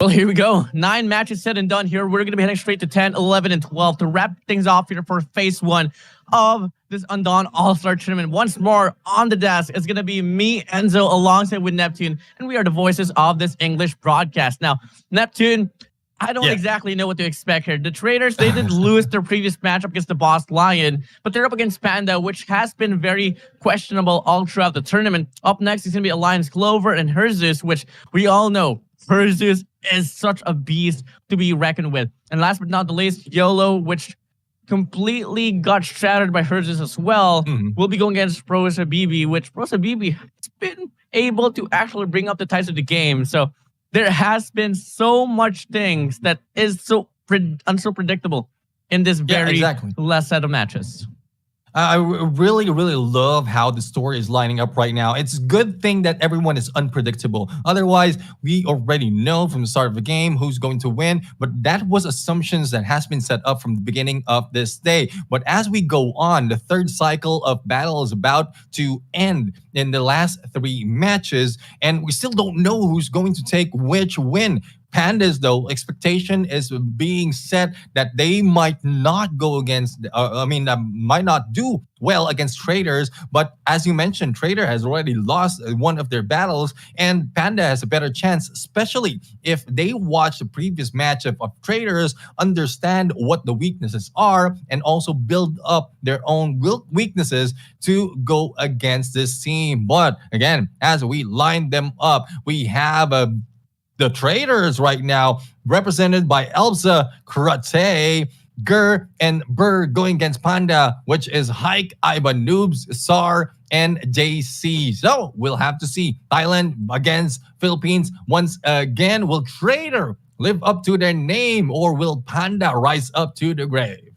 Well, here we go. 9 matches said and done here. We're going to be heading straight to 10, 11, and 12 to wrap things off here for phase 1 of this Undawn All-Star Tournament. Once more on the desk, it's going to be me, Enzo, alongside with Neptune, and we are the voices of this English broadcast. Now, Neptune, I don't exactly know what to expect here. The Traders, they did lose their previous matchup against the Boss Lion, but they're up against Panda, which has been very questionable all throughout the tournament. Up next is going to be Alliance Clover and Herzus, which we all know Herzus is such a beast to be reckoned with. And last but not the least, YOLO, which completely got shattered by Herzus as well, will be going against Prosa BB, which Prosa BB has been able to actually bring up the ties of the game. So there has been so much things that is so predictable in this very last set of matches. I really, really love how the story is lining up right now. It's a good thing that everyone is unpredictable. Otherwise, we already know from the start of the game who's going to win. But that was assumptions that has been set up from the beginning of this day. But as we go on, the third cycle of battle is about to end in the last 3 matches. And we still don't know who's going to take which win. Pandas, though, expectation is being set that they might not go against, might not do well against Traders. But as you mentioned, Trader has already lost one of their battles, and Panda has a better chance, especially if they watch the previous match of Traders, understand what the weaknesses are, and also build up their own weaknesses to go against this team. But again, as we line them up, we have the Traders right now, represented by Elsa, Karate, Gur, and Burr going against Panda, which is Hike, Ivan Noobs, Sar, and JC. So we'll have to see Thailand against Philippines once again. Will Trader live up to their name, or will Panda rise up to the grave?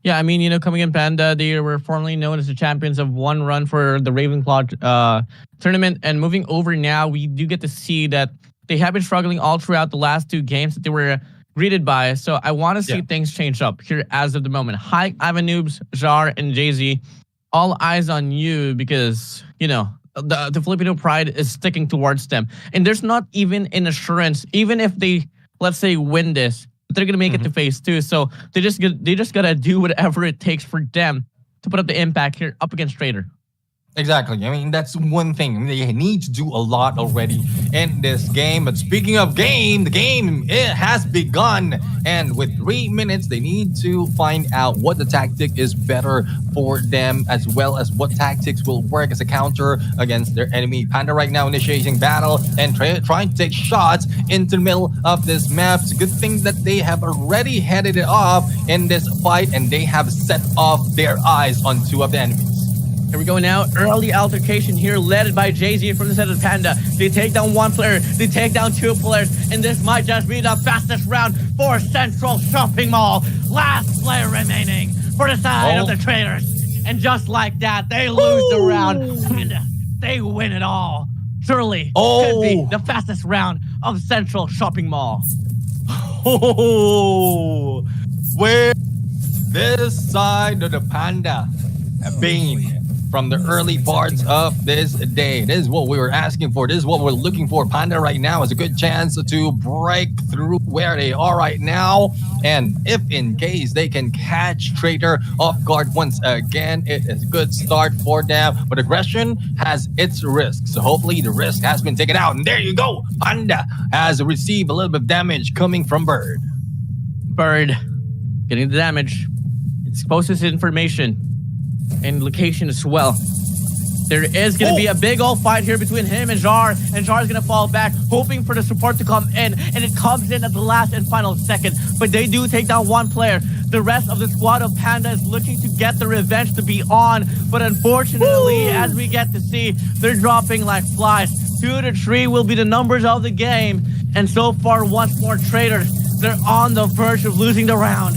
Yeah, I mean, coming in Panda, they were formerly known as the champions of one run for the Ravenclaw tournament. And moving over now, we do get to see that they have been struggling all throughout the last 2 games that they were greeted by. So I want to see things change up here as of the moment. Hi, Ivan Noobs, Jar, and Jay-Z. All eyes on you because, the Filipino pride is sticking towards them. And there's not even an assurance, even if they, let's say, win this, they're going to make it to phase 2. So they just got to do whatever it takes for them to put up the impact here up against Trader. Exactly. I mean, that's one thing. They need to do a lot already in this game. But speaking of game, the game, it has begun. And with 3 minutes, they need to find out what the tactic is better for them, as well as what tactics will work as a counter against their enemy. Panda right now initiating battle and trying to take shots into the middle of this map. It's a good thing that they have already headed it off in this fight, and they have set off their eyes on 2 of the enemies. Here we go now. Early altercation here, led by Jay-Z from the side of Panda. They take down 1 player. They take down 2 players. And this might just be the fastest round for Central Shopping Mall. Last player remaining for the side of the Traders. And just like that, they lose the round. And they win it all. Surely could be the fastest round of Central Shopping Mall. Where this side of the Panda being from the early parts of this day. This is what we were asking for. This is what we're looking for. Panda right now has a good chance to break through where they are right now. And if in case they can catch Trader off guard once again, it is a good start for them. But aggression has its risks. So hopefully the risk has been taken out. And there you go. Panda has received a little bit of damage coming from Bird. Bird getting the damage. It exposes information and location as well. There is going to be a big old fight here between him and Jar is going to fall back, hoping for the support to come in, and it comes in at the last and final second. But they do take down 1 player. The rest of the squad of Panda is looking to get the revenge to be on, but unfortunately, as we get to see, they're dropping like flies. 2 to 3 will be the numbers of the game, and so far, once more Traders, they're on the verge of losing the round.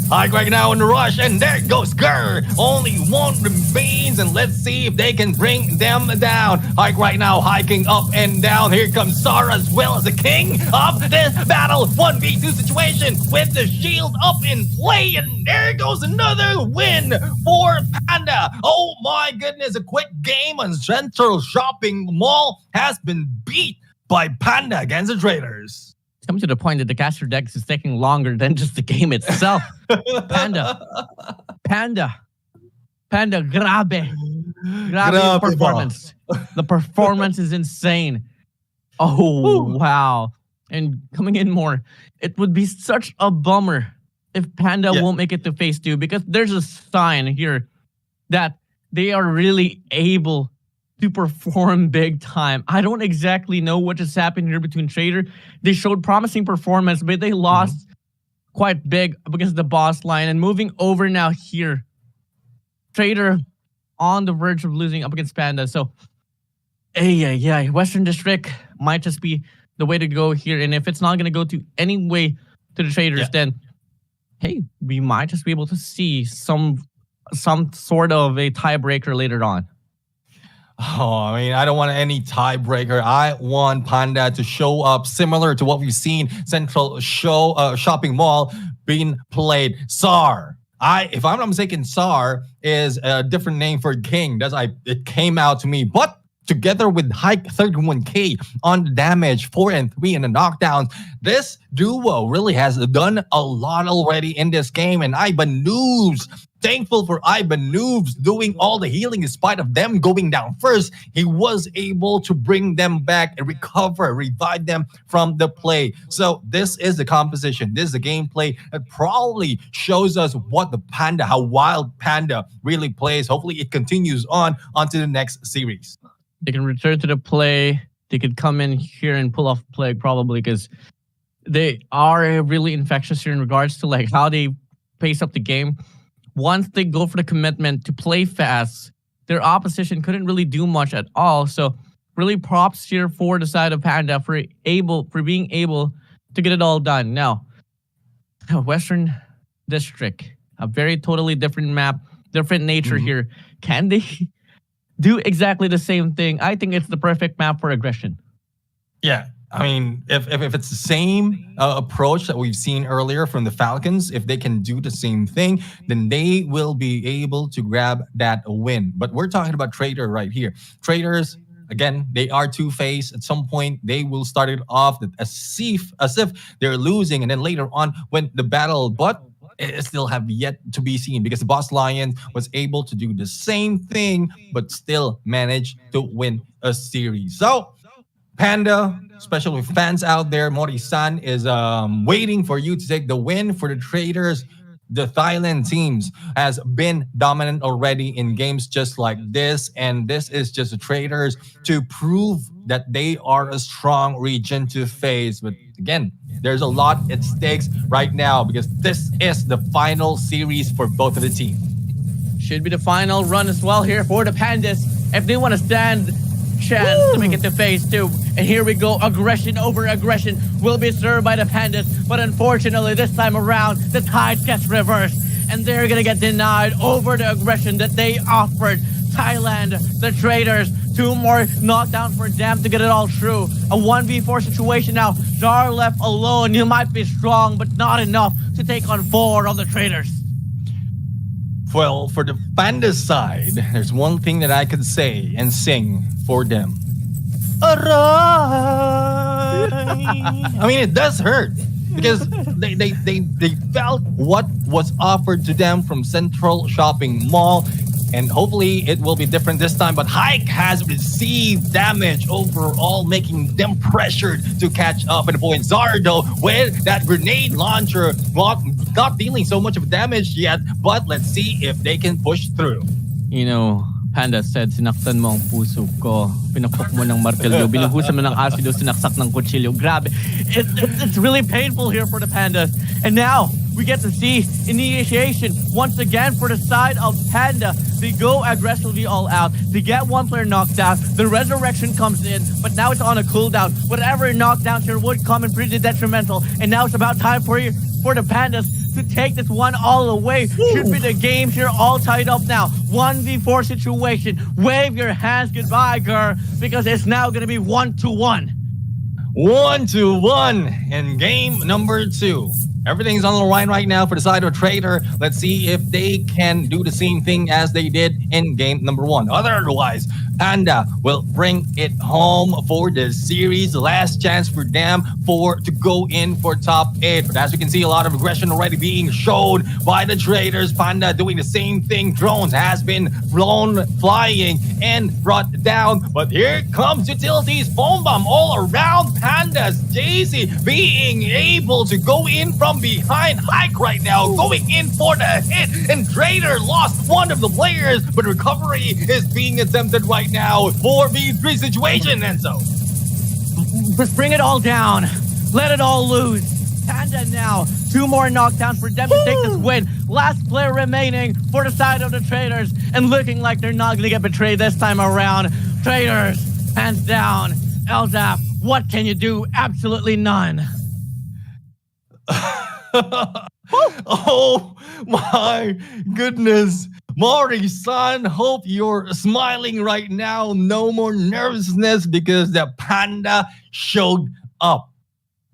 Hike right now in the rush, and there goes Gur. Only 1 remains, and let's see if they can bring them down. Hike right now, hiking up and down. Here comes Sara as well as the king of this battle. 1v2 situation with the shield up in play, and there goes another win for Panda. Oh my goodness, a quick game on Central Shopping Mall has been beat by Panda against the Traders. Coming to the point that the caster deck is taking longer than just the game itself. Panda, grabe performance. The performance is insane. Oh, wow. And coming in more, it would be such a bummer if Panda won't make it to phase 2, because there's a sign here that they are really able to perform big time. I don't exactly know what just happened here between Trader. They showed promising performance, but they lost quite big up against the boss line. And moving over now here, Trader on the verge of losing up against Panda. So, Western District might just be the way to go here. And if it's not going to go to any way to the Traders, then, hey, we might just be able to see some some sort of a tiebreaker later on. Oh, I mean, I don't want any tiebreaker. I want Panda to show up similar to what we've seen Central Shopping Mall being played. SAR. If I'm not mistaken, SAR is a different name for King. It came out to me. But together with Hike 31K on the damage, 4 and 3 in the knockdowns, this duo really has done a lot already in this game. And Ivan Noobs, thankful for Ivan Noobs doing all the healing in spite of them going down first. He was able to bring them back and revive them from the play. So this is the composition. This is the gameplay that probably shows us how wild Panda really plays. Hopefully it continues onto the next series. They can return to the play. They could come in here and pull off play probably because they are really infectious here in regards to like how they pace up the game. Once they go for the commitment to play fast, their opposition couldn't really do much at all. So really props here for the side of Panda for being able to get it all done. Now, Western District, a very totally different map, different nature here. Can they do exactly the same thing? I think it's the perfect map for aggression. Yeah. I mean, if it's the same approach that we've seen earlier from the Falcons, if they can do the same thing, then they will be able to grab that win. But we're talking about Trader right here. Traders, again, they are two-faced. At some point, they will start it off as if they're losing. And then later on, when the battle, but it still have yet to be seen because the Boss Lion was able to do the same thing, but still managed to win a series. So, Panda, especially with fans out there, Mori-san is waiting for you to take the win for the Traders. The Thailand teams has been dominant already in games just like this, and this is just the Traders to prove that they are a strong region to face. But again, there's a lot at stakes right now because this is the final series for both of the teams. Should be the final run as well here for the Pandas if they want to stand chance to make it to phase 2. And here we go, aggression over aggression will be served by the Pandas, but unfortunately this time around the tide gets reversed and they're gonna get denied over the aggression that they offered Thailand. The Traders, 2 more knockdowns for them to get it all through. A 1v4 situation now. Jar left alone. You might be strong, but not enough to take on 4 of the Traders. Well, for the Panda side, there's one thing that I could say and sing for them. I mean, it does hurt because they felt what was offered to them from Central Shopping Mall. And hopefully it will be different this time. But Hike has received damage overall, making them pressured to catch up. At the point, Zardo with that grenade launcher, not dealing so much of damage yet. But let's see if they can push through. You know, Panda said, sinaktan mo ang puso ko. Pinakpok mo ng martilyo. Binuhusan mo ng asido, sinaksak ng kutsilyo. Grabe. It's really painful here for the Pandas. And now, we get to see initiation once again for the side of Panda. They go aggressively all out. They get 1 player knocked out. The resurrection comes in, but now it's on a cooldown. Whatever knockdowns here would come in pretty detrimental. And now it's about time for the Pandas to take this one all away. Should be the game here all tied up now. 1v4 situation. Wave your hands goodbye, girl, because it's now going to be 1-1. 1-1 in game number 2. Everything's on the line right now for the side of Trader. Let's see if they can do the same thing as they did in game number 1. Otherwise, Panda will bring it home for the series. The last chance for them to go in for top 8. But as you can see, a lot of aggression already being shown by the Traders. Panda doing the same thing. Drones has been flying and brought down. But here comes Utilities. Foam bomb all around Pandas. Daisy being able to go in from behind. Hike right now going in for the hit. And Trader lost one of the players. But recovery is being attempted right now. 4v3 situation, Enzo. Just bring it all down. Let it all loose. Panda now. 2 more knockdowns for them to take this win. Last player remaining for the side of the Traders. And looking like they're not going to get betrayed this time around. Traders, hands down. Elzap, what can you do? Absolutely none. Oh my goodness. Mori-san, hope you're smiling right now. No more nervousness because the panda showed up.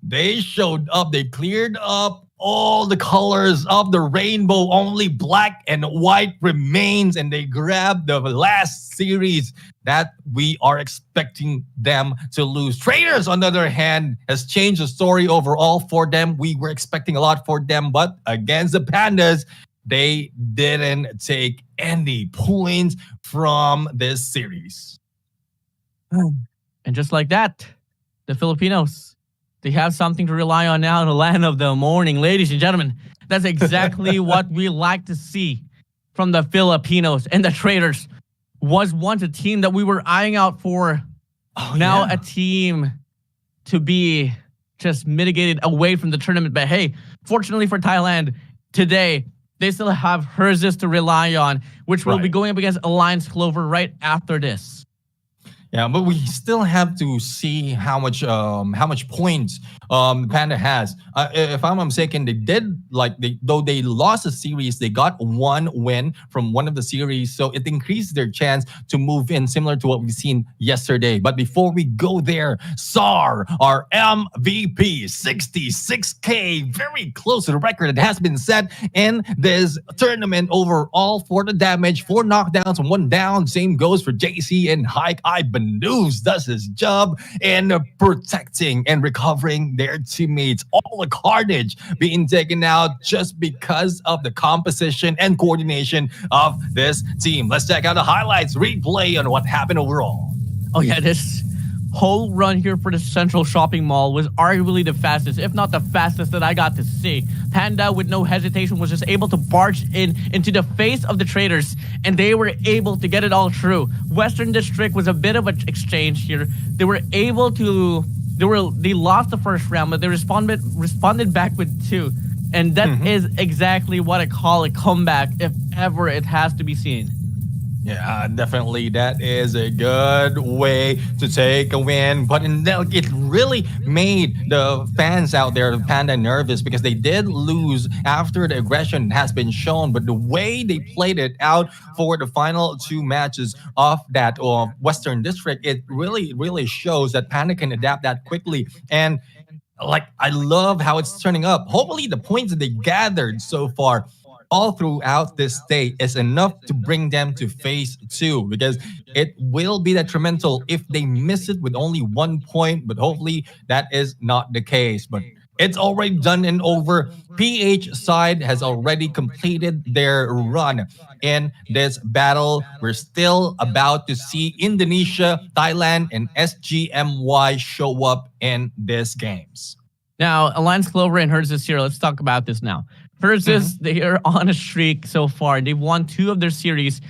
They showed up. They cleared up all the colors of the rainbow. Only black and white remains, and they grabbed the last series that we are expecting them to lose. Traders, on the other hand, has changed the story overall for them. We were expecting a lot for them, but against the Pandas, they didn't take any points from this series. And just like that, the Filipinos, they have something to rely on now in the land of the morning. Ladies and gentlemen, that's exactly what we like to see from the Filipinos. And the Traders was once a team that we were eyeing out for. Now a team to be just mitigated away from the tournament. But hey, fortunately for Thailand, today, they still have Herzus to rely on, which will be going up against Alliance Clover right after this. Yeah, but we still have to see how much points Panda has. If I'm not mistaken, they did though they lost a series, they got one win from one of the series, so it increased their chance to move in, similar to what we've seen yesterday. But before we go there, SAR, our MVP, 66K, very close to the record that has been set in this tournament overall for the damage, 4 knockdowns and 1 down. Same goes for JC and Hike. News does his job in protecting and recovering their teammates. All the carnage being taken out just because of the composition and coordination of this team. Let's check out the highlights, replay on what happened overall. Oh yeah, this whole run here for the Central Shopping Mall was arguably the fastest, if not the fastest that I got to see. Panda, with no hesitation, was just able to barge into the face of the Traders, and they were able to get it all through. Western District was a bit of an exchange here. They were able to, they lost the first round, but they responded back with 2. And that is exactly what I call a comeback, if ever it has to be seen. Yeah, definitely. That is a good way to take a win. But it really made the fans out there, the Panda, nervous because they did lose after the aggression has been shown. But the way they played it out for the final 2 matches of that Western District, it really shows that Panda can adapt that quickly. And I love how it's turning up. Hopefully the points that they gathered so far all throughout this day is enough to bring them to phase 2, because it will be detrimental if they miss it with only 1 point, but hopefully that is not the case. But it's already done and over. PH side has already completed their run in this battle. We're still about to see Indonesia, Thailand, and SGMY show up in these games. Now, Alliance Clover and Herzus here, let's talk about this now. Herzus, they are on a streak so far. They've won 2 of their series.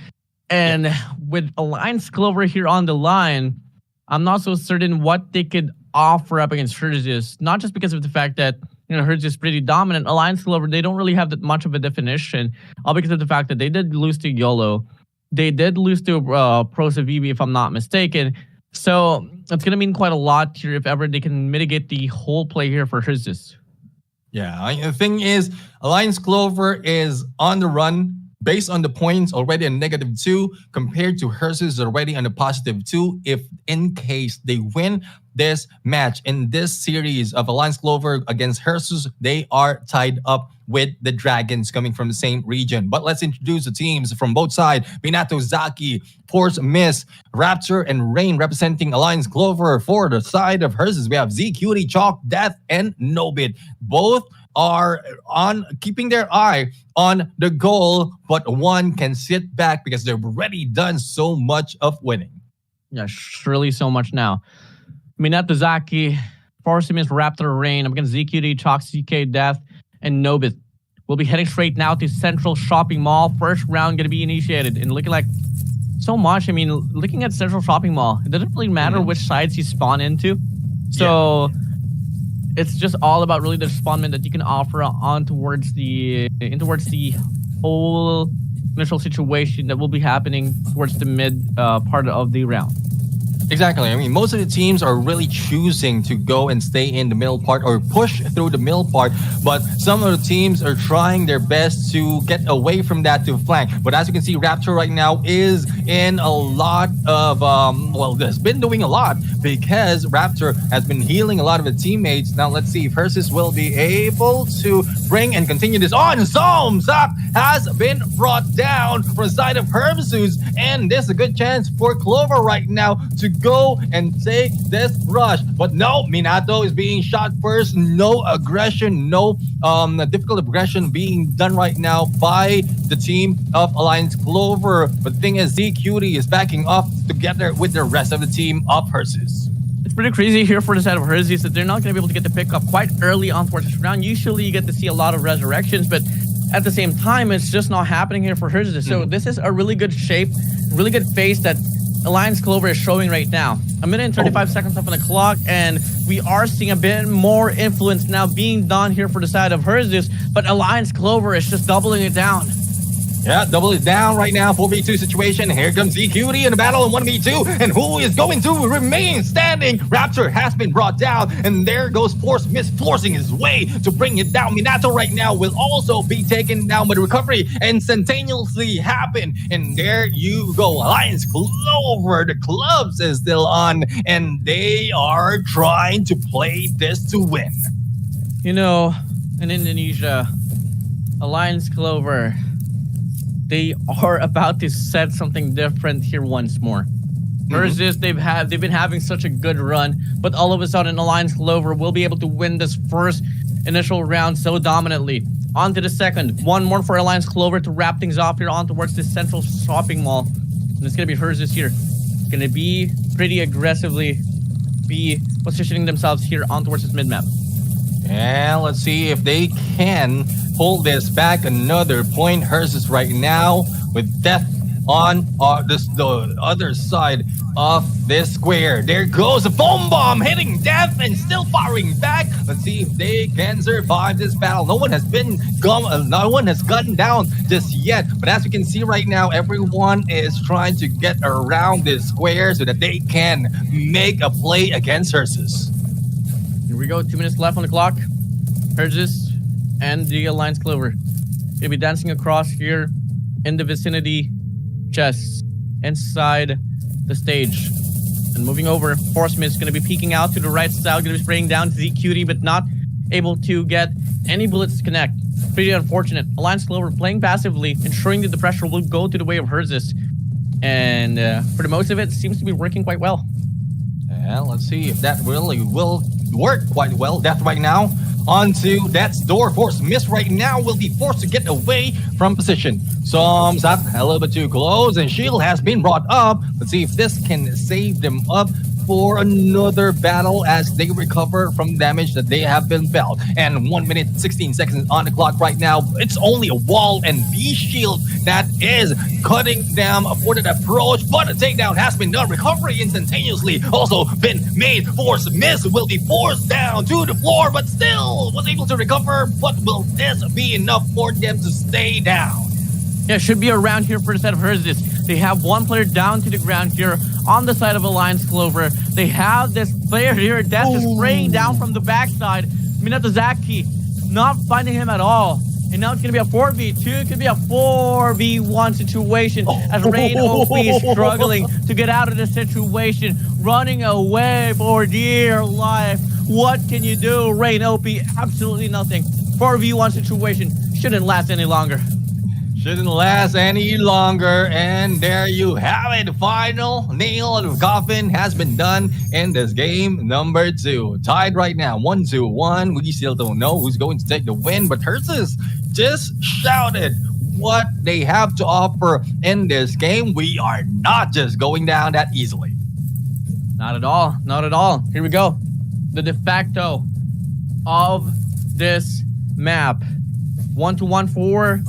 And with Alliance Clover here on the line, I'm not so certain what they could offer up against Herzus. Not just because of the fact that, Herzus is pretty dominant. Alliance Clover, they don't really have that much of a definition. All because of the fact that they did lose to YOLO. They did lose to Prosa VB, if I'm not mistaken. So it's going to mean quite a lot here if ever they can mitigate the whole play here for Herzus. Yeah, the thing is, Alliance Clover is on the run based on the points already a -2 compared to Herzus already on a +2. If in case they win this match in this series of Alliance Clover against Herzus, they are tied up with the Dragons coming from the same region. But let's introduce the teams from both sides. Minato Zaki, Force Miss, Raptor, and Rain representing Alliance Clover. For the side of Herzus, we have ZQT, Chalk, Death, and Nobit. Both are on keeping their eye on the goal, but one can sit back because they've already done so much of winning. Yeah, surely so much now. Minato Zaki, Force Miss, Raptor, Rain, I'm against ZQT, Chalk, CK, Death, and Nobit. We'll be heading straight now to Central Shopping Mall. First round going to be initiated. And looking like so much, looking at Central Shopping Mall, it doesn't really matter which sides you spawn into. So it's just all about really the spawnment that you can offer on towards the whole initial situation that will be happening towards the mid part of the round. Exactly. I mean, most of the teams are really choosing to go and stay in the middle part or push through the middle part, but some of the teams are trying their best to get away from that to flank. But as you can see, Raptor right now is in a lot of, has been doing a lot because Raptor has been healing a lot of its teammates. Now let's see if Hersis will be able to bring and continue this on. Zap has been brought down from the side of Herbisus, and there's a good chance for Clover right now to go and take this rush. But no, Minato is being shot first. No aggression, no difficult aggression being done right now by the team of Alliance Clover. But the thing is, ZQT is backing up together with the rest of the team of Hersis. It's pretty crazy here for the side of Hersis that they're not going to be able to get the pick up quite early on towards this round. Usually you get to see a lot of resurrections, but at the same time, it's just not happening here for Hersis. So this is a really good shape, really good face that Alliance Clover is showing right now. A minute and 35 seconds up on the clock, and we are seeing a bit more influence now being done here for the side of Hersis, but Alliance Clover is just doubling it down. Yeah, double it down right now. 4v2 situation. Here comes EQT in the battle in 1v2. And who is going to remain standing? Raptor has been brought down. And there goes Force Miss forcing his way to bring it down. Minato right now will also be taken down, but the recovery instantaneously happen. And there you go. Alliance Clover. The clubs is still on. And they are trying to play this to win. You know, in Indonesia, Alliance Clover, they are about to set something different here once more. Versus they've been having such a good run, but all of a sudden Alliance Clover will be able to win this first initial round so dominantly. On to the second. One more for Alliance Clover to wrap things off here on towards this central shopping mall. And it's going to be Hersis here. It's going to be pretty aggressively be positioning themselves here on towards this mid-map. And let's see if they can pull this back another point. Hersis right now with Death on the other side of this square. There goes a foam bomb hitting Death and still firing back. Let's see if they can survive this battle. No one has gotten down just yet. But as you can see right now, everyone is trying to get around this square so that they can make a play against Hersis. Here we go, 2 minutes left on the clock. Hersis and the Alliance Clover. Gonna be dancing across here in the vicinity, just inside the stage. And moving over, Horseman is gonna be peeking out to the right side, gonna be spraying down to ZQT, but not able to get any bullets to connect. Pretty unfortunate. Alliance Clover playing passively, ensuring that the pressure will go to the way of Hersis. And for the most of it, seems to be working quite well. Yeah, let's see if that really will work quite well. Death right now onto Death's door. Force Miss right now will be forced to get away from position. Thumbs up a little bit too close, and Shield has been brought up. Let's see if this can save them up for another battle as they recover from damage that they have been felt. And 1 minute 16 seconds on the clock right now. It's only a wall and V-Shield that is cutting them for the approach, but a takedown has been done. Recovery instantaneously also been made. Force Miss will be forced down to the floor, but still was able to recover. But will this be enough for them to stay down? Yeah, should be around here for the side of Hersis. They have one player down to the ground here on the side of Alliance Clover. They have this player here, Death is spraying down from the backside. Minato Zaki not finding him at all. And now it's going to be a 4v2. It could be a 4v1 situation as Rain OP is struggling to get out of the situation, running away for dear life. What can you do, Rain OP? Absolutely nothing. 4v1 situation shouldn't last any longer. Shouldn't last any longer, and there you have it. Final nail of the coffin has been done in this game number 2. Tied right now, 1-1. We still don't know who's going to take the win, but Hersis just shouted what they have to offer in this game. We are not just going down that easily. Not at all. Not at all. Here we go. The de facto of this map. 1-1 for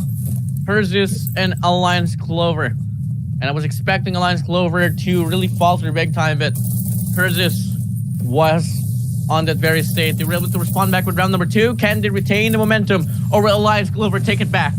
Hersis and Alliance Clover. And I was expecting Alliance Clover to really falter big time, but Hersis was on that very state. They were able to respond back with round number 2. Can they retain the momentum, or will Alliance Clover take it back?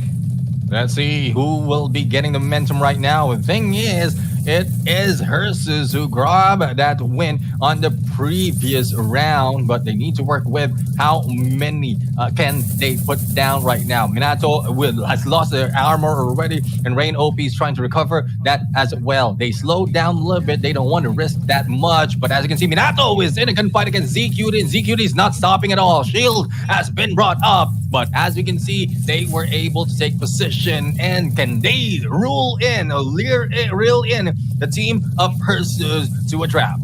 Let's see who will be getting the momentum right now. The thing is, it is Hersus who grabbed that win on the previous round, but they need to work with how many can they put down right now. Minato has lost their armor already, and Rain OP is trying to recover that as well. They slowed down a little bit. They don't want to risk that much, but as you can see, Minato is in a gunfight against ZQD, and ZQD is not stopping at all. Shield has been brought up, but as we can see, they were able to take position, and can they reel in the team of Hersus to a trap?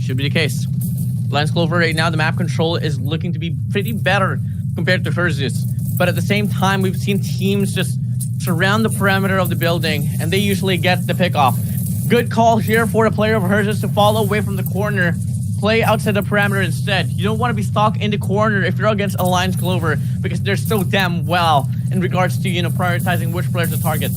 Should be the case. Lance Clover right now, the map control is looking to be pretty better compared to Hersus. But at the same time, we've seen teams just surround the perimeter of the building, and they usually get the pick off. Good call here for the player of Hersus to fall away from the corner, play outside the perimeter instead. You don't want to be stuck in the corner if you're against Alliance Clover, because they're so damn well in regards to, prioritizing which players to target.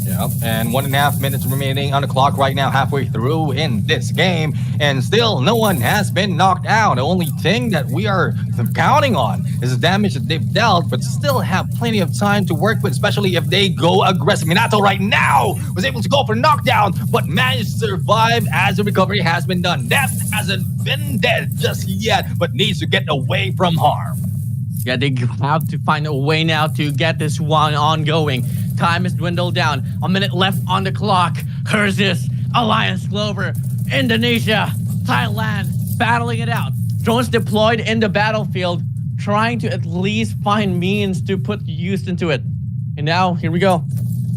Yep, and 1.5 minutes remaining on the clock right now, halfway through in this game, and still no one has been knocked out. The only thing that we are counting on is the damage that they've dealt, but still have plenty of time to work with, especially if they go aggressive. Minato right now was able to go for knockdown, but managed to survive as the recovery has been done. Death hasn't been dead just yet, but needs to get away from harm. Yeah, they have to find a way now to get this one ongoing. Time is dwindled down. A minute left on the clock. Hersus, Alliance Clover, Indonesia, Thailand, battling it out. Drones deployed in the battlefield, trying to at least find means to put use into it. And now, here we go.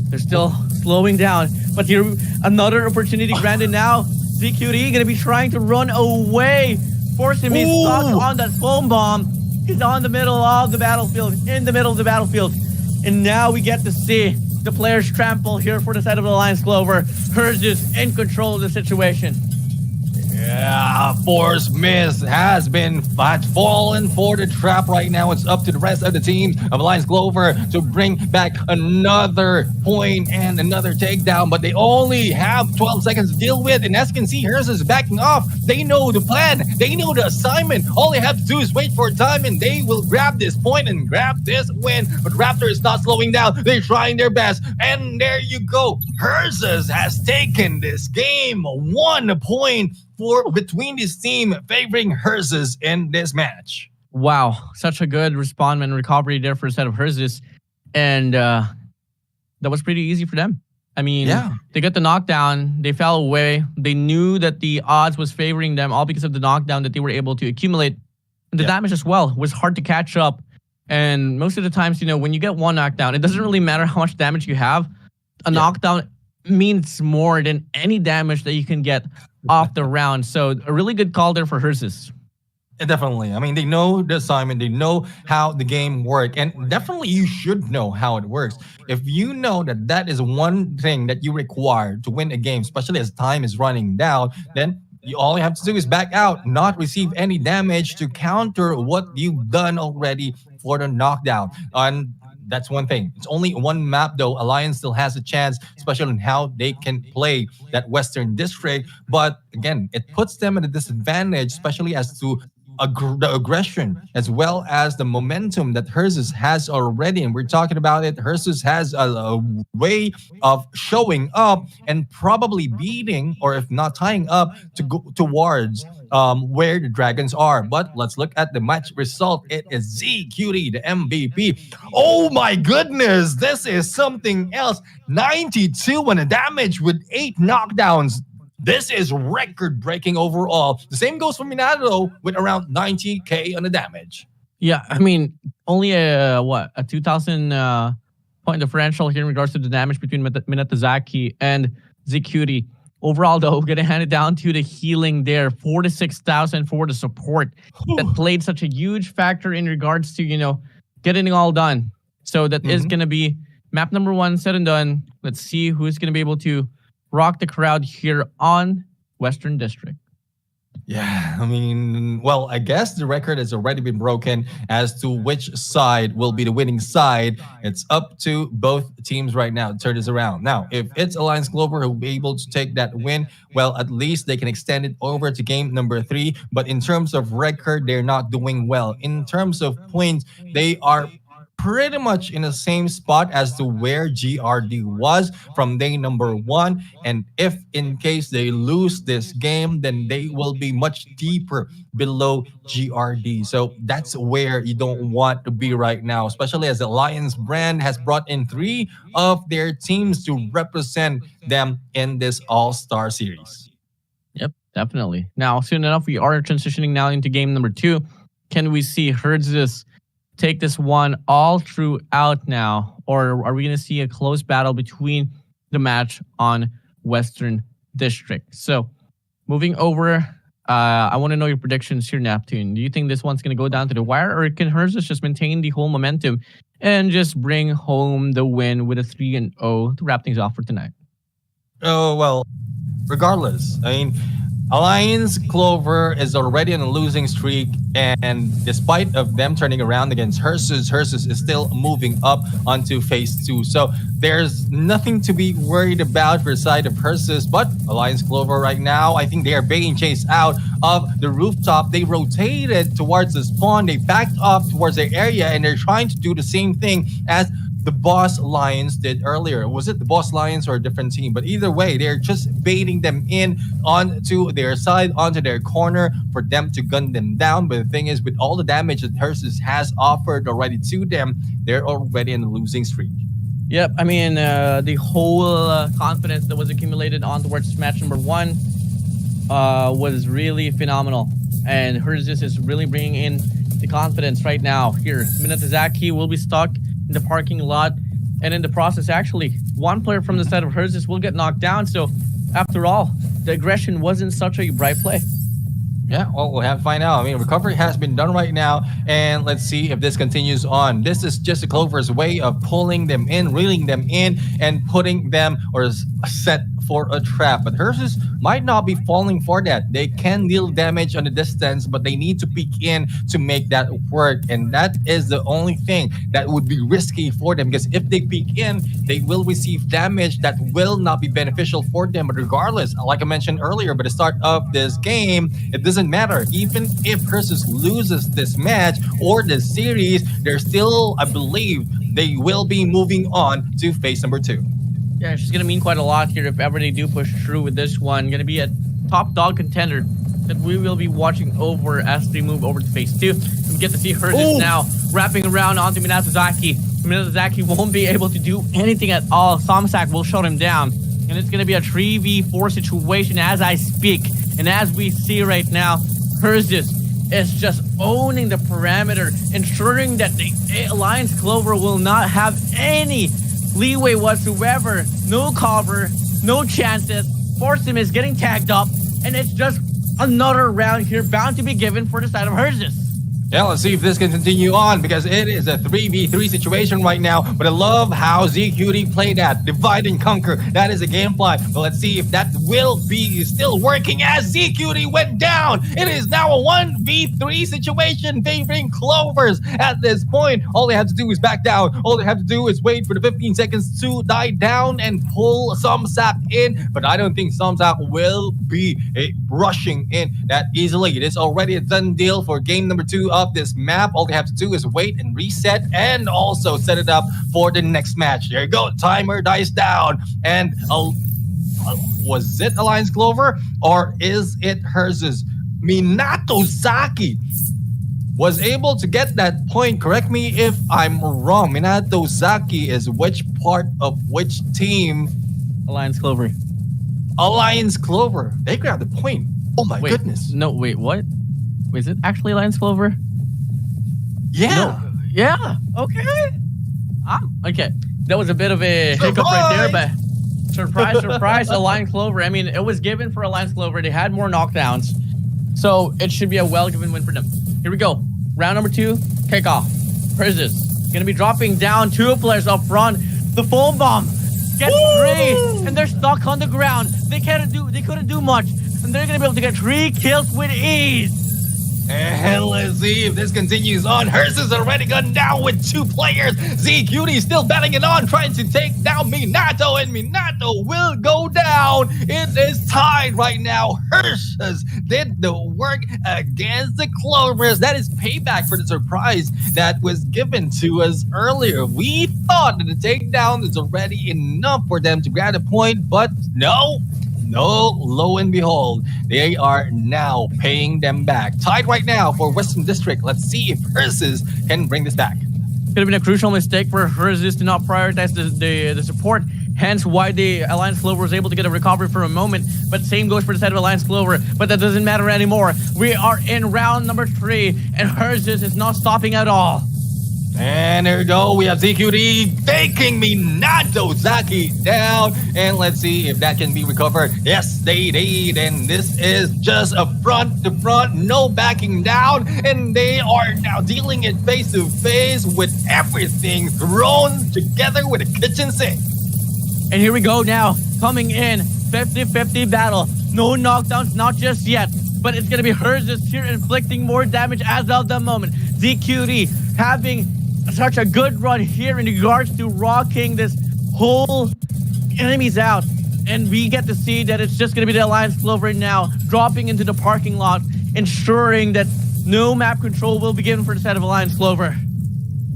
They're still slowing down. But here, another opportunity granted now. ZQD gonna be trying to run away. Forcing me stuck on that foam bomb. He's on the middle of the battlefield, in the middle of the battlefield. And now we get to see the players trample here for the side of the Alliance Clover. Hersus in control of the situation. Yeah, Force Miss has fallen for the trap right now. It's up to the rest of the teams of Alliance Clover to bring back another point and another takedown, but they only have 12 seconds to deal with, and as you can see, Hersus is backing off. They know the plan. They know the assignment. All they have to do is wait for time, and they will grab this point and grab this win, but Raptor is not slowing down. They're trying their best, and there you go. Hersus has taken this game. 1 point between this team, favoring Hersus in this match. Wow, such a good respawn and recovery there for the side of Hersus. And that was pretty easy for them. I mean, they got the knockdown, they fell away. They knew that the odds was favoring them, all because of the knockdown that they were able to accumulate. And the damage as well was hard to catch up. And most of the times, when you get one knockdown, it doesn't really matter how much damage you have. A knockdown means more than any damage that you can get off the round. So a really good call there for Hersus. Definitely. I mean, they know the assignment. They know how the game works. And definitely you should know how it works. If you know that that is one thing that you require to win a game, especially as time is running down, then all you have to do is back out, not receive any damage to counter what you've done already for the knockdown. And that's one thing. It's only one map though. Alliance still has a chance, especially on how they can play that Western District. But again, it puts them at a disadvantage, especially as to the aggression as well as the momentum that Hersus has already. And we're talking about it. Hersus has a way of showing up and probably beating, or if not tying up, to go towards where the Dragons are. But let's look at the match result. It is ZQD, the MVP. Oh my goodness, this is something else. 92 on the damage with 8 knockdowns. This is record-breaking overall. The same goes for Minato with around 90k on the damage. Yeah, I mean, only a 2,000 point differential here in regards to the damage between Minatozaki and ZQD. Overall, though, gonna hand it down to the healing there. 4 to 6,000 for the support that played such a huge factor in regards to, getting it all done. So that is gonna be map number 1 said and done. Let's see who's gonna be able to rock the crowd here on Western District. Yeah, I mean, well, I guess the record has already been broken as to which side will be the winning side. It's up to both teams right now to turn this around. Now, if it's Alliance Clover who will be able to take that win, well, at least they can extend it over to game number 3. But in terms of record, they're not doing well. In terms of points, they are pretty much in the same spot as to where GRD was from day number 1. And if in case they lose this game, then they will be much deeper below GRD. So that's where you don't want to be right now, especially as the Alliance brand has brought in 3 of their teams to represent them in this All-Star series. Yep, definitely. Now, soon enough, we are transitioning now into game number 2. Can we see Hertzis take this one all throughout now, or are we going to see a close battle between the match on Western District? So, moving over, I want to know your predictions here, Neptune. Do you think this one's going to go down to the wire, or can Hertzis just maintain the whole momentum and just bring home the win with a 3-0 to wrap things off for tonight? Oh, well, regardless, I mean, Alliance Clover is already on a losing streak, and despite of them turning around against Hertzis is still moving up onto phase 2. So there's nothing to be worried about for the side of Hertzis, but Alliance Clover right now, I think they are being chased out of the rooftop. They rotated towards the spawn, they backed up towards their area, and they're trying to do the same thing as the Boss Lions did earlier. Was it the Boss Lions or a different team? But either way, they're just baiting them in onto their side, onto their corner for them to gun them down. But the thing is, with all the damage that Hertzis has offered already to them, they're already in a losing streak. Yep, I mean, the whole confidence that was accumulated on towards match number 1 was really phenomenal. And Hertzis is really bringing in the confidence right now. Here, Minatazaki will be stuck in the parking lot, and in the process, actually, one player from the side of Hertzis will get knocked down. So, after all, the aggression wasn't such a bright play. Yeah, well, we'll have to find out. I mean, recovery has been done right now, and let's see if this continues on. This is just a Clover's way of pulling them in, reeling them in, and putting them or set for a trap. But Hertzis might not be falling for that. They can deal damage on the distance, but they need to peek in to make that work. And that is the only thing that would be risky for them, because if they peek in, they will receive damage that will not be beneficial for them. But regardless, like I mentioned earlier, by the start of this game, it doesn't matter. Even if Hertzis loses this match or this series, they're still, I believe, they will be moving on to phase number 2. Yeah, it's just going to mean quite a lot here if ever they do push through with this one. Going to be a top dog contender that we will be watching over as they move over to phase 2. We get to see Hertzis now wrapping around onto Minatazaki. Minatazaki won't be able to do anything at all. Samsak will shut him down. And it's going to be a 3v4 situation as I speak. And as we see right now, Hertzis is just owning the parameter, ensuring that the Alliance Clover will not have any leeway whatsoever. No cover, no chances. Forsim is getting tagged up, and it's just another round here bound to be given for the side of Hertzis. Yeah, let's see if this can continue on, because it is a 3v3 situation right now. But I love how ZQD played that. Divide and conquer. That is a game plan. But let's see if that will be still working as ZQD went down. It is now a 1v3 situation favoring Clovers at this point. All they have to do is back down. All they have to do is wait for the 15 seconds to die down and pull Samsak in. But I don't think Samsak will be rushing in that easily. It is already a done deal for game number 2 of this map. All they have to do is wait and reset and also set it up for the next match. There you go. Timer dies down. And was it Alliance Clover or is it Hertzis? Minatozaki was able to get that point. Correct me if I'm wrong. Minatozaki is which part of which team? Alliance Clover. Alliance Clover. They grabbed the point. Oh my goodness. No, wait, what? Is it actually Alliance Clover? Yeah. No. Yeah. Okay. Okay. That was a bit of a hiccup right there, but surprise, Alliance Clover. I mean, it was given for Alliance Clover. They had more knockdowns, so it should be a well-given win for them. Here we go. Round number 2, kickoff. Hertzis gonna be dropping down 2 players up front. The foam bomb gets 3, and they're stuck on the ground. They couldn't do much, and they're gonna be able to get 3 kills with ease. And let's see if this continues on. Hers is already gone down with 2 players. ZQT still battling it on, trying to take down Minato, and Minato will go down. It is tied right now. Hers did the work against the Clovers. That is payback for the surprise that was given to us earlier. We thought that the takedown is already enough for them to grab a point, but no, lo and behold, they are now paying them back. Tied right now for Western District. Let's see if Herses can bring this back. Could have been a crucial mistake for Herses to not prioritize the support. Hence why the Alliance Clover was able to get a recovery for a moment. But same goes for the side of Alliance Clover. But that doesn't matter anymore. We are in round number 3, and Herses is not stopping at all. And there we go. We have ZQT taking Minato Zaki down. And let's see if that can be recovered. Yes, they did. And this is just a front to front, no backing down. And they are now dealing it face to face with everything thrown together with a kitchen sink. And here we go now. Coming in. 50-50 battle. No knockdowns, not just yet. But it's going to be Herses here inflicting more damage as of the moment. ZQT having such a good run here in regards to rocking this whole enemies out. And we get to see that it's just going to be the Alliance Clover now dropping into the parking lot, ensuring that no map control will be given for the side of Alliance Clover.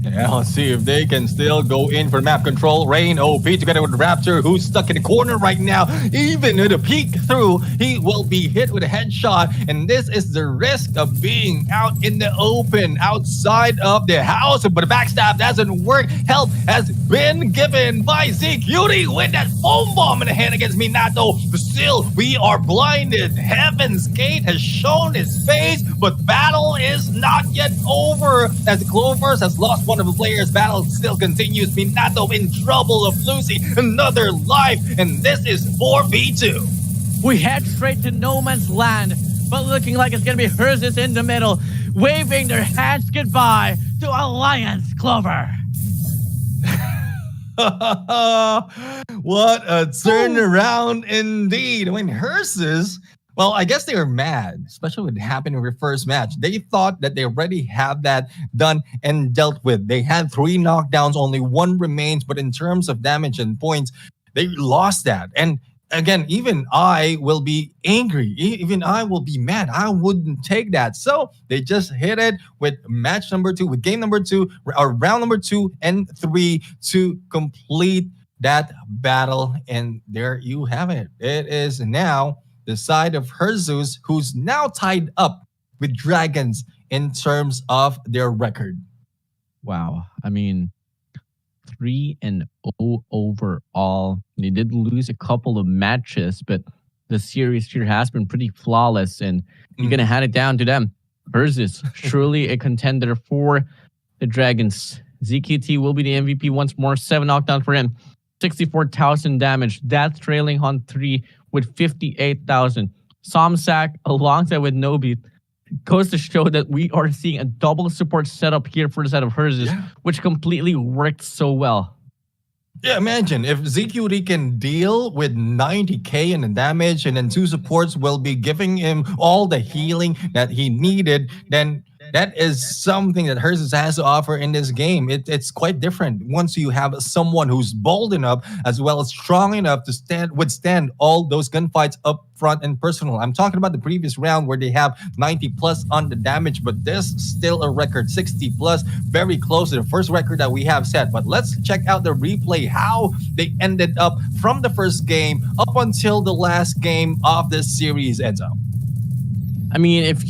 Yeah, let's see if they can still go in for map control. Rain OP together with Raptor, who's stuck in the corner right now. Even with a peek through, he will be hit with a headshot. And this is the risk of being out in the open, outside of the house. But the backstab doesn't work. Help has been given by ZQT with that foam bomb in the hand against Minato. But still, we are blinded. Heaven's Gate has shown its face, but battle is not yet over. As the Clovers has lost one of the players, battle still continues. Minato in trouble of losing another life, and this is 4v2. We head straight to no man's land, but looking like it's gonna be Herses in the middle, waving their hands goodbye to Alliance Clover. What a turnaround indeed. When Herses, well, I guess they were mad, especially what happened in their first match. They thought that they already have that done and dealt with. They had 3 knockdowns, only 1 remains, but in terms of damage and points, they lost that. And again, even I will be angry. Even I will be mad. I wouldn't take that. So they just hit it with match number 2, with game number 2, or round number 2 and 3 to complete that battle. And there you have it. It is now the side of Herzus, who's now tied up with Dragons in terms of their record. Wow. I mean, 3-0 overall. They did lose a couple of matches, but the series here has been pretty flawless, and you're going to hand it down to them. Herzus, truly a contender for the Dragons. ZQT will be the MVP once more. 7 knockdowns for him. 64,000 damage. That's trailing on 3 with 58,000. Somsak alongside with Nobi goes to show that we are seeing a double support setup here for the side of Herzus, which completely worked so well. Yeah, imagine if ZQT can deal with 90k in the damage, and then 2 supports will be giving him all the healing that he needed, then that is something that Herzus has to offer in this game. It's quite different once you have someone who's bold enough as well as strong enough to withstand all those gunfights up front and personal. I'm talking about the previous round where they have 90 plus on the damage, but this still a record 60 plus, very close to the first record that we have set. But let's check out the replay, how they ended up from the first game up until the last game of this series, Enzo. I mean, if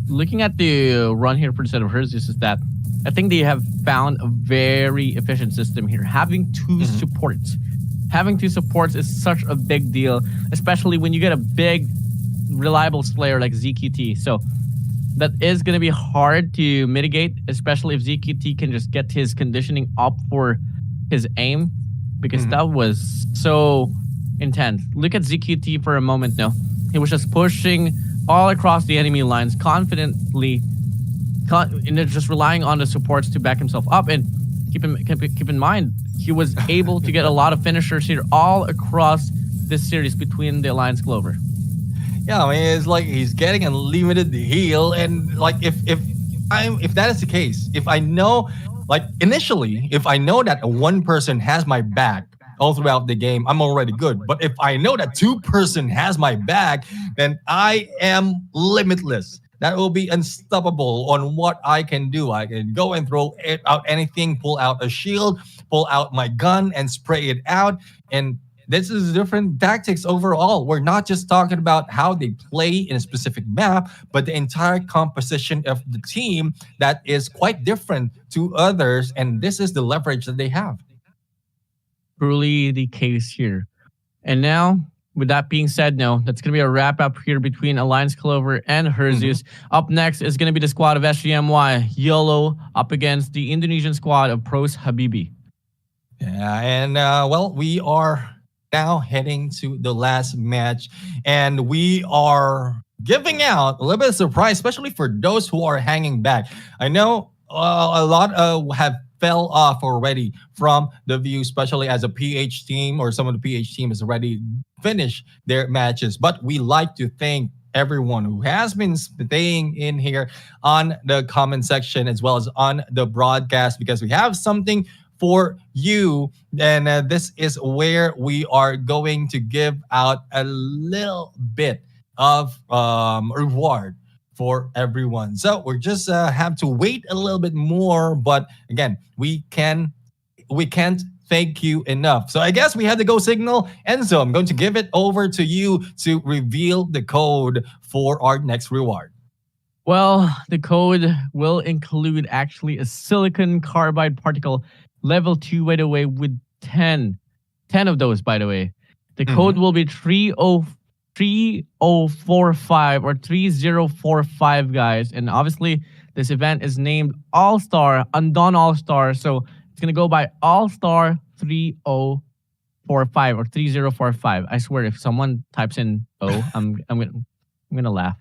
looking at the run here for the set of Herzus is that I think they have found a very efficient system here. Having 2 supports. Having 2 supports is such a big deal, especially when you get a big, reliable player like ZQT. So that is going to be hard to mitigate, especially if ZQT can just get his conditioning up for his aim, because that was so intense. Look at ZQT for a moment now. He was just pushing all across the enemy lines confidently, and just relying on the supports to back himself up. And keep in mind, he was able to get a lot of finishers here all across this series between the Alliance Clover. Yeah, I mean, it's like he's getting unlimited heal, and like if that is the case, if I know, like initially, if I know that one person has my back all throughout the game, I'm already good. But if I know that two person has my back, then I am limitless. That will be unstoppable on what I can do. I can go and throw it out anything, pull out a shield, pull out my gun and spray it out. And this is different tactics overall. We're not just talking about how they play in a specific map, but the entire composition of the team that is quite different to others. And this is the leverage that they have. Truly the case here. And now, with that being said, that's going to be a wrap up here between Alliance Clover and Herzeus. Up next is going to be the squad of SGMY, YOLO, up against the Indonesian squad of Pros Habibi. Yeah, and well, we are now heading to the last match, and we are giving out a little bit of surprise, especially for those who are hanging back. I know a lot have fell off already from the view, especially as a PH team, or some of the PH team has already finished their matches. But we like to thank everyone who has been staying in here on the comment section as well as on the broadcast, because we have something for you. And this is where we are going to give out a little bit of reward for everyone. So we're just have to wait a little bit more, but again, we can't thank you enough. So I guess we have to go signal, and so I'm going to give it over to you to reveal the code for our next reward. Well, the code will include actually a silicon carbide particle level 2, by the way, with 10 of those, by the way. The code will be 3045 or 3045, guys. And obviously, this event is named All-Star, Undawn All-Star. So it's going to go by All-Star 3045 or 3045. I swear, if someone types in O, I'm going to laugh.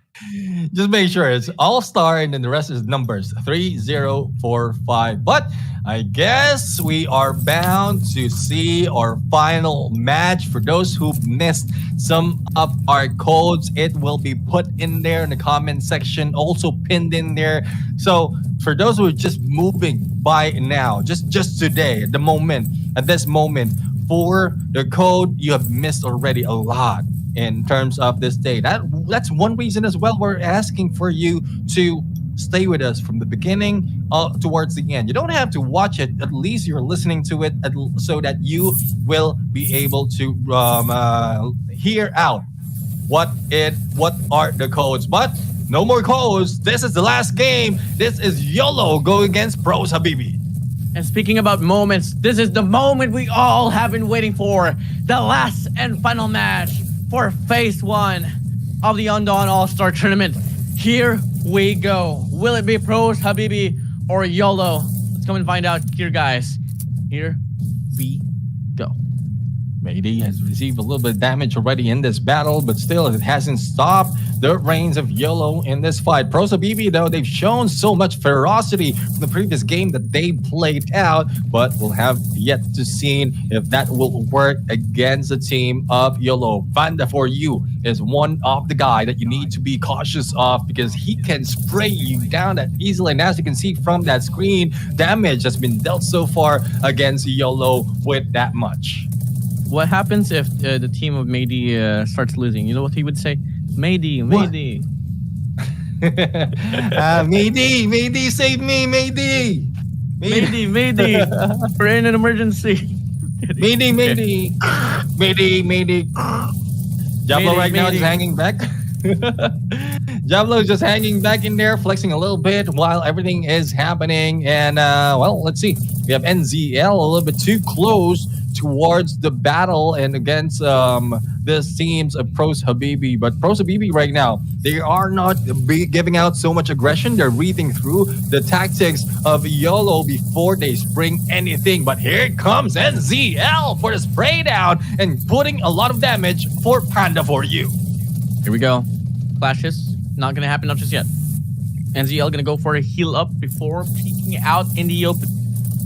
Just make sure it's All-Star and then the rest is numbers 3045. But I guess we are bound to see our final match. For those who missed some of our codes, it will be put in there in the comment section, also pinned in there. So for those who are just moving by now, just today, at this moment, for the code, you have missed already a lot in terms of this day. That's one reason as well we're asking for you to stay with us from the beginning towards the end. You don't have to watch it. At least you're listening to it so that you will be able to hear out what are the codes. But no more codes. This is the last game. This is YOLO go against Pros Habibi. And speaking about moments, this is the moment we all have been waiting for. The last and final match for Phase 1 of the Undawn All-Star Tournament. Here we go. Will it be Pros Habibi or YOLO? Let's come and find out here, guys. Here we go. Mayday has received a little bit of damage already in this battle, but still it hasn't stopped the reigns of YOLO in this fight. Pros Habibi, though, they've shown so much ferocity from the previous game that they played out, but we'll have yet to see if that will work against the team of YOLO. Vanda for you is one of the guy that you need to be cautious of, because he can spray you down that easily. And as you can see from that screen, damage has been dealt so far against YOLO with that much. What happens if the team of Mayday starts losing? You know what he would say? Mayday. Mayday, save me, Mayday. Mayday. We're in an emergency. Mayday. Diablo right now is hanging back. Diablo is just hanging back in there, flexing a little bit while everything is happening. And well, let's see. We have NZL a little bit too close towards the battle and against this teams of Pros Habibi. But Pros Habibi right now, they are not giving out so much aggression. They're reading through the tactics of YOLO before they spring anything. But here comes NZL for the spray down and putting a lot of damage for Panda for you. Here we go. Clashes. Not going to happen, not just yet. NZL going to go for a heal up before peeking out in the open.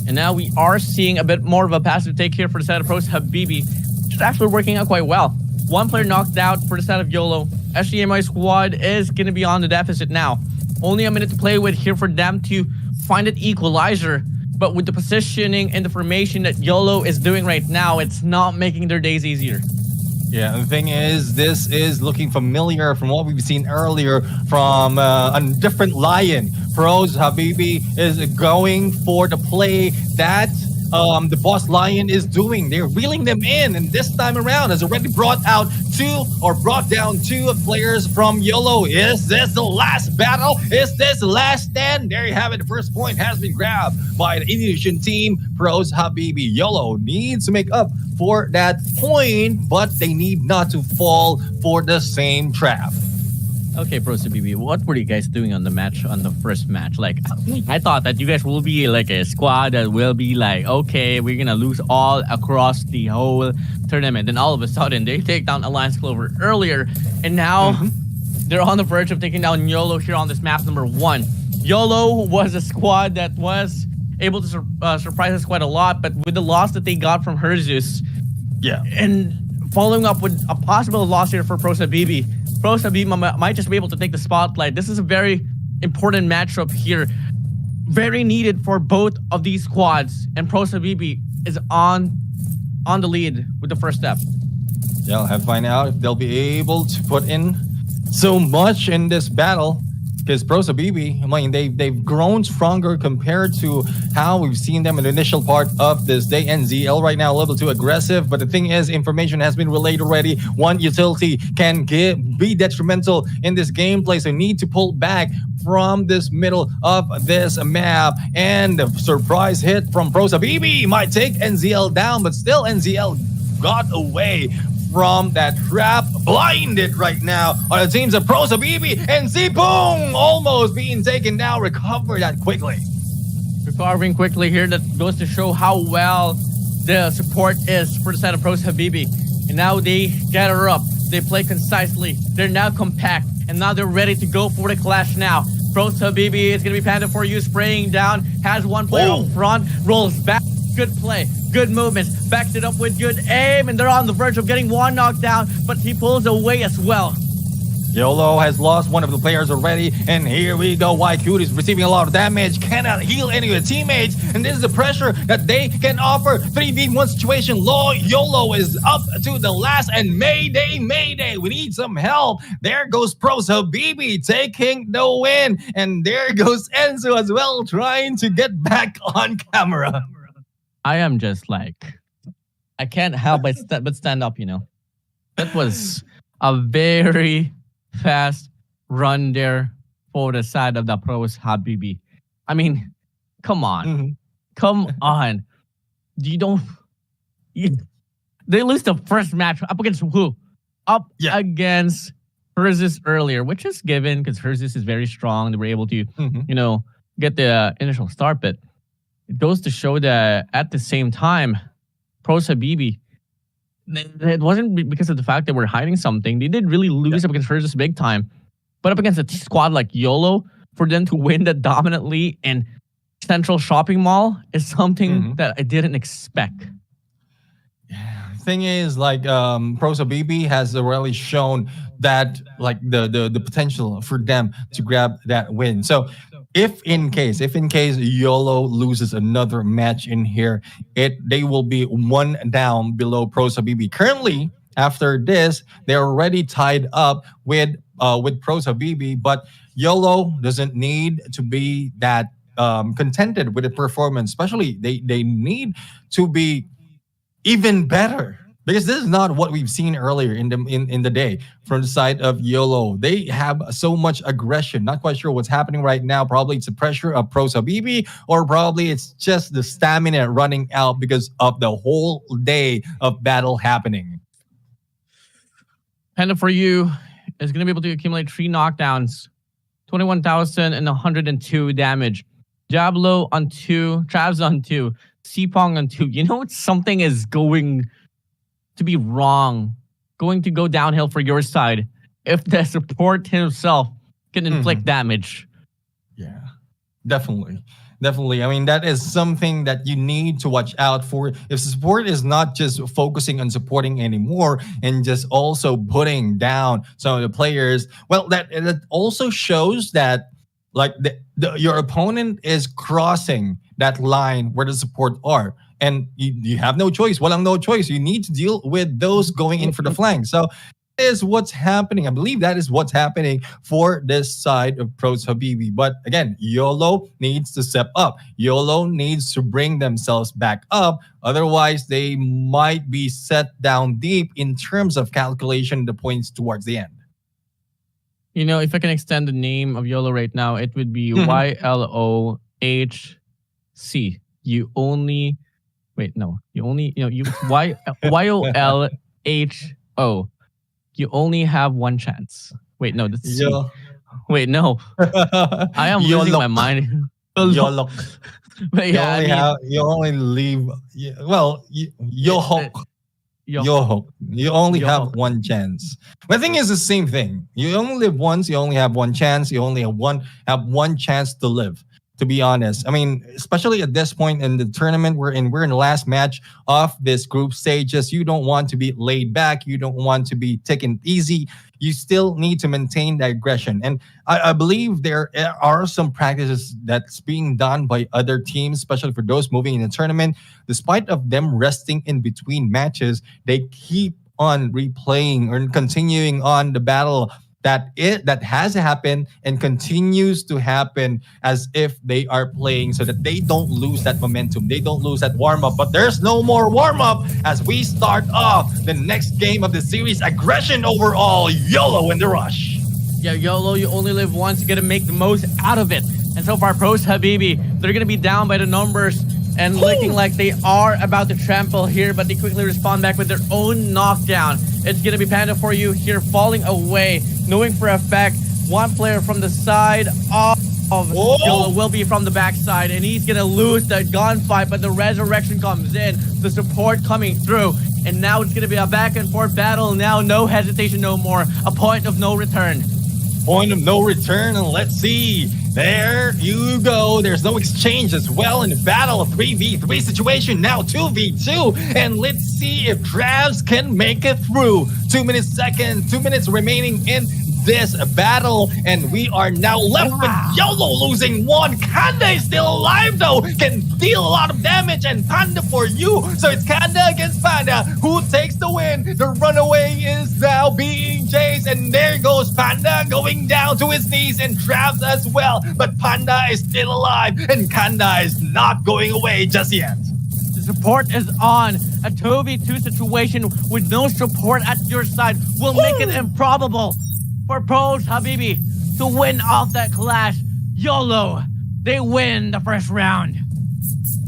And now we are seeing a bit more of a passive take here for the side of Pros Habibi, which is actually working out quite well. One player knocked out for the side of YOLO. SGMI squad is going to be on the deficit now. Only a minute to play with here for them to find an equalizer. But with the positioning and the formation that YOLO is doing right now, it's not making their days easier. Yeah, the thing is, this is looking familiar from what we've seen earlier from a different Lion. Pros Habibi is going for the play that the boss Lion is doing. They're reeling them in, and this time around has already brought down two players from YOLO. Is this the last battle? Is this the last stand? There you have it. The first point has been grabbed by the Indonesian team. Pros Habibi. YOLO needs to make up for that point, but they need not to fall for the same trap. Okay, Pros Habibi, what were you guys doing on the first match? Like, I thought that you guys will be like a squad that will be like, okay, we're gonna lose all across the whole tournament. Then all of a sudden, they take down Alliance Clover earlier, and now they're on the verge of taking down YOLO here on this map number 1. YOLO was a squad that was able to surprise us quite a lot, but with the loss that they got from Herzus, and following up with a possible loss here for Pros Habibi, Pros Habibi might just be able to take the spotlight. This is a very important matchup here. Very needed for both of these squads. And Pros Habibi is on the lead with the first step. Yeah, I'll have to find out if they'll be able to put in so much in this battle. Because Pros Habibi, I mean, they've grown stronger compared to how we've seen them in the initial part of this day. NZL right now a little too aggressive, but the thing is, information has been relayed already. One utility can be detrimental in this gameplay, so need to pull back from this middle of this map. And the surprise hit from Pros Habibi might take NZL down, but still NZL got away from that trap, blinded right now on the teams of Pros Habibi and Zipung almost being taken down. Recover that quickly. Recovering quickly here. That goes to show how well the support is for the side of Pros Habibi. And now they gather up. They play concisely. They're now compact. And now they're ready to go for the clash now. Pros Habibi is going to be Panda for you, spraying down. Has one player up front. Rolls back. Good play, good movements, backs it up with good aim, and they're on the verge of getting one knocked down, but he pulls away as well. YOLO has lost one of the players already, and here we go. YQ is receiving a lot of damage, cannot heal any of the teammates, and this is the pressure that they can offer. 3v1 situation, YOLO is up to the last, and Mayday, we need some help. There goes Pros Habibi taking the win, and there goes Enzo as well, trying to get back on camera. I am just like, I can't help but stand up, you know. That was a very fast run there for the side of the Pros Habibi. I mean, come on. Come on. They lose the first match up against who? Against Herzus earlier, which is given because Herzus is very strong. They were able to, you know, get the initial start, but it goes to show that at the same time, Pros Habibi, it wasn't because of the fact that we're hiding something. They did really lose up against Herzus big time. But up against a squad like YOLO, for them to win that dominantly in Central Shopping Mall is something that I didn't expect. Thing is, like, Pros Habibi has already shown that, like, the potential for them to grab that win. So if in case YOLO loses another match in here, they will be one down below Pros Habibi. Currently, after this, they're already tied up with Pros Habibi, but YOLO doesn't need to be that contented with the performance. Especially, they need to be even better. Because this is not what we've seen earlier in the day from the side of YOLO. They have so much aggression. Not quite sure what's happening right now. Probably it's the pressure of Pros Habibi, or probably it's just the stamina running out because of the whole day of battle happening. Panda for you is going to be able to accumulate 3 knockdowns, 21,102 damage. Diablo on 2, Travs on 2, Sipong on 2. You know, something is going to be wrong, going to go downhill for your side if the support himself can inflict damage. Yeah, definitely. Definitely. I mean, that is something that you need to watch out for. If support is not just focusing on supporting anymore and just also putting down some of the players, well, that also shows that like your opponent is crossing that line where the support are. And you have no choice. Walang no choice. You need to deal with those going in for the flank. So is what's happening. I believe that is what's happening for this side of Pros Habibi. But again, YOLO needs to step up. YOLO needs to bring themselves back up. Otherwise, they might be set down deep in terms of calculation the points towards the end. You know, if I can extend the name of YOLO right now, it would be YLOHC. You only YOLHO. You only have one chance. Wait, no, that's C. Wait, no. I am losing my mind. YOLO. But yeah, you only leave. Well, YOHO. You only have one chance. But the thing is the same thing. You only live once. You only have one chance. You only have one chance to live. To be honest, I mean, especially at this point in the tournament, we're in the last match of this group stages. You don't want to be laid back. You don't want to be taken easy. You still need to maintain that aggression. And I believe there are some practices that's being done by other teams, especially for those moving in the tournament. Despite of them resting in between matches, they keep on replaying or continuing on the battle that has happened and continues to happen as if they are playing, so that they don't lose that momentum. They don't lose that warm-up. But there's no more warm-up as we start off the next game of the series. Aggression overall. YOLO in the rush. Yeah, YOLO, you only live once. You got to make the most out of it. And so far, Pros Habibi, they're going to be down by the numbers and looking like they are about to trample here, but they quickly respond back with their own knockdown. It's going to be Panda for you here, falling away, knowing for a fact one player from the side of YOLO will be from the backside, and he's going to lose the gunfight, but the resurrection comes in, the support coming through, and now it's going to be a back and forth battle. Now, no hesitation, no more, a point of no return. Point of no return, and let's see. There you go. There's no exchange as well in the battle. A 3v3 situation, now 2v2. And let's see if Travs can make it through. 2 minutes remaining in this battle. And we are now left with YOLO losing one. Kanda is still alive though. Can deal a lot of damage. And Panda for you. So it's Kanda against Panda. Who takes the win? The runaway is now being chased. And there goes Panda going down to his knees. And Travs as well. But Panda is still alive, and Kanda is not going away just yet. The support is on. A 2v2 situation with no support at your side will make it improbable for Pros Habibi to win off that clash. YOLO, they win the first round.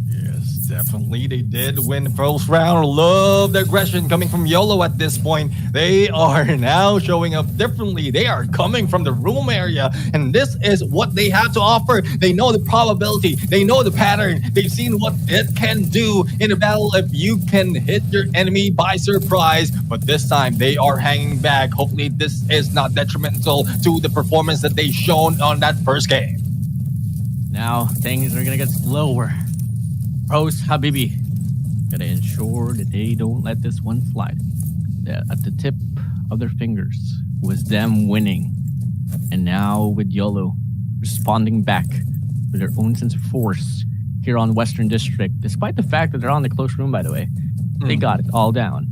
Yes, definitely they did win the first round. Love the aggression coming from YOLO at this point. They are now showing up differently. They are coming from the room area, and this is what they have to offer. They know the probability. They know the pattern. They've seen what it can do in a battle if you can hit your enemy by surprise. But this time, they are hanging back. Hopefully, this is not detrimental to the performance that they've shown on that first game. Now, things are going to get slower. Pros Habibi got to ensure that they don't let this one slide. At the tip of their fingers was them winning. And now with YOLO responding back with their own sense of force here on Western District, despite the fact that they're on the close room, by the way, they got it all down.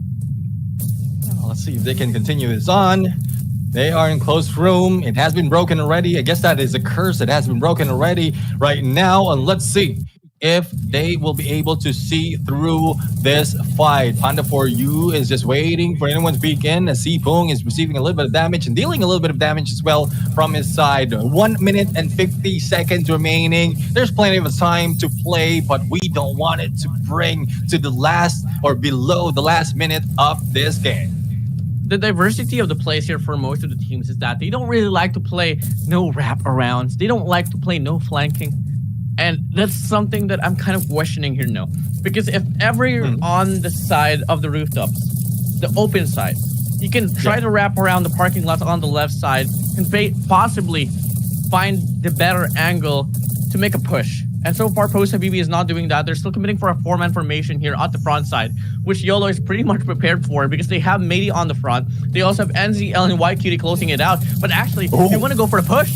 Well, let's see if they can continue this on. They are in close room. It has been broken already. I guess that is a curse. It has been broken already right now. And let's see if they will be able to see through this fight. Panda for you is just waiting for anyone to peek in. Sipung is receiving a little bit of damage and dealing a little bit of damage as well from his side. 1 minute and 50 seconds remaining. There's plenty of time to play, but we don't want it to bring to the last or below the last minute of this game. The diversity of the plays here for most of the teams is that they don't really like to play no wraparounds. They don't like to play no flanking. And that's something that I'm kind of questioning here now. Because if ever you're on the side of the rooftops, the open side, you can try to wrap around the parking lot on the left side and possibly find the better angle to make a push And so far, Pros Habibi is not doing that. They're still committing for a 4-man formation here at the front side, which YOLO is pretty much prepared for because they have Matey on the front. They also have NZL and YQT closing it out. But actually, they want to go for the push.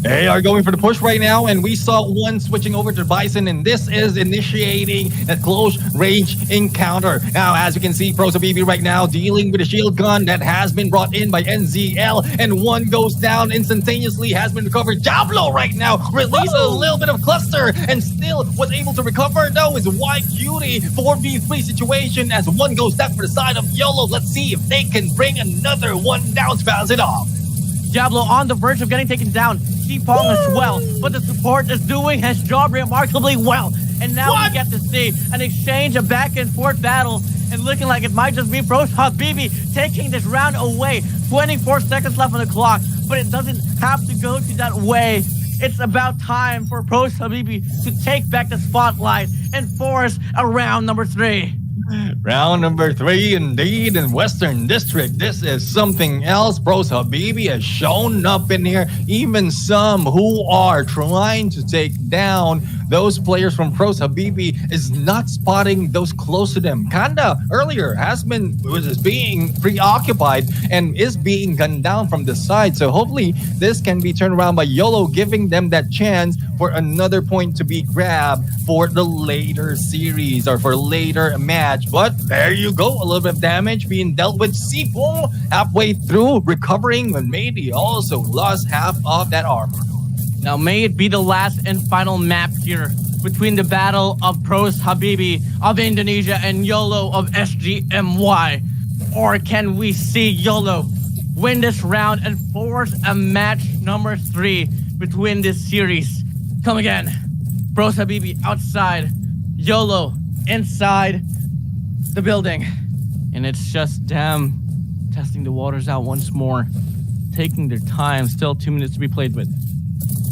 They are going for the push right now, and we saw one switching over to Bison, and this is initiating a close range encounter. Now, as you can see, Pros Habibi right now dealing with a shield gun that has been brought in by NZL, and one goes down instantaneously, has been recovered. Diablo right now released a little bit of cluster, and still was able to recover, though, is YQT 4v3 situation as one goes down for the side of YOLO. Let's see if they can bring another one down to pass it off. Diablo on the verge of getting taken down. Pong as well, but the support is doing his job remarkably well. And now we get to see an exchange, a back and forth battle, and looking like it might just be Pros Habibi taking this round away. 24 seconds left on the clock, but it doesn't have to go to that way. It's about time for Pros Habibi to take back the spotlight and force a round number 3. Round number 3 indeed in Western District. This is something else. Pros Habibi has shown up in here. Even some who are trying to take down those players from Pros Habibi is not spotting those close to them. Kanda earlier was being preoccupied and is being gunned down from the side. So hopefully this can be turned around by YOLO, giving them that chance for another point to be grabbed for the later series or for later match. But there you go, a little bit of damage being dealt with. Sipo halfway through recovering, when Matey also lost half of that armor. Now may it be the last and final map here between the battle of Pros Habibi of Indonesia and YOLO of SGMY. Or can we see YOLO win this round and force a match number 3 between this series? Come again. Pros Habibi outside, YOLO inside the building. And it's just them testing the waters out once more, taking their time. Still 2 minutes to be played with.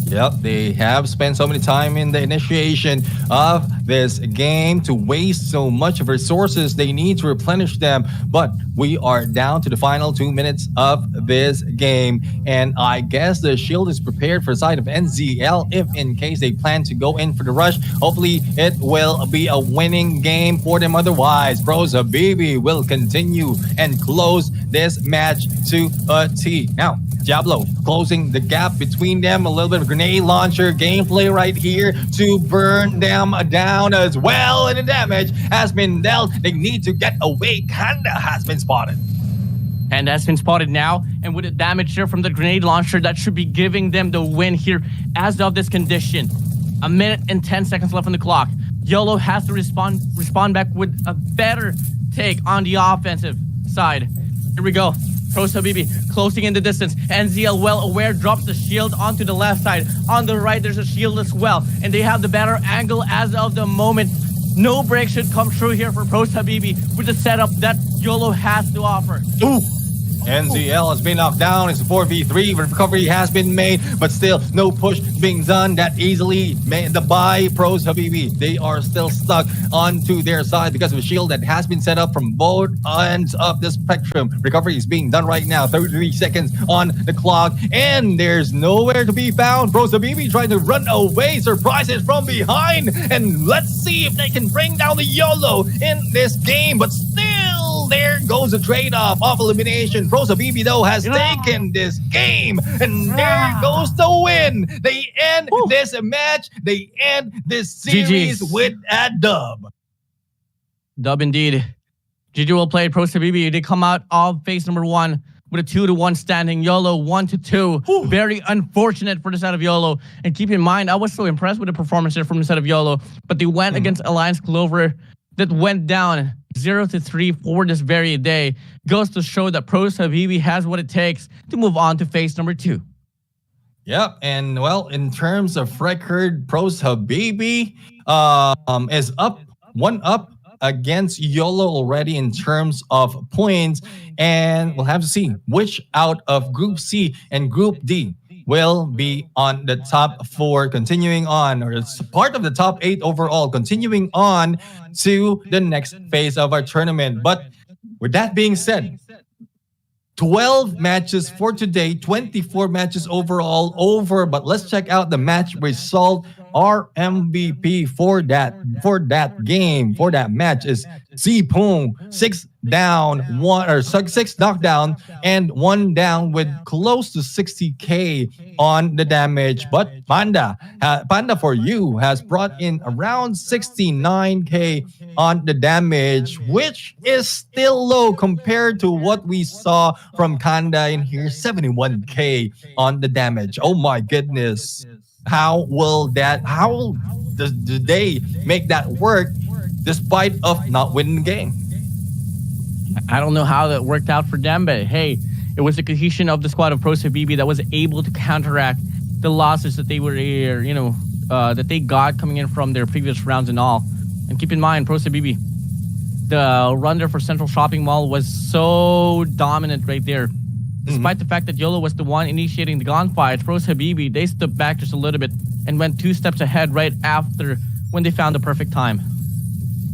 Yep, they have spent so many time in the initiation of this game to waste so much of resources. They need to replenish them, but we are down to the final 2 minutes of this game, and I guess the shield is prepared for the side of NZL if in case they plan to go in for the rush. Hopefully it will be a winning game for them. Otherwise, Pros Habibi will continue and close this match to a T. Now, Diablo closing the gap between them, a little bit of grenade launcher gameplay right here to burn them down as well, and the damage has been dealt. They need to get away. Kanda has been spotted. And has been spotted now, and with the damage here from the grenade launcher, that should be giving them the win here as of this condition. 1 minute and 10 seconds left on the clock. YOLO has to respond back with a better take on the offensive side. Here we go. Pros Habibi closing in the distance. NZL well aware, drops the shield onto the left side. On the right, there's a shield as well. And they have the better angle as of the moment. No break should come true here for Pros Habibi with the setup that YOLO has to offer. Ooh. NZL has been knocked down. It's a 4v3. Recovery has been made, but still no push being done that easily. By Pros Habibi, they are still stuck onto their side because of a shield that has been set up from both ends of the spectrum. Recovery is being done right now. 33 seconds on the clock, and there's nowhere to be found. Pros Habibi trying to run away. Surprises from behind, and let's see if they can bring down the YOLO in this game, but still there goes a trade-off of elimination. Pros Habibi, though, has taken this game, and there goes the win. They end this match. They end this series with a dub. Dub indeed. GG will play. Pros Habibi, they come out of phase number 1 with a 2-1 standing. YOLO 1-2. Very unfortunate for the side of YOLO. And keep in mind, I was so impressed with the performance here from the side of YOLO, but they went against Alliance Clover that went down 0-3 for this very day. Goes to show that Pros Habibi has what it takes to move on to phase number 2. Yep, and well, in terms of record, Pros Habibi is up 1 up against YOLO already in terms of points, and we'll have to see which out of Group C and Group D will be on the top 4, continuing on, or it's part of the top 8 overall, continuing on to the next phase of our tournament. But with that being said, 12 matches for today, 24 matches overall over. But let's check out the match result our MVP for that game, for that match is Zipong, 6 knockdown and 1 down with close to 60k on the damage. But Panda for you has brought in around 69k on the damage, which is still low compared to what we saw from Kanda in here, 71k on the damage. Oh my goodness. How does they make that work despite of not winning the game? I don't know how that worked out for them, but hey, it was the cohesion of the squad of Pros Habibi that was able to counteract the losses that they were, that they got coming in from their previous rounds and all. And keep in mind, Pros Habibi, the run there for Central Shopping Mall was so dominant right there. Despite the fact that YOLO was the one initiating the gunfight, Pros Habibi, they stepped back just a little bit and went 2 steps ahead right after when they found the perfect time.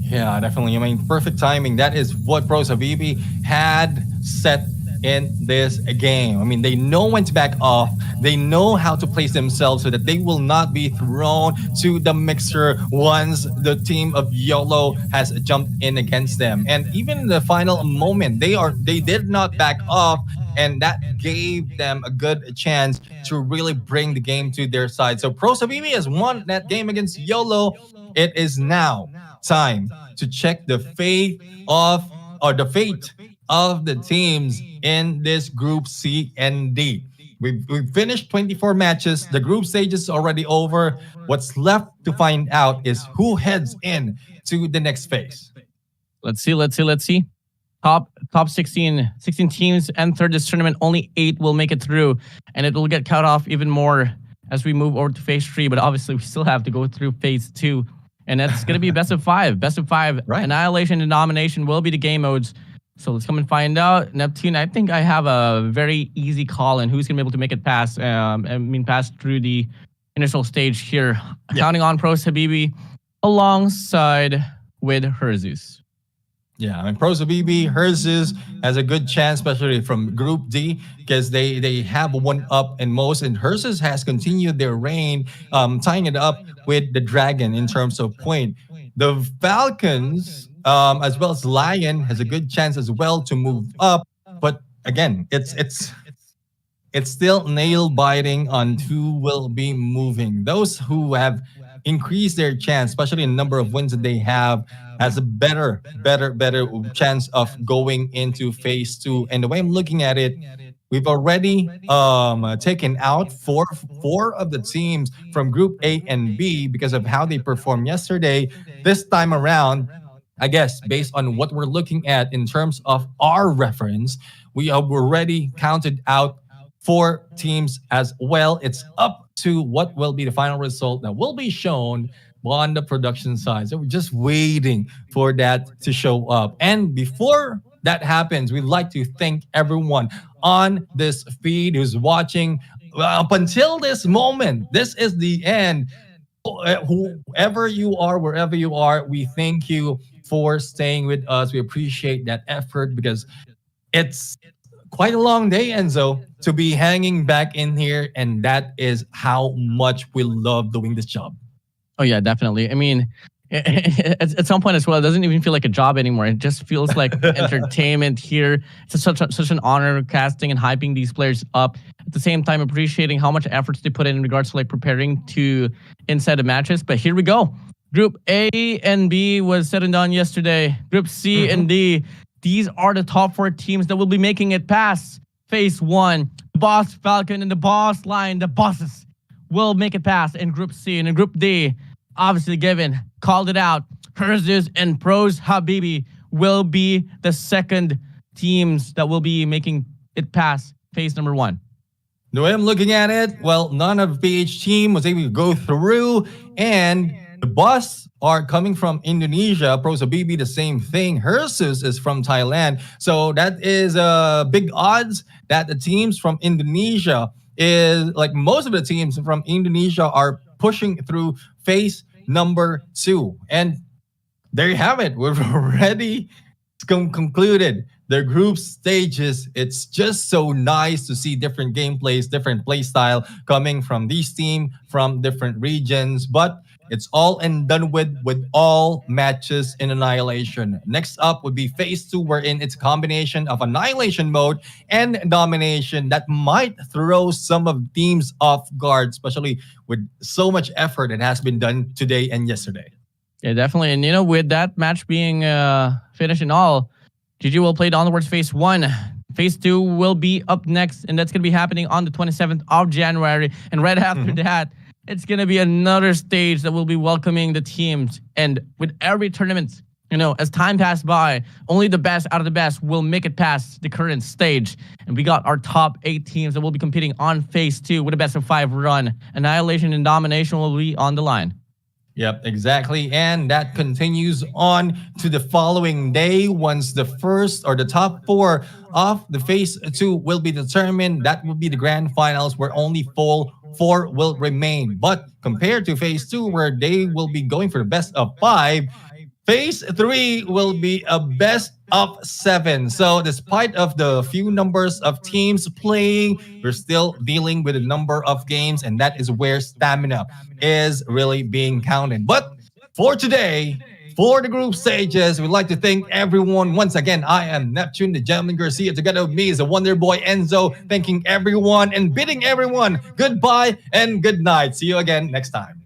Yeah, definitely. I mean, perfect timing. That is what Pros Habibi had set in this game. I mean, they know when to back off. They know how to place themselves so that they will not be thrown to the mixer once the team of YOLO has jumped in against them. And even in the final moment, they did not back off, and that gave them a good chance to really bring the game to their side. So Pros Habibi has won that game against YOLO. It is now time to check the fate of the teams in this Group C and D. We've finished 24 matches. The group stage is already over. What's left to find out is who heads in to the next phase. Let's see. Top 16 teams enter this tournament. Only 8 will make it through, and it will get cut off even more as we move over to phase 3. But obviously, we still have to go through phase 2, and that's going to be best of 5. Best of 5. Right. Annihilation and domination will be the game modes. So let's come and find out. Neptune, I think I have a very easy call in who's going to be able to make it pass through the initial stage here. Yeah. Counting on Pros Habibi alongside with Herzus. Yeah, I mean, Pros Habibi, Herzus has a good chance, especially from Group D, because they have one up in most, and Herzus has continued their reign, tying it up with the Dragon in terms of point. The Falcons, as well as Lion, has a good chance as well to move up, but again, it's still nail biting on who will be moving. Those who have increased their chance, especially in the number of wins that they have, has a better chance of going into phase 2. And the way I'm looking at it, we've already taken out four of the teams from Group A and B because of how they performed yesterday. This time around, I guess, based on what we're looking at in terms of our reference, we have already counted out 4 teams as well. It's up to what will be the final result that will be shown on the production side. So we're just waiting for that to show up. And before that happens, we'd like to thank everyone on this feed who's watching up until this moment. This is the end. Whoever you are, wherever you are, we thank you for staying with us. We appreciate that effort because it's quite a long day, Enzo, to be hanging back in here. And that is how much we love doing this job. Oh, yeah, definitely. I mean, at some point as well, it doesn't even feel like a job anymore. It just feels like entertainment here. It's such an honor casting and hyping these players up. At the same time, appreciating how much efforts they put in regards to like preparing to inside the matches. But here we go. Group A and B was said and done yesterday. Group C and D. These are the top 4 teams that will be making it past phase 1. The Boss Falcon and the Boss Lion, the bosses, will make it past in Group C. And in Group D, obviously given, called it out, Herzus and Pros Habibi will be the second teams that will be making it past phase number 1. The way I'm looking at it, well, none of the PH team was able to go through, and the Boss are coming from Indonesia. Pros Habibi, the same thing. Herzus is from Thailand. So that is big odds that the teams from Indonesia is like most of the teams from Indonesia are pushing through phase number 2. And there you have it. We've already concluded the group stages, it's just so nice to see different gameplays, different play style coming from these teams from different regions. But it's all and done with all matches in Annihilation. Next up would be Phase 2, wherein it's a combination of Annihilation mode and Domination that might throw some of teams off guard, especially with so much effort that has been done today and yesterday. Yeah, definitely. And, you know, with that match being finished and all, GG will play onwards Phase 1. Phase 2 will be up next, and that's going to be happening on the 27th of January. And right after that, it's going to be another stage that will be welcoming the teams. And with every tournament, you know, as time passes by, only the best out of the best will make it past the current stage. And we got our top 8 teams that will be competing on Phase 2 with a best of 5 run. Annihilation and Domination will be on the line. Yep, exactly. And that continues on to the following day once the first or the top 4 of the Phase 2 will be determined. That will be the grand finals where only 4 will remain. But compared to Phase 2 where they will be going for the best of 5, Phase 3 will be a best of 7. So despite of the few numbers of teams playing, we're still dealing with a number of games, and that is where stamina is really being counted. But for today, for the group stages, we'd like to thank everyone. Once again, I am Neptune, the Gentleman Garcia. Together with me is the Wonder Boy Enzo, thanking everyone and bidding everyone goodbye and good night. See you again next time.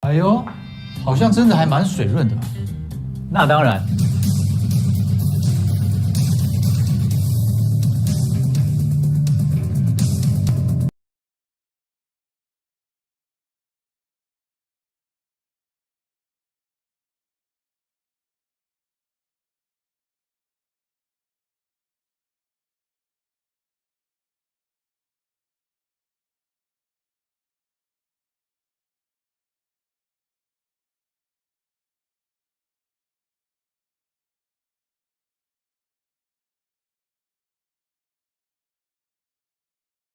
哎呦，好像真的还蛮水润的。那当然，